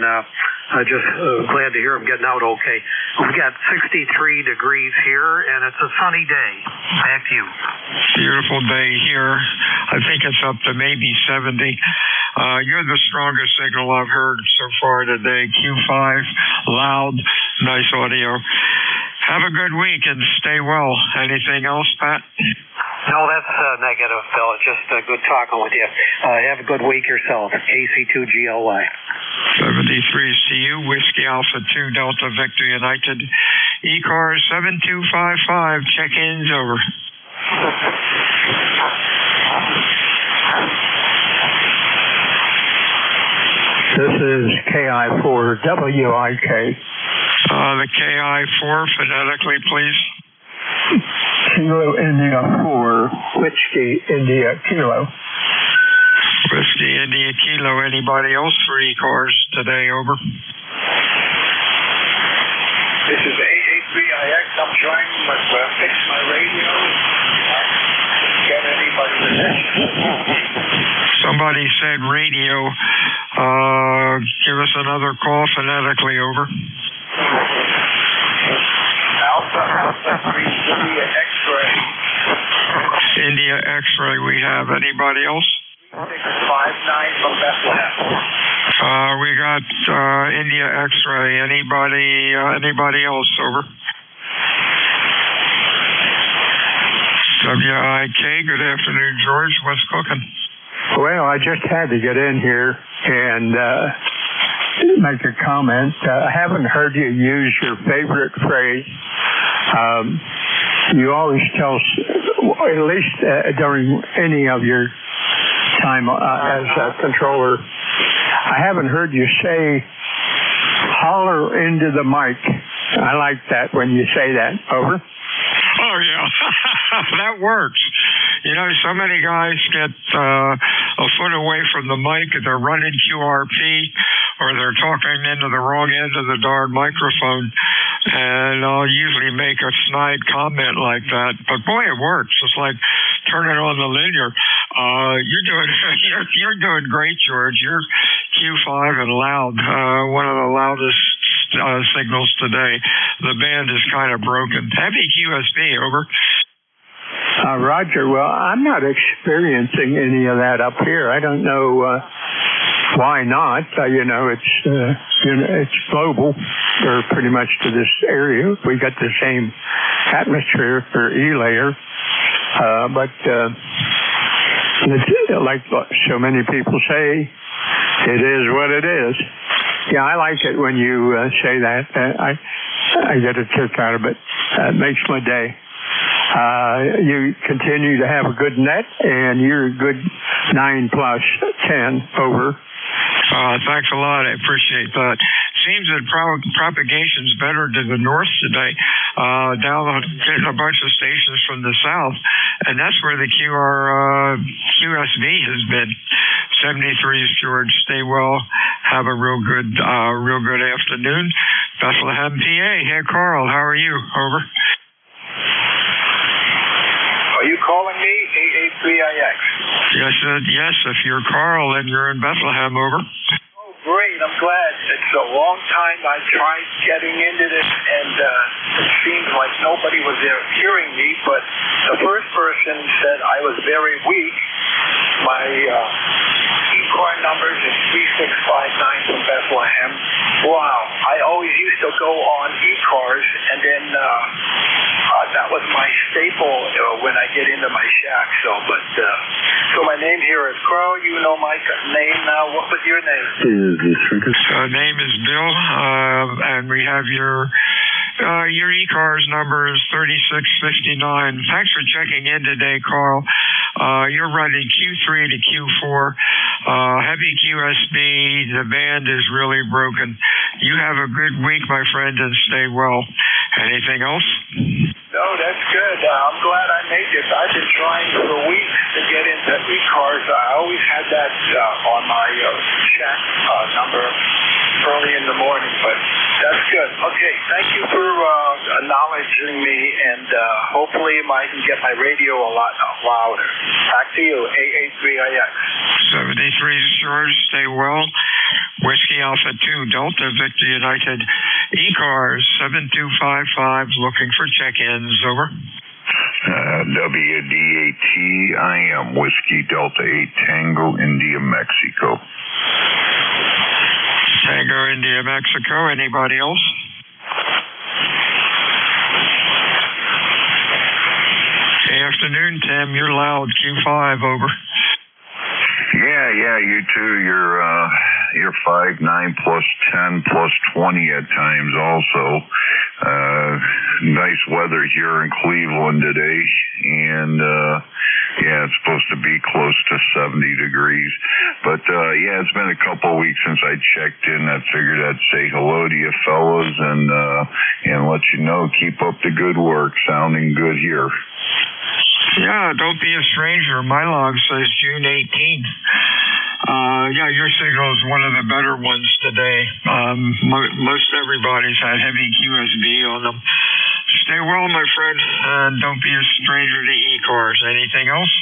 just glad to hear them getting out okay. We've got 63 degrees here, and it's a sunny day. Back to you. Beautiful day here. I think it's up to maybe 70. You're the strongest signal I've heard so far today. Q5, loud, nice audio. Have a good week and stay well. Anything else, Pat? No, that's negative, Phil. Just good talking with you. Have a good week yourself. AC2GLY. 73 CU, Whiskey Alpha 2 Delta Victor United. ECARS 7255. Check-ins over. This is KI4WIK. The KI4 phonetically, please. Kilo India 4, Whiskey India Kilo. Whiskey India Kilo. Anybody else for ECARS today, over? This is A8BIX. I'm trying to fix my radio. Get anybody's attention. Somebody said radio. Give us another call phonetically, over. Alpha 3, India X-ray. India X-ray we have. Anybody else? 659 from Bethlehem. We got India X-ray. Anybody else, over? WIK, good afternoon, George. What's cooking? Well, I just had to get in here and make a comment. I haven't heard you use your favorite phrase. You always tell, at least during any of your time as a controller, I haven't heard you say, holler into the mic. I like that when you say that. Over. Oh, yeah. That works. You know, so many guys get a foot away from the mic and they're running QRP or they're talking into the wrong end of the darn microphone. And I'll usually make a snide comment like that. But boy, it works. It's like turning on the linear. You're doing great, George. You're Q5 and loud. One of the loudest signals today. The band is kind of broken. Heavy QSB, over. Roger, well, I'm not experiencing any of that up here. I don't know why not. It's global, or pretty much to this area. We got the same atmosphere for E-layer, but it's like so many people say, it is what it is. Yeah, I like it when you say that. I get a kick out of it. It makes my day. You continue to have a good net, and you're a good 9 plus 10 over. Thanks a lot. I appreciate that. Seems that propagation's better to the north today. Down getting a bunch of stations from the south, and that's where the QSV has been. 73's George. Stay well. Have a real good afternoon. Bethlehem, PA. Hey, Carl. How are you? Over. Are you calling me? 883IX. Yes. If you're Carl and you're in Bethlehem, over. Oh, great. I'm glad. It's a long time I tried getting into this, and it seems like nobody was there hearing me, but the first person said I was very weak. My ECAR numbers is 3659 from Bethlehem. Wow. I always used to go on ECARS, and then that was my staple when I get into my shack. So my name here is Carl. You know my name now. What was your name? Name is Bill, and we have your ECARS number is 3659. Thanks for checking in today, Carl. You're running Q3 to Q4. Heavy QSB. The band is really broken. You have a good week, my friend, and stay well. Anything else? No, that's good. I'm glad I made this. I've been trying for weeks to get into ECARS. I always had that on my shack number early in the morning, but that's good. Okay, thank you for acknowledging me, and hopefully I can get my radio a lot louder. Back to you, 883IX. 73's George, stay well. Whiskey Alpha 2, Delta, Victor United, ECARS 7255, looking for check-ins, over. WDAT, I am Whiskey Delta 8 Tango, India, Mexico. Tango, India, Mexico. Anybody else? Good afternoon, Tim. You're loud. Q5, over. Yeah, you too. You're 5, 9 plus 10 plus 20 at times also. Nice weather here in Cleveland today, and it's supposed to be close to 70 degrees. But it's been a couple of weeks since I checked in. I figured I'd say hello to you fellas and let you know, keep up the good work. Sounding good here. Yeah, don't be a stranger. My log says June 18th. Your signal is one of the better ones today. Most everybody's had heavy QSB on them. Stay well, my friend, and don't be a stranger to ECARS. Anything else?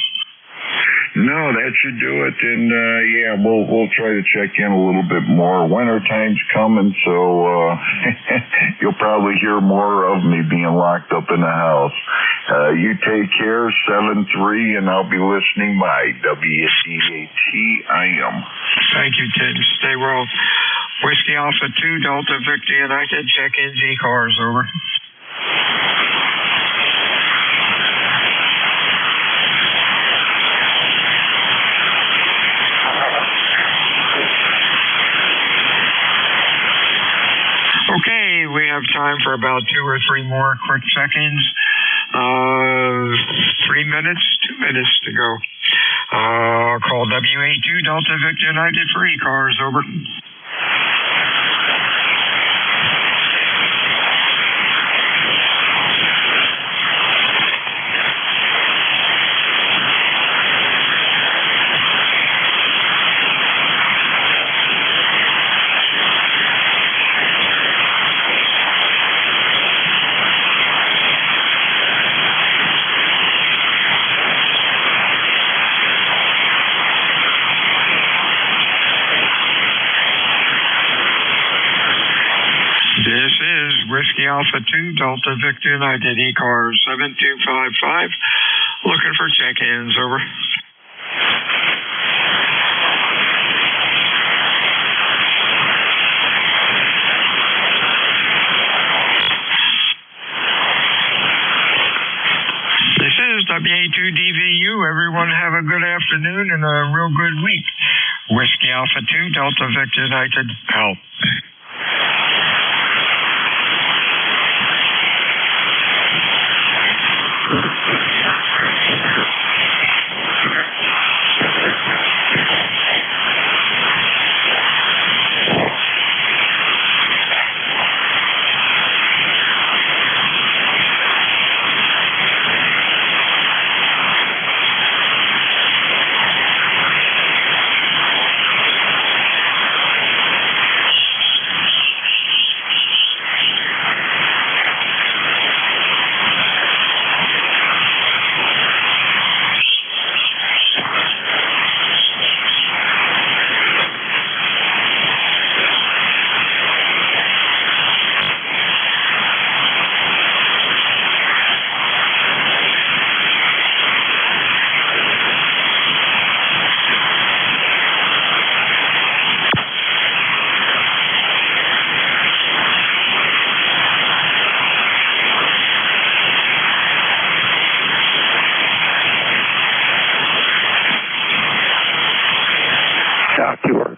No, that should do it. And we'll try to check in a little bit more. Winter time's coming, so you'll probably hear more of me being locked up in the house. You take care, 7-3, and I'll be listening by WDAT. I am. Thank you, Tim. Stay well. Whiskey Alpha 2, Delta, Victor United, check-ins, ECARS, over. Okay, we have time for about 2 or 3 more quick check-ins. 3 minutes, 2 minutes to go. Call WA2 Delta Victor United for ECARS, over. Whiskey Alpha 2, Delta Victor United, ECARS 7255, looking for check-ins. Over. This is WA2DVU. Everyone have a good afternoon and a real good week. Whiskey Alpha 2, Delta Victor United, out.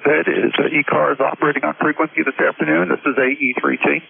That is ECARS operating on frequency this afternoon. This is AE3T.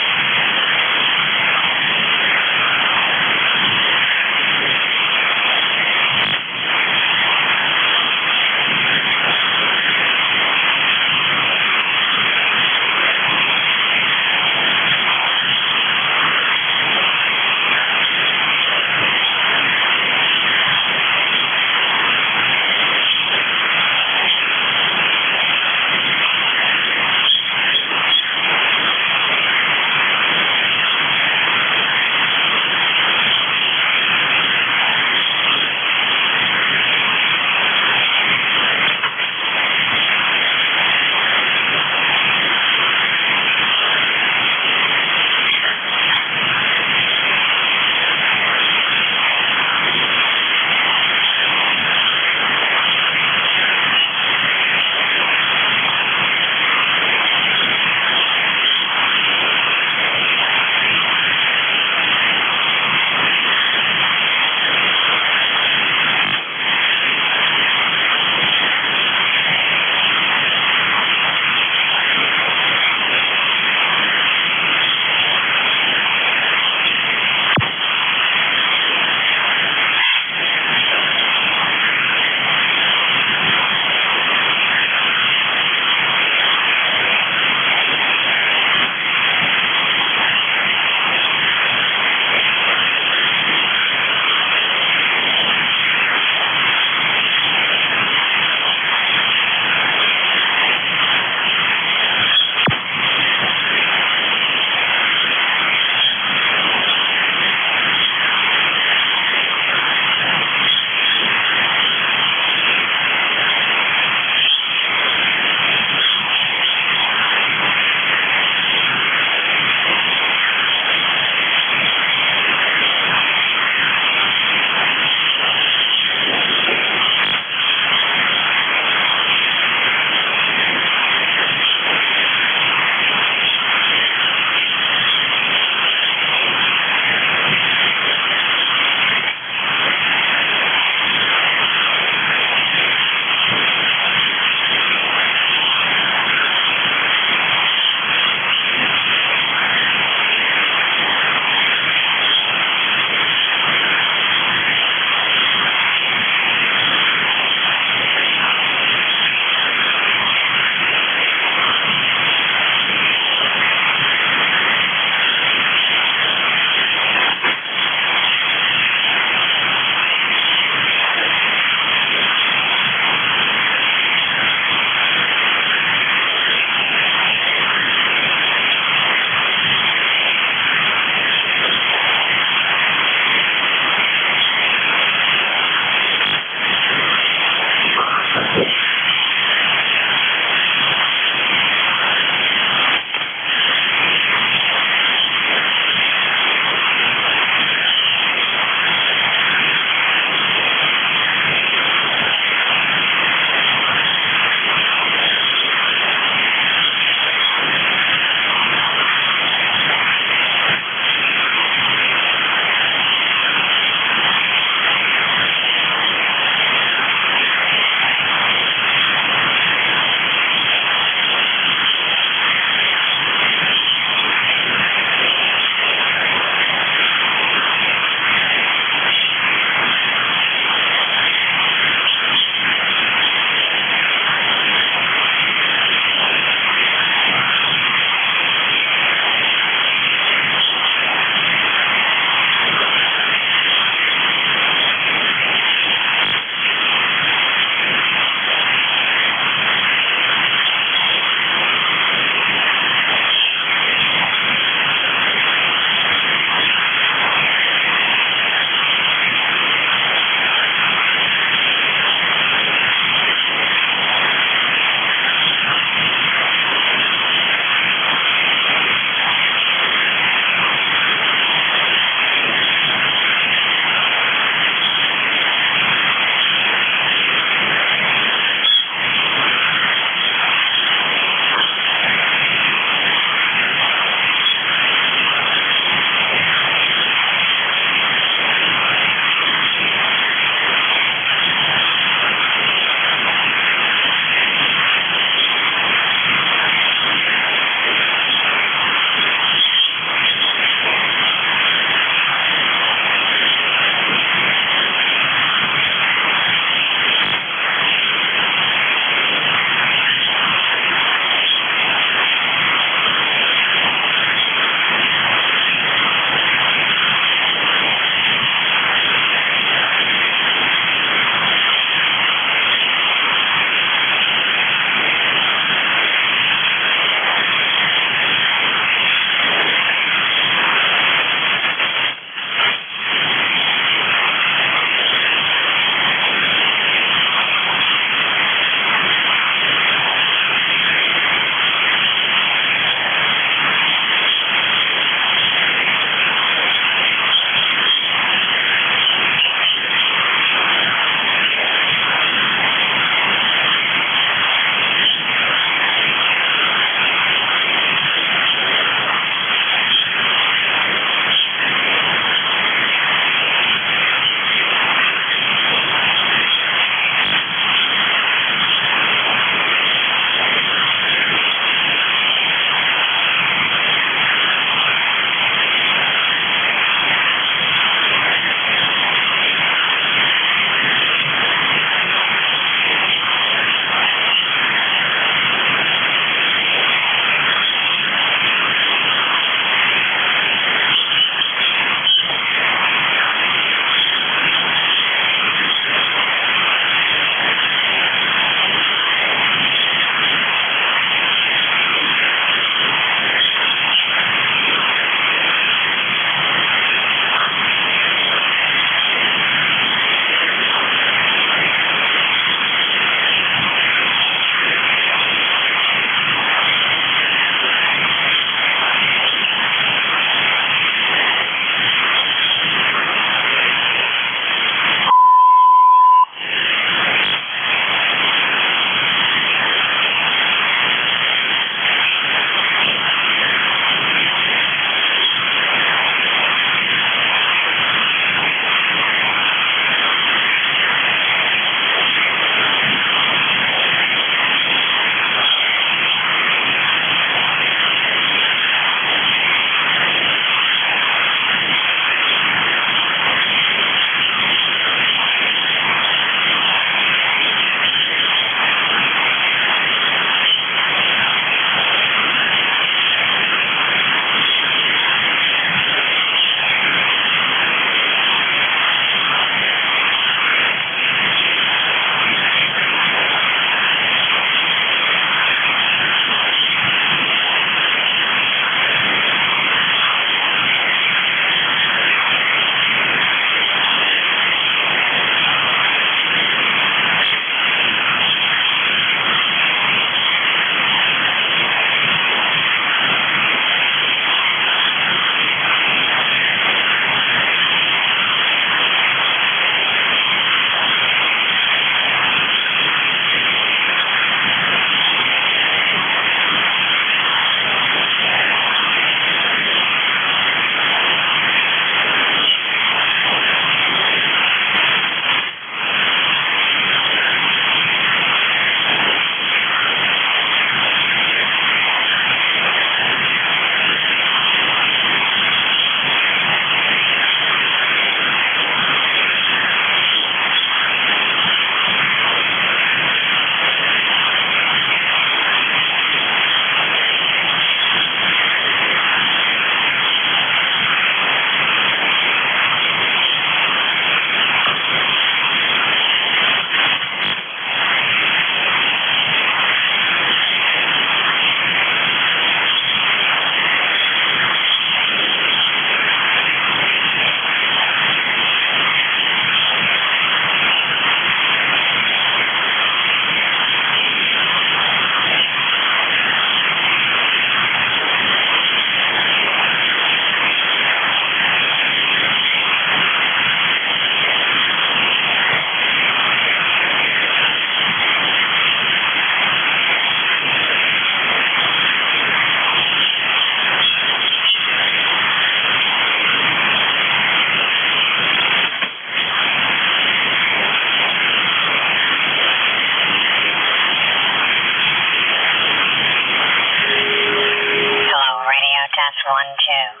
that's 1-2.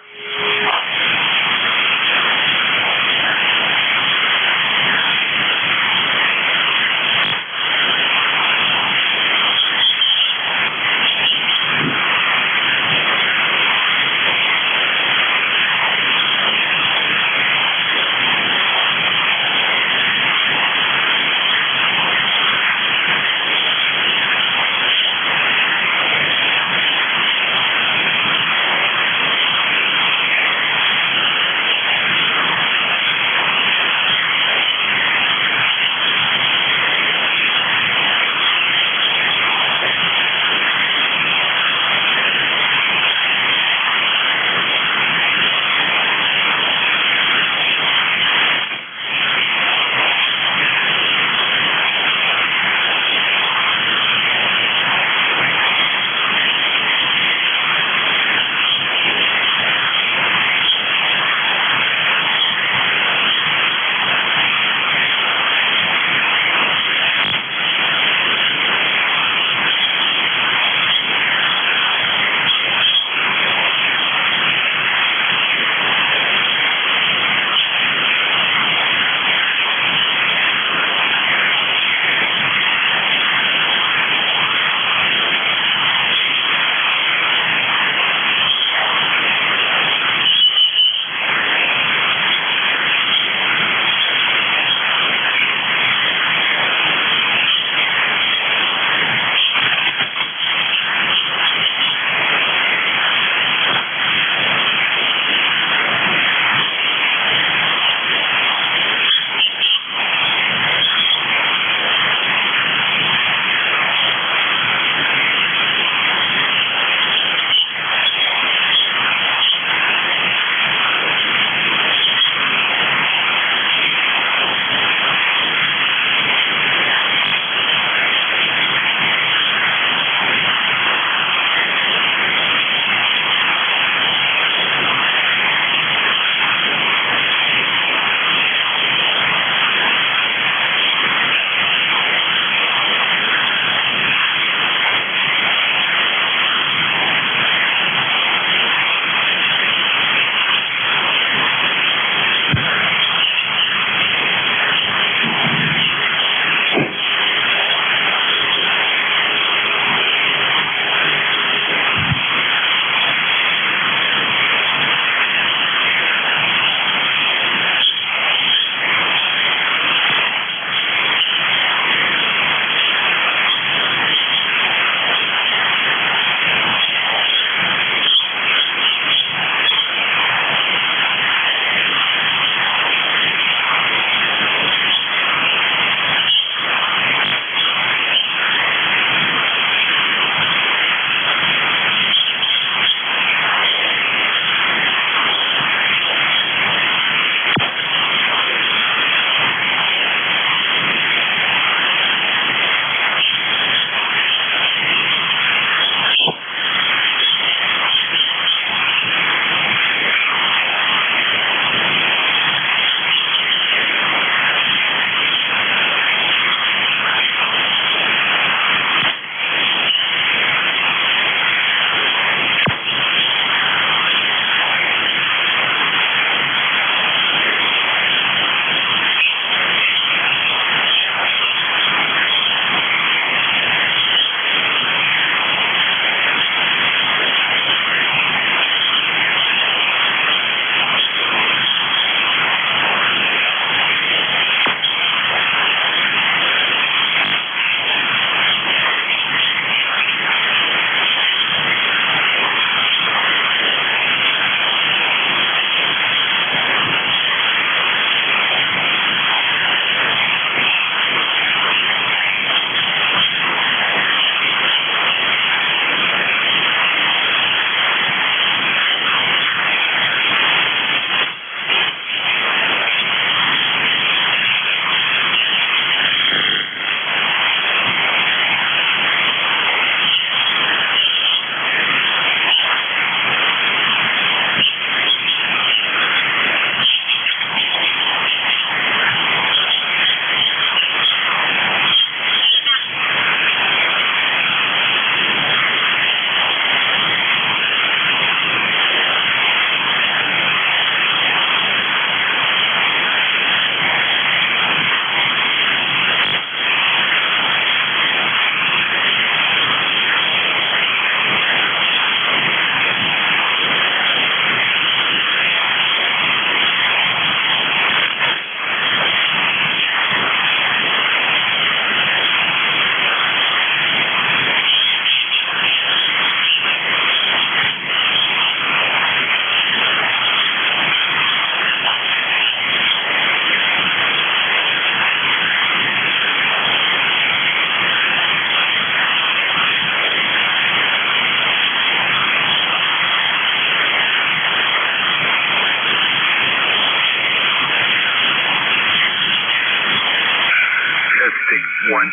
1, 1,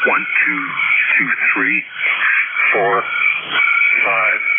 2, 2, 3, 4, 5.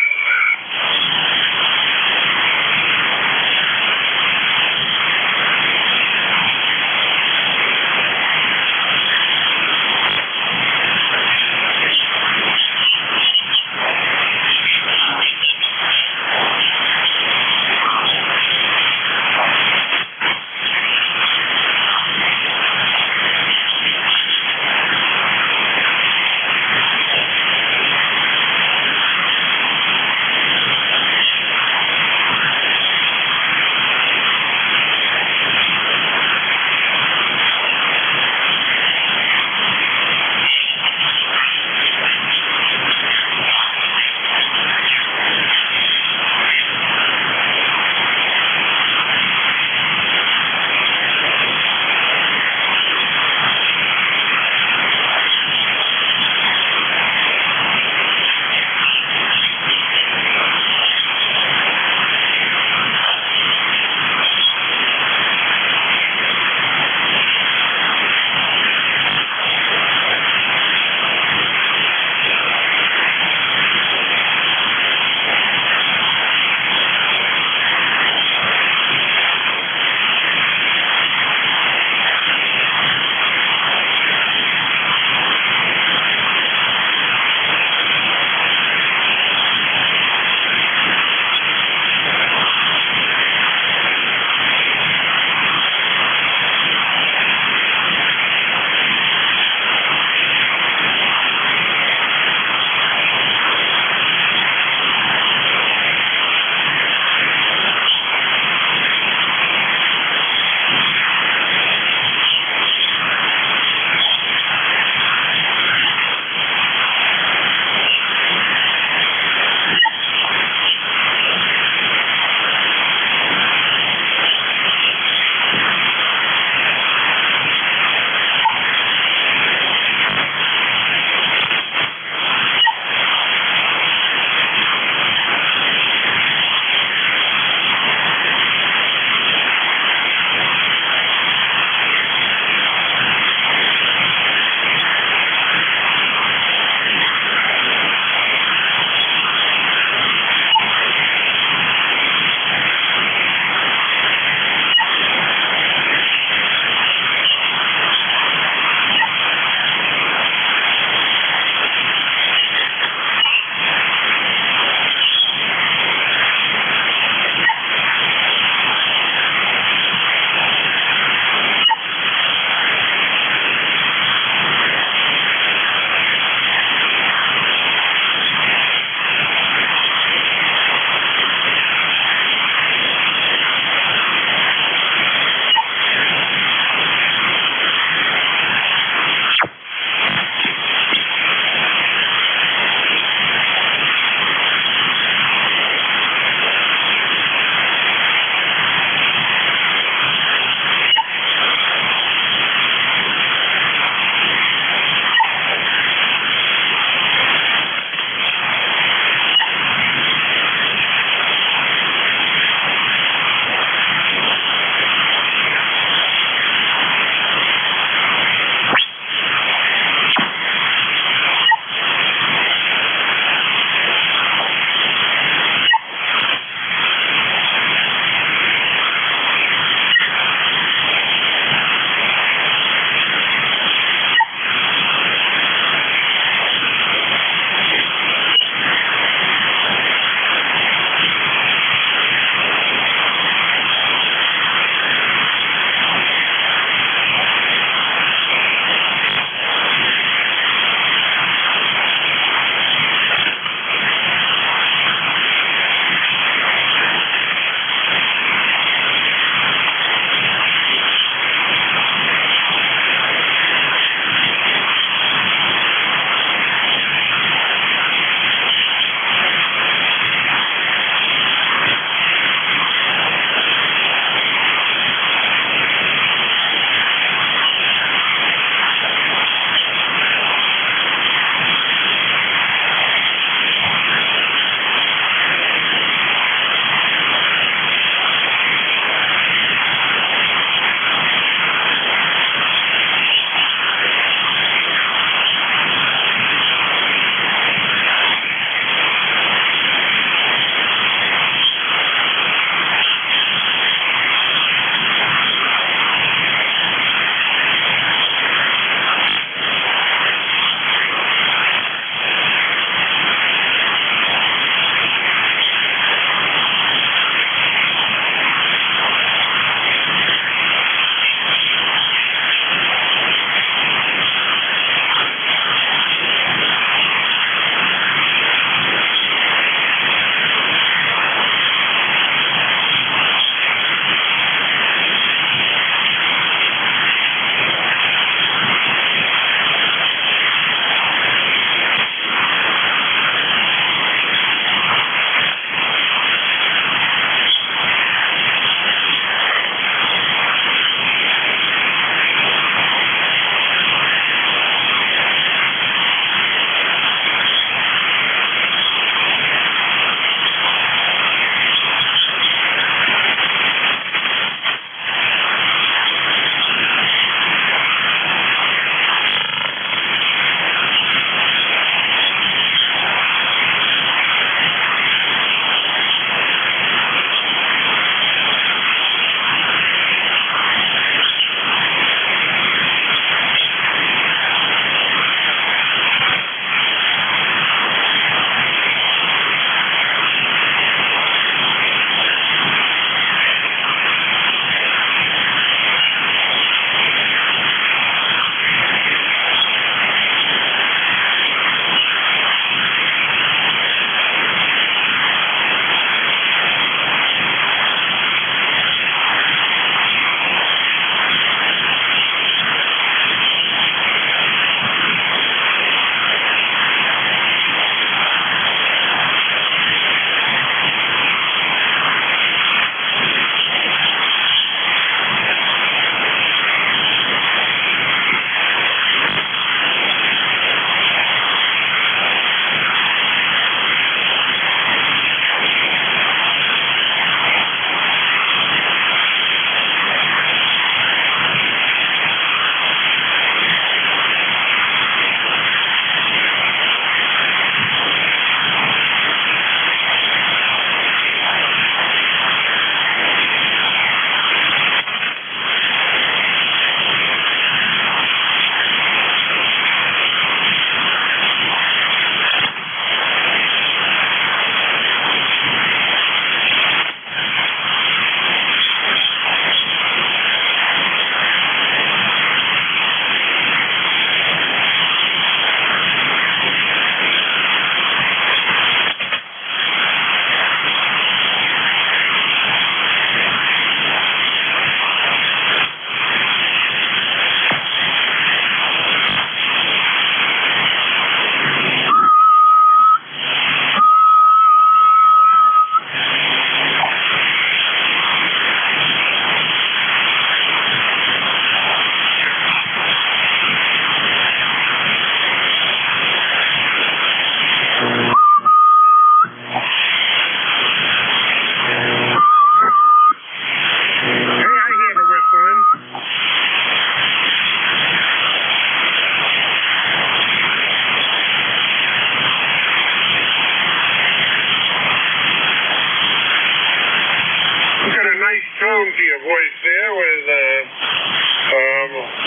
voice there was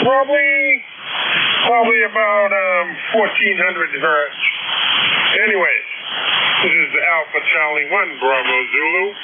probably about 1400 hertz. Anyways, this is Alpha Charlie 1 Bravo Zulu.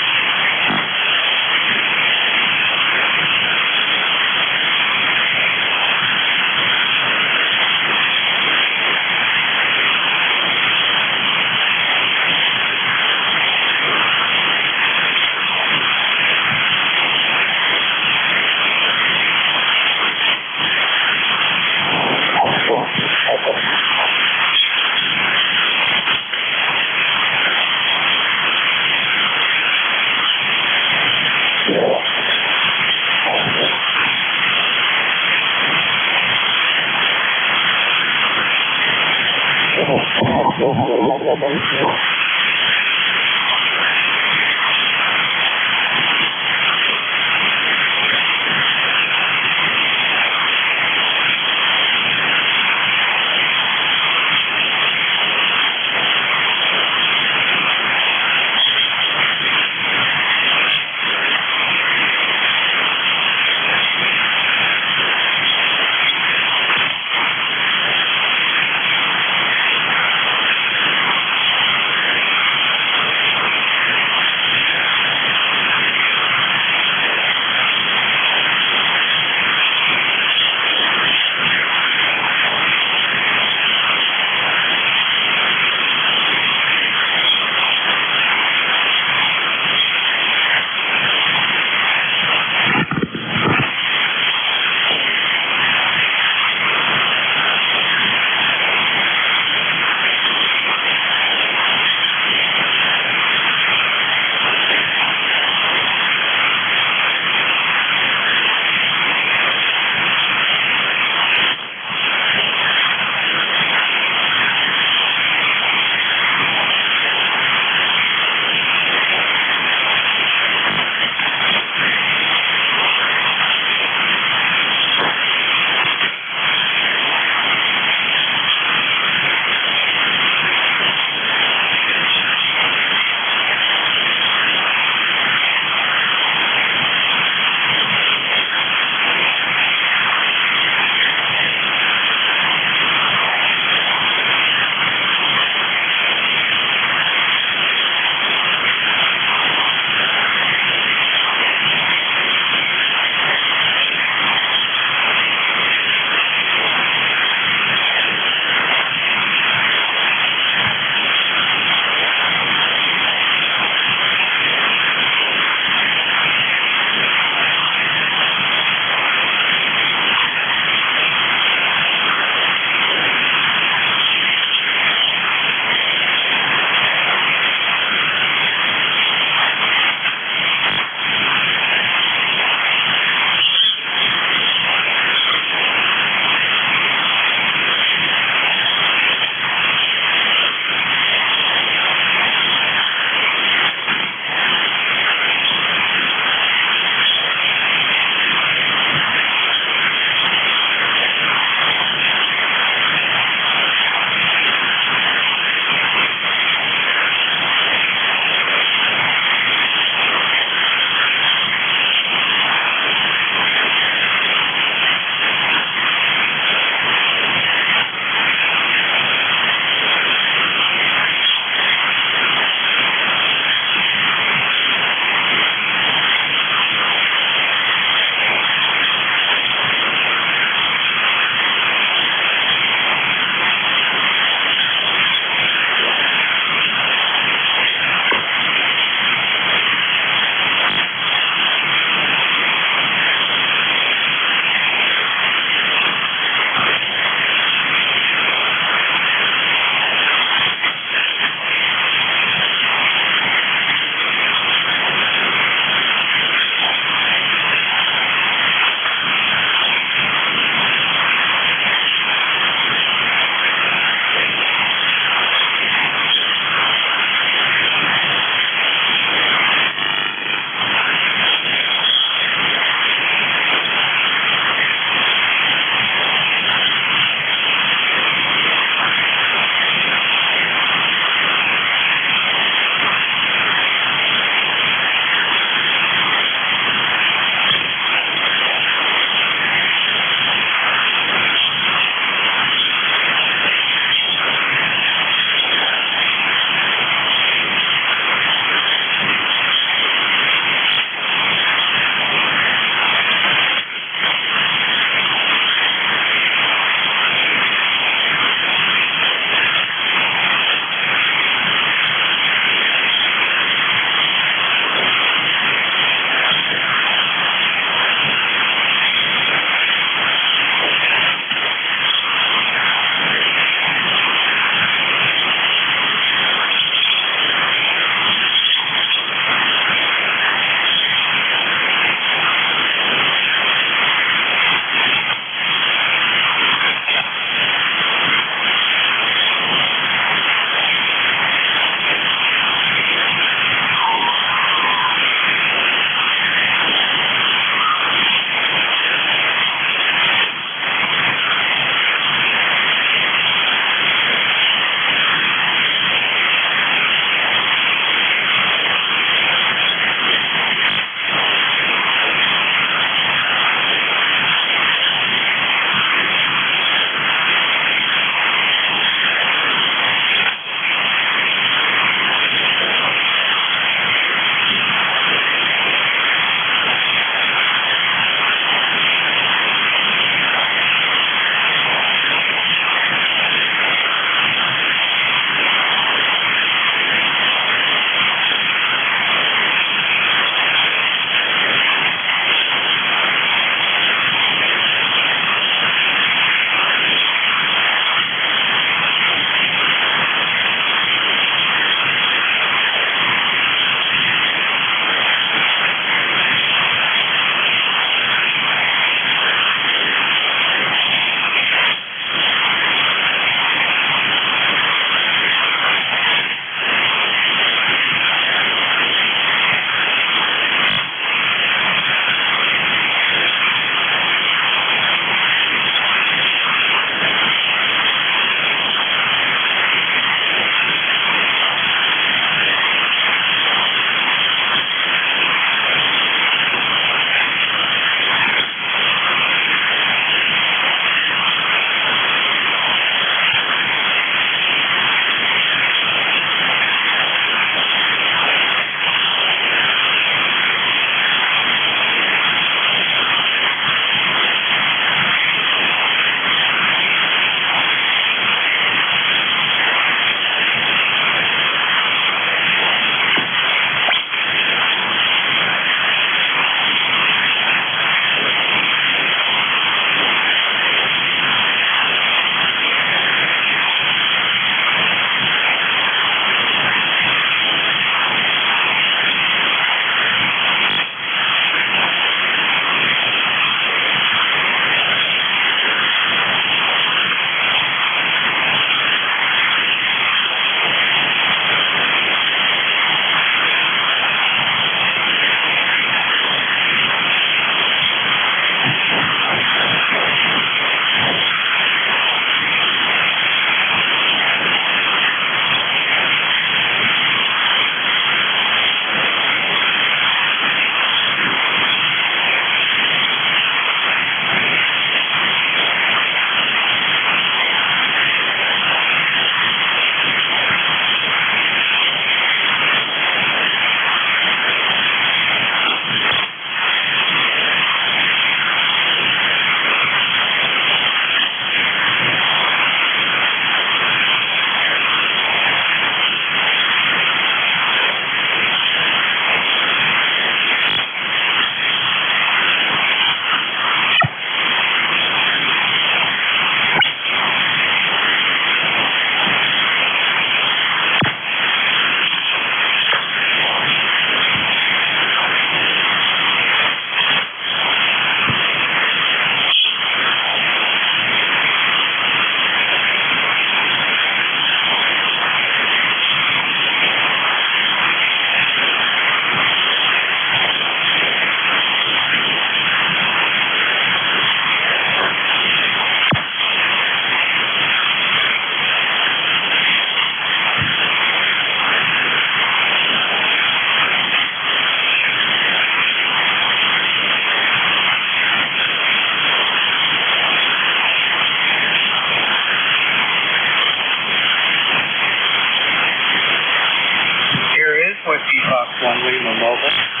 1 Lima Mobile.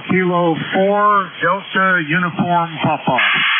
Kilo 4, Delta Uniform Papa.